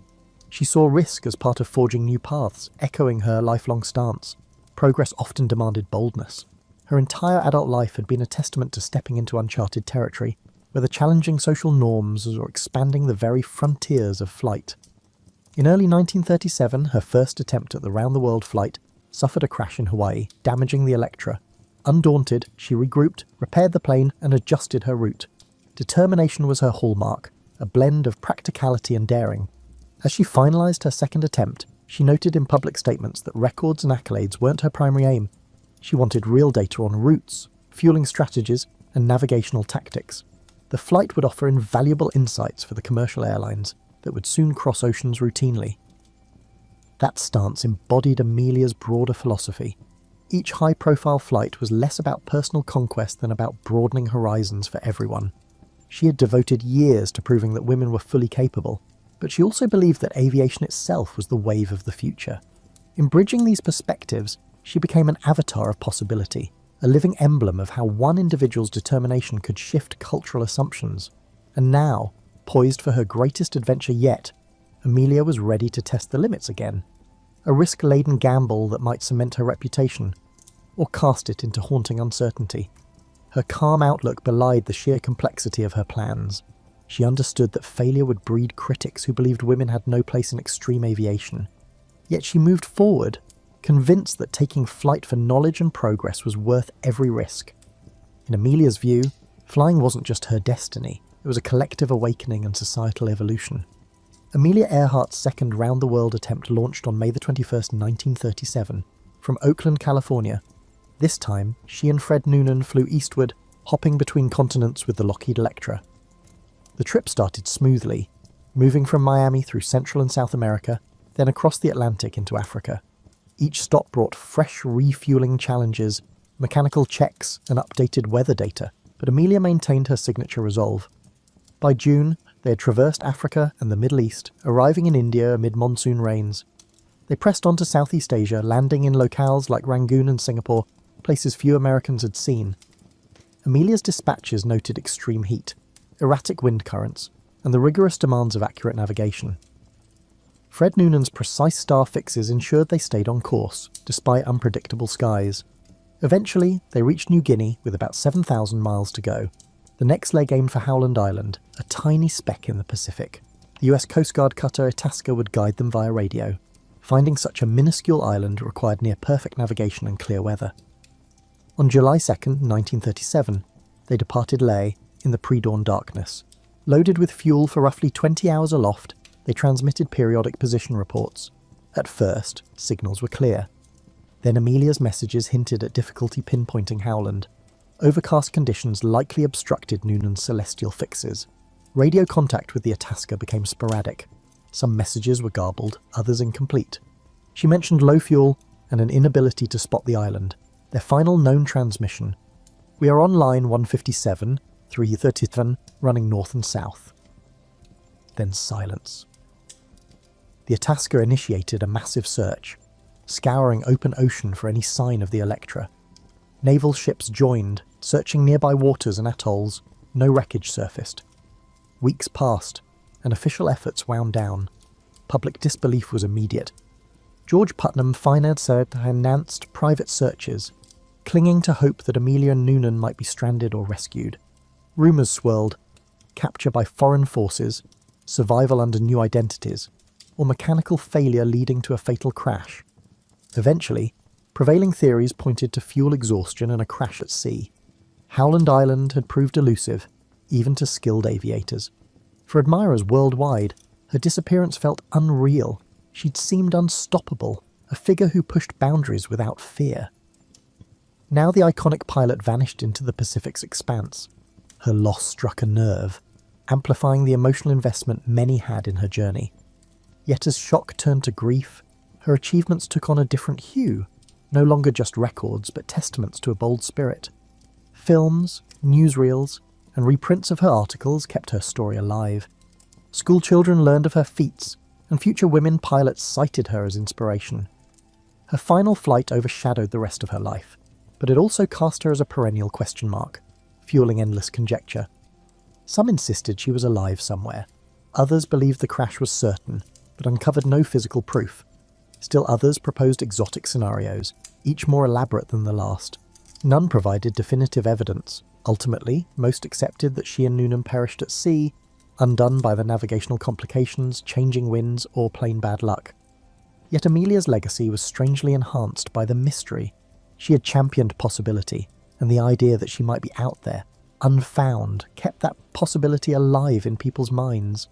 Speaker 1: She saw risk as part of forging new paths, echoing her lifelong stance. Progress often demanded boldness. Her entire adult life had been a testament to stepping into uncharted territory, whether challenging social norms or expanding the very frontiers of flight. In early 1937, her first attempt at the round-the-world flight suffered a crash in Hawaii, damaging the Electra. Undaunted, she regrouped, repaired the plane, and adjusted her route. Determination was her hallmark, a blend of practicality and daring. As she finalised her second attempt, she noted in public statements that records and accolades weren't her primary aim. She wanted real data on routes, fueling strategies, and navigational tactics. The flight would offer invaluable insights for the commercial airlines that would soon cross oceans routinely. That stance embodied Amelia's broader philosophy. Each high-profile flight was less about personal conquest than about broadening horizons for everyone. She had devoted years to proving that women were fully capable, but she also believed that aviation itself was the wave of the future. In bridging these perspectives, she became an avatar of possibility, a living emblem of how one individual's determination could shift cultural assumptions. And now, poised for her greatest adventure yet, Amelia was ready to test the limits again. A risk-laden gamble that might cement her reputation, or cast it into haunting uncertainty. Her calm outlook belied the sheer complexity of her plans. She understood that failure would breed critics who believed women had no place in extreme aviation. Yet she moved forward, convinced that taking flight for knowledge and progress was worth every risk. In Amelia's view, flying wasn't just her destiny, it was a collective awakening and societal evolution. Amelia Earhart's second round-the-world attempt launched on May 21, 1937, from Oakland, California. This time, she and Fred Noonan flew eastward, hopping between continents with the Lockheed Electra. The trip started smoothly, moving from Miami through Central and South America, then across the Atlantic into Africa. Each stop brought fresh refueling challenges, mechanical checks, and updated weather data, but Amelia maintained her signature resolve. By June, they had traversed Africa and the Middle East, arriving in India amid monsoon rains. They pressed on to Southeast Asia, landing in locales like Rangoon and Singapore, places few Americans had seen. Amelia's dispatches noted extreme heat, erratic wind currents, and the rigorous demands of accurate navigation. Fred Noonan's precise star fixes ensured they stayed on course, despite unpredictable skies. Eventually, they reached New Guinea with about 7,000 miles to go. The next leg aimed for Howland Island, a tiny speck in the Pacific. The US Coast Guard cutter Itasca would guide them via radio. Finding such a minuscule island required near-perfect navigation and clear weather. On July 2, 1937, they departed Lae in the pre-dawn darkness. Loaded with fuel for roughly 20 hours aloft, they transmitted periodic position reports. At first, signals were clear. Then Amelia's messages hinted at difficulty pinpointing Howland. Overcast conditions likely obstructed Noonan's celestial fixes. Radio contact with the Itasca became sporadic. Some messages were garbled, others incomplete. She mentioned low fuel and an inability to spot the island. Their final known transmission: "We are on line 157, 337, running north and south." Then silence. The Itasca initiated a massive search, scouring open ocean for any sign of the Electra. Naval ships joined, searching nearby waters and atolls. No wreckage surfaced. Weeks passed, and official efforts wound down. Public disbelief was immediate. George Putnam financed private searches, clinging to hope that Amelia and Noonan might be stranded or rescued. Rumours swirled: capture by foreign forces, survival under new identities, or mechanical failure leading to a fatal crash. Eventually, prevailing theories pointed to fuel exhaustion and a crash at sea. Howland Island had proved elusive, even to skilled aviators. For admirers worldwide, her disappearance felt unreal. She'd seemed unstoppable, a figure who pushed boundaries without fear. Now the iconic pilot vanished into the Pacific's expanse. Her loss struck a nerve, amplifying the emotional investment many had in her journey. Yet as shock turned to grief, her achievements took on a different hue, no longer just records, but testaments to a bold spirit. Films, newsreels, and reprints of her articles kept her story alive. Schoolchildren learned of her feats, and future women pilots cited her as inspiration. Her final flight overshadowed the rest of her life, but it also cast her as a perennial question mark, fueling endless conjecture. Some insisted she was alive somewhere. Others believed the crash was certain, but uncovered no physical proof. Still others proposed exotic scenarios, each more elaborate than the last. None provided definitive evidence. Ultimately, most accepted that she and Noonan perished at sea, undone by the navigational complications, changing winds, or plain bad luck. Yet Amelia's legacy was strangely enhanced by the mystery. She had championed possibility, and the idea that she might be out there, unfound, kept that possibility alive in people's minds.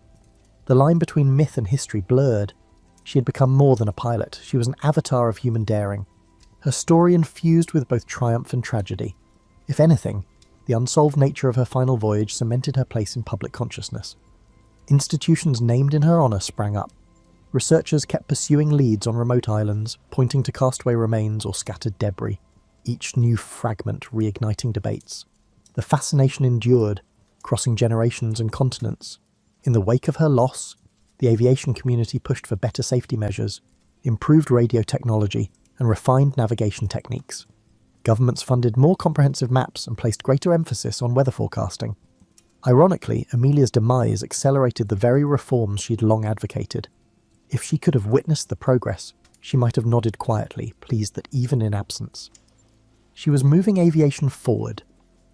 Speaker 1: The line between myth and history blurred. She had become more than a pilot. She was an avatar of human daring. Her story infused with both triumph and tragedy. If anything, the unsolved nature of her final voyage cemented her place in public consciousness. Institutions named in her honour sprang up. Researchers kept pursuing leads on remote islands, pointing to castaway remains or scattered debris, each new fragment reigniting debates. The fascination endured, crossing generations and continents. In the wake of her loss, the aviation community pushed for better safety measures, improved radio technology, and refined navigation techniques. Governments funded more comprehensive maps and placed greater emphasis on weather forecasting. Ironically, Amelia's demise accelerated the very reforms she'd long advocated. If she could have witnessed the progress, she might have nodded quietly, pleased that even in absence. She was moving aviation forward,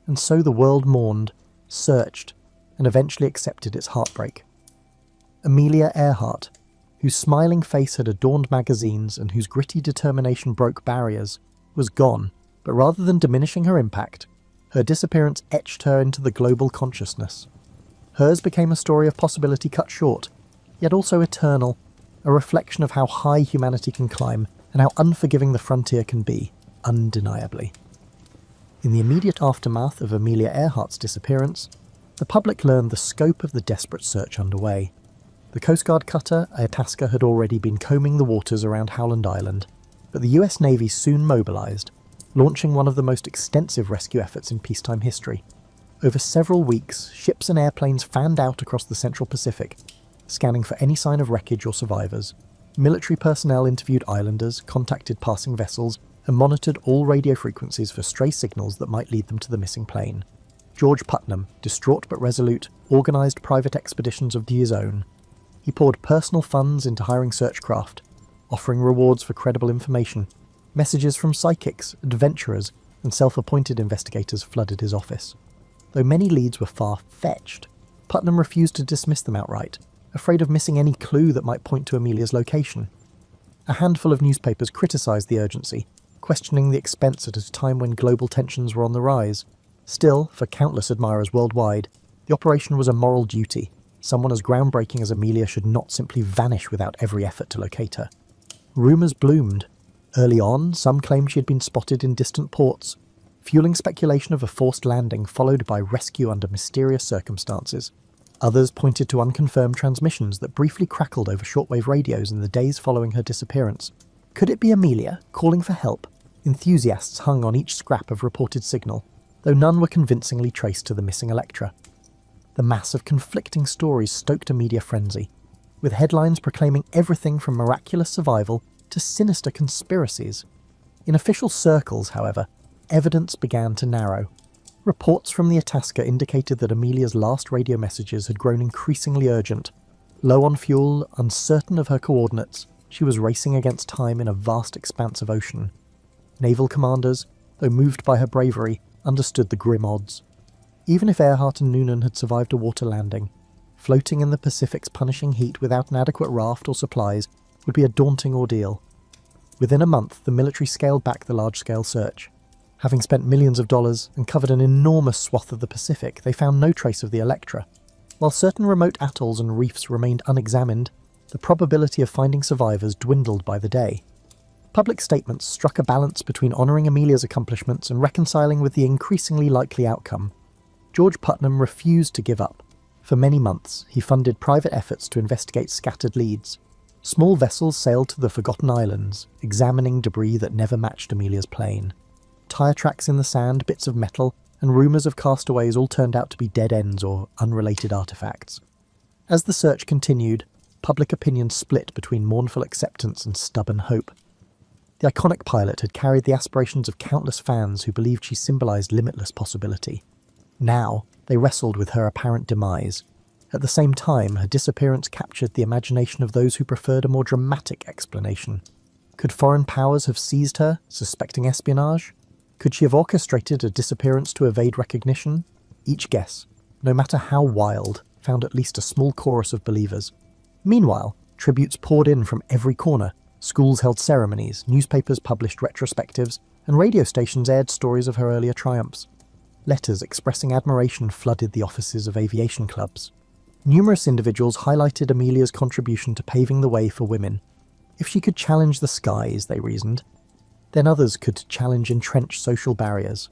Speaker 1: and so the world mourned, searched, and eventually accepted its heartbreak. Amelia Earhart, whose smiling face had adorned magazines and whose gritty determination broke barriers, was gone, but rather than diminishing her impact, her disappearance etched her into the global consciousness. Hers became a story of possibility cut short, yet also eternal, a reflection of how high humanity can climb and how unforgiving the frontier can be, undeniably. In the immediate aftermath of Amelia Earhart's disappearance, the public learned the scope of the desperate search underway. The Coast Guard cutter Itasca had already been combing the waters around Howland Island, but the US Navy soon mobilised, launching one of the most extensive rescue efforts in peacetime history. Over several weeks, ships and airplanes fanned out across the Central Pacific, scanning for any sign of wreckage or survivors. Military personnel interviewed islanders, contacted passing vessels, and monitored all radio frequencies for stray signals that might lead them to the missing plane. George Putnam, distraught but resolute, organised private expeditions of his own. He poured personal funds into hiring search craft, offering rewards for credible information. Messages from psychics, adventurers, and self-appointed investigators flooded his office. Though many leads were far-fetched, Putnam refused to dismiss them outright, afraid of missing any clue that might point to Amelia's location. A handful of newspapers criticised the urgency, questioning the expense at a time when global tensions were on the rise. Still, for countless admirers worldwide, The operation was a moral duty. Someone as groundbreaking as Amelia should not simply vanish without every effort to locate her. Rumours bloomed. Early on, some claimed she had been spotted in distant ports, fueling speculation of a forced landing followed by rescue under mysterious circumstances. Others pointed to unconfirmed transmissions that briefly crackled over shortwave radios in the days following her disappearance. Could it be Amelia, calling for help? Enthusiasts hung on each scrap of reported signal, though none were convincingly traced to the missing Electra. The mass of conflicting stories stoked a media frenzy, with headlines proclaiming everything from miraculous survival to sinister conspiracies. In official circles, however, evidence began to narrow. Reports from the Itasca indicated that Amelia's last radio messages had grown increasingly urgent. Low on fuel, uncertain of her coordinates, she was racing against time in a vast expanse of ocean. Naval commanders, though moved by her bravery, understood the grim odds. Even if Earhart and Noonan had survived a water landing, floating in the Pacific's punishing heat without an adequate raft or supplies would be a daunting ordeal. Within a month, the military scaled back the large-scale search. Having spent millions of dollars and covered an enormous swath of the Pacific, they found no trace of the Electra. While certain remote atolls and reefs remained unexamined, the probability of finding survivors dwindled by the day. Public statements struck a balance between honouring Amelia's accomplishments and reconciling with the increasingly likely outcome. George Putnam refused to give up. For many months, he funded private efforts to investigate scattered leads. Small vessels sailed to the Forgotten Islands, examining debris that never matched Amelia's plane. Tire tracks in the sand, bits of metal, and rumours of castaways all turned out to be dead ends or unrelated artefacts. As the search continued, public opinion split between mournful acceptance and stubborn hope. The iconic pilot had carried the aspirations of countless fans who believed she symbolised limitless possibility. Now, they wrestled with her apparent demise. At the same time, her disappearance captured the imagination of those who preferred a more dramatic explanation. Could foreign powers have seized her, suspecting espionage? Could she have orchestrated a disappearance to evade recognition? Each guess, no matter how wild, found at least a small chorus of believers. Meanwhile, tributes poured in from every corner. Schools held ceremonies, newspapers published retrospectives, and radio stations aired stories of her earlier triumphs. Letters expressing admiration flooded the offices of aviation clubs. Numerous individuals highlighted Amelia's contribution to paving the way for women. If she could challenge the skies, they reasoned, then others could challenge entrenched social barriers.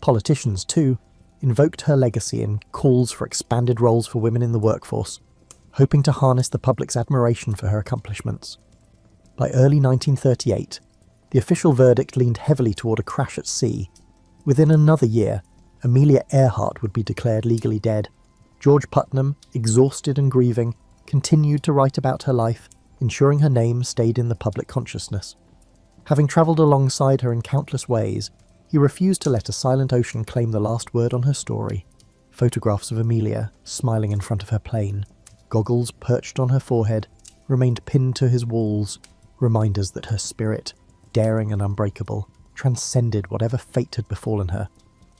Speaker 1: Politicians, too, invoked her legacy in calls for expanded roles for women in the workforce, hoping to harness the public's admiration for her accomplishments. By early 1938, the official verdict leaned heavily toward a crash at sea. Within another year, Amelia Earhart would be declared legally dead. George Putnam, exhausted and grieving, continued to write about her life, ensuring her name stayed in the public consciousness. Having travelled alongside her in countless ways, he refused to let a silent ocean claim the last word on her story. Photographs of Amelia, smiling in front of her plane, goggles perched on her forehead, remained pinned to his walls, reminders that her spirit, daring and unbreakable, transcended whatever fate had befallen her.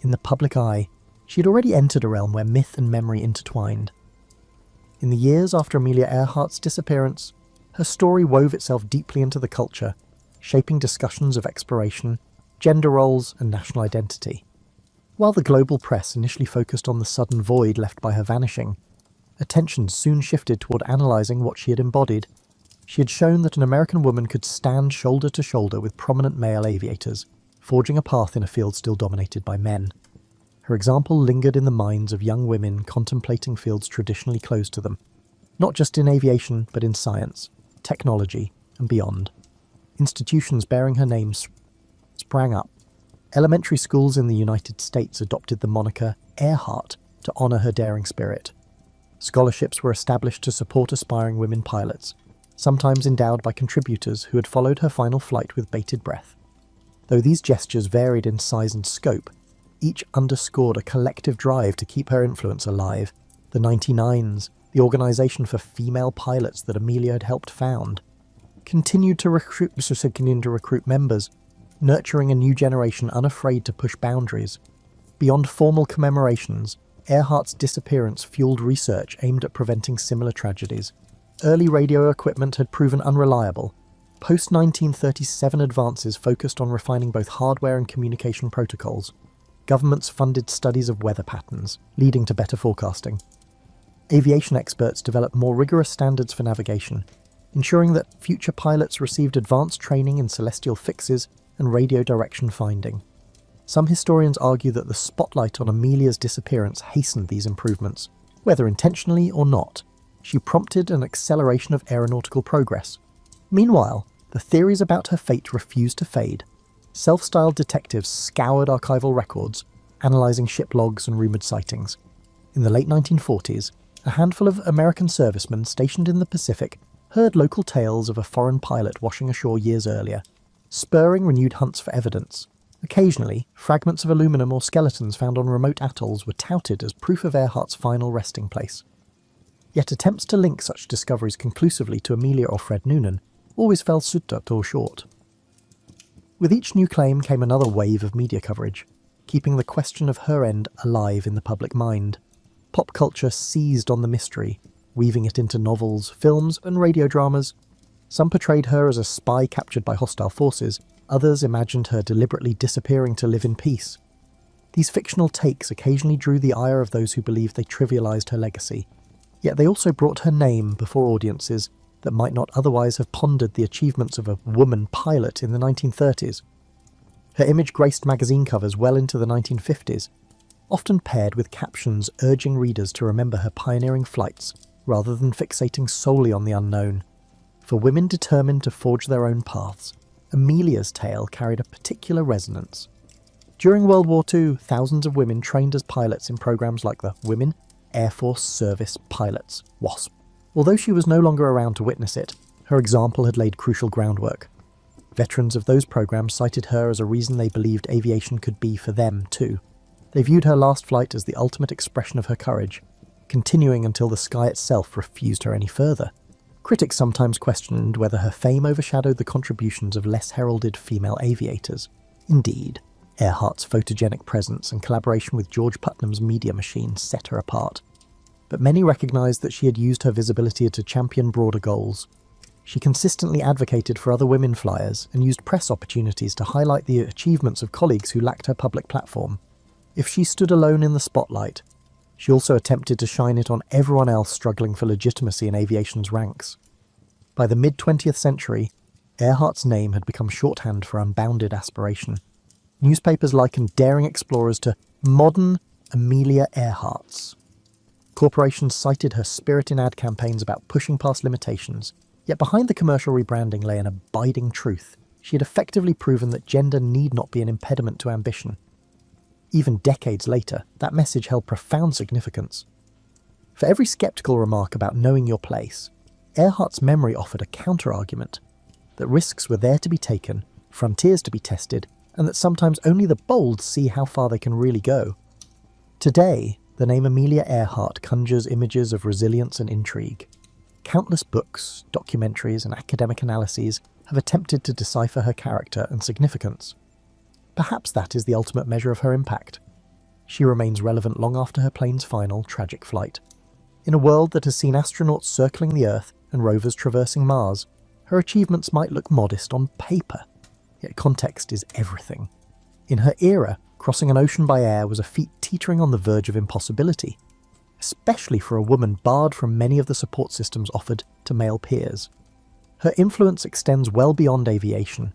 Speaker 1: In the public eye, she had already entered a realm where myth and memory intertwined. In the years after Amelia Earhart's disappearance, her story wove itself deeply into the culture, shaping discussions of exploration, gender roles, and national identity. While the global press initially focused on the sudden void left by her vanishing, attention soon shifted toward analysing what she had embodied. She had shown that an American woman could stand shoulder to shoulder with prominent male aviators, forging a path in a field still dominated by men. Her example lingered in the minds of young women contemplating fields traditionally closed to them, not just in aviation but in science, technology, and beyond. Institutions bearing her name sprang up. Elementary schools in the United States adopted the moniker Earhart to honour her daring spirit. Scholarships were established to support aspiring women pilots, sometimes endowed by contributors who had followed her final flight with bated breath. Though these gestures varied in size and scope, each underscored a collective drive to keep her influence alive. The 99s, the organisation for female pilots that Amelia had helped found, continued to recruit members, nurturing a new generation unafraid to push boundaries. Beyond formal commemorations, Earhart's disappearance fueled research aimed at preventing similar tragedies. Early radio equipment had proven unreliable. Post-1937 advances focused on refining both hardware and communication protocols. governments funded studies of weather patterns, leading to better forecasting. Aviation experts developed more rigorous standards for navigation, ensuring that future pilots received advanced training in celestial fixes and radio direction finding. Some historians argue that the spotlight on Amelia's disappearance hastened these improvements. Whether intentionally or not, she prompted an acceleration of aeronautical progress. Meanwhile, the theories about her fate refused to fade. Self-styled detectives scoured archival records, analysing ship logs and rumoured sightings. In the late 1940s, a handful of American servicemen stationed in the Pacific heard local tales of a foreign pilot washing ashore years earlier, spurring renewed hunts for evidence. Occasionally, fragments of aluminum or skeletons found on remote atolls were touted as proof of Earhart's final resting place. Yet attempts to link such discoveries conclusively to Amelia or Fred Noonan always fell suddet or short. With each new claim came another wave of media coverage, keeping the question of her end alive in the public mind. Pop culture seized on the mystery, weaving it into novels, films, and radio dramas. Some portrayed her as a spy captured by hostile forces, others imagined her deliberately disappearing to live in peace. These fictional takes occasionally drew the ire of those who believed they trivialised her legacy, yet they also brought her name before audiences that might not otherwise have pondered the achievements of a woman pilot in the 1930s. Her image graced magazine covers well into the 1950s, often paired with captions urging readers to remember her pioneering flights rather than fixating solely on the unknown. For women determined to forge their own paths, Amelia's tale carried a particular resonance. During World War II, thousands of women trained as pilots in programs like the Women Air Force Service Pilots, WASP. Although she was no longer around to witness it, her example had laid crucial groundwork. Veterans of those programs cited her as a reason they believed aviation could be for them too. They viewed her last flight as the ultimate expression of her courage, continuing until the sky itself refused her any further. Critics sometimes questioned whether her fame overshadowed the contributions of less heralded female aviators. Indeed, Earhart's photogenic presence and collaboration with George Putnam's media machine set her apart. But many recognised that she had used her visibility to champion broader goals. She consistently advocated for other women flyers and used press opportunities to highlight the achievements of colleagues who lacked her public platform. If she stood alone in the spotlight, she also attempted to shine it on everyone else struggling for legitimacy in aviation's ranks. By the mid-20th century, Earhart's name had become shorthand for unbounded aspiration. Newspapers likened daring explorers to modern Amelia Earharts. Corporations cited her spirit in ad campaigns about pushing past limitations, yet behind the commercial rebranding lay an abiding truth. She had effectively proven that gender need not be an impediment to ambition. Even decades later, that message held profound significance. For every sceptical remark about knowing your place, Earhart's memory offered a counter-argument, that risks were there to be taken, frontiers to be tested, and that sometimes only the bold see how far they can really go. Today, the name Amelia Earhart conjures images of resilience and intrigue. Countless books, documentaries, and academic analyses have attempted to decipher her character and significance. Perhaps that is the ultimate measure of her impact. She remains relevant long after her plane's final, tragic flight. In a world that has seen astronauts circling the Earth and rovers traversing Mars, her achievements might look modest on paper, yet context is everything. In her era, crossing an ocean by air was a feat teetering on the verge of impossibility, especially for a woman barred from many of the support systems offered to male peers. Her influence extends well beyond aviation.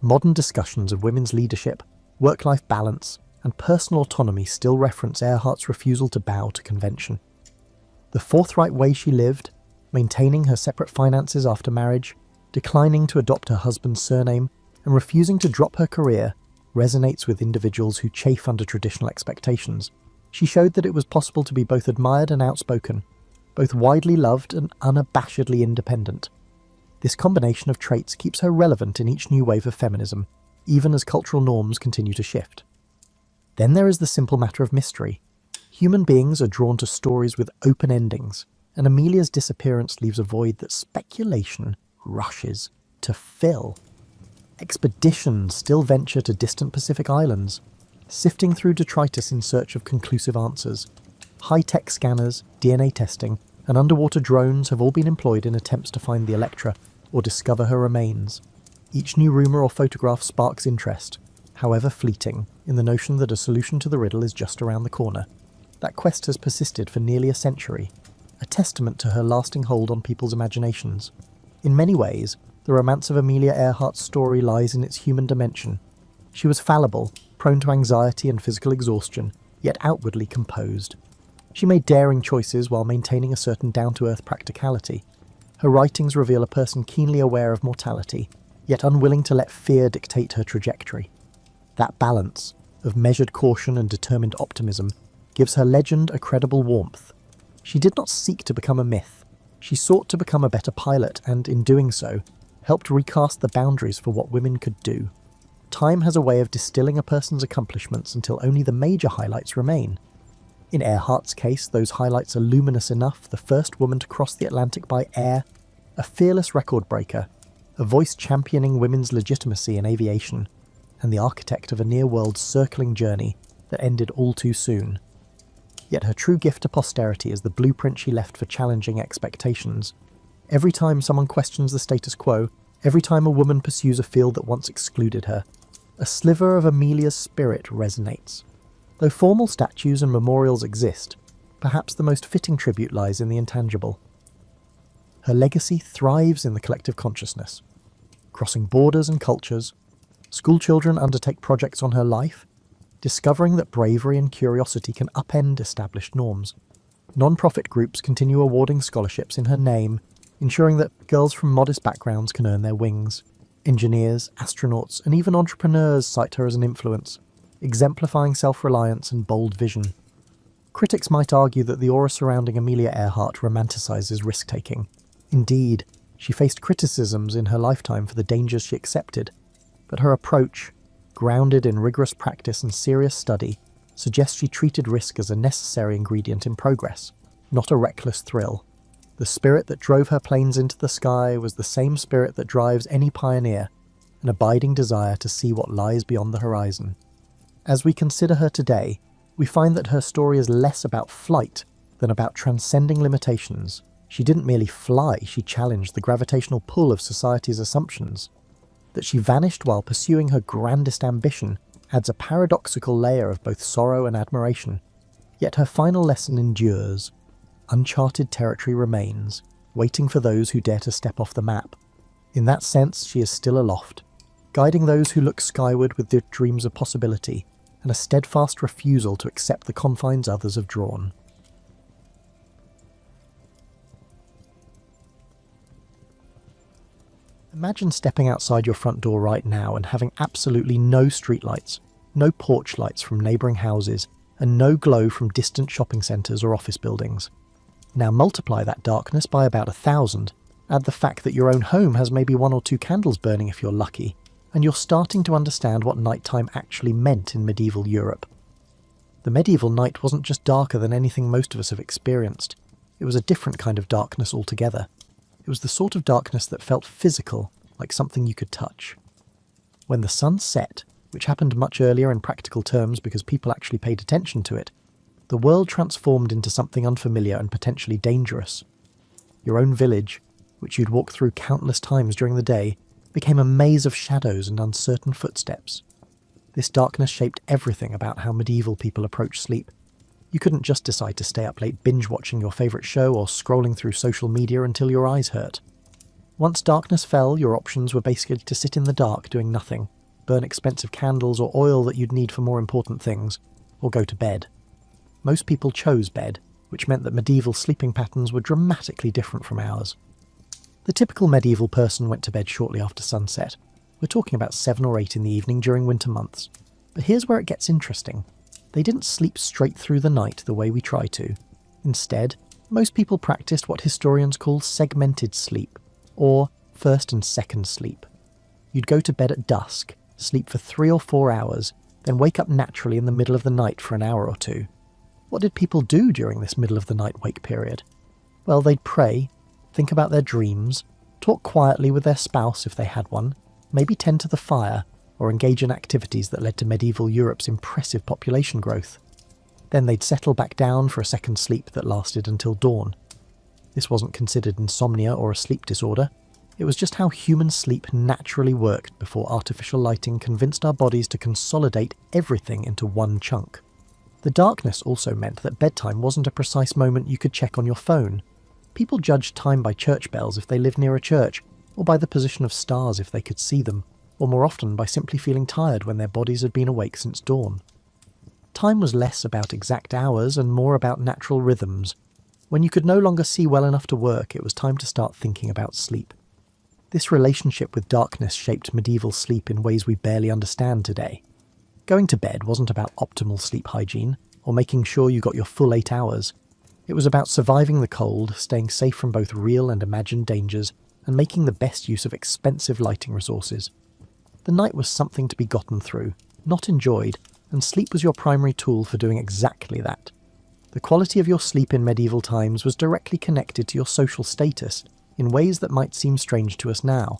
Speaker 1: Modern discussions of women's leadership, work-life balance, and personal autonomy still reference Earhart's refusal to bow to convention. The forthright way she lived, maintaining her separate finances after marriage, declining to adopt her husband's surname, and refusing to drop her career, resonates with individuals who chafe under traditional expectations. She showed that it was possible to be both admired and outspoken, both widely loved and unabashedly independent. This combination of traits keeps her relevant in each new wave of feminism, even as cultural norms continue to shift. Then there is the simple matter of mystery. Human beings are drawn to stories with open endings, and Amelia's disappearance leaves a void that speculation rushes to fill. Expeditions still venture to distant Pacific islands, sifting through detritus in search of conclusive answers. High-tech scanners, DNA testing, and underwater drones have all been employed in attempts to find the Electra or discover her remains. Each new rumour or photograph sparks interest, however fleeting, in the notion that a solution to the riddle is just around the corner. That quest has persisted for nearly a century, a testament to her lasting hold on people's imaginations. In many ways, the romance of Amelia Earhart's story lies in its human dimension. She was fallible, prone to anxiety and physical exhaustion, yet outwardly composed. She made daring choices while maintaining a certain down-to-earth practicality. Her writings reveal a person keenly aware of mortality, yet unwilling to let fear dictate her trajectory. That balance of measured caution and determined optimism gives her legend a credible warmth. She did not seek to become a myth. She sought to become a better pilot and, in doing so, helped recast the boundaries for what women could do. Time has a way of distilling a person's accomplishments until only the major highlights remain. In Earhart's case, those highlights are luminous enough: the first woman to cross the Atlantic by air, a fearless record breaker, a voice championing women's legitimacy in aviation, and the architect of a near-world circling journey that ended all too soon. Yet her true gift to posterity is the blueprint she left for challenging expectations. Every time someone questions the status quo, every time a woman pursues a field that once excluded her, a sliver of Amelia's spirit resonates. Though formal statues and memorials exist, perhaps the most fitting tribute lies in the intangible. Her legacy thrives in the collective consciousness. Crossing borders and cultures, schoolchildren undertake projects on her life, discovering that bravery and curiosity can upend established norms. Non-profit groups continue awarding scholarships in her name, ensuring that girls from modest backgrounds can earn their wings. Engineers, astronauts, and even entrepreneurs cite her as an influence, exemplifying self-reliance and bold vision. Critics might argue that the aura surrounding Amelia Earhart romanticizes risk-taking. Indeed, she faced criticisms in her lifetime for the dangers she accepted, but her approach, grounded in rigorous practice and serious study, suggests she treated risk as a necessary ingredient in progress, not a reckless thrill. The spirit that drove her planes into the sky was the same spirit that drives any pioneer, an abiding desire to see what lies beyond the horizon. As we consider her today, we find that her story is less about flight than about transcending limitations. She didn't merely fly, she challenged the gravitational pull of society's assumptions. That she vanished while pursuing her grandest ambition adds a paradoxical layer of both sorrow and admiration. Yet her final lesson endures. Uncharted territory remains, waiting for those who dare to step off the map. In that sense, she is still aloft, guiding those who look skyward with their dreams of possibility and a steadfast refusal to accept the confines others have drawn. Imagine stepping outside your front door right now and having absolutely no streetlights, no porch lights from neighbouring houses, and no glow from distant shopping centres or office buildings. Now multiply that darkness by about 1,000, add the fact that your own home has maybe 1 or 2 candles burning if you're lucky, and you're starting to understand what nighttime actually meant in medieval Europe. The medieval night wasn't just darker than anything most of us have experienced, it was a different kind of darkness altogether. It was the sort of darkness that felt physical, like something you could touch. When the sun set, which happened much earlier in practical terms because people actually paid attention to it, the world transformed into something unfamiliar and potentially dangerous. Your own village, which you'd walk through countless times during the day, became a maze of shadows and uncertain footsteps. This darkness shaped everything about how medieval people approached sleep. You couldn't just decide to stay up late binge-watching your favourite show or scrolling through social media until your eyes hurt. Once darkness fell, your options were basically to sit in the dark doing nothing, burn expensive candles or oil that you'd need for more important things, or go to bed. Most people chose bed, which meant that medieval sleeping patterns were dramatically different from ours. The typical medieval person went to bed shortly after sunset. We're talking about 7 or 8 in the evening during winter months. But here's where it gets interesting. They didn't sleep straight through the night the way we try to. Instead, most people practiced what historians call segmented sleep, or first and second sleep. You'd go to bed at dusk, sleep for 3 or 4 hours, then wake up naturally in the middle of the night for an hour or 2. What did people do during this middle of the night wake period? Well, they'd pray, think about their dreams, talk quietly with their spouse if they had one, maybe tend to the fire, or engage in activities that led to medieval Europe's impressive population growth. Then they'd settle back down for a second sleep that lasted until dawn. This wasn't considered insomnia or a sleep disorder. It was just how human sleep naturally worked before artificial lighting convinced our bodies to consolidate everything into one chunk. The darkness also meant that bedtime wasn't a precise moment you could check on your phone. People judged time by church bells if they lived near a church, or by the position of stars if they could see them, or more often by simply feeling tired when their bodies had been awake since dawn. Time was less about exact hours and more about natural rhythms. When you could no longer see well enough to work, it was time to start thinking about sleep. This relationship with darkness shaped medieval sleep in ways we barely understand today. Going to bed wasn't about optimal sleep hygiene, or making sure you got your full 8 hours. It was about surviving the cold, staying safe from both real and imagined dangers, and making the best use of expensive lighting resources. The night was something to be gotten through, not enjoyed, and sleep was your primary tool for doing exactly that. The quality of your sleep in medieval times was directly connected to your social status, in ways that might seem strange to us now.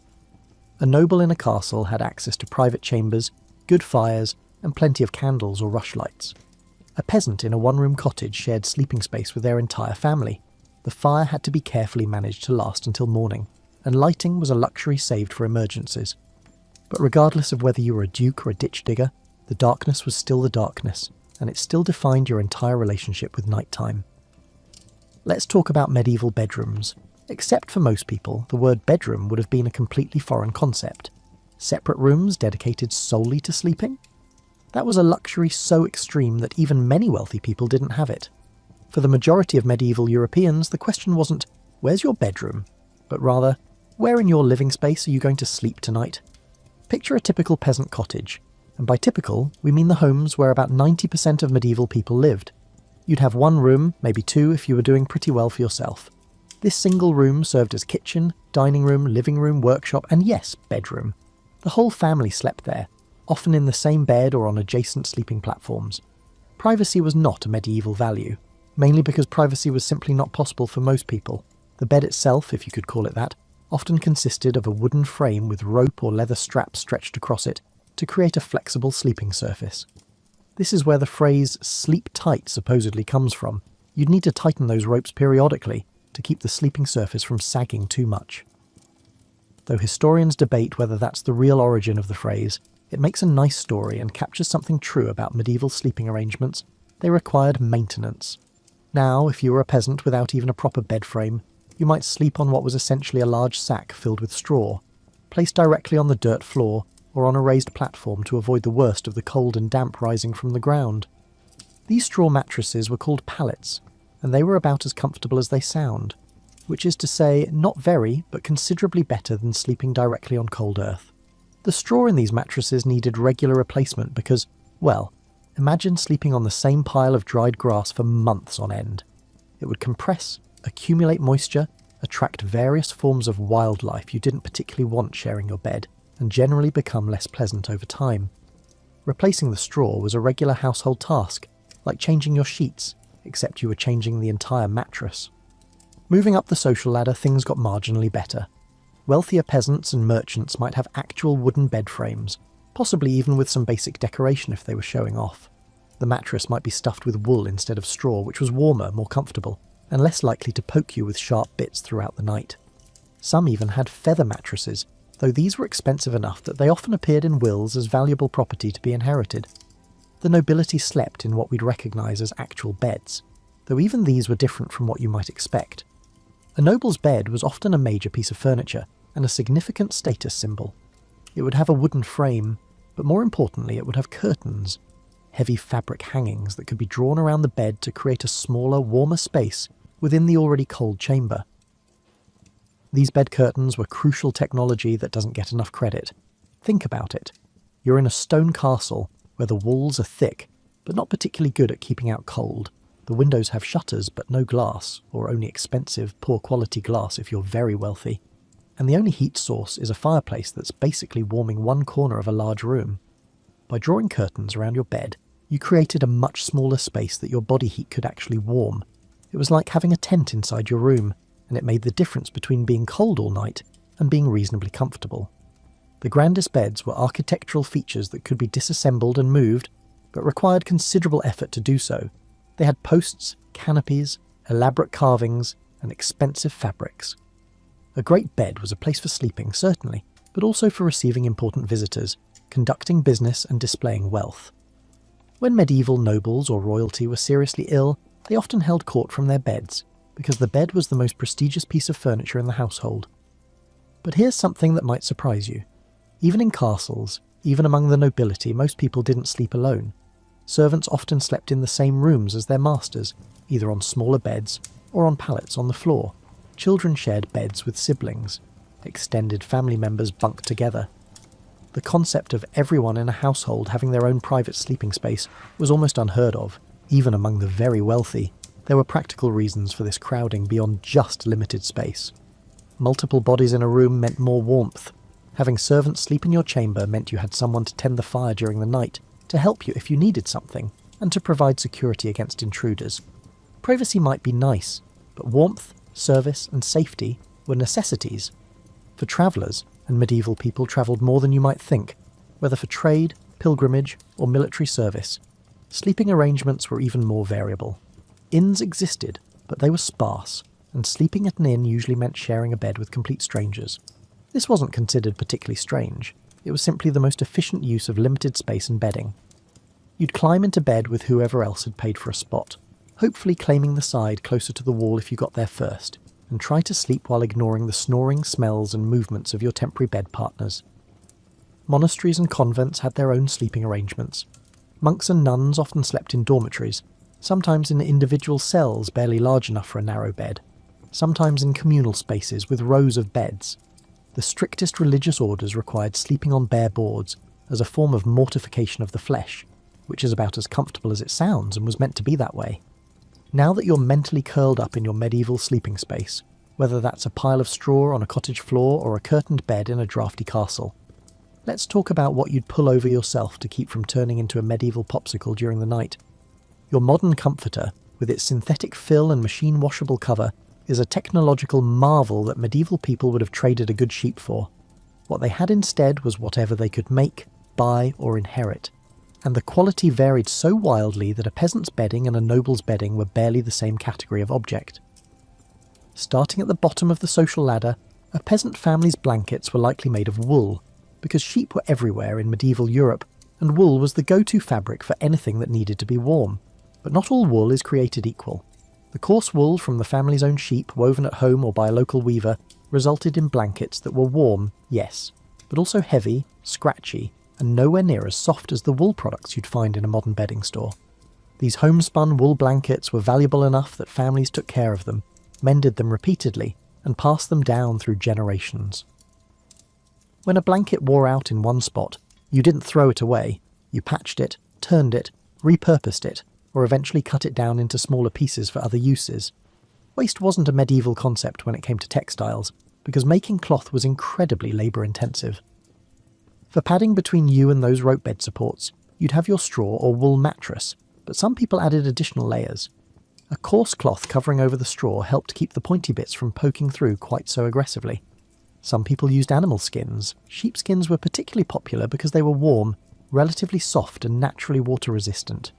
Speaker 1: A noble in a castle had access to private chambers, good fires, and plenty of candles or rushlights. A peasant in a one-room cottage shared sleeping space with their entire family. The fire had to be carefully managed to last until morning, and lighting was a luxury saved for emergencies. But regardless of whether you were a duke or a ditch digger, the darkness was still the darkness, and it still defined your entire relationship with nighttime. Let's talk about medieval bedrooms. Except for most people, the word bedroom would have been a completely foreign concept. Separate rooms dedicated solely to sleeping? That was a luxury so extreme that even many wealthy people didn't have it. For the majority of medieval Europeans, the question wasn't, "Where's your bedroom?" but rather, "Where in your living space are you going to sleep tonight?" Picture a typical peasant cottage, and by typical, we mean the homes where about 90% of medieval people lived. You'd have one room, maybe two if you were doing pretty well for yourself. This single room served as kitchen, dining room, living room, workshop, and yes, bedroom. The whole family slept there, often in the same bed or on adjacent sleeping platforms. Privacy was not a medieval value, mainly because privacy was simply not possible for most people. The bed itself, if you could call it that, often consisted of a wooden frame with rope or leather straps stretched across it to create a flexible sleeping surface. This is where the phrase "sleep tight" supposedly comes from. You'd need to tighten those ropes periodically to keep the sleeping surface from sagging too much. Though historians debate whether that's the real origin of the phrase, it makes a nice story and captures something true about medieval sleeping arrangements. They required maintenance. Now, if you were a peasant without even a proper bed frame, you might sleep on what was essentially a large sack filled with straw, placed directly on the dirt floor or on a raised platform to avoid the worst of the cold and damp rising from the ground. These straw mattresses were called pallets, and they were about as comfortable as they sound, which is to say, not very, but considerably better than sleeping directly on cold earth. The straw in these mattresses needed regular replacement because, well, imagine sleeping on the same pile of dried grass for months on end. It would compress, accumulate moisture, attract various forms of wildlife you didn't particularly want sharing your bed, and generally become less pleasant over time. Replacing the straw was a regular household task, like changing your sheets, except you were changing the entire mattress. Moving up the social ladder, things got marginally better. Wealthier peasants and merchants might have actual wooden bed frames, possibly even with some basic decoration if they were showing off. The mattress might be stuffed with wool instead of straw, which was warmer, more comfortable, and less likely to poke you with sharp bits throughout the night. Some even had feather mattresses, though these were expensive enough that they often appeared in wills as valuable property to be inherited. The nobility slept in what we'd recognise as actual beds, though even these were different from what you might expect. A noble's bed was often a major piece of furniture and a significant status symbol. It would have a wooden frame, but more importantly it would have curtains, heavy fabric hangings that could be drawn around the bed to create a smaller, warmer space within the already cold chamber. These bed curtains were crucial technology that doesn't get enough credit. Think about it. You're in a stone castle where the walls are thick, but not particularly good at keeping out cold. The windows have shutters but no glass, or only expensive, poor quality glass if you're very wealthy. And the only heat source is a fireplace that's basically warming one corner of a large room. By drawing curtains around your bed, you created a much smaller space that your body heat could actually warm. It was like having a tent inside your room, and it made the difference between being cold all night and being reasonably comfortable. The grandest beds were architectural features that could be disassembled and moved, but required considerable effort to do so. They had posts, canopies, elaborate carvings, and expensive fabrics. A great bed was a place for sleeping, certainly, but also for receiving important visitors, conducting business and displaying wealth. When medieval nobles or royalty were seriously ill, they often held court from their beds, because the bed was the most prestigious piece of furniture in the household. But here's something that might surprise you. Even in castles, even among the nobility, most people didn't sleep alone. Servants often slept in the same rooms as their masters, either on smaller beds or on pallets on the floor. Children shared beds with siblings. Extended family members bunked together. The concept of everyone in a household having their own private sleeping space was almost unheard of, even among the very wealthy. There were practical reasons for this crowding beyond just limited space. Multiple bodies in a room meant more warmth. Having servants sleep in your chamber meant you had someone to tend the fire during the night, to help you if you needed something, and to provide security against intruders. Privacy might be nice, but warmth, service, and safety were necessities. For travellers, and medieval people travelled more than you might think, whether for trade, pilgrimage, or military service. Sleeping arrangements were even more variable. Inns existed, but they were sparse, and sleeping at an inn usually meant sharing a bed with complete strangers. This wasn't considered particularly strange. It was simply the most efficient use of limited space and bedding. You'd climb into bed with whoever else had paid for a spot, hopefully claiming the side closer to the wall if you got there first, and try to sleep while ignoring the snoring, smells and movements of your temporary bed partners. Monasteries and convents had their own sleeping arrangements. Monks and nuns often slept in dormitories, sometimes in individual cells barely large enough for a narrow bed, sometimes in communal spaces with rows of beds. The strictest religious orders required sleeping on bare boards as a form of mortification of the flesh, which is about as comfortable as it sounds and was meant to be that way. Now that you're mentally curled up in your medieval sleeping space, whether that's a pile of straw on a cottage floor or a curtained bed in a drafty castle, let's talk about what you'd pull over yourself to keep from turning into a medieval popsicle during the night. Your modern comforter, with its synthetic fill and machine-washable cover, is a technological marvel that medieval people would have traded a good sheep for. What they had instead was whatever they could make, buy, or inherit. And the quality varied so wildly that a peasant's bedding and a noble's bedding were barely the same category of object. Starting at the bottom of the social ladder, a peasant family's blankets were likely made of wool, because sheep were everywhere in medieval Europe, and wool was the go-to fabric for anything that needed to be warm. But not all wool is created equal. The coarse wool from the family's own sheep, woven at home or by a local weaver, resulted in blankets that were warm, yes, but also heavy, scratchy, and nowhere near as soft as the wool products you'd find in a modern bedding store. These homespun wool blankets were valuable enough that families took care of them, mended them repeatedly, and passed them down through generations. When a blanket wore out in one spot, you didn't throw it away. You patched it, turned it, repurposed it, or eventually cut it down into smaller pieces for other uses. Waste wasn't a medieval concept when it came to textiles, because making cloth was incredibly labour-intensive. For padding between you and those rope bed supports, you'd have your straw or wool mattress, but some people added additional layers. A coarse cloth covering over the straw helped keep the pointy bits from poking through quite so aggressively. Some people used animal skins. Sheepskins were particularly popular because they were warm, relatively soft and naturally water-resistant.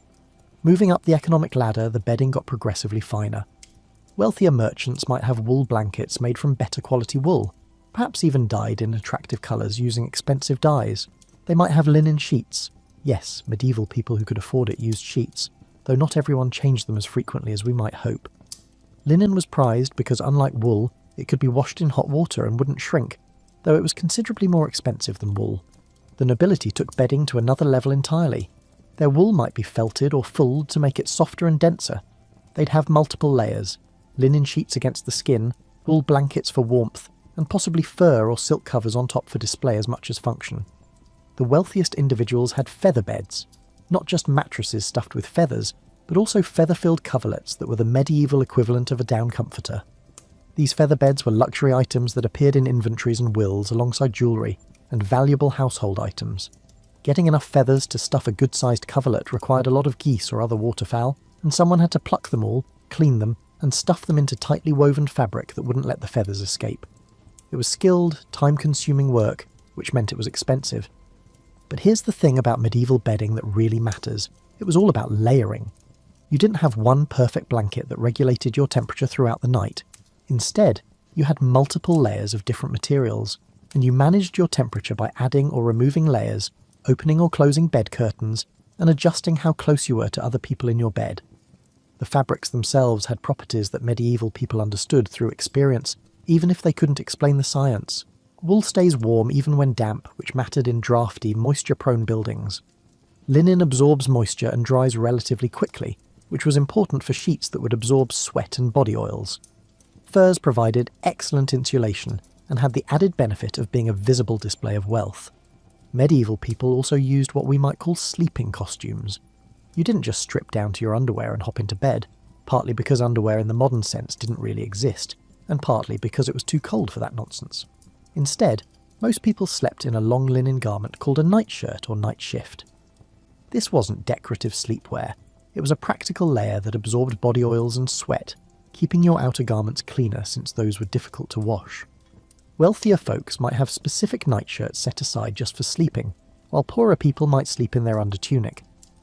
Speaker 1: Moving up the economic ladder, the bedding got progressively finer. Wealthier merchants might have wool blankets made from better quality wool, perhaps even dyed in attractive colours using expensive dyes. They might have linen sheets. Yes, medieval people who could afford it used sheets, though not everyone changed them as frequently as we might hope. Linen was prized because, unlike wool, it could be washed in hot water and wouldn't shrink, though it was considerably more expensive than wool. The nobility took bedding to another level entirely. Their wool might be felted or fulled to make it softer and denser. They'd have multiple layers, linen sheets against the skin, wool blankets for warmth, and possibly fur or silk covers on top for display as much as function. The wealthiest individuals had feather beds, not just mattresses stuffed with feathers, but also feather-filled coverlets that were the medieval equivalent of a down comforter. These feather beds were luxury items that appeared in inventories and wills alongside jewellery and valuable household items. Getting enough feathers to stuff a good-sized coverlet required a lot of geese or other waterfowl, and someone had to pluck them all, clean them, and stuff them into tightly woven fabric that wouldn't let the feathers escape. It was skilled, time-consuming work, which meant it was expensive. But here's the thing about medieval bedding that really matters. It was all about layering. You didn't have one perfect blanket that regulated your temperature throughout the night. Instead, You had multiple layers of different materials, and you managed your temperature by adding or removing layers, opening or closing bed curtains, and adjusting how close you were to other people in your bed. The fabrics themselves had properties that medieval people understood through experience, even if they couldn't explain the science. Wool stays warm even when damp, which mattered in drafty, moisture-prone buildings. Linen absorbs moisture and dries relatively quickly, which was important for sheets that would absorb sweat and body oils. Furs provided excellent insulation and had the added benefit of being a visible display of wealth. Medieval people also used what we might call sleeping costumes. You didn't just strip down to your underwear and hop into bed, partly because underwear in the modern sense didn't really exist, and partly because it was too cold for that nonsense. Instead, most people slept in a long linen garment called a nightshirt or night shift. This wasn't decorative sleepwear, it was a practical layer that absorbed body oils and sweat, keeping your outer garments cleaner since those were difficult to wash. Wealthier folks might have specific nightshirts set aside just for sleeping, while poorer people might sleep in their undertunic,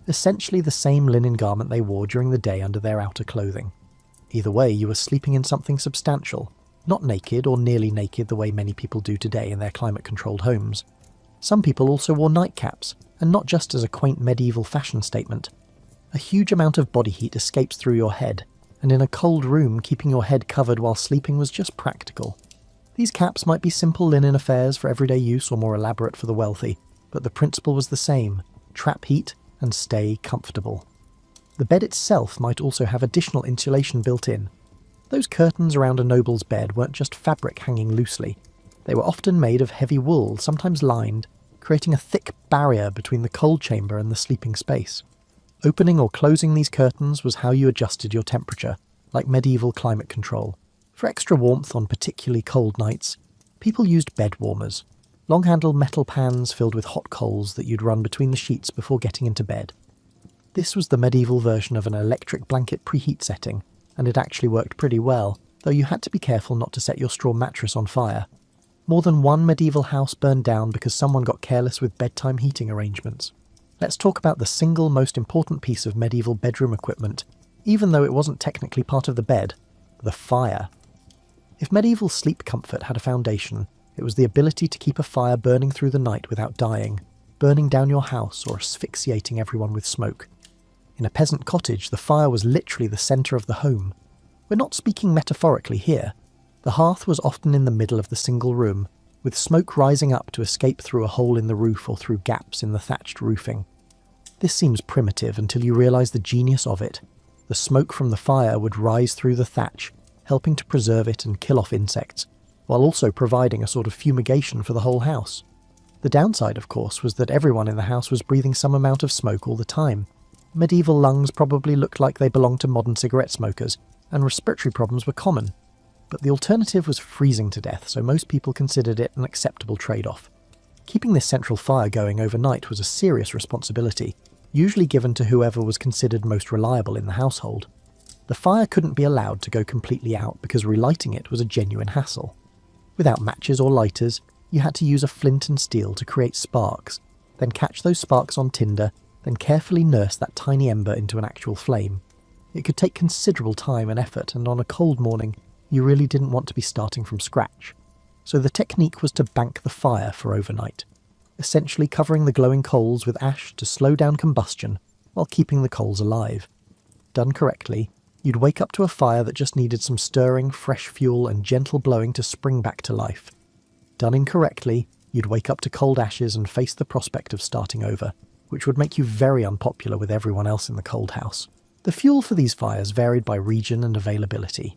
Speaker 1: essentially the same linen garment they wore during the day under their outer clothing. Either way, you were sleeping in something substantial, not naked or nearly naked the way many people do today in their climate-controlled homes. Some people also wore nightcaps, and not just as a quaint medieval fashion statement. A huge amount of body heat escapes through your head, and in a cold room, keeping your head covered while sleeping was just practical. These caps might be simple linen affairs for everyday use or more elaborate for the wealthy, but the principle was the same: trap heat and stay comfortable. The bed itself might also have additional insulation built in. Those curtains around a noble's bed weren't just fabric hanging loosely. They were often made of heavy wool, sometimes lined, creating a thick barrier between the cold chamber and the sleeping space. Opening or closing these curtains was how you adjusted your temperature, like medieval climate control. For extra warmth on particularly cold nights, people used bed warmers, long-handled metal pans filled with hot coals that you'd run between the sheets before getting into bed. This was the medieval version of an electric blanket preheat setting, and it actually worked pretty well, though you had to be careful not to set your straw mattress on fire. More than one medieval house burned down because someone got careless with bedtime heating arrangements. Let's talk about the single most important piece of medieval bedroom equipment, even though it wasn't technically part of the bed: the fire. If medieval sleep comfort had a foundation, it was the ability to keep a fire burning through the night without dying, burning down your house or asphyxiating everyone with smoke. In a peasant cottage, the fire was literally the centre of the home. We're not speaking metaphorically here. The hearth was often in the middle of the single room, with smoke rising up to escape through a hole in the roof or through gaps in the thatched roofing. This seems primitive until you realise the genius of it. The smoke from the fire would rise through the thatch, helping to preserve it and kill off insects, while also providing a sort of fumigation for the whole house. The downside, of course, was that everyone in the house was breathing some amount of smoke all the time. Medieval lungs probably looked like they belonged to modern cigarette smokers, and respiratory problems were common. But the alternative was freezing to death, so most people considered it an acceptable trade-off. Keeping this central fire going overnight was a serious responsibility, usually given to whoever was considered most reliable in the household. The fire couldn't be allowed to go completely out because relighting it was a genuine hassle. Without matches or lighters, you had to use a flint and steel to create sparks, then catch those sparks on tinder, then carefully nurse that tiny ember into an actual flame. It could take considerable time and effort, and on a cold morning, you really didn't want to be starting from scratch. So the technique was to bank the fire for overnight, essentially covering the glowing coals with ash to slow down combustion while keeping the coals alive. Done correctly, you'd wake up to a fire that just needed some stirring, fresh fuel and gentle blowing to spring back to life. Done incorrectly, you'd wake up to cold ashes and face the prospect of starting over, which would make you very unpopular with everyone else in the cold house. The fuel for these fires varied by region and availability.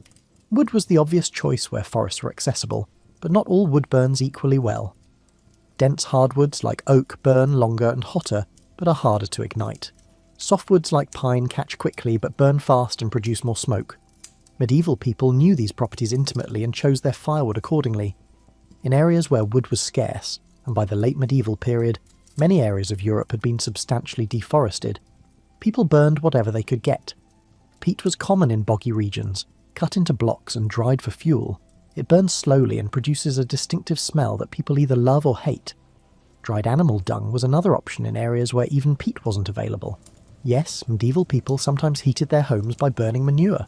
Speaker 1: Wood was the obvious choice where forests were accessible, but not all wood burns equally well. Dense hardwoods like oak burn longer and hotter, but are harder to ignite. Softwoods like pine catch quickly but burn fast and produce more smoke. Medieval people knew these properties intimately and chose their firewood accordingly. In areas where wood was scarce, and by the late medieval period, many areas of Europe had been substantially deforested, people burned whatever they could get. Peat was common in boggy regions, cut into blocks and dried for fuel. It burns slowly and produces a distinctive smell that people either love or hate. Dried animal dung was another option in areas where even peat wasn't available. Yes, medieval people sometimes heated their homes by burning manure.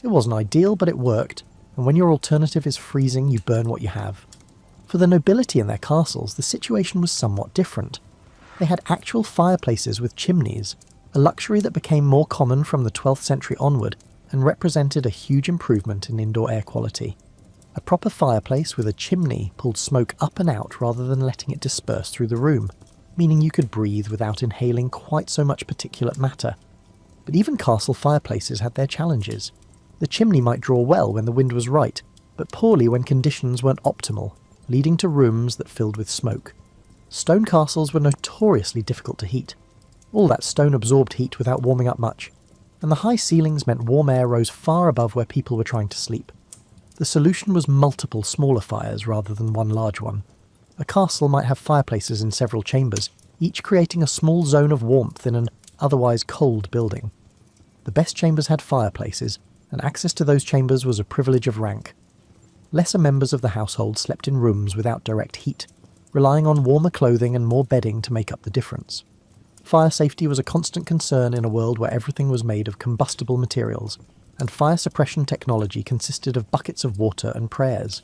Speaker 1: It wasn't ideal, but it worked, and when your alternative is freezing, you burn what you have. For the nobility in their castles, the situation was somewhat different. They had actual fireplaces with chimneys, a luxury that became more common from the 12th century onward and represented a huge improvement in indoor air quality. A proper fireplace with a chimney pulled smoke up and out rather than letting it disperse through the room, meaning you could breathe without inhaling quite so much particulate matter. But even castle fireplaces had their challenges. The chimney might draw well when the wind was right, but poorly when conditions weren't optimal, leading to rooms that filled with smoke. Stone castles were notoriously difficult to heat. All that stone absorbed heat without warming up much, and the high ceilings meant warm air rose far above where people were trying to sleep. The solution was multiple smaller fires rather than one large one. A castle might have fireplaces in several chambers, each creating a small zone of warmth in an otherwise cold building. The best chambers had fireplaces, and access to those chambers was a privilege of rank. Lesser members of the household slept in rooms without direct heat, relying on warmer clothing and more bedding to make up the difference. Fire safety was a constant concern in a world where everything was made of combustible materials, and fire suppression technology consisted of buckets of water and prayers.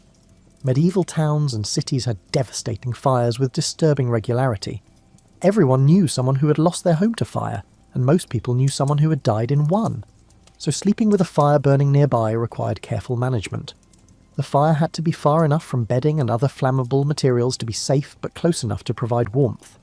Speaker 1: Medieval towns and cities had devastating fires with disturbing regularity. Everyone knew someone who had lost their home to fire, and most people knew someone who had died in one. So sleeping with a fire burning nearby required careful management. The fire had to be far enough from bedding and other flammable materials to be safe but close enough to provide warmth.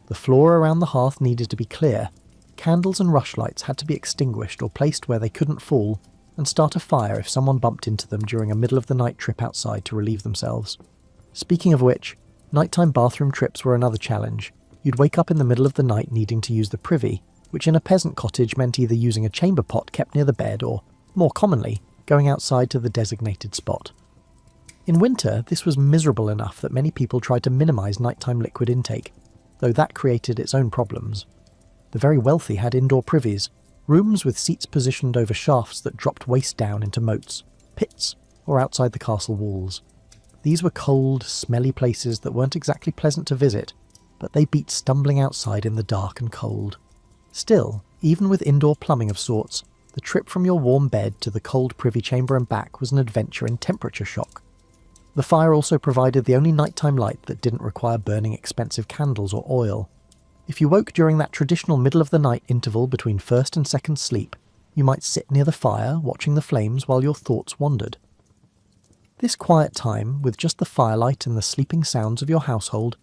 Speaker 1: The floor around the hearth needed to be clear. Candles and rushlights had to be extinguished or placed where they couldn't fall and start a fire if someone bumped into them during a middle-of-the-night trip outside to relieve themselves. Speaking of which, nighttime bathroom trips were another challenge. You'd wake up in the middle of the night needing to use the privy, which in a peasant cottage meant either using a chamber pot kept near the bed or, more commonly, going outside to the designated spot. In winter, this was miserable enough that many people tried to minimise nighttime liquid intake, though that created its own problems. The very wealthy had indoor privies, rooms with seats positioned over shafts that dropped waist down into moats, pits, or outside the castle walls. These were cold, smelly places that weren't exactly pleasant to visit, but they beat stumbling outside in the dark and cold. Still, even with indoor plumbing of sorts, the trip from your warm bed to the cold privy chamber and back was an adventure in temperature shock. The fire also provided the only nighttime light that didn't require burning expensive candles or oil. If you woke during that traditional middle-of-the-night interval between first and second sleep, you might sit near the fire watching the flames while your thoughts wandered. This quiet time, with just the firelight and the sleeping sounds of your household,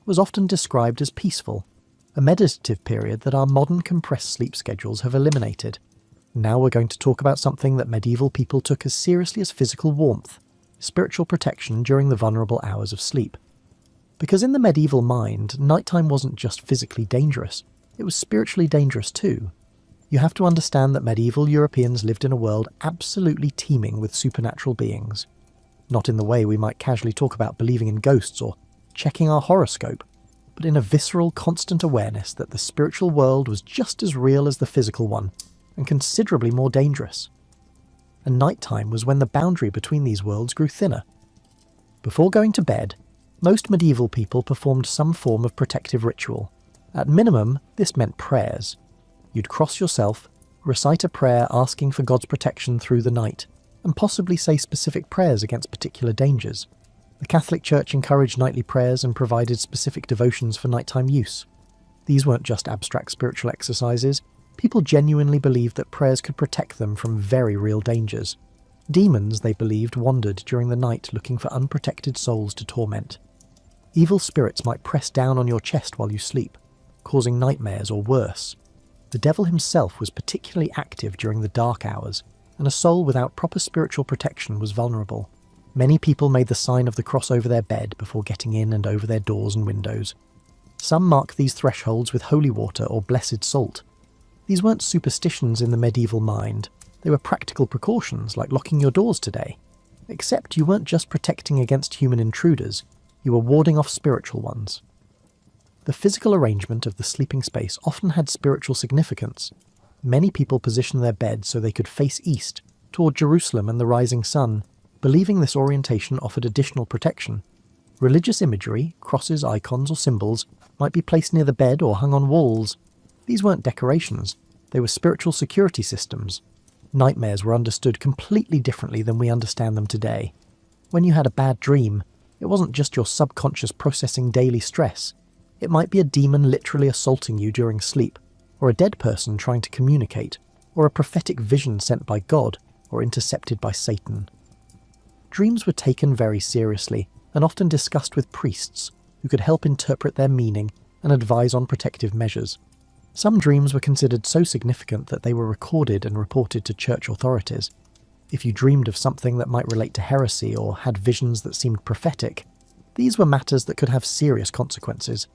Speaker 1: was often described as peaceful, a meditative period that our modern compressed sleep schedules have eliminated. Now we're going to talk about something that medieval people took as seriously as physical warmth: spiritual protection during the vulnerable hours of sleep. Because in the medieval mind, nighttime wasn't just physically dangerous, it was spiritually dangerous too. You have to understand that medieval Europeans lived in a world absolutely teeming with supernatural beings. Not in the way we might casually talk about believing in ghosts or checking our horoscope, but in a visceral, constant awareness that the spiritual world was just as real as the physical one, and considerably more dangerous. And nighttime was when the boundary between these worlds grew thinner. Before going to bed, most medieval people performed some form of protective ritual. At minimum, this meant prayers. You'd cross yourself, recite a prayer asking for God's protection through the night, and possibly say specific prayers against particular dangers. The Catholic Church encouraged nightly prayers and provided specific devotions for nighttime use. These weren't just abstract spiritual exercises. People genuinely believed that prayers could protect them from very real dangers. Demons, they believed, wandered during the night looking for unprotected souls to torment. Evil spirits might press down on your chest while you sleep, causing nightmares or worse. The devil himself was particularly active during the dark hours, and a soul without proper spiritual protection was vulnerable. Many people made the sign of the cross over their bed before getting in and over their doors and windows. Some marked these thresholds with holy water or blessed salt. These weren't superstitions in the medieval mind, they were practical precautions like locking your doors today. Except you weren't just protecting against human intruders, you were warding off spiritual ones. The physical arrangement of the sleeping space often had spiritual significance. Many people positioned their beds so they could face east, toward Jerusalem and the rising sun, believing this orientation offered additional protection. Religious imagery, crosses, icons, or symbols might be placed near the bed or hung on walls. These weren't decorations, they were spiritual security systems. Nightmares were understood completely differently than we understand them today. When you had a bad dream, it wasn't just your subconscious processing daily stress. It might be a demon literally assaulting you during sleep, or a dead person trying to communicate, or a prophetic vision sent by God or intercepted by Satan. Dreams were taken very seriously and often discussed with priests who could help interpret their meaning and advise on protective measures. Some dreams were considered so significant that they were recorded and reported to church authorities. If you dreamed of something that might relate to heresy or had visions that seemed prophetic, these were matters that could have serious consequences.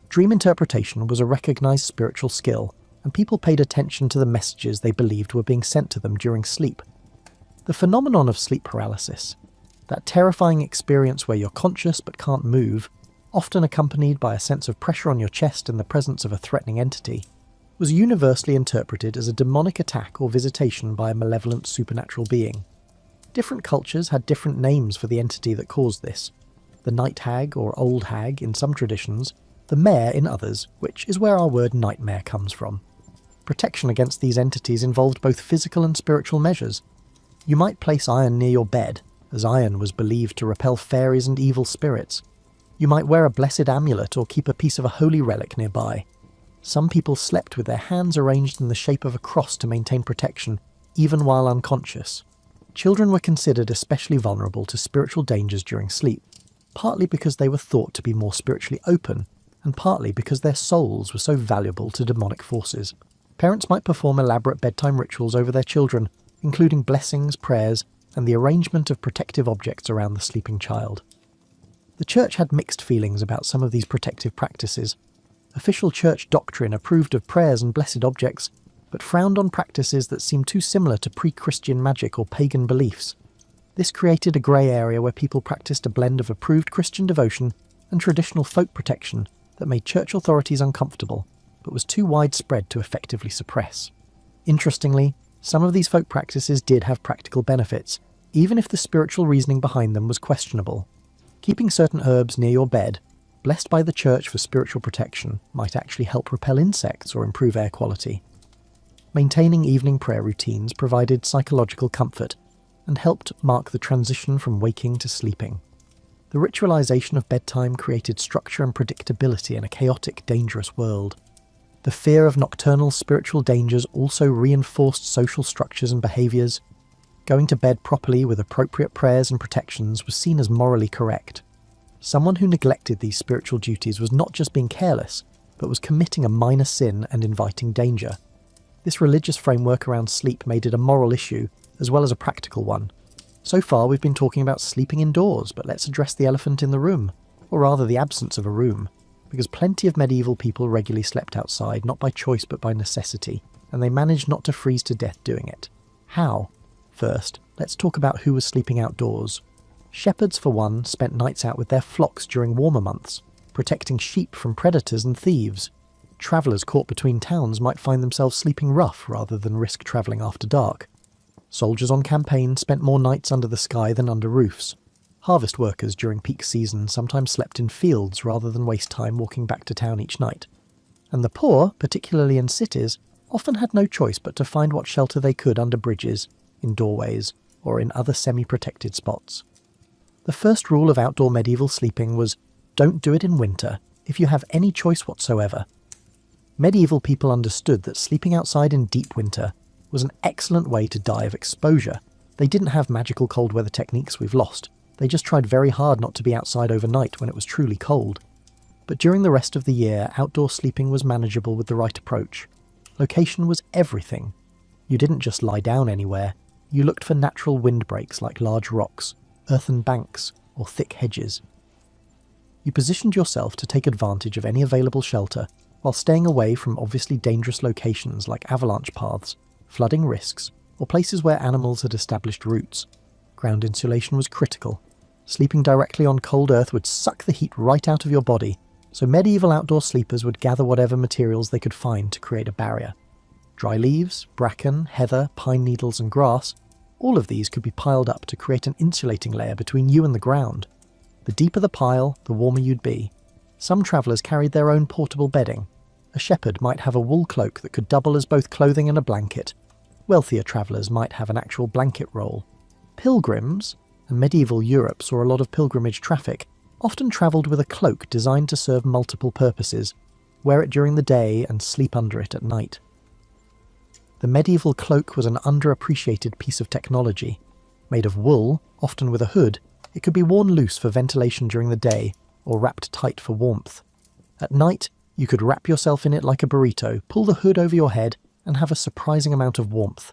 Speaker 1: Dream interpretation was a recognized spiritual skill, and people paid attention to the messages they believed were being sent to them during sleep. The phenomenon of sleep paralysis, that terrifying experience where you're conscious but can't move, often accompanied by a sense of pressure on your chest in the presence of a threatening entity, was universally interpreted as a demonic attack or visitation by a malevolent supernatural being. Different cultures had different names for the entity that caused this. The night hag or old hag in some traditions, the mare in others, which is where our word nightmare comes from. Protection against these entities involved both physical and spiritual measures. You might place iron near your bed, as iron was believed to repel fairies and evil spirits. You might wear a blessed amulet or keep a piece of a holy relic nearby. Some people slept with their hands arranged in the shape of a cross to maintain protection, even while unconscious. Children were considered especially vulnerable to spiritual dangers during sleep, partly because they were thought to be more spiritually open, and partly because their souls were so valuable to demonic forces. Parents might perform elaborate bedtime rituals over their children, including blessings, prayers, and the arrangement of protective objects around the sleeping child. The church had mixed feelings about some of these protective practices. Official church doctrine approved of prayers and blessed objects, but frowned on practices that seemed too similar to pre-Christian magic or pagan beliefs. This created a grey area where people practiced a blend of approved Christian devotion and traditional folk protection that made church authorities uncomfortable, but was too widespread to effectively suppress. Interestingly, some of these folk practices did have practical benefits, even if the spiritual reasoning behind them was questionable. Keeping certain herbs near your bed, blessed by the church for spiritual protection, might actually help repel insects or improve air quality. Maintaining evening prayer routines provided psychological comfort and helped mark the transition from waking to sleeping. The ritualization of bedtime created structure and predictability in a chaotic, dangerous world. The fear of nocturnal spiritual dangers also reinforced social structures and behaviours. Going to bed properly with appropriate prayers and protections was seen as morally correct. Someone who neglected these spiritual duties was not just being careless, but was committing a minor sin and inviting danger. This religious framework around sleep made it a moral issue, as well as a practical one. So far we've been talking about sleeping indoors, but let's address the elephant in the room, or rather the absence of a room, because plenty of medieval people regularly slept outside, not by choice but by necessity, and they managed not to freeze to death doing it. How? First, let's talk about who was sleeping outdoors. Shepherds, for one, spent nights out with their flocks during warmer months, protecting sheep from predators and thieves. Travellers caught between towns might find themselves sleeping rough rather than risk travelling after dark. Soldiers on campaign spent more nights under the sky than under roofs. Harvest workers during peak season sometimes slept in fields rather than waste time walking back to town each night. And the poor, particularly in cities, often had no choice but to find what shelter they could under bridges, in doorways, or in other semi-protected spots. The first rule of outdoor medieval sleeping was, don't do it in winter, if you have any choice whatsoever. Medieval people understood that sleeping outside in deep winter was an excellent way to die of exposure. They didn't have magical cold weather techniques we've lost. They just tried very hard not to be outside overnight when it was truly cold. But during the rest of the year, outdoor sleeping was manageable with the right approach. Location was everything. You didn't just lie down anywhere. You looked for natural windbreaks like large rocks, earthen banks, or thick hedges. You positioned yourself to take advantage of any available shelter while staying away from obviously dangerous locations like avalanche paths, flooding risks, or places where animals had established roots. Ground insulation was critical. Sleeping directly on cold earth would suck the heat right out of your body, so medieval outdoor sleepers would gather whatever materials they could find to create a barrier. Dry leaves, bracken, heather, pine needles and grass, all of these could be piled up to create an insulating layer between you and the ground. The deeper the pile, the warmer you'd be. Some travellers carried their own portable bedding. A shepherd might have a wool cloak that could double as both clothing and a blanket. Wealthier travellers might have an actual blanket roll. Pilgrims, and medieval Europe saw a lot of pilgrimage traffic, often travelled with a cloak designed to serve multiple purposes, wear it during the day and sleep under it at night. The medieval cloak was an underappreciated piece of technology. Made of wool, often with a hood, it could be worn loose for ventilation during the day or wrapped tight for warmth. At night, you could wrap yourself in it like a burrito, pull the hood over your head, and have a surprising amount of warmth.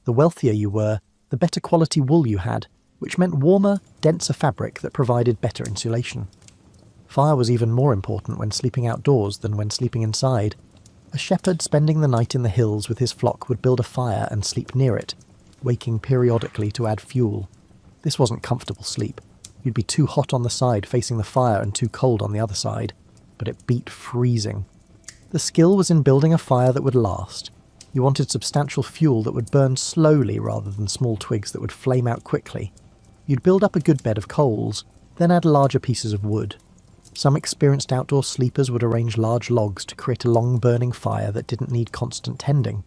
Speaker 1: The wealthier you were, the better quality wool you had, which meant warmer, denser fabric that provided better insulation. Fire was even more important when sleeping outdoors than when sleeping inside. A shepherd spending the night in the hills with his flock would build a fire and sleep near it, waking periodically to add fuel. This wasn't comfortable sleep. You'd be too hot on the side facing the fire and too cold on the other side, but it beat freezing. The skill was in building a fire that would last. You wanted substantial fuel that would burn slowly rather than small twigs that would flame out quickly. You'd build up a good bed of coals, then add larger pieces of wood. Some experienced outdoor sleepers would arrange large logs to create a long-burning fire that didn't need constant tending.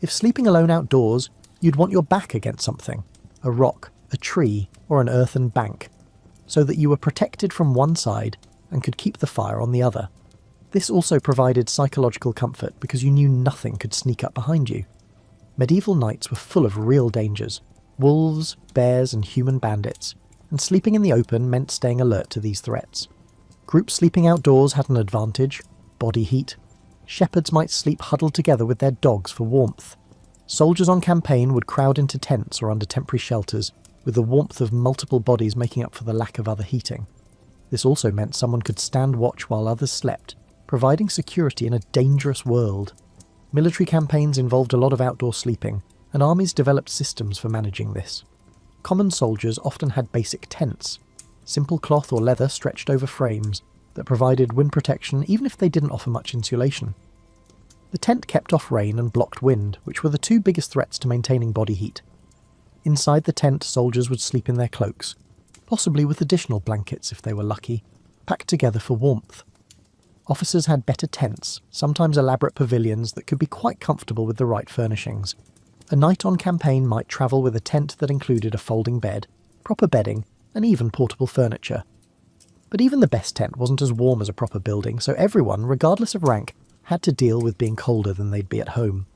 Speaker 1: If sleeping alone outdoors, you'd want your back against something, a rock, a tree, or an earthen bank, so that you were protected from one side and could keep the fire on the other. This also provided psychological comfort because you knew nothing could sneak up behind you. Medieval nights were full of real dangers: wolves, bears, and human bandits, and sleeping in the open meant staying alert to these threats. Groups sleeping outdoors had an advantage: body heat. Shepherds might sleep huddled together with their dogs for warmth. Soldiers on campaign would crowd into tents or under temporary shelters, with the warmth of multiple bodies making up for the lack of other heating. This also meant someone could stand watch while others slept, providing security in a dangerous world. Military campaigns involved a lot of outdoor sleeping, and armies developed systems for managing this. Common soldiers often had basic tents, simple cloth or leather stretched over frames, that provided wind protection even if they didn't offer much insulation. The tent kept off rain and blocked wind, which were the two biggest threats to maintaining body heat. Inside the tent, soldiers would sleep in their cloaks, possibly with additional blankets if they were lucky, packed together for warmth. Officers had better tents, sometimes elaborate pavilions that could be quite comfortable with the right furnishings. A knight on campaign might travel with a tent that included a folding bed, proper bedding, and even portable furniture. But even the best tent wasn't as warm as a proper building, so everyone, regardless of rank, had to deal with being colder than they'd be at home.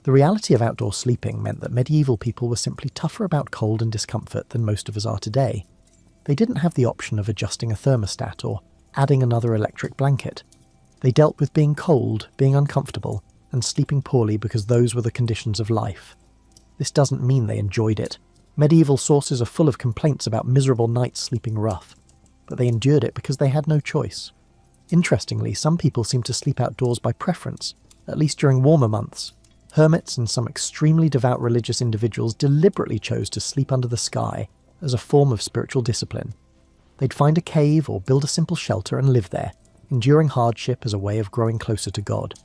Speaker 1: The reality of outdoor sleeping meant that medieval people were simply tougher about cold and discomfort than most of us are today. They didn't have the option of adjusting a thermostat or adding another electric blanket. They dealt with being cold, being uncomfortable, and sleeping poorly because those were the conditions of life. This doesn't mean they enjoyed it. Medieval sources are full of complaints about miserable nights sleeping rough, but they endured it because they had no choice. Interestingly, some people seem to sleep outdoors by preference, at least during warmer months. Hermits and some extremely devout religious individuals deliberately chose to sleep under the sky as a form of spiritual discipline. They'd find a cave or build a simple shelter and live there, enduring hardship as a way of growing closer to God.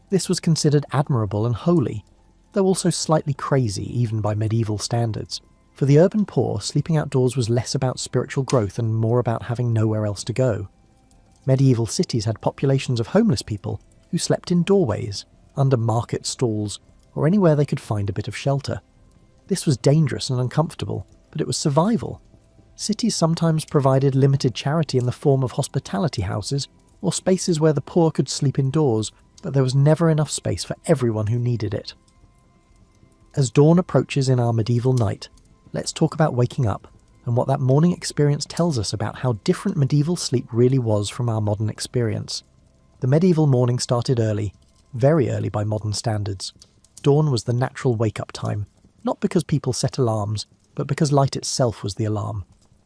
Speaker 1: This was considered admirable and holy, though also slightly crazy even by medieval standards. For the urban poor, sleeping outdoors was less about spiritual growth and more about having nowhere else to go. Medieval cities had populations of homeless people who slept in doorways, under market stalls, or anywhere they could find a bit of shelter. This was dangerous and uncomfortable, but it was survival. Cities sometimes provided limited charity in the form of hospitality houses or spaces where the poor could sleep indoors, but there was never enough space for everyone who needed it. As dawn approaches in our medieval night, let's talk about waking up and what that morning experience tells us about how different medieval sleep really was from our modern experience. The medieval morning started early, very early by modern standards. Dawn was the natural wake-up time, not because people set alarms, but because light itself was the alarm.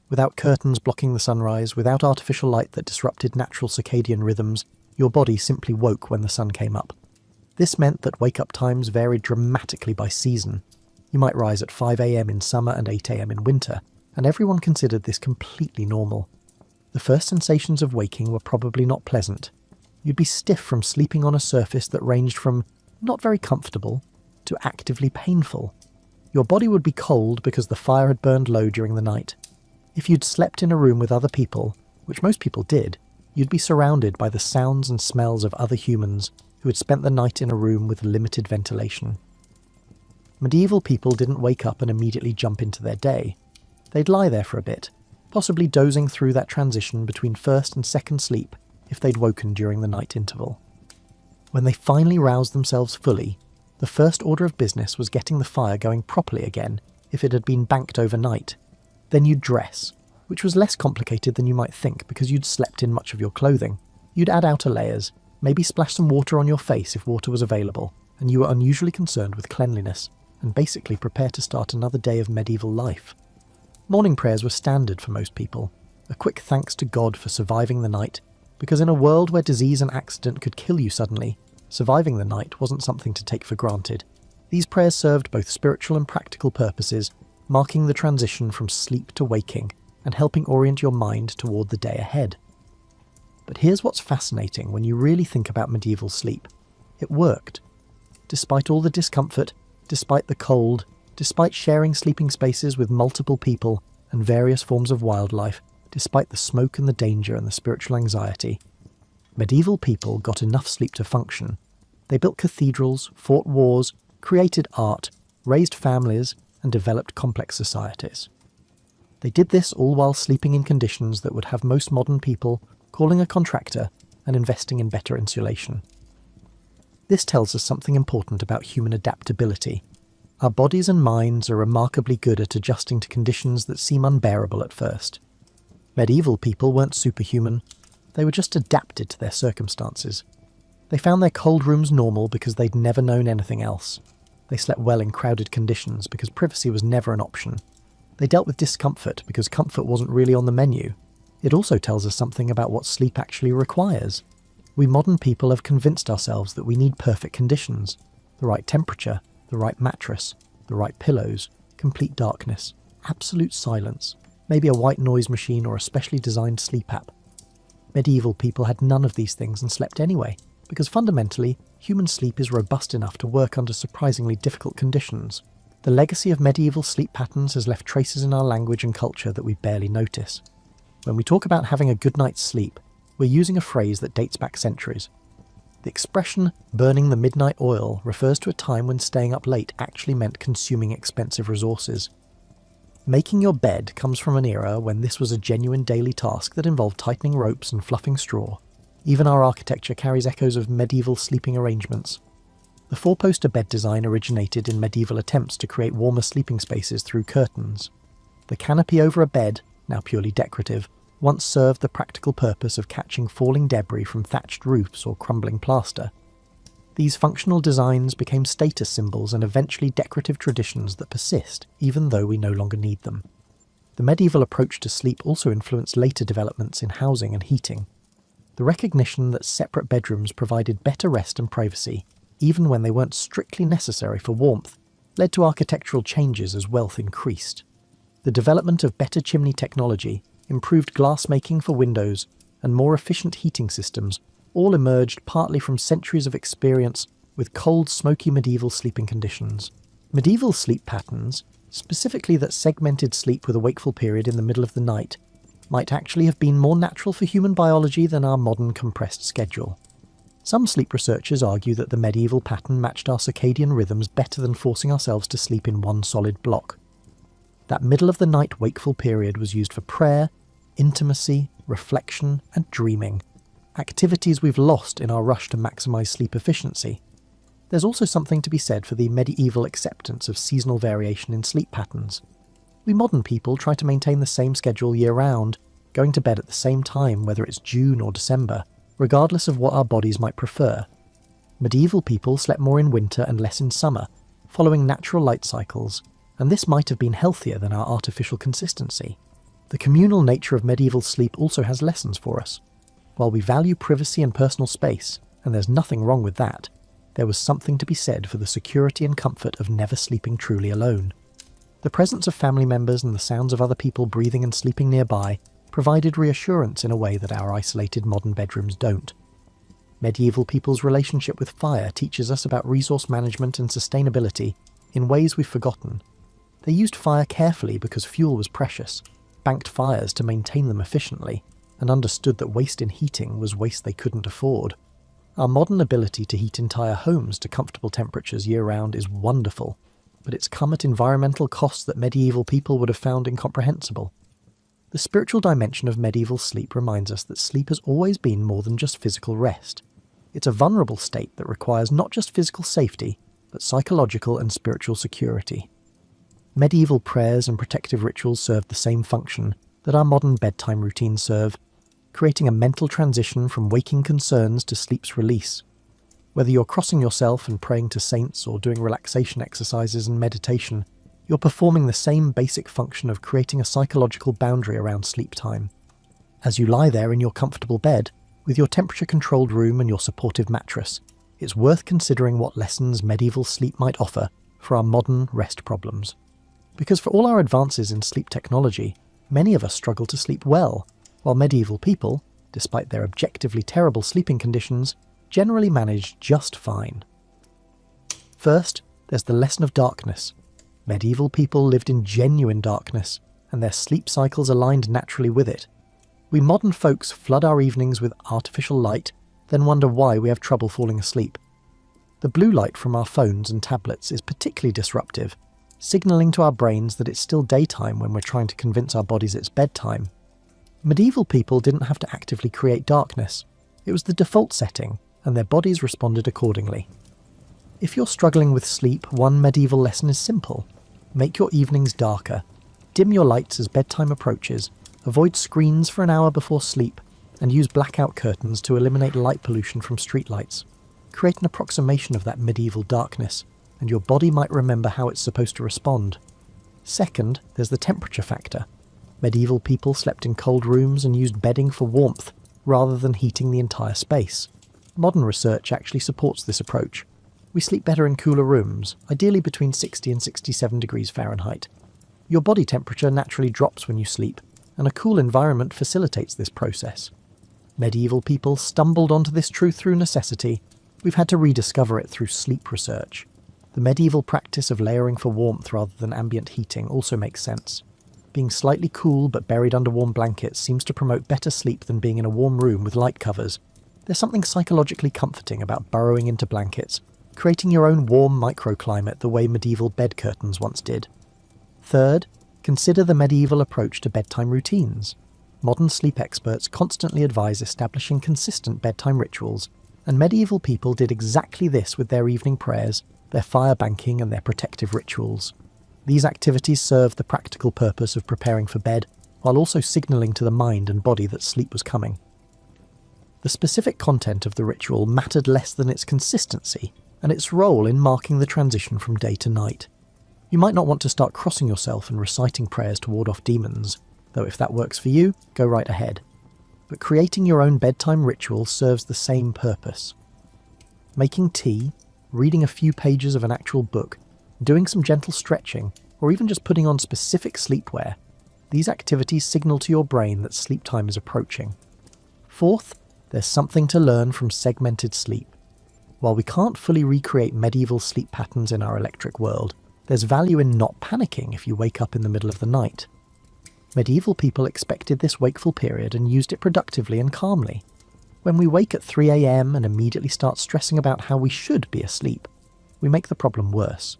Speaker 1: Without curtains blocking the sunrise, without artificial light that disrupted natural circadian rhythms, your body simply woke when the sun came up. This meant that wake-up times varied dramatically by season. You might rise at 5 a.m. in summer and 8 a.m. in winter, and everyone considered this completely normal. The first sensations of waking were probably not pleasant. You'd be stiff from sleeping on a surface that ranged from not very comfortable to actively painful. Your body would be cold because the fire had burned low during the night. If you'd slept in a room with other people, which most people did, you'd be surrounded by the sounds and smells of other humans who had spent the night in a room with limited ventilation. Medieval people didn't wake up and immediately jump into their day. They'd lie there for a bit, possibly dozing through that transition between first and second sleep if they'd woken during the night interval. When they finally roused themselves fully, the first order of business was getting the fire going properly again if it had been banked overnight. Then you'd dress, which was less complicated than you might think because you'd slept in much of your clothing. You'd add outer layers, maybe splash some water on your face if water was available, and you were unusually concerned with cleanliness, and basically prepare to start another day of medieval life. Morning prayers were standard for most people, a quick thanks to God for surviving the night, because in a world where disease and accident could kill you suddenly, surviving the night wasn't something to take for granted. These prayers served both spiritual and practical purposes, marking the transition from sleep to waking, and helping orient your mind toward the day ahead. But here's what's fascinating when you really think about medieval sleep. It worked. Despite all the discomfort, despite the cold, despite sharing sleeping spaces with multiple people and various forms of wildlife, despite the smoke and the danger and the spiritual anxiety, medieval people got enough sleep to function. They built cathedrals, fought wars, created art, raised families, and developed complex societies. They did this all while sleeping in conditions that would have most modern people calling a contractor and investing in better insulation. This tells us something important about human adaptability. Our bodies and minds are remarkably good at adjusting to conditions that seem unbearable at first. Medieval people weren't superhuman, they were just adapted to their circumstances. They found their cold rooms normal because they'd never known anything else. They slept well in crowded conditions because privacy was never an option. They dealt with discomfort because comfort wasn't really on the menu. It also tells us something about what sleep actually requires. We modern people have convinced ourselves that we need perfect conditions, the right temperature, the right mattress, the right pillows, complete darkness, absolute silence, maybe a white noise machine or a specially designed sleep app. Medieval people had none of these things and slept anyway, because fundamentally, human sleep is robust enough to work under surprisingly difficult conditions. The legacy of medieval sleep patterns has left traces in our language and culture that we barely notice. When we talk about having a good night's sleep, we're using a phrase that dates back centuries. The expression burning the midnight oil refers to a time when staying up late actually meant consuming expensive resources. Making your bed comes from an era when this was a genuine daily task that involved tightening ropes and fluffing straw. Even our architecture carries echoes of medieval sleeping arrangements. The four-poster bed design originated in medieval attempts to create warmer sleeping spaces through curtains. The canopy over a bed, now purely decorative, once served the practical purpose of catching falling debris from thatched roofs or crumbling plaster. These functional designs became status symbols and eventually decorative traditions that persist, even though we no longer need them. The medieval approach to sleep also influenced later developments in housing and heating. The recognition that separate bedrooms provided better rest and privacy, even when they weren't strictly necessary for warmth, led to architectural changes as wealth increased. The development of better chimney technology, improved glass-making for windows, and more efficient heating systems all emerged partly from centuries of experience with cold, smoky medieval sleeping conditions. Medieval sleep patterns, specifically that segmented sleep with a wakeful period in the middle of the night, might actually have been more natural for human biology than our modern compressed schedule. Some sleep researchers argue that the medieval pattern matched our circadian rhythms better than forcing ourselves to sleep in one solid block. That middle-of-the-night wakeful period was used for prayer, intimacy, reflection, and dreaming, activities we've lost in our rush to maximise sleep efficiency. There's also something to be said for the medieval acceptance of seasonal variation in sleep patterns. We modern people try to maintain the same schedule year-round, going to bed at the same time whether it's June or December, regardless of what our bodies might prefer. Medieval people slept more in winter and less in summer, following natural light cycles, and this might have been healthier than our artificial consistency. The communal nature of medieval sleep also has lessons for us. While we value privacy and personal space, and there's nothing wrong with that, there was something to be said for the security and comfort of never sleeping truly alone. The presence of family members and the sounds of other people breathing and sleeping nearby provided reassurance in a way that our isolated modern bedrooms don't. Medieval people's relationship with fire teaches us about resource management and sustainability in ways we've forgotten. They used fire carefully because fuel was precious, banked fires to maintain them efficiently, and understood that waste in heating was waste they couldn't afford. Our modern ability to heat entire homes to comfortable temperatures year-round is wonderful, but it's come at environmental costs that medieval people would have found incomprehensible. The spiritual dimension of medieval sleep reminds us that sleep has always been more than just physical rest. It's a vulnerable state that requires not just physical safety, but psychological and spiritual security. Medieval prayers and protective rituals served the same function that our modern bedtime routines serve, creating a mental transition from waking concerns to sleep's release. Whether you're crossing yourself and praying to saints or doing relaxation exercises and meditation, you're performing the same basic function of creating a psychological boundary around sleep time. As you lie there in your comfortable bed, with your temperature-controlled room and your supportive mattress, it's worth considering what lessons medieval sleep might offer for our modern rest problems. Because for all our advances in sleep technology, many of us struggle to sleep well, while medieval people, despite their objectively terrible sleeping conditions, generally managed just fine. First, there's the lesson of darkness. Medieval people lived in genuine darkness, and their sleep cycles aligned naturally with it. We modern folks flood our evenings with artificial light, then wonder why we have trouble falling asleep. The blue light from our phones and tablets is particularly disruptive, signalling to our brains that it's still daytime when we're trying to convince our bodies it's bedtime. Medieval people didn't have to actively create darkness. It was the default setting, and their bodies responded accordingly. If you're struggling with sleep, one medieval lesson is simple. Make your evenings darker. Dim your lights as bedtime approaches. Avoid screens for an hour before sleep, and use blackout curtains to eliminate light pollution from streetlights. Create an approximation of that medieval darkness, and your body might remember how it's supposed to respond. Second, there's the temperature factor. Medieval people slept in cold rooms and used bedding for warmth, rather than heating the entire space. Modern research actually supports this approach. We sleep better in cooler rooms, ideally between 60 and 67 degrees Fahrenheit. Your body temperature naturally drops when you sleep, and a cool environment facilitates this process. Medieval people stumbled onto this truth through necessity. We've had to rediscover it through sleep research. The medieval practice of layering for warmth rather than ambient heating also makes sense. Being slightly cool but buried under warm blankets seems to promote better sleep than being in a warm room with light covers. There's something psychologically comforting about burrowing into blankets, creating your own warm microclimate the way medieval bed curtains once did. Third, consider the medieval approach to bedtime routines. Modern sleep experts constantly advise establishing consistent bedtime rituals, and medieval people did exactly this with their evening prayers, their fire banking and their protective rituals. These activities served the practical purpose of preparing for bed, while also signalling to the mind and body that sleep was coming. The specific content of the ritual mattered less than its consistency, and its role in marking the transition from day to night. You might not want to start crossing yourself and reciting prayers to ward off demons, though if that works for you, go right ahead. But creating your own bedtime ritual serves the same purpose. Making tea, reading a few pages of an actual book, doing some gentle stretching, or even just putting on specific sleepwear, these activities signal to your brain that sleep time is approaching. Fourth, there's something to learn from segmented sleep. While we can't fully recreate medieval sleep patterns in our electric world, there's value in not panicking if you wake up in the middle of the night. Medieval people expected this wakeful period and used it productively and calmly. When we wake at 3 a.m. and immediately start stressing about how we should be asleep, we make the problem worse.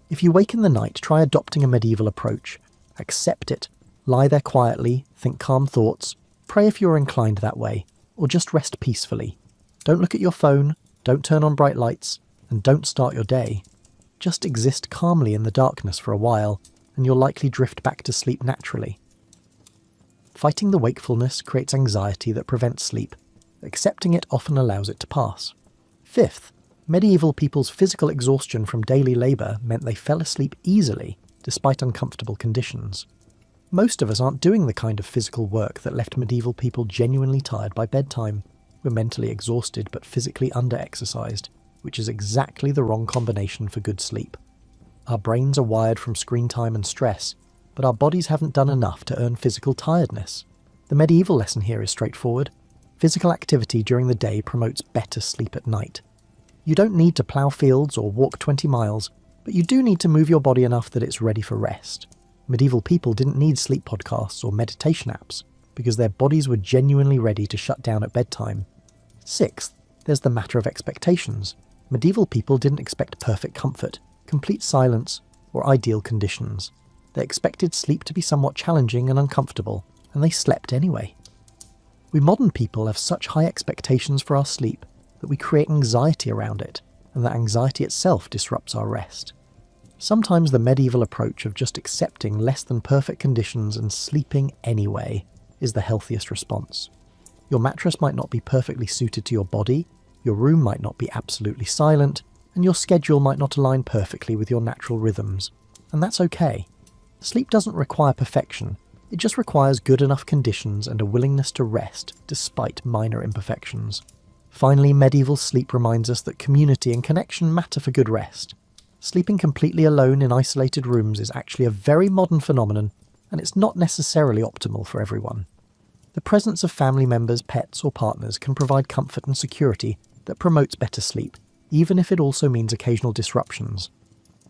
Speaker 1: If you wake in the night, try adopting a medieval approach. Accept it, lie there quietly, think calm thoughts, pray if you're inclined that way, or just rest peacefully. Don't look at your phone, don't turn on bright lights, and don't start your day. Just exist calmly in the darkness for a while, and you'll likely drift back to sleep naturally. Fighting the wakefulness creates anxiety that prevents sleep. Accepting it often allows it to pass. Fifth, medieval people's physical exhaustion from daily labour meant they fell asleep easily, despite uncomfortable conditions. Most of us aren't doing the kind of physical work that left medieval people genuinely tired by bedtime. We're mentally exhausted but physically under-exercised, which is exactly the wrong combination for good sleep. Our brains are wired from screen time and stress, but our bodies haven't done enough to earn physical tiredness. The medieval lesson here is straightforward. Physical activity during the day promotes better sleep at night. You don't need to plough fields or walk 20 miles, but you do need to move your body enough that it's ready for rest. Medieval people didn't need sleep podcasts or meditation apps, because their bodies were genuinely ready to shut down at bedtime. Sixth, there's the matter of expectations. Medieval people didn't expect perfect comfort, complete silence, or ideal conditions. They expected sleep to be somewhat challenging and uncomfortable, and they slept anyway. We modern people have such high expectations for our sleep that we create anxiety around it, and that anxiety itself disrupts our rest. Sometimes the medieval approach of just accepting less than perfect conditions and sleeping anyway is the healthiest response. Your mattress might not be perfectly suited to your body, your room might not be absolutely silent, and your schedule might not align perfectly with your natural rhythms. And that's okay. Sleep doesn't require perfection, it just requires good enough conditions and a willingness to rest despite minor imperfections. Finally, medieval sleep reminds us that community and connection matter for good rest. Sleeping completely alone in isolated rooms is actually a very modern phenomenon, and it's not necessarily optimal for everyone. The presence of family members, pets, or partners can provide comfort and security that promotes better sleep, even if it also means occasional disruptions.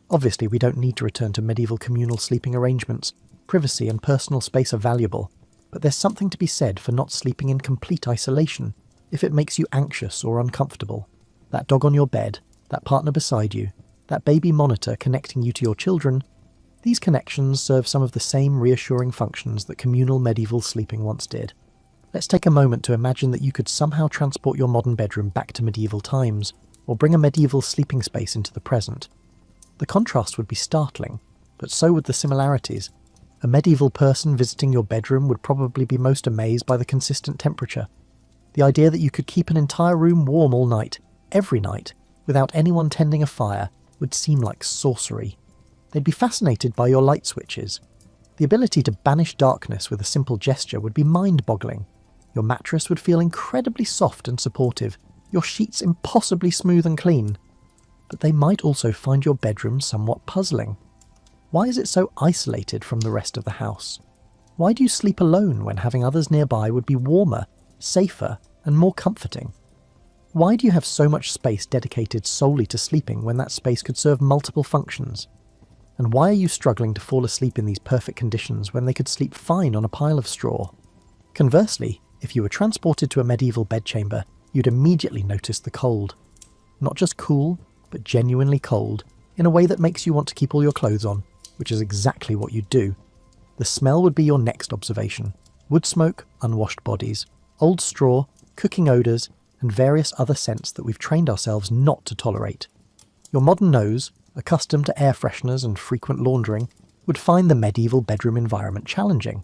Speaker 1: Obviously, we don't need to return to medieval communal sleeping arrangements. Privacy and personal space are valuable, but there's something to be said for not sleeping in complete isolation if it makes you anxious or uncomfortable. That dog on your bed, that partner beside you, that baby monitor connecting you to your children, these connections serve some of the same reassuring functions that communal medieval sleeping once did. Let's take a moment to imagine that you could somehow transport your modern bedroom back to medieval times, or bring a medieval sleeping space into the present. The contrast would be startling, but so would the similarities. A medieval person visiting your bedroom would probably be most amazed by the consistent temperature. The idea that you could keep an entire room warm all night, every night, without anyone tending a fire, would seem like sorcery. They'd be fascinated by your light switches. The ability to banish darkness with a simple gesture would be mind-boggling. Your mattress would feel incredibly soft and supportive, your sheets impossibly smooth and clean. But they might also find your bedroom somewhat puzzling. Why is it so isolated from the rest of the house? Why do you sleep alone when having others nearby would be warmer, safer, and more comforting? Why do you have so much space dedicated solely to sleeping when that space could serve multiple functions? And why are you struggling to fall asleep in these perfect conditions when they could sleep fine on a pile of straw? Conversely, if you were transported to a medieval bedchamber, you'd immediately notice the cold. Not just cool, but genuinely cold, in a way that makes you want to keep all your clothes on, which is exactly what you'd do. The smell would be your next observation. Wood smoke, unwashed bodies, old straw, cooking odours, and various other scents that we've trained ourselves not to tolerate. Your modern nose, accustomed to air fresheners and frequent laundering, would find the medieval bedroom environment challenging.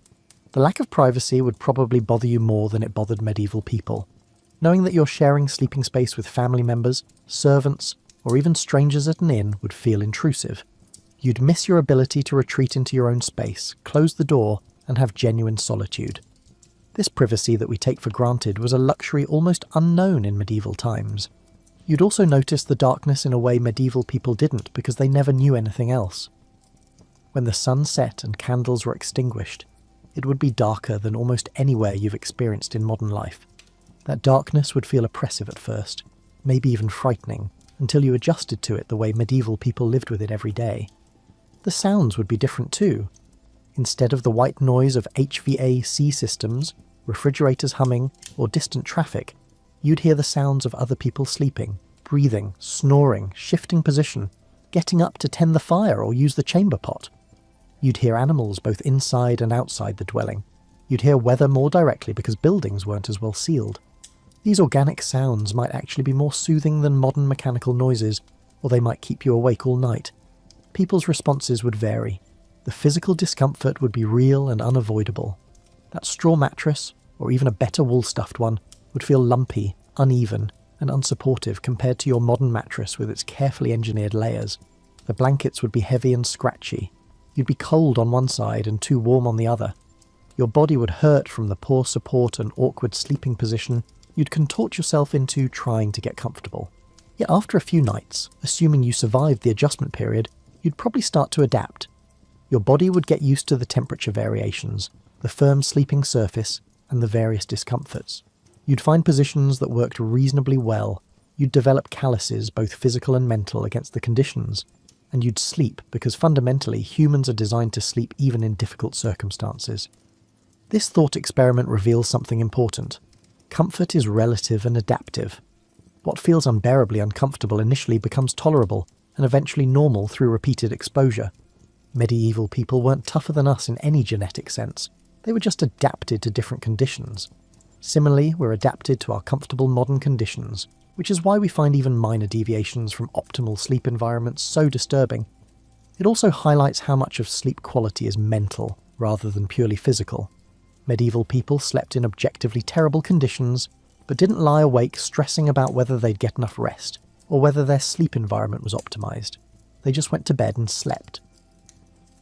Speaker 1: The lack of privacy would probably bother you more than it bothered medieval people. Knowing that you're sharing sleeping space with family members, servants, or even strangers at an inn would feel intrusive. You'd miss your ability to retreat into your own space, close the door, and have genuine solitude. This privacy that we take for granted was a luxury almost unknown in medieval times. You'd also notice the darkness in a way medieval people didn't because they never knew anything else. When the sun set and candles were extinguished, it would be darker than almost anywhere you've experienced in modern life. That darkness would feel oppressive at first, maybe even frightening, until you adjusted to it the way medieval people lived with it every day. The sounds would be different too. Instead of the white noise of HVAC systems, refrigerators humming, or distant traffic, you'd hear the sounds of other people sleeping, breathing, snoring, shifting position, getting up to tend the fire or use the chamber pot. You'd hear animals both inside and outside the dwelling. You'd hear weather more directly because buildings weren't as well sealed. These organic sounds might actually be more soothing than modern mechanical noises, or they might keep you awake all night. People's responses would vary. The physical discomfort would be real and unavoidable. That straw mattress, or even a better wool-stuffed one, would feel lumpy, uneven, and unsupportive compared to your modern mattress with its carefully engineered layers. The blankets would be heavy and scratchy. You'd be cold on one side and too warm on the other. Your body would hurt from the poor support and awkward sleeping position you'd contort yourself into trying to get comfortable. Yet after a few nights, assuming you survived the adjustment period, you'd probably start to adapt. Your body would get used to the temperature variations, the firm sleeping surface, and the various discomforts. You'd find positions that worked reasonably well. You'd develop calluses, both physical and mental, against the conditions. And you'd sleep because fundamentally humans are designed to sleep even in difficult circumstances. This thought experiment reveals something important. Comfort is relative and adaptive. What feels unbearably uncomfortable initially becomes tolerable and eventually normal through repeated exposure. Medieval people weren't tougher than us in any genetic sense. They were just adapted to different conditions. Similarly, we're adapted to our comfortable modern conditions, which is why we find even minor deviations from optimal sleep environments so disturbing. It also highlights how much of sleep quality is mental, rather than purely physical. Medieval people slept in objectively terrible conditions, but didn't lie awake stressing about whether they'd get enough rest, or whether their sleep environment was optimized. They just went to bed and slept.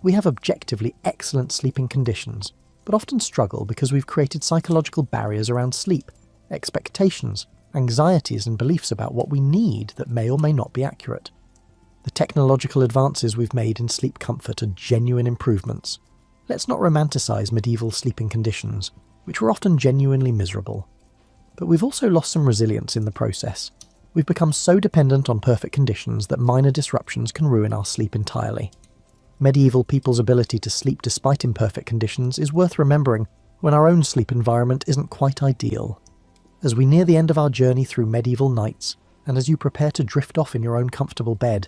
Speaker 1: We have objectively excellent sleeping conditions, but often struggle because we've created psychological barriers around sleep, expectations, anxieties and beliefs about what we need that may or may not be accurate. The technological advances we've made in sleep comfort are genuine improvements. Let's not romanticize medieval sleeping conditions, which were often genuinely miserable. But we've also lost some resilience in the process. We've become so dependent on perfect conditions that minor disruptions can ruin our sleep entirely. Medieval people's ability to sleep despite imperfect conditions is worth remembering when our own sleep environment isn't quite ideal. As we near the end of our journey through medieval nights, and as you prepare to drift off in your own comfortable bed,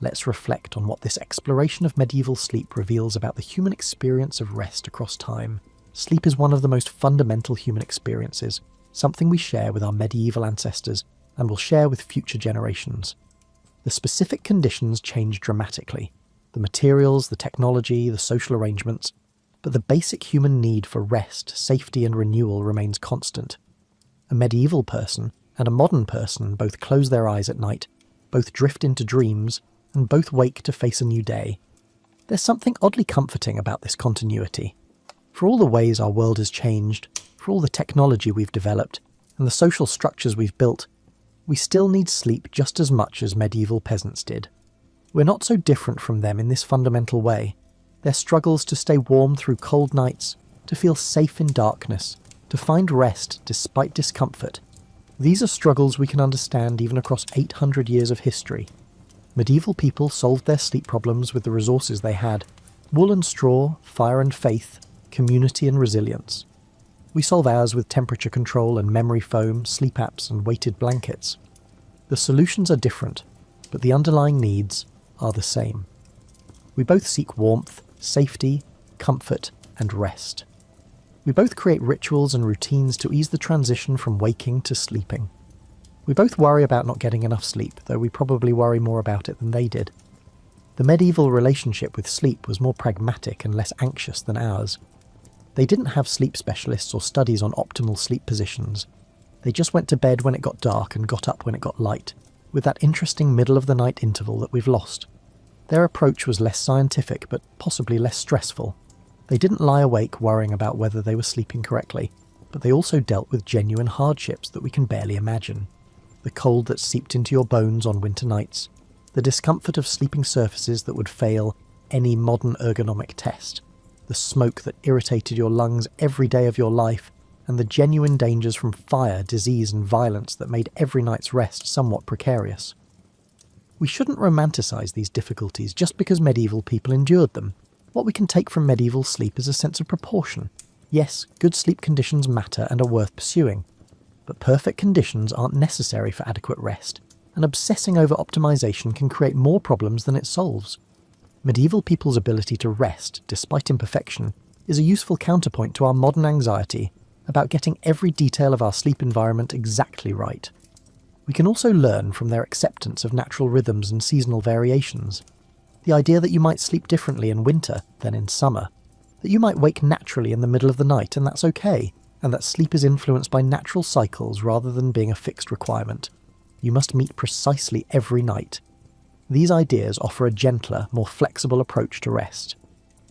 Speaker 1: let's reflect on what this exploration of medieval sleep reveals about the human experience of rest across time. Sleep is one of the most fundamental human experiences, something we share with our medieval ancestors and will share with future generations. The specific conditions change dramatically. The materials, the technology, the social arrangements, but the basic human need for rest, safety and renewal remains constant. A medieval person and a modern person both close their eyes at night, both drift into dreams, and both wake to face a new day. There's something oddly comforting about this continuity. For all the ways our world has changed, for all the technology we've developed, and the social structures we've built, we still need sleep just as much as medieval peasants did. We're not so different from them in this fundamental way. Their struggles to stay warm through cold nights, to feel safe in darkness, to find rest despite discomfort. These are struggles we can understand even across 800 years of history. Medieval people solved their sleep problems with the resources they had: wool and straw, fire and faith, community and resilience. We solve ours with temperature control and memory foam, sleep apps and weighted blankets. The solutions are different, but the underlying needs are the same. We both seek warmth, safety, comfort, and rest. We both create rituals and routines to ease the transition from waking to sleeping. We both worry about not getting enough sleep, though we probably worry more about it than they did. The medieval relationship with sleep was more pragmatic and less anxious than ours. They didn't have sleep specialists or studies on optimal sleep positions. They just went to bed when it got dark and got up when it got light, with that interesting middle-of-the-night interval that we've lost. Their approach was less scientific, but possibly less stressful. They didn't lie awake worrying about whether they were sleeping correctly, but they also dealt with genuine hardships that we can barely imagine. The cold that seeped into your bones on winter nights, the discomfort of sleeping surfaces that would fail any modern ergonomic test, the smoke that irritated your lungs every day of your life, and the genuine dangers from fire, disease and violence that made every night's rest somewhat precarious. We shouldn't romanticize these difficulties just because medieval people endured them. What we can take from medieval sleep is a sense of proportion. Yes, good sleep conditions matter and are worth pursuing, but perfect conditions aren't necessary for adequate rest, and obsessing over optimization can create more problems than it solves. Medieval people's ability to rest, despite imperfection, is a useful counterpoint to our modern anxiety about getting every detail of our sleep environment exactly right. We can also learn from their acceptance of natural rhythms and seasonal variations. The idea that you might sleep differently in winter than in summer, that you might wake naturally in the middle of the night and that's okay, and that sleep is influenced by natural cycles rather than being a fixed requirement. You must meet precisely every night. These ideas offer a gentler, more flexible approach to rest.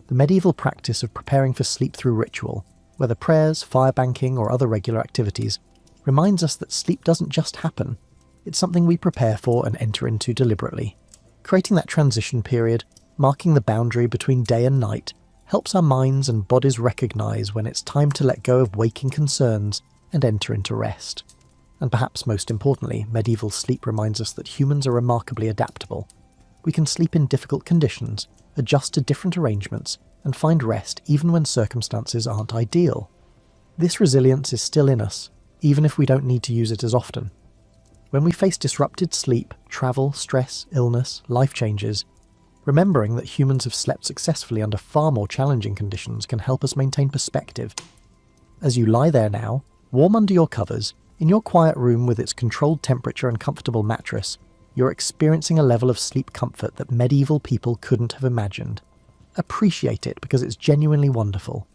Speaker 1: The medieval practice of preparing for sleep through ritual, whether prayers, fire banking, or other regular activities, reminds us that sleep doesn't just happen. It's something we prepare for and enter into deliberately. Creating that transition period, marking the boundary between day and night, helps our minds and bodies recognize when it's time to let go of waking concerns and enter into rest. And perhaps most importantly, medieval sleep reminds us that humans are remarkably adaptable. We can sleep in difficult conditions, adjust to different arrangements, and find rest even when circumstances aren't ideal. This resilience is still in us, even if we don't need to use it as often. When we face disrupted sleep, travel, stress, illness, life changes, Remembering that humans have slept successfully under far more challenging conditions can help us maintain perspective. As you lie there now, warm under your covers, in your quiet room with its controlled temperature and comfortable mattress, you're experiencing a level of sleep comfort that medieval people couldn't have imagined. Appreciate it because it's genuinely wonderful,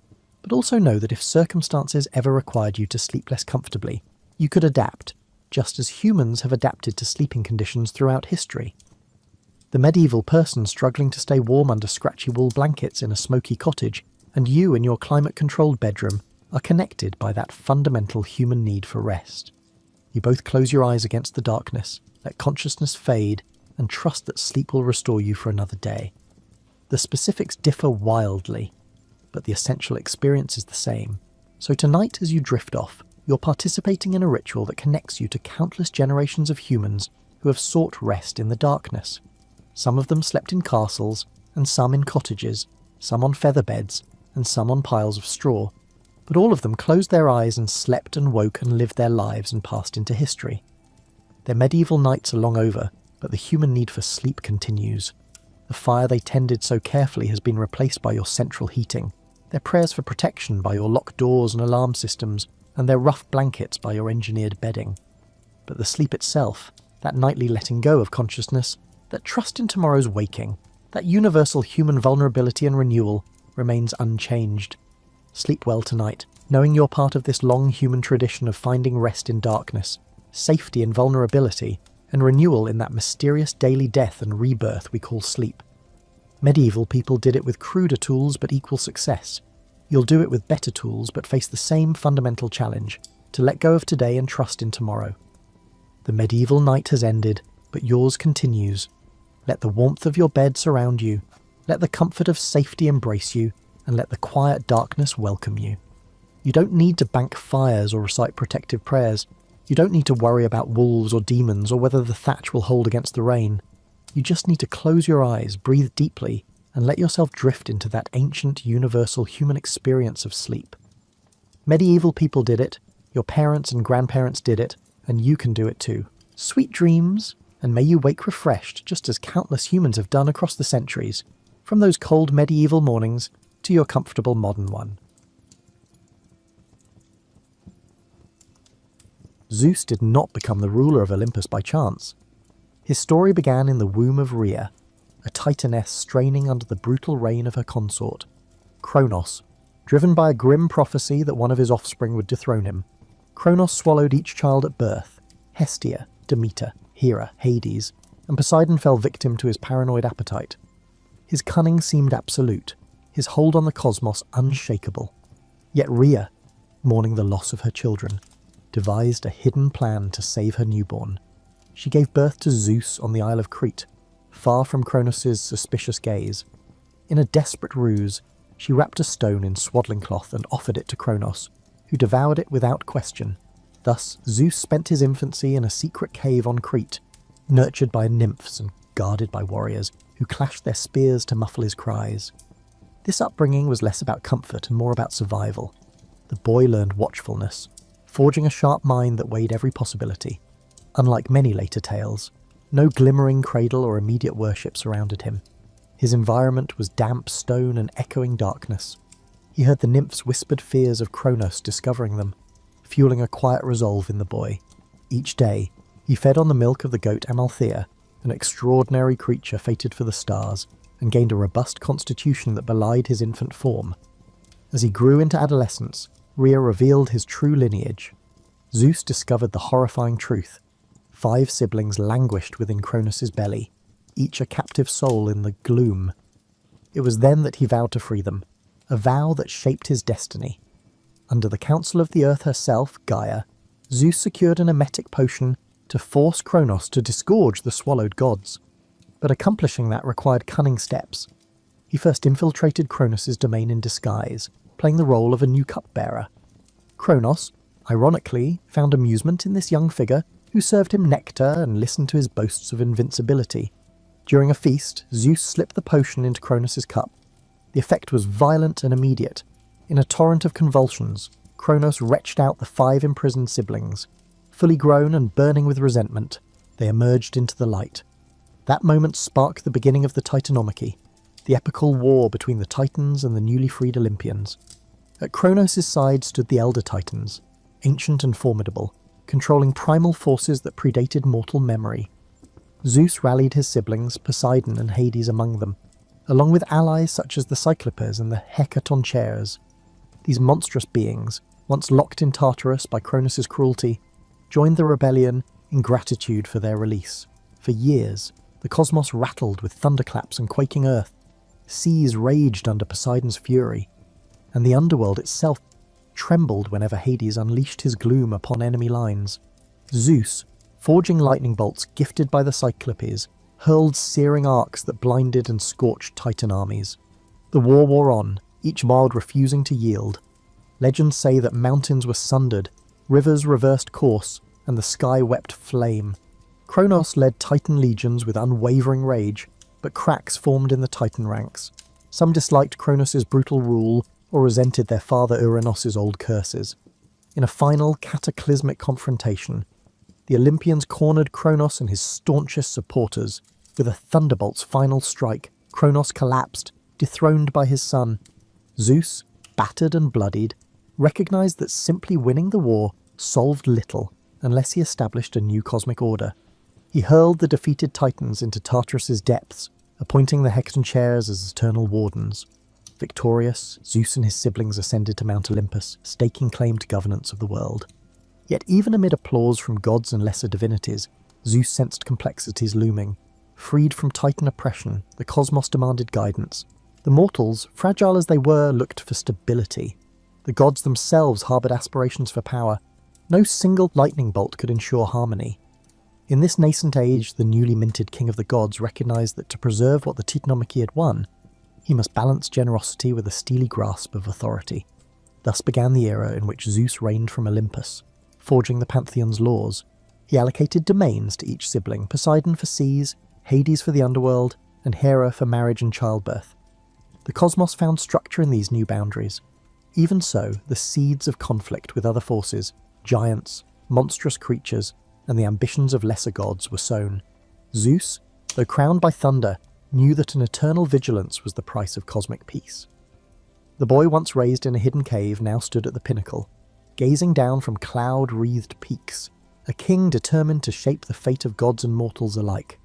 Speaker 1: but also know that if circumstances ever required you to sleep less comfortably, you could adapt, just as humans have adapted to sleeping conditions throughout history. The medieval person struggling to stay warm under scratchy wool blankets in a smoky cottage, and you in your climate-controlled bedroom, are connected by that fundamental human need for rest. You both close your eyes against the darkness, let consciousness fade, and trust that sleep will restore you for another day. The specifics differ wildly, but the essential experience is the same. So tonight, as you drift off, you're participating in a ritual that connects you to countless generations of humans who have sought rest in the darkness. Some of them slept in castles, and some in cottages, some on feather beds, and some on piles of straw. But all of them closed their eyes and slept and woke and lived their lives and passed into history. Their medieval nights are long over, but the human need for sleep continues. The fire they tended so carefully has been replaced by your central heating, their prayers for protection by your locked doors and alarm systems, and their rough blankets by your engineered bedding. But the sleep itself, that nightly letting go of consciousness, that trust in tomorrow's waking, that universal human vulnerability and renewal, remains unchanged. Sleep well tonight, knowing you're part of this long human tradition of finding rest in darkness, safety in vulnerability, and renewal in that mysterious daily death and rebirth we call sleep. Medieval people did it with cruder tools but equal success. You'll do it with better tools but face the same fundamental challenge, to let go of today and trust in tomorrow. The medieval night has ended, but yours continues. Let the warmth of your bed surround you, let the comfort of safety embrace you, and let the quiet darkness welcome you. You don't need to bank fires or recite protective prayers. You don't need to worry about wolves or demons or whether the thatch will hold against the rain. You just need to close your eyes, breathe deeply, and let yourself drift into that ancient, universal human experience of sleep. Medieval people did it, your parents and grandparents did it, and you can do it too. Sweet dreams, and may you wake refreshed just as countless humans have done across the centuries, from those cold medieval mornings to your comfortable modern one. Zeus did not become the ruler of Olympus by chance. His story began in the womb of Rhea, a titaness straining under the brutal reign of her consort, Kronos. Driven by a grim prophecy that one of his offspring would dethrone him, Kronos swallowed each child at birth: Hestia, Demeter, Hera, Hades, and Poseidon fell victim to his paranoid appetite. His cunning seemed absolute, his hold on the cosmos unshakable. Yet Rhea, mourning the loss of her children, devised a hidden plan to save her newborn. She gave birth to Zeus on the Isle of Crete, far from Kronos' suspicious gaze. In a desperate ruse, she wrapped a stone in swaddling cloth and offered it to Kronos, who devoured it without question. Thus, Zeus spent his infancy in a secret cave on Crete, nurtured by nymphs and guarded by warriors who clashed their spears to muffle his cries. This upbringing was less about comfort and more about survival. The boy learned watchfulness, forging a sharp mind that weighed every possibility. Unlike many later tales, no glimmering cradle or immediate worship surrounded him. His environment was damp stone and echoing darkness. He heard the nymphs' whispered fears of Kronos discovering them, fueling a quiet resolve in the boy. Each day, he fed on the milk of the goat Amalthea, an extraordinary creature fated for the stars, and gained a robust constitution that belied his infant form. As he grew into adolescence, Rhea revealed his true lineage. Zeus discovered the horrifying truth. 5 siblings languished within Kronos' belly, each a captive soul in the gloom. It was then that he vowed to free them, a vow that shaped his destiny. Under the counsel of the earth herself, Gaia, Zeus secured an emetic potion to force Kronos to disgorge the swallowed gods. But accomplishing that required cunning steps. He first infiltrated Kronos' domain in disguise, playing the role of a new cupbearer. Kronos, ironically, found amusement in this young figure who served him nectar and listened to his boasts of invincibility. During a feast, Zeus slipped the potion into Kronos' cup. The effect was violent and immediate. In a torrent of convulsions, Kronos retched out the 5 imprisoned siblings. Fully grown and burning with resentment, they emerged into the light. That moment sparked the beginning of the Titanomachy, the epical war between the Titans and the newly freed Olympians. At Kronos' side stood the Elder Titans, ancient and formidable, controlling primal forces that predated mortal memory. Zeus rallied his siblings, Poseidon and Hades among them, along with allies such as the Cyclopes and the Hecatoncheires. These monstrous beings, once locked in Tartarus by Kronos' cruelty, joined the rebellion in gratitude for their release. For years, the cosmos rattled with thunderclaps and quaking earth. Seas raged under Poseidon's fury, and the underworld itself trembled whenever Hades unleashed his gloom upon enemy lines. Zeus, forging lightning bolts gifted by the Cyclopes, hurled searing arcs that blinded and scorched Titan armies. The war wore on, each world refusing to yield. Legends say that mountains were sundered, rivers reversed course, and the sky wept flame. Kronos led Titan legions with unwavering rage, but cracks formed in the Titan ranks. Some disliked Kronos' brutal rule or resented their father Uranos' old curses. In a final cataclysmic confrontation, the Olympians cornered Kronos and his staunchest supporters. With a thunderbolt's final strike, Kronos collapsed, dethroned by his son. Zeus, battered and bloodied, recognized that simply winning the war solved little unless he established a new cosmic order. He hurled the defeated Titans into Tartarus' depths, appointing the Hecatoncheires as eternal wardens. Victorious, Zeus and his siblings ascended to Mount Olympus, staking claim to governance of the world. Yet even amid applause from gods and lesser divinities, Zeus sensed complexities looming. Freed from Titan oppression, the cosmos demanded guidance. The mortals, fragile as they were, looked for stability. The gods themselves harboured aspirations for power. No single lightning bolt could ensure harmony. In this nascent age, the newly minted king of the gods recognised that to preserve what the Titanomachy had won, he must balance generosity with a steely grasp of authority. Thus began the era in which Zeus reigned from Olympus, forging the Pantheon's laws. He allocated domains to each sibling, Poseidon for seas, Hades for the underworld, and Hera for marriage and childbirth. The cosmos found structure in these new boundaries. Even so, the seeds of conflict with other forces, giants, monstrous creatures, and the ambitions of lesser gods were sown. Zeus, though crowned by thunder, knew that an eternal vigilance was the price of cosmic peace. The boy once raised in a hidden cave now stood at the pinnacle, gazing down from cloud-wreathed peaks, a king determined to shape the fate of gods and mortals alike.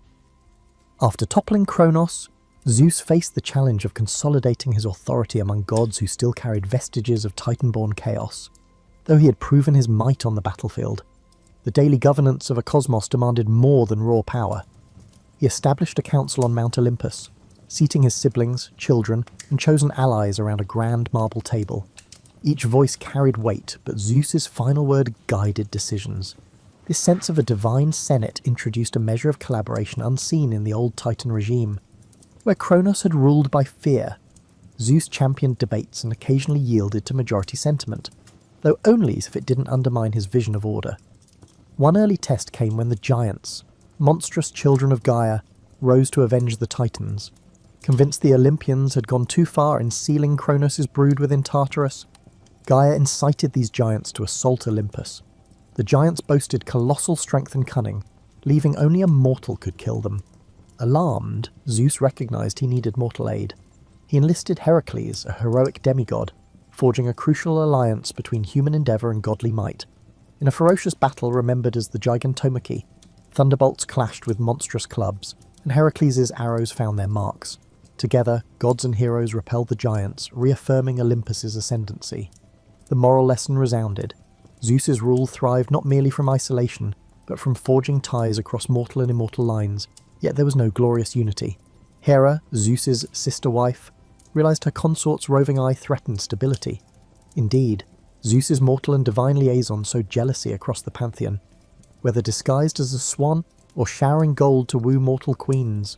Speaker 1: After toppling Kronos, Zeus faced the challenge of consolidating his authority among gods who still carried vestiges of Titan-born chaos. Though he had proven his might on the battlefield, the daily governance of a cosmos demanded more than raw power. He established a council on Mount Olympus, seating his siblings, children, and chosen allies around a grand marble table. Each voice carried weight, but Zeus's final word guided decisions. This sense of a divine senate introduced a measure of collaboration unseen in the old Titan regime. Where Kronos had ruled by fear, Zeus championed debates and occasionally yielded to majority sentiment, though only if it didn't undermine his vision of order. One early test came when the giants, monstrous children of Gaia, rose to avenge the Titans. Convinced the Olympians had gone too far in sealing Kronos' brood within Tartarus, Gaia incited these giants to assault Olympus. The giants boasted colossal strength and cunning, leaving only a mortal could kill them. Alarmed, Zeus recognised he needed mortal aid. He enlisted Heracles, a heroic demigod, forging a crucial alliance between human endeavour and godly might. In a ferocious battle remembered as the Gigantomachy, thunderbolts clashed with monstrous clubs, and Heracles' arrows found their marks. Together, gods and heroes repelled the giants, reaffirming Olympus' ascendancy. The moral lesson resounded. Zeus's rule thrived not merely from isolation, but from forging ties across mortal and immortal lines, yet there was no glorious unity. Hera, Zeus's sister wife, realised her consort's roving eye threatened stability. Indeed, Zeus's mortal and divine liaison sowed jealousy across the pantheon, whether disguised as a swan or showering gold to woo mortal queens.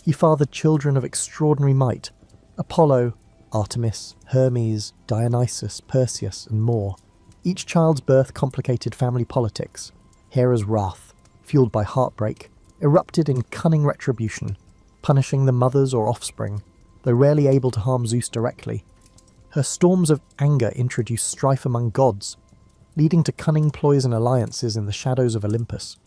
Speaker 1: He fathered children of extraordinary might, Apollo, Artemis, Hermes, Dionysus, Perseus, and more. Each child's birth complicated family politics. Hera's wrath, fueled by heartbreak, erupted in cunning retribution, punishing the mothers or offspring, though rarely able to harm Zeus directly. Her storms of anger introduced strife among gods, leading to cunning ploys and alliances in the shadows of Olympus.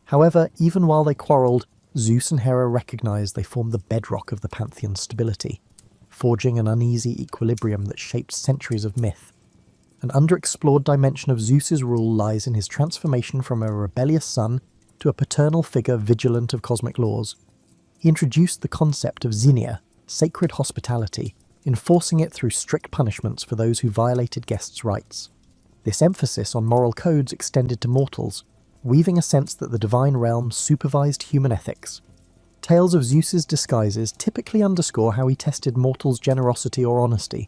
Speaker 1: However, even while they quarrelled, Zeus and Hera recognized they formed the bedrock of the pantheon's stability, forging an uneasy equilibrium that shaped centuries of myth. An underexplored dimension of Zeus's rule lies in his transformation from a rebellious son to a paternal figure vigilant of cosmic laws. He introduced the concept of xenia, sacred hospitality, enforcing it through strict punishments for those who violated guests' rights. This emphasis on moral codes extended to mortals, weaving a sense that the divine realm supervised human ethics. Tales of Zeus's disguises typically underscore how he tested mortals' generosity or honesty.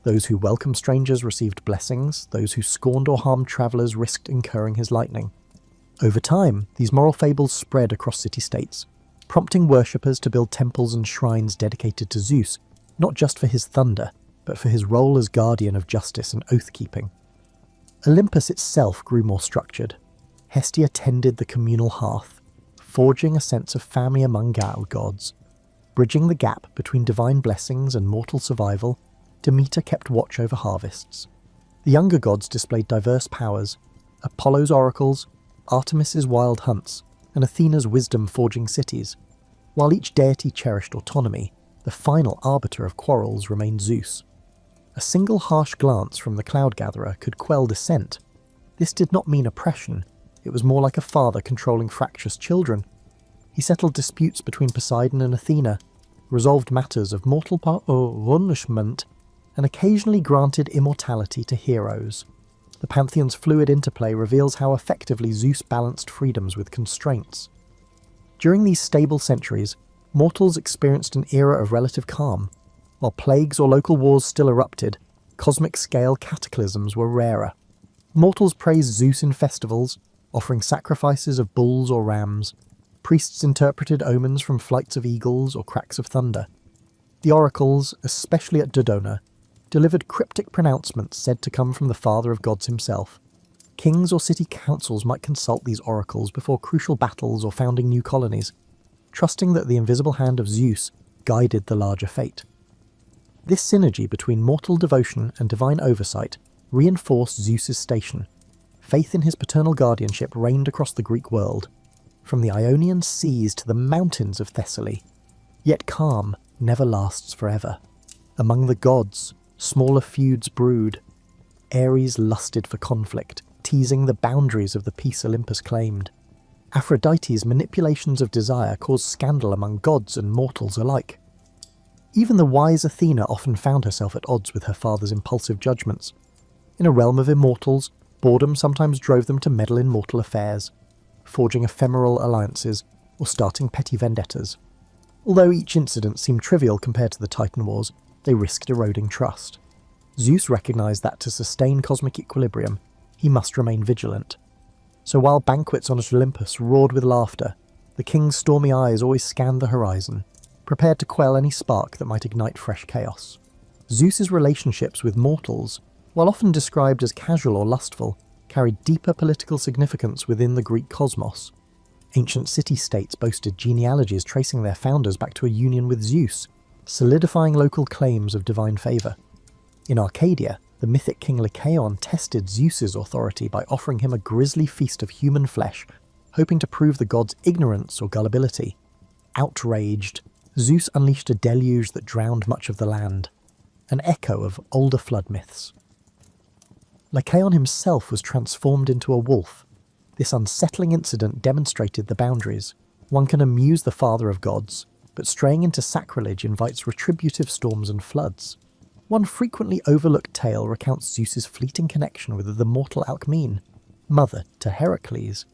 Speaker 1: Those who welcomed strangers received blessings, those who scorned or harmed travellers risked incurring his lightning. Over time, these moral fables spread across city-states, prompting worshippers to build temples and shrines dedicated to Zeus, not just for his thunder, but for his role as guardian of justice and oath-keeping. Olympus itself grew more structured. Hestia tended the communal hearth, forging a sense of family among gods. Bridging the gap between divine blessings and mortal survival, Demeter kept watch over harvests. The younger gods displayed diverse powers: Apollo's oracles, Artemis's wild hunts, and Athena's wisdom forging cities. While each deity cherished autonomy, the final arbiter of quarrels remained Zeus. A single harsh glance from the cloud-gatherer could quell dissent. This did not mean oppression, it was more like a father controlling fractious children. He settled disputes between Poseidon and Athena, resolved matters of mortal punishment, and occasionally granted immortality to heroes. The pantheon's fluid interplay reveals how effectively Zeus balanced freedoms with constraints. During these stable centuries, mortals experienced an era of relative calm. While plagues or local wars still erupted, cosmic-scale cataclysms were rarer. Mortals praised Zeus in festivals, offering sacrifices of bulls or rams. Priests interpreted omens from flights of eagles or cracks of thunder. The oracles, especially at Dodona, delivered cryptic pronouncements said to come from the father of gods himself. Kings or city councils might consult these oracles before crucial battles or founding new colonies, trusting that the invisible hand of Zeus guided the larger fate. This synergy between mortal devotion and divine oversight reinforced Zeus's station. Faith in his paternal guardianship reigned across the Greek world, from the Ionian seas to the mountains of Thessaly. Yet calm never lasts forever. Among the gods, smaller feuds brewed. Ares lusted for conflict, teasing the boundaries of the peace Olympus claimed. Aphrodite's manipulations of desire caused scandal among gods and mortals alike. Even the wise Athena often found herself at odds with her father's impulsive judgments. In a realm of immortals, boredom sometimes drove them to meddle in mortal affairs, forging ephemeral alliances or starting petty vendettas. Although each incident seemed trivial compared to the Titan Wars, they risked eroding trust. Zeus recognized that to sustain cosmic equilibrium, he must remain vigilant. So while banquets on Olympus roared with laughter, the king's stormy eyes always scanned the horizon, prepared to quell any spark that might ignite fresh chaos. Zeus's relationships with mortals, while often described as casual or lustful, carried deeper political significance within the Greek cosmos. Ancient city-states boasted genealogies tracing their founders back to a union with Zeus, solidifying local claims of divine favour. In Arcadia, the mythic king Lycaon tested Zeus's authority by offering him a grisly feast of human flesh, hoping to prove the god's ignorance or gullibility. Outraged, Zeus unleashed a deluge that drowned much of the land, an echo of older flood myths. Lycaon himself was transformed into a wolf. This unsettling incident demonstrated the boundaries. One can amuse the father of gods, but straying into sacrilege invites retributive storms and floods. One frequently overlooked tale recounts Zeus's fleeting connection with the mortal Alcmene, mother to Heracles.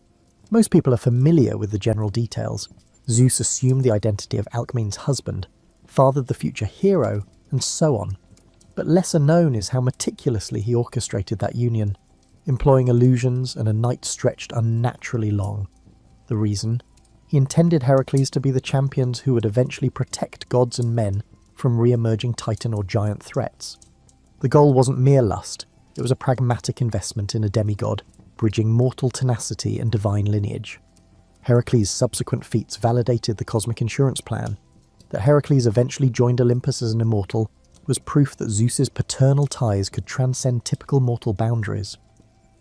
Speaker 1: Most people are familiar with the general details. Zeus assumed the identity of Alcmene's husband, fathered the future hero, and so on. But lesser known is how meticulously he orchestrated that union, employing illusions and a night stretched unnaturally long. The reason? He intended Heracles to be the champions who would eventually protect gods and men from re-emerging titan or giant threats. The goal wasn't mere lust, it was a pragmatic investment in a demigod, bridging mortal tenacity and divine lineage. Heracles' subsequent feats validated the cosmic insurance plan. That Heracles eventually joined Olympus as an immortal was proof that Zeus's paternal ties could transcend typical mortal boundaries.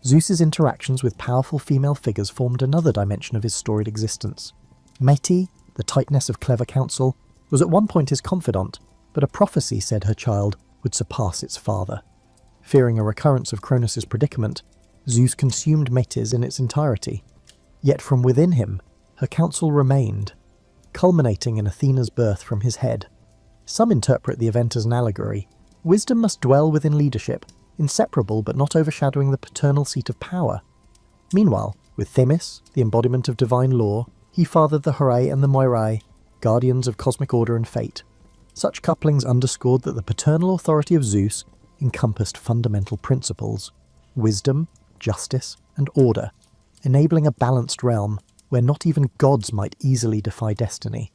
Speaker 1: Zeus's interactions with powerful female figures formed another dimension of his storied existence. Métis, the tightness of clever counsel, was at one point his confidant, but a prophecy said her child would surpass its father. Fearing a recurrence of Cronus' predicament, Zeus consumed Métis in its entirety. Yet from within him, her counsel remained, culminating in Athena's birth from his head. Some interpret the event as an allegory. Wisdom must dwell within leadership, inseparable but not overshadowing the paternal seat of power. Meanwhile, with Themis, the embodiment of divine law, he fathered the Horae and the Moirae, guardians of cosmic order and fate. Such couplings underscored that the paternal authority of Zeus encompassed fundamental principles: wisdom, justice, and order, enabling a balanced realm where not even gods might easily defy destiny.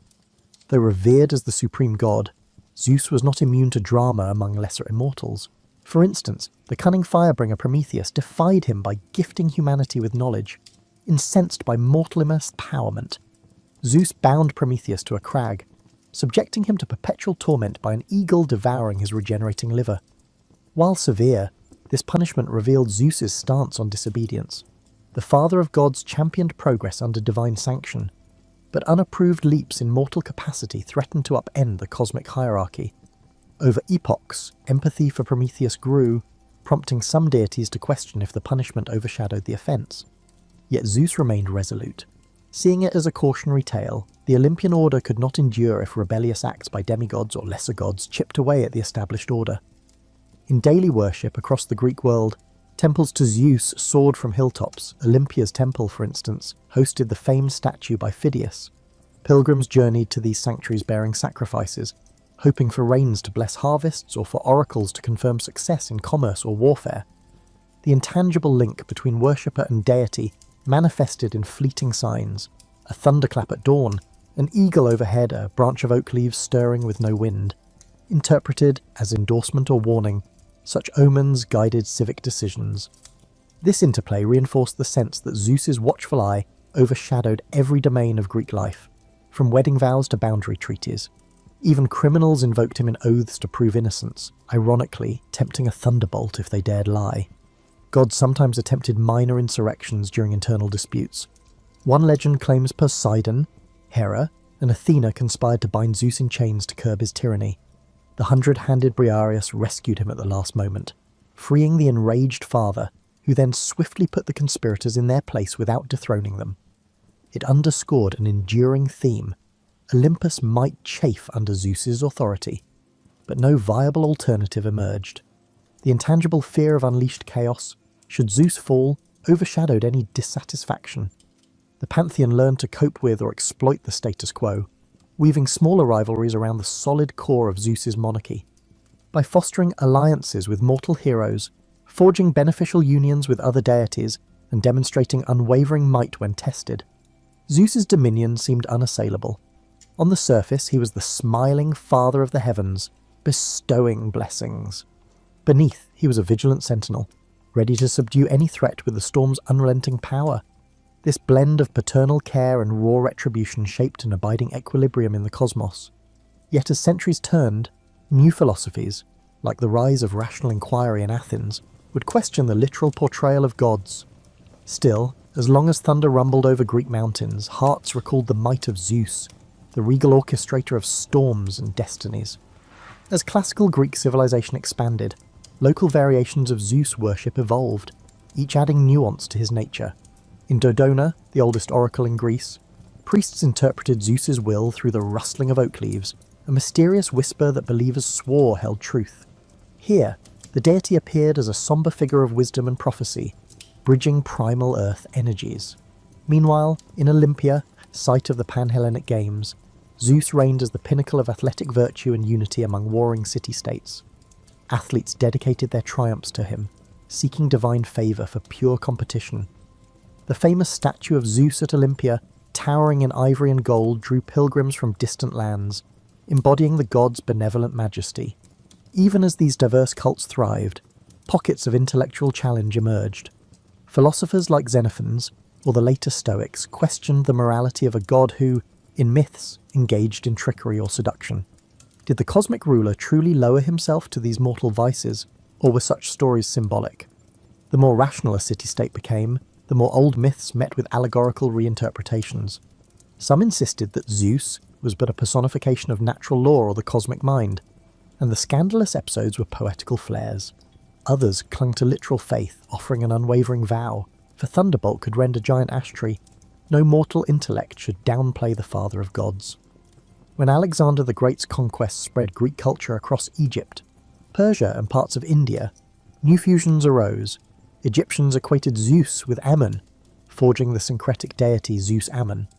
Speaker 1: Though revered as the supreme god, Zeus was not immune to drama among lesser immortals. For instance, the cunning firebringer Prometheus defied him by gifting humanity with knowledge. Incensed by mortal empowerment, Zeus bound Prometheus to a crag, subjecting him to perpetual torment by an eagle devouring his regenerating liver. While severe, this punishment revealed Zeus's stance on disobedience. The father of gods championed progress under divine sanction, but unapproved leaps in mortal capacity threatened to upend the cosmic hierarchy. Over epochs, empathy for Prometheus grew, prompting some deities to question if the punishment overshadowed the offence. Yet Zeus remained resolute. Seeing it as a cautionary tale, the Olympian order could not endure if rebellious acts by demigods or lesser gods chipped away at the established order. In daily worship across the Greek world, temples to Zeus soared from hilltops. Olympia's temple, for instance, hosted the famed statue by Phidias. Pilgrims journeyed to these sanctuaries bearing sacrifices, hoping for rains to bless harvests or for oracles to confirm success in commerce or warfare. The intangible link between worshipper and deity manifested in fleeting signs: a thunderclap at dawn, an eagle overhead, a branch of oak leaves stirring with no wind. Interpreted as endorsement or warning, such omens guided civic decisions. This interplay reinforced the sense that Zeus's watchful eye overshadowed every domain of Greek life, from wedding vows to boundary treaties. Even criminals invoked him in oaths to prove innocence, ironically tempting a thunderbolt if they dared lie. Gods sometimes attempted minor insurrections during internal disputes. One legend claims Poseidon, Hera, and Athena conspired to bind Zeus in chains to curb his tyranny. The 100-handed Briareus rescued him at the last moment, freeing the enraged father, who then swiftly put the conspirators in their place without dethroning them. It underscored an enduring theme. Olympus might chafe under Zeus's authority, but no viable alternative emerged. The intangible fear of unleashed chaos, should Zeus fall, overshadowed any dissatisfaction. The pantheon learned to cope with or exploit the status quo, weaving smaller rivalries around the solid core of Zeus's monarchy. By fostering alliances with mortal heroes, forging beneficial unions with other deities, and demonstrating unwavering might when tested, Zeus's dominion seemed unassailable. On the surface, he was the smiling father of the heavens, bestowing blessings. Beneath, he was a vigilant sentinel, ready to subdue any threat with the storm's unrelenting power. This blend of paternal care and raw retribution shaped an abiding equilibrium in the cosmos. Yet as centuries turned, new philosophies, like the rise of rational inquiry in Athens, would question the literal portrayal of gods. Still, as long as thunder rumbled over Greek mountains, hearts recalled the might of Zeus, the regal orchestrator of storms and destinies. As classical Greek civilization expanded, local variations of Zeus worship evolved, each adding nuance to his nature. In Dodona, the oldest oracle in Greece, priests interpreted Zeus's will through the rustling of oak leaves, a mysterious whisper that believers swore held truth. Here, the deity appeared as a somber figure of wisdom and prophecy, bridging primal earth energies. Meanwhile, in Olympia, site of the Pan-Hellenic Games, Zeus reigned as the pinnacle of athletic virtue and unity among warring city-states. Athletes dedicated their triumphs to him, seeking divine favour for pure competition. The famous statue of Zeus at Olympia, towering in ivory and gold, drew pilgrims from distant lands, embodying the god's benevolent majesty. Even as these diverse cults thrived, pockets of intellectual challenge emerged. Philosophers like Xenophon's, or the later Stoics, questioned the morality of a god who, in myths, engaged in trickery or seduction. Did the cosmic ruler truly lower himself to these mortal vices, or were such stories symbolic? The more rational a city-state became, the more old myths met with allegorical reinterpretations. Some insisted that Zeus was but a personification of natural law or the cosmic mind, and the scandalous episodes were poetical flares. Others clung to literal faith, offering an unwavering vow. If a thunderbolt could rend a giant ash tree, no mortal intellect should downplay the father of gods. When Alexander the Great's conquest spread Greek culture across Egypt, Persia and parts of India, new fusions arose. Egyptians equated Zeus with Ammon, forging the syncretic deity Zeus-Ammon.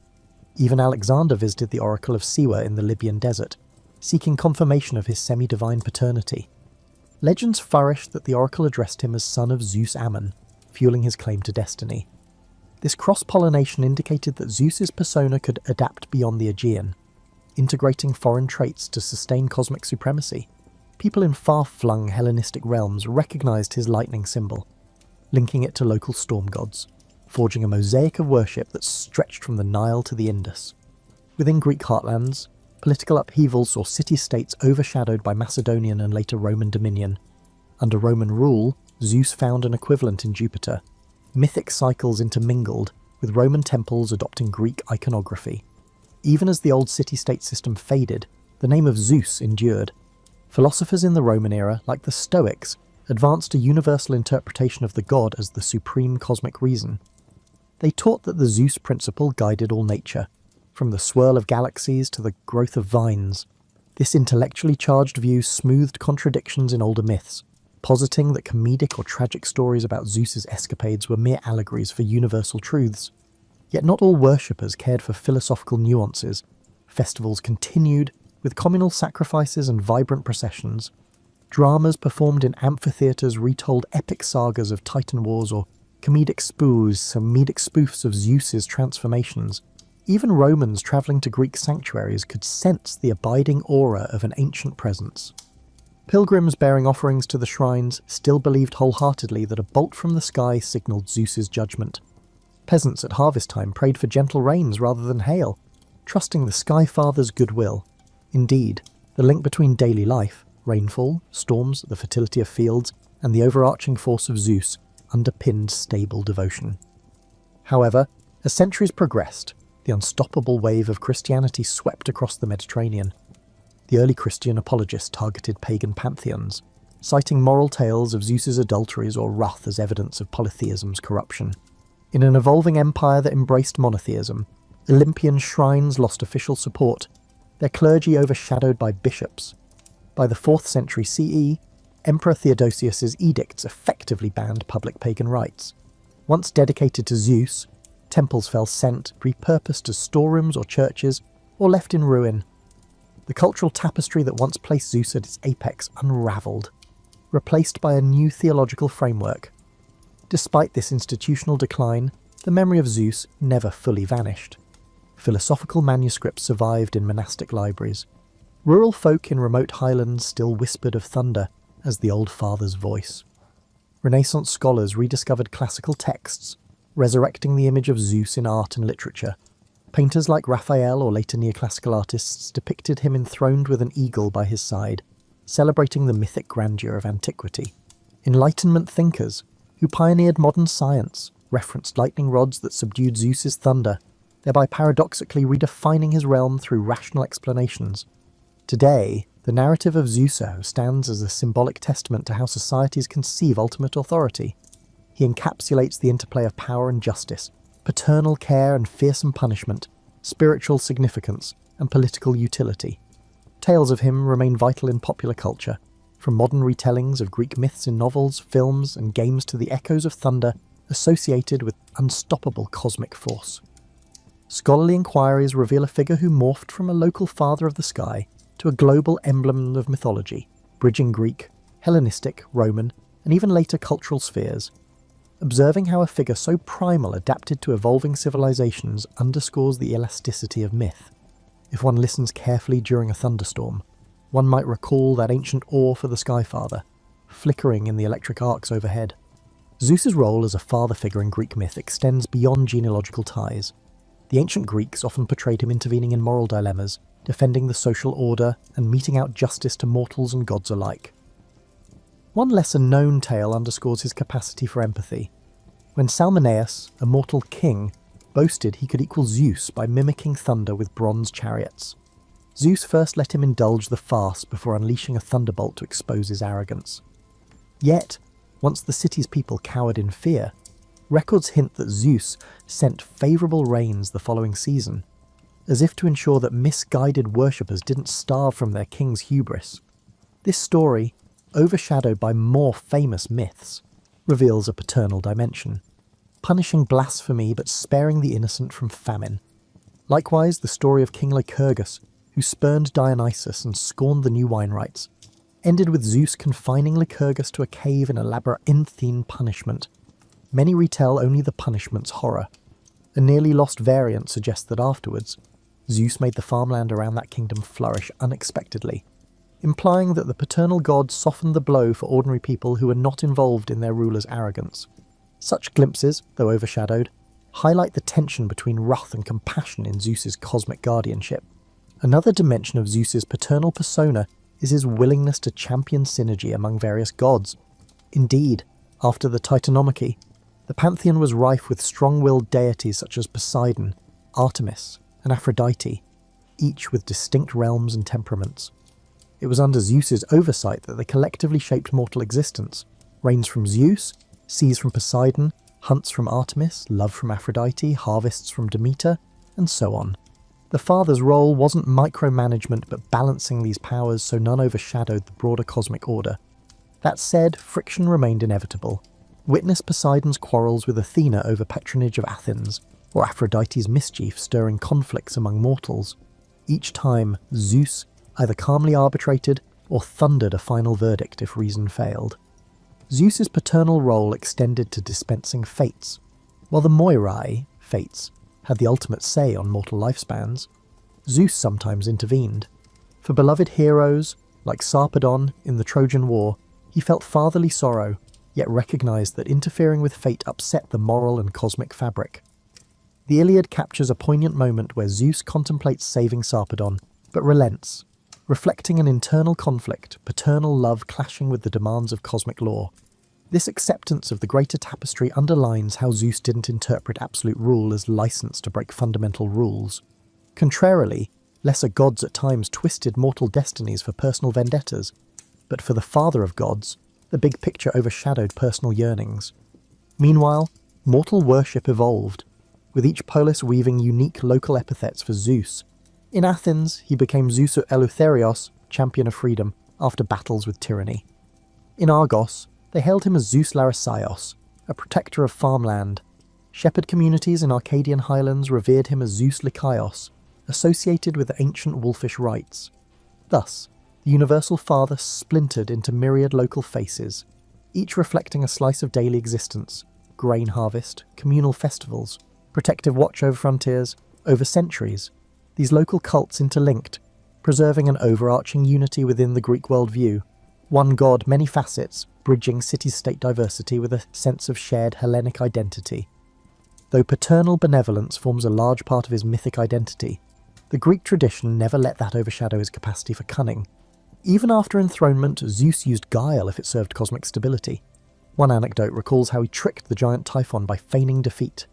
Speaker 1: Even Alexander visited the oracle of Siwa in the Libyan desert, seeking confirmation of his semi-divine paternity. Legends flourish that the oracle addressed him as son of Zeus-Ammon, fueling his claim to destiny. This cross-pollination indicated that Zeus's persona could adapt beyond the Aegean, integrating foreign traits to sustain cosmic supremacy. People in far-flung Hellenistic realms recognized his lightning symbol, linking it to local storm gods, forging a mosaic of worship that stretched from the Nile to the Indus. Within Greek heartlands, political upheavals saw city-states overshadowed by Macedonian and later Roman dominion. Under Roman rule, Zeus found an equivalent in Jupiter. Mythic cycles intermingled, with Roman temples adopting Greek iconography. Even as the old city-state system faded, the name of Zeus endured. Philosophers in the Roman era, like the Stoics, advanced a universal interpretation of the god as the supreme cosmic reason. They taught that the Zeus principle guided all nature, from the swirl of galaxies to the growth of vines. This intellectually charged view smoothed contradictions in older myths, positing that comedic or tragic stories about Zeus's escapades were mere allegories for universal truths. Yet not all worshippers cared for philosophical nuances. Festivals continued, with communal sacrifices and vibrant processions. Dramas performed in amphitheatres retold epic sagas of titan wars or comedic spoofs of Zeus's transformations. Even Romans travelling to Greek sanctuaries could sense the abiding aura of an ancient presence. Pilgrims bearing offerings to the shrines still believed wholeheartedly that a bolt from the sky signalled Zeus's judgment. Peasants at harvest time prayed for gentle rains rather than hail, trusting the Sky Father's goodwill. Indeed, the link between daily life, rainfall, storms, the fertility of fields, and the overarching force of Zeus underpinned stable devotion. However, as centuries progressed, the unstoppable wave of Christianity swept across the Mediterranean. The early Christian apologists targeted pagan pantheons, citing moral tales of Zeus's adulteries or wrath as evidence of polytheism's corruption. In an evolving empire that embraced monotheism, Olympian shrines lost official support, their clergy overshadowed by bishops. By the 4th century CE, Emperor Theodosius's edicts effectively banned public pagan rites. Once dedicated to Zeus, temples fell scent, repurposed as storerooms or churches, or left in ruin. The cultural tapestry that once placed Zeus at its apex unravelled, replaced by a new theological framework. Despite this institutional decline, the memory of Zeus never fully vanished. Philosophical manuscripts survived in monastic libraries. Rural folk in remote highlands still whispered of thunder as the old father's voice. Renaissance scholars rediscovered classical texts, resurrecting the image of Zeus in art and literature. Painters like Raphael or later neoclassical artists depicted him enthroned with an eagle by his side, celebrating the mythic grandeur of antiquity. Enlightenment thinkers, who pioneered modern science, referenced lightning rods that subdued Zeus's thunder, thereby paradoxically redefining his realm through rational explanations. Today, the narrative of Zeus stands as a symbolic testament to how societies conceive ultimate authority. He encapsulates the interplay of power and justice, paternal care and fearsome punishment, spiritual significance, and political utility. Tales of him remain vital in popular culture, from modern retellings of Greek myths in novels, films, and games to the echoes of thunder associated with unstoppable cosmic force. Scholarly inquiries reveal a figure who morphed from a local father of the sky to a global emblem of mythology, bridging Greek, Hellenistic, Roman, and even later cultural spheres. Observing how a figure so primal adapted to evolving civilizations underscores the elasticity of myth. If one listens carefully during a thunderstorm, one might recall that ancient awe for the Sky Father, flickering in the electric arcs overhead. Zeus's role as a father figure in Greek myth extends beyond genealogical ties. The ancient Greeks often portrayed him intervening in moral dilemmas, defending the social order and meting out justice to mortals and gods alike. One lesser-known tale underscores his capacity for empathy. When Salmoneus, a mortal king, boasted he could equal Zeus by mimicking thunder with bronze chariots. Zeus first let him indulge the farce before unleashing a thunderbolt to expose his arrogance. Yet, once the city's people cowered in fear, records hint that Zeus sent favourable rains the following season, as if to ensure that misguided worshippers didn't starve from their king's hubris. This story, overshadowed by more famous myths, reveals a paternal dimension, punishing blasphemy but sparing the innocent from famine. Likewise, the story of King Lycurgus, who spurned Dionysus and scorned the new wine rites, ended with Zeus confining Lycurgus to a cave in a labyrinthine punishment. Many retell only the punishment's horror. A nearly lost variant suggests that afterwards, Zeus made the farmland around that kingdom flourish unexpectedly, implying that the paternal god softened the blow for ordinary people who were not involved in their ruler's arrogance. Such glimpses, though overshadowed, highlight the tension between wrath and compassion in Zeus's cosmic guardianship. Another dimension of Zeus's paternal persona is his willingness to champion synergy among various gods. Indeed, after the Titanomachy, the pantheon was rife with strong-willed deities such as Poseidon, Artemis, and Aphrodite, each with distinct realms and temperaments. It was under Zeus's oversight that they collectively shaped mortal existence. Rains from Zeus, seas from Poseidon, hunts from Artemis, love from Aphrodite, harvests from Demeter, and so on. The father's role wasn't micromanagement but balancing these powers so none overshadowed the broader cosmic order. That said, friction remained inevitable. Witness Poseidon's quarrels with Athena over patronage of Athens, or Aphrodite's mischief stirring conflicts among mortals. Each time, Zeus either calmly arbitrated or thundered a final verdict if reason failed. Zeus's paternal role extended to dispensing fates. While the Moirai, fates, had the ultimate say on mortal lifespans, Zeus sometimes intervened. For beloved heroes, like Sarpedon in the Trojan War, he felt fatherly sorrow, yet recognised that interfering with fate upset the moral and cosmic fabric. The Iliad captures a poignant moment where Zeus contemplates saving Sarpedon, but relents, reflecting an internal conflict, paternal love clashing with the demands of cosmic law. This acceptance of the greater tapestry underlines how Zeus didn't interpret absolute rule as license to break fundamental rules. Contrarily, lesser gods at times twisted mortal destinies for personal vendettas, but for the father of gods, the big picture overshadowed personal yearnings. Meanwhile, mortal worship evolved, with each polis weaving unique local epithets for Zeus. In Athens, he became Zeus Eleutherios, champion of freedom, after battles with tyranny. In Argos, they hailed him as Zeus Larissaios, a protector of farmland. Shepherd communities in Arcadian highlands revered him as Zeus Lycaios, associated with ancient wolfish rites. Thus, the universal father splintered into myriad local faces, each reflecting a slice of daily existence: grain harvest, communal festivals, protective watch over frontiers, over centuries. These local cults interlinked, preserving an overarching unity within the Greek worldview. One god, many facets, bridging city-state diversity with a sense of shared Hellenic identity. Though paternal benevolence forms a large part of his mythic identity, the Greek tradition never let that overshadow his capacity for cunning. Even after enthronement, Zeus used guile if it served cosmic stability. One anecdote recalls how he tricked the giant Typhon by feigning defeat,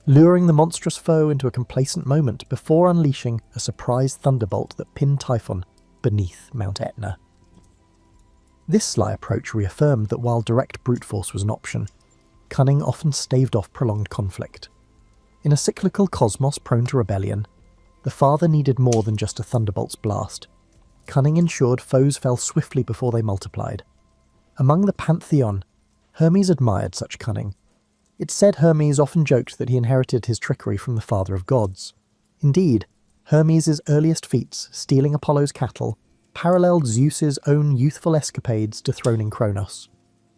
Speaker 1: luring the monstrous foe into a complacent moment before unleashing a surprise thunderbolt that pinned Typhon beneath Mount Etna. This sly approach reaffirmed that while direct brute force was an option, cunning often staved off prolonged conflict. In a cyclical cosmos prone to rebellion, the father needed more than just a thunderbolt's blast. Cunning ensured foes fell swiftly before they multiplied. Among the pantheon, Hermes admired such cunning. It's said Hermes often joked that he inherited his trickery from the father of gods. Indeed, Hermes' earliest feats, stealing Apollo's cattle, paralleled Zeus's own youthful escapades dethroning Kronos.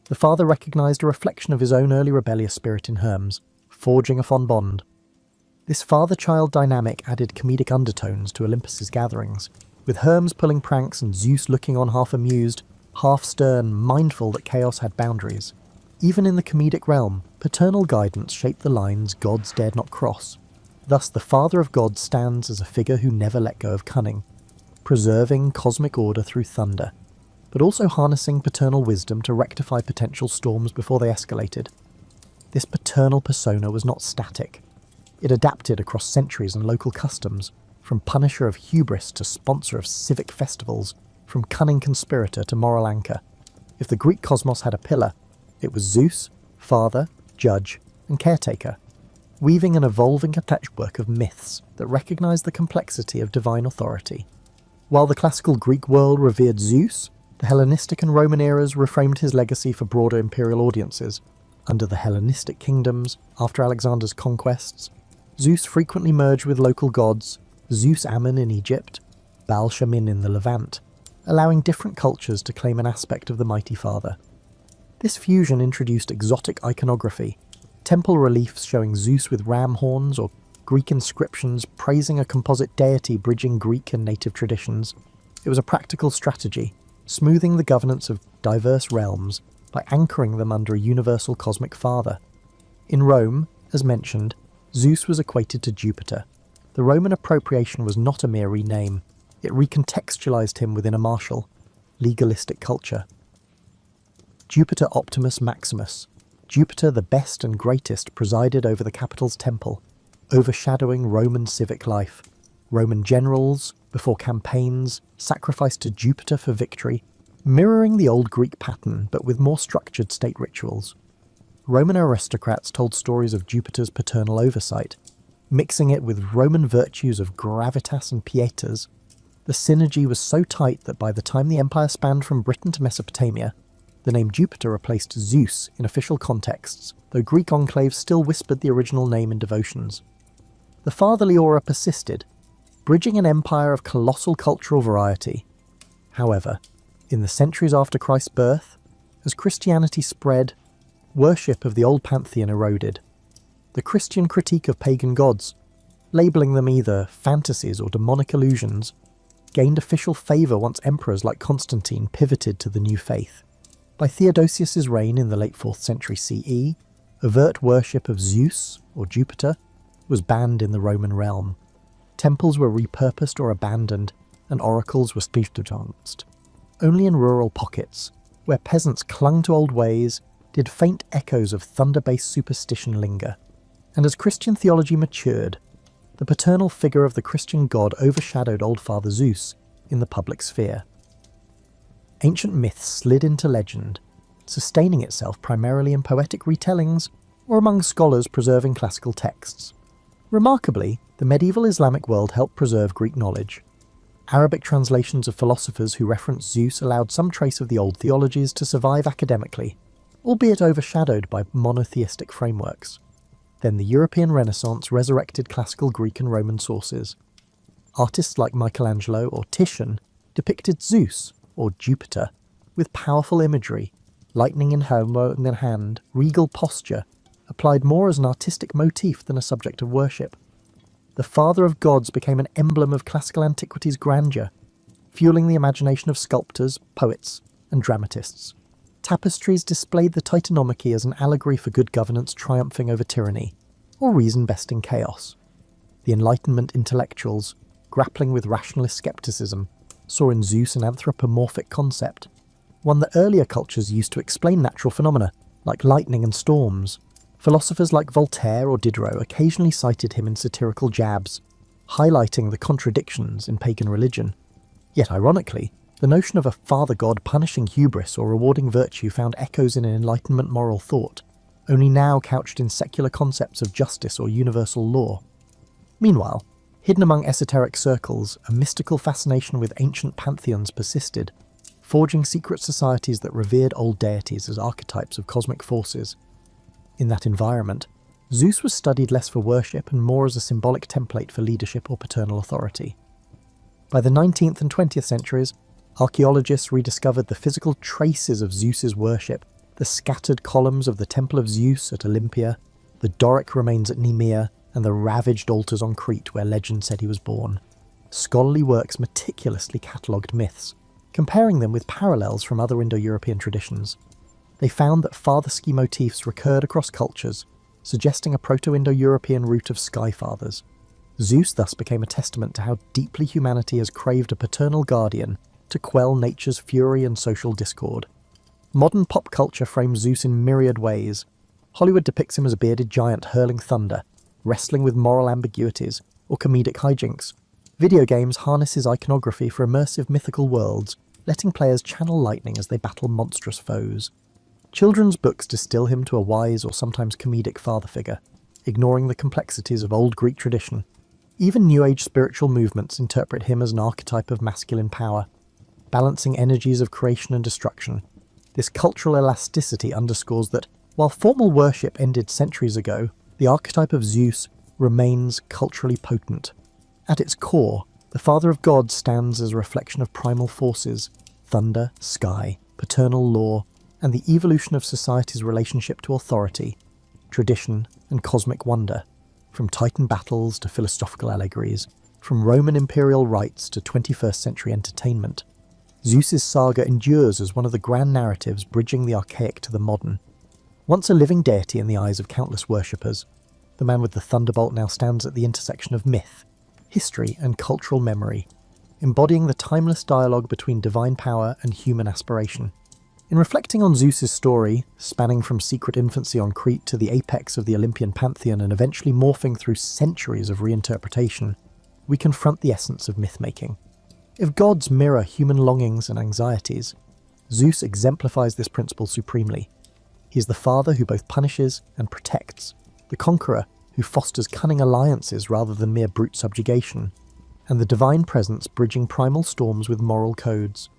Speaker 1: The father recognised a reflection of his own early rebellious spirit in Hermes, forging a fond bond. This father-child dynamic added comedic undertones to Olympus's gatherings, with Hermes pulling pranks and Zeus looking on half amused, half stern, mindful that chaos had boundaries. Even in the comedic realm, paternal guidance shaped the lines gods dared not cross. Thus the father of gods stands as a figure who never let go of cunning, preserving cosmic order through thunder, but also harnessing paternal wisdom to rectify potential storms before they escalated. This paternal persona was not static. It adapted across centuries and local customs, from punisher of hubris to sponsor of civic festivals, from cunning conspirator to moral anchor. If the Greek cosmos had a pillar, it was Zeus, father, judge, and caretaker, weaving an evolving patchwork of myths that recognized the complexity of divine authority. While the classical Greek world revered Zeus, the Hellenistic and Roman eras reframed his legacy for broader imperial audiences. Under the Hellenistic kingdoms, after Alexander's conquests, Zeus frequently merged with local gods, Zeus Ammon in Egypt, Baal Shamin in the Levant, allowing different cultures to claim an aspect of the mighty father. This fusion introduced exotic iconography, temple reliefs showing Zeus with ram horns or Greek inscriptions praising a composite deity bridging Greek and native traditions. It was a practical strategy, smoothing the governance of diverse realms by anchoring them under a universal cosmic father. In Rome, as mentioned, Zeus was equated to Jupiter. The Roman appropriation was not a mere rename. It recontextualized him within a martial, legalistic culture. Jupiter Optimus Maximus, Jupiter the best and greatest, presided over the capital's temple, overshadowing Roman civic life. Roman generals, before campaigns, sacrificed to Jupiter for victory, mirroring the old Greek pattern but with more structured state rituals. Roman aristocrats told stories of Jupiter's paternal oversight, mixing it with Roman virtues of gravitas and pietas. The synergy was so tight that by the time the empire spanned from Britain to Mesopotamia, the name Jupiter replaced Zeus in official contexts, though Greek enclaves still whispered the original name in devotions. The fatherly aura persisted, bridging an empire of colossal cultural variety. However, in the centuries after Christ's birth, as Christianity spread, worship of the old pantheon eroded. The Christian critique of pagan gods, labelling them either fantasies or demonic illusions, gained official favour once emperors like Constantine pivoted to the new faith. By Theodosius's reign in the late 4th century CE, overt worship of Zeus, or Jupiter, was banned in the Roman realm. Temples were repurposed or abandoned, and oracles were spiritualized. Only in rural pockets, where peasants clung to old ways, did faint echoes of thunder-based superstition linger. And as Christian theology matured, the paternal figure of the Christian god overshadowed Old Father Zeus in the public sphere. Ancient myths slid into legend, sustaining itself primarily in poetic retellings or among scholars preserving classical texts. Remarkably, the medieval Islamic world helped preserve Greek knowledge. Arabic translations of philosophers who referenced Zeus allowed some trace of the old theologies to survive academically, albeit overshadowed by monotheistic frameworks. Then the European Renaissance resurrected classical Greek and Roman sources. Artists like Michelangelo or Titian depicted Zeus, or Jupiter, with powerful imagery, lightning in hand, regal posture, applied more as an artistic motif than a subject of worship. The father of gods became an emblem of classical antiquity's grandeur, fueling the imagination of sculptors, poets, and dramatists. Tapestries displayed the Titanomachy as an allegory for good governance triumphing over tyranny, or reason besting chaos. The Enlightenment intellectuals, grappling with rationalist skepticism, saw in Zeus an anthropomorphic concept, one that earlier cultures used to explain natural phenomena, like lightning and storms. Philosophers like Voltaire or Diderot occasionally cited him in satirical jabs, highlighting the contradictions in pagan religion. Yet ironically, the notion of a father god punishing hubris or rewarding virtue found echoes in an Enlightenment moral thought, only now couched in secular concepts of justice or universal law. Meanwhile, hidden among esoteric circles, a mystical fascination with ancient pantheons persisted, forging secret societies that revered old deities as archetypes of cosmic forces. In that environment, Zeus was studied less for worship and more as a symbolic template for leadership or paternal authority. By the 19th and 20th centuries, archaeologists rediscovered the physical traces of Zeus's worship, the scattered columns of the Temple of Zeus at Olympia, the Doric remains at Nemea, and the ravaged altars on Crete where legend said he was born. Scholarly works meticulously catalogued myths, comparing them with parallels from other Indo-European traditions. They found that father-ski motifs recurred across cultures, suggesting a Proto-Indo-European root of sky fathers. Zeus thus became a testament to how deeply humanity has craved a paternal guardian to quell nature's fury and social discord. Modern pop culture frames Zeus in myriad ways. Hollywood depicts him as a bearded giant hurling thunder, wrestling with moral ambiguities, or comedic hijinks. Video games harness his iconography for immersive mythical worlds, letting players channel lightning as they battle monstrous foes. Children's books distill him to a wise or sometimes comedic father figure, ignoring the complexities of old Greek tradition. Even New Age spiritual movements interpret him as an archetype of masculine power, balancing energies of creation and destruction. This cultural elasticity underscores that, while formal worship ended centuries ago, the archetype of Zeus remains culturally potent. At its core, the Father of Gods stands as a reflection of primal forces, thunder, sky, paternal law, and the evolution of society's relationship to authority, tradition, and cosmic wonder. From Titan battles to philosophical allegories, from Roman imperial rites to 21st century entertainment, Zeus's saga endures as one of the grand narratives bridging the archaic to the modern. Once a living deity in the eyes of countless worshippers, the man with the thunderbolt now stands at the intersection of myth, history, and cultural memory, embodying the timeless dialogue between divine power and human aspiration. In reflecting on Zeus's story, spanning from secret infancy on Crete to the apex of the Olympian pantheon and eventually morphing through centuries of reinterpretation, we confront the essence of myth-making. If gods mirror human longings and anxieties, Zeus exemplifies this principle supremely. He is the father who both punishes and protects, the conqueror who fosters cunning alliances rather than mere brute subjugation, and the divine presence bridging primal storms with moral codes.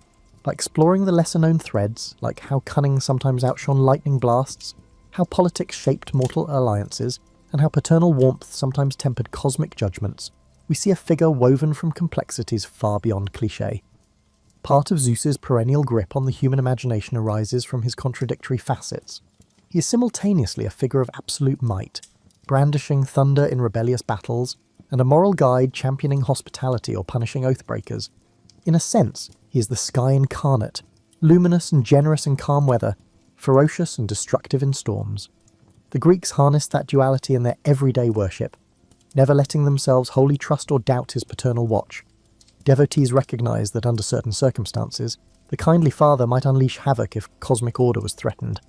Speaker 1: By exploring the lesser-known threads, like how cunning sometimes outshone lightning blasts, how politics shaped mortal alliances, and how paternal warmth sometimes tempered cosmic judgments, we see a figure woven from complexities far beyond cliché. Part of Zeus's perennial grip on the human imagination arises from his contradictory facets. He is simultaneously a figure of absolute might, brandishing thunder in rebellious battles, and a moral guide championing hospitality or punishing oathbreakers. In a sense, he is the sky incarnate, luminous and generous in calm weather, ferocious and destructive in storms. The Greeks harnessed that duality in their everyday worship, never letting themselves wholly trust or doubt his paternal watch. Devotees recognized that under certain circumstances, the kindly father might unleash havoc if cosmic order was threatened.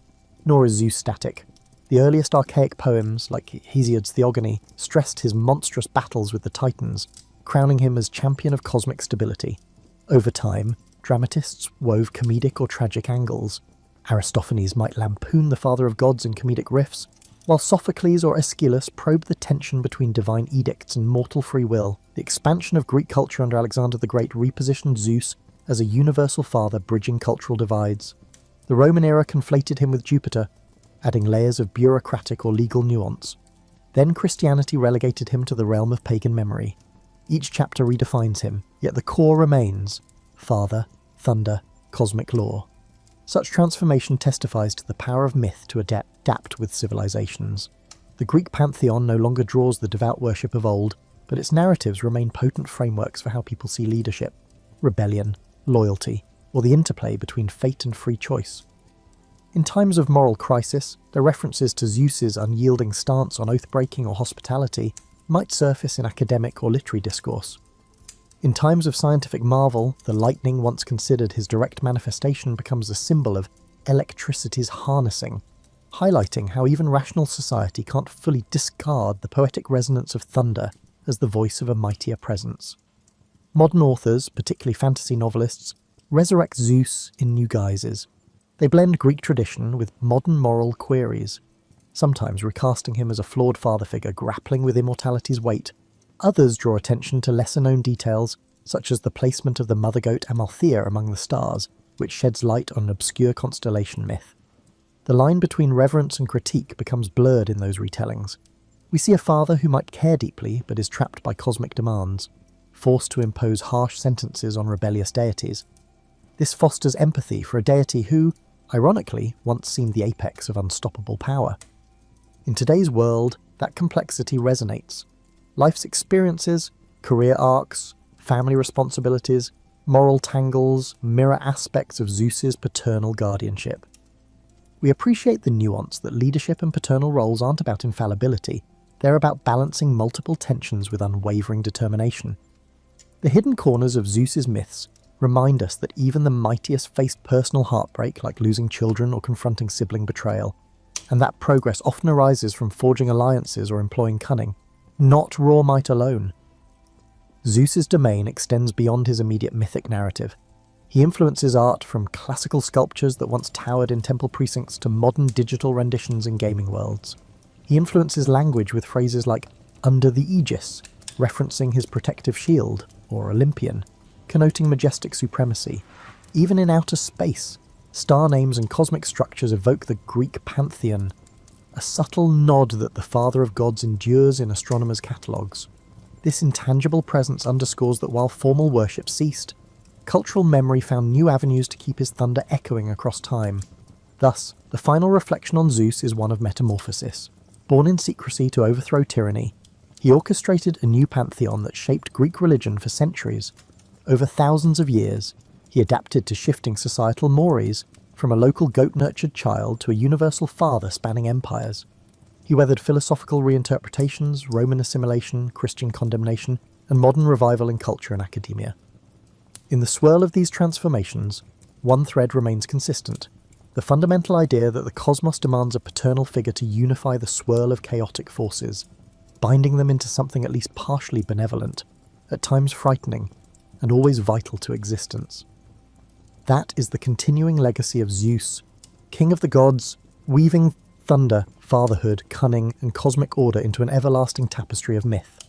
Speaker 1: Nor is Zeus static. The earliest archaic poems, like Hesiod's Theogony, stressed his monstrous battles with the Titans, crowning him as champion of cosmic stability. Over time, dramatists wove comedic or tragic angles. Aristophanes might lampoon the father of gods in comedic riffs, while Sophocles or Aeschylus probed the tension between divine edicts and mortal free will. The expansion of Greek culture under Alexander the Great repositioned Zeus as a universal father bridging cultural divides. The Roman era conflated him with Jupiter, adding layers of bureaucratic or legal nuance. Then Christianity relegated him to the realm of pagan memory. Each chapter redefines him, yet the core remains: father, thunder, cosmic law. Such transformation testifies to the power of myth to adapt with civilizations. The Greek pantheon no longer draws the devout worship of old, but its narratives remain potent frameworks for how people see leadership, rebellion, loyalty, or the interplay between fate and free choice. In times of moral crisis, the references to Zeus's unyielding stance on oath-breaking or hospitality might surface in academic or literary discourse. In times of scientific marvel, the lightning once considered his direct manifestation becomes a symbol of electricity's harnessing, highlighting how even rational society can't fully discard the poetic resonance of thunder as the voice of a mightier presence. Modern authors, particularly fantasy novelists, resurrect Zeus in new guises. They blend Greek tradition with modern moral queries, sometimes recasting him as a flawed father figure grappling with immortality's weight. Others draw attention to lesser-known details, such as the placement of the mother goat Amalthea among the stars, which sheds light on an obscure constellation myth. The line between reverence and critique becomes blurred in those retellings. We see a father who might care deeply, but is trapped by cosmic demands, forced to impose harsh sentences on rebellious deities. This fosters empathy for a deity who, ironically, once seemed the apex of unstoppable power. In today's world, that complexity resonates. Life's experiences, career arcs, family responsibilities, moral tangles mirror aspects of Zeus's paternal guardianship. We appreciate the nuance that leadership and paternal roles aren't about infallibility, they're about balancing multiple tensions with unwavering determination. The hidden corners of Zeus's myths remind us that even the mightiest faced personal heartbreak, like losing children or confronting sibling betrayal, and that progress often arises from forging alliances or employing cunning. not raw might alone. Zeus's domain extends beyond his immediate mythic narrative. He influences art from classical sculptures that once towered in temple precincts to modern digital renditions in gaming worlds. He influences language with phrases like "under the aegis," referencing his protective shield, or Olympian, connoting majestic supremacy. Even in outer space, star names and cosmic structures evoke the Greek pantheon, a subtle nod that the Father of Gods endures in astronomers' catalogues. This intangible presence underscores that while formal worship ceased, cultural memory found new avenues to keep his thunder echoing across time. Thus, the final reflection on Zeus is one of metamorphosis. Born in secrecy to overthrow tyranny, he orchestrated a new pantheon that shaped Greek religion for centuries. Over thousands of years, he adapted to shifting societal mores, from a local goat-nurtured child to a universal father spanning empires. He weathered philosophical reinterpretations, Roman assimilation, Christian condemnation, and modern revival in culture and academia. In the swirl of these transformations, one thread remains consistent: the fundamental idea that the cosmos demands a paternal figure to unify the swirl of chaotic forces, binding them into something at least partially benevolent, at times frightening, and always vital to existence. That is the continuing legacy of Zeus, king of the gods, weaving thunder, fatherhood, cunning, and cosmic order into an everlasting tapestry of myth.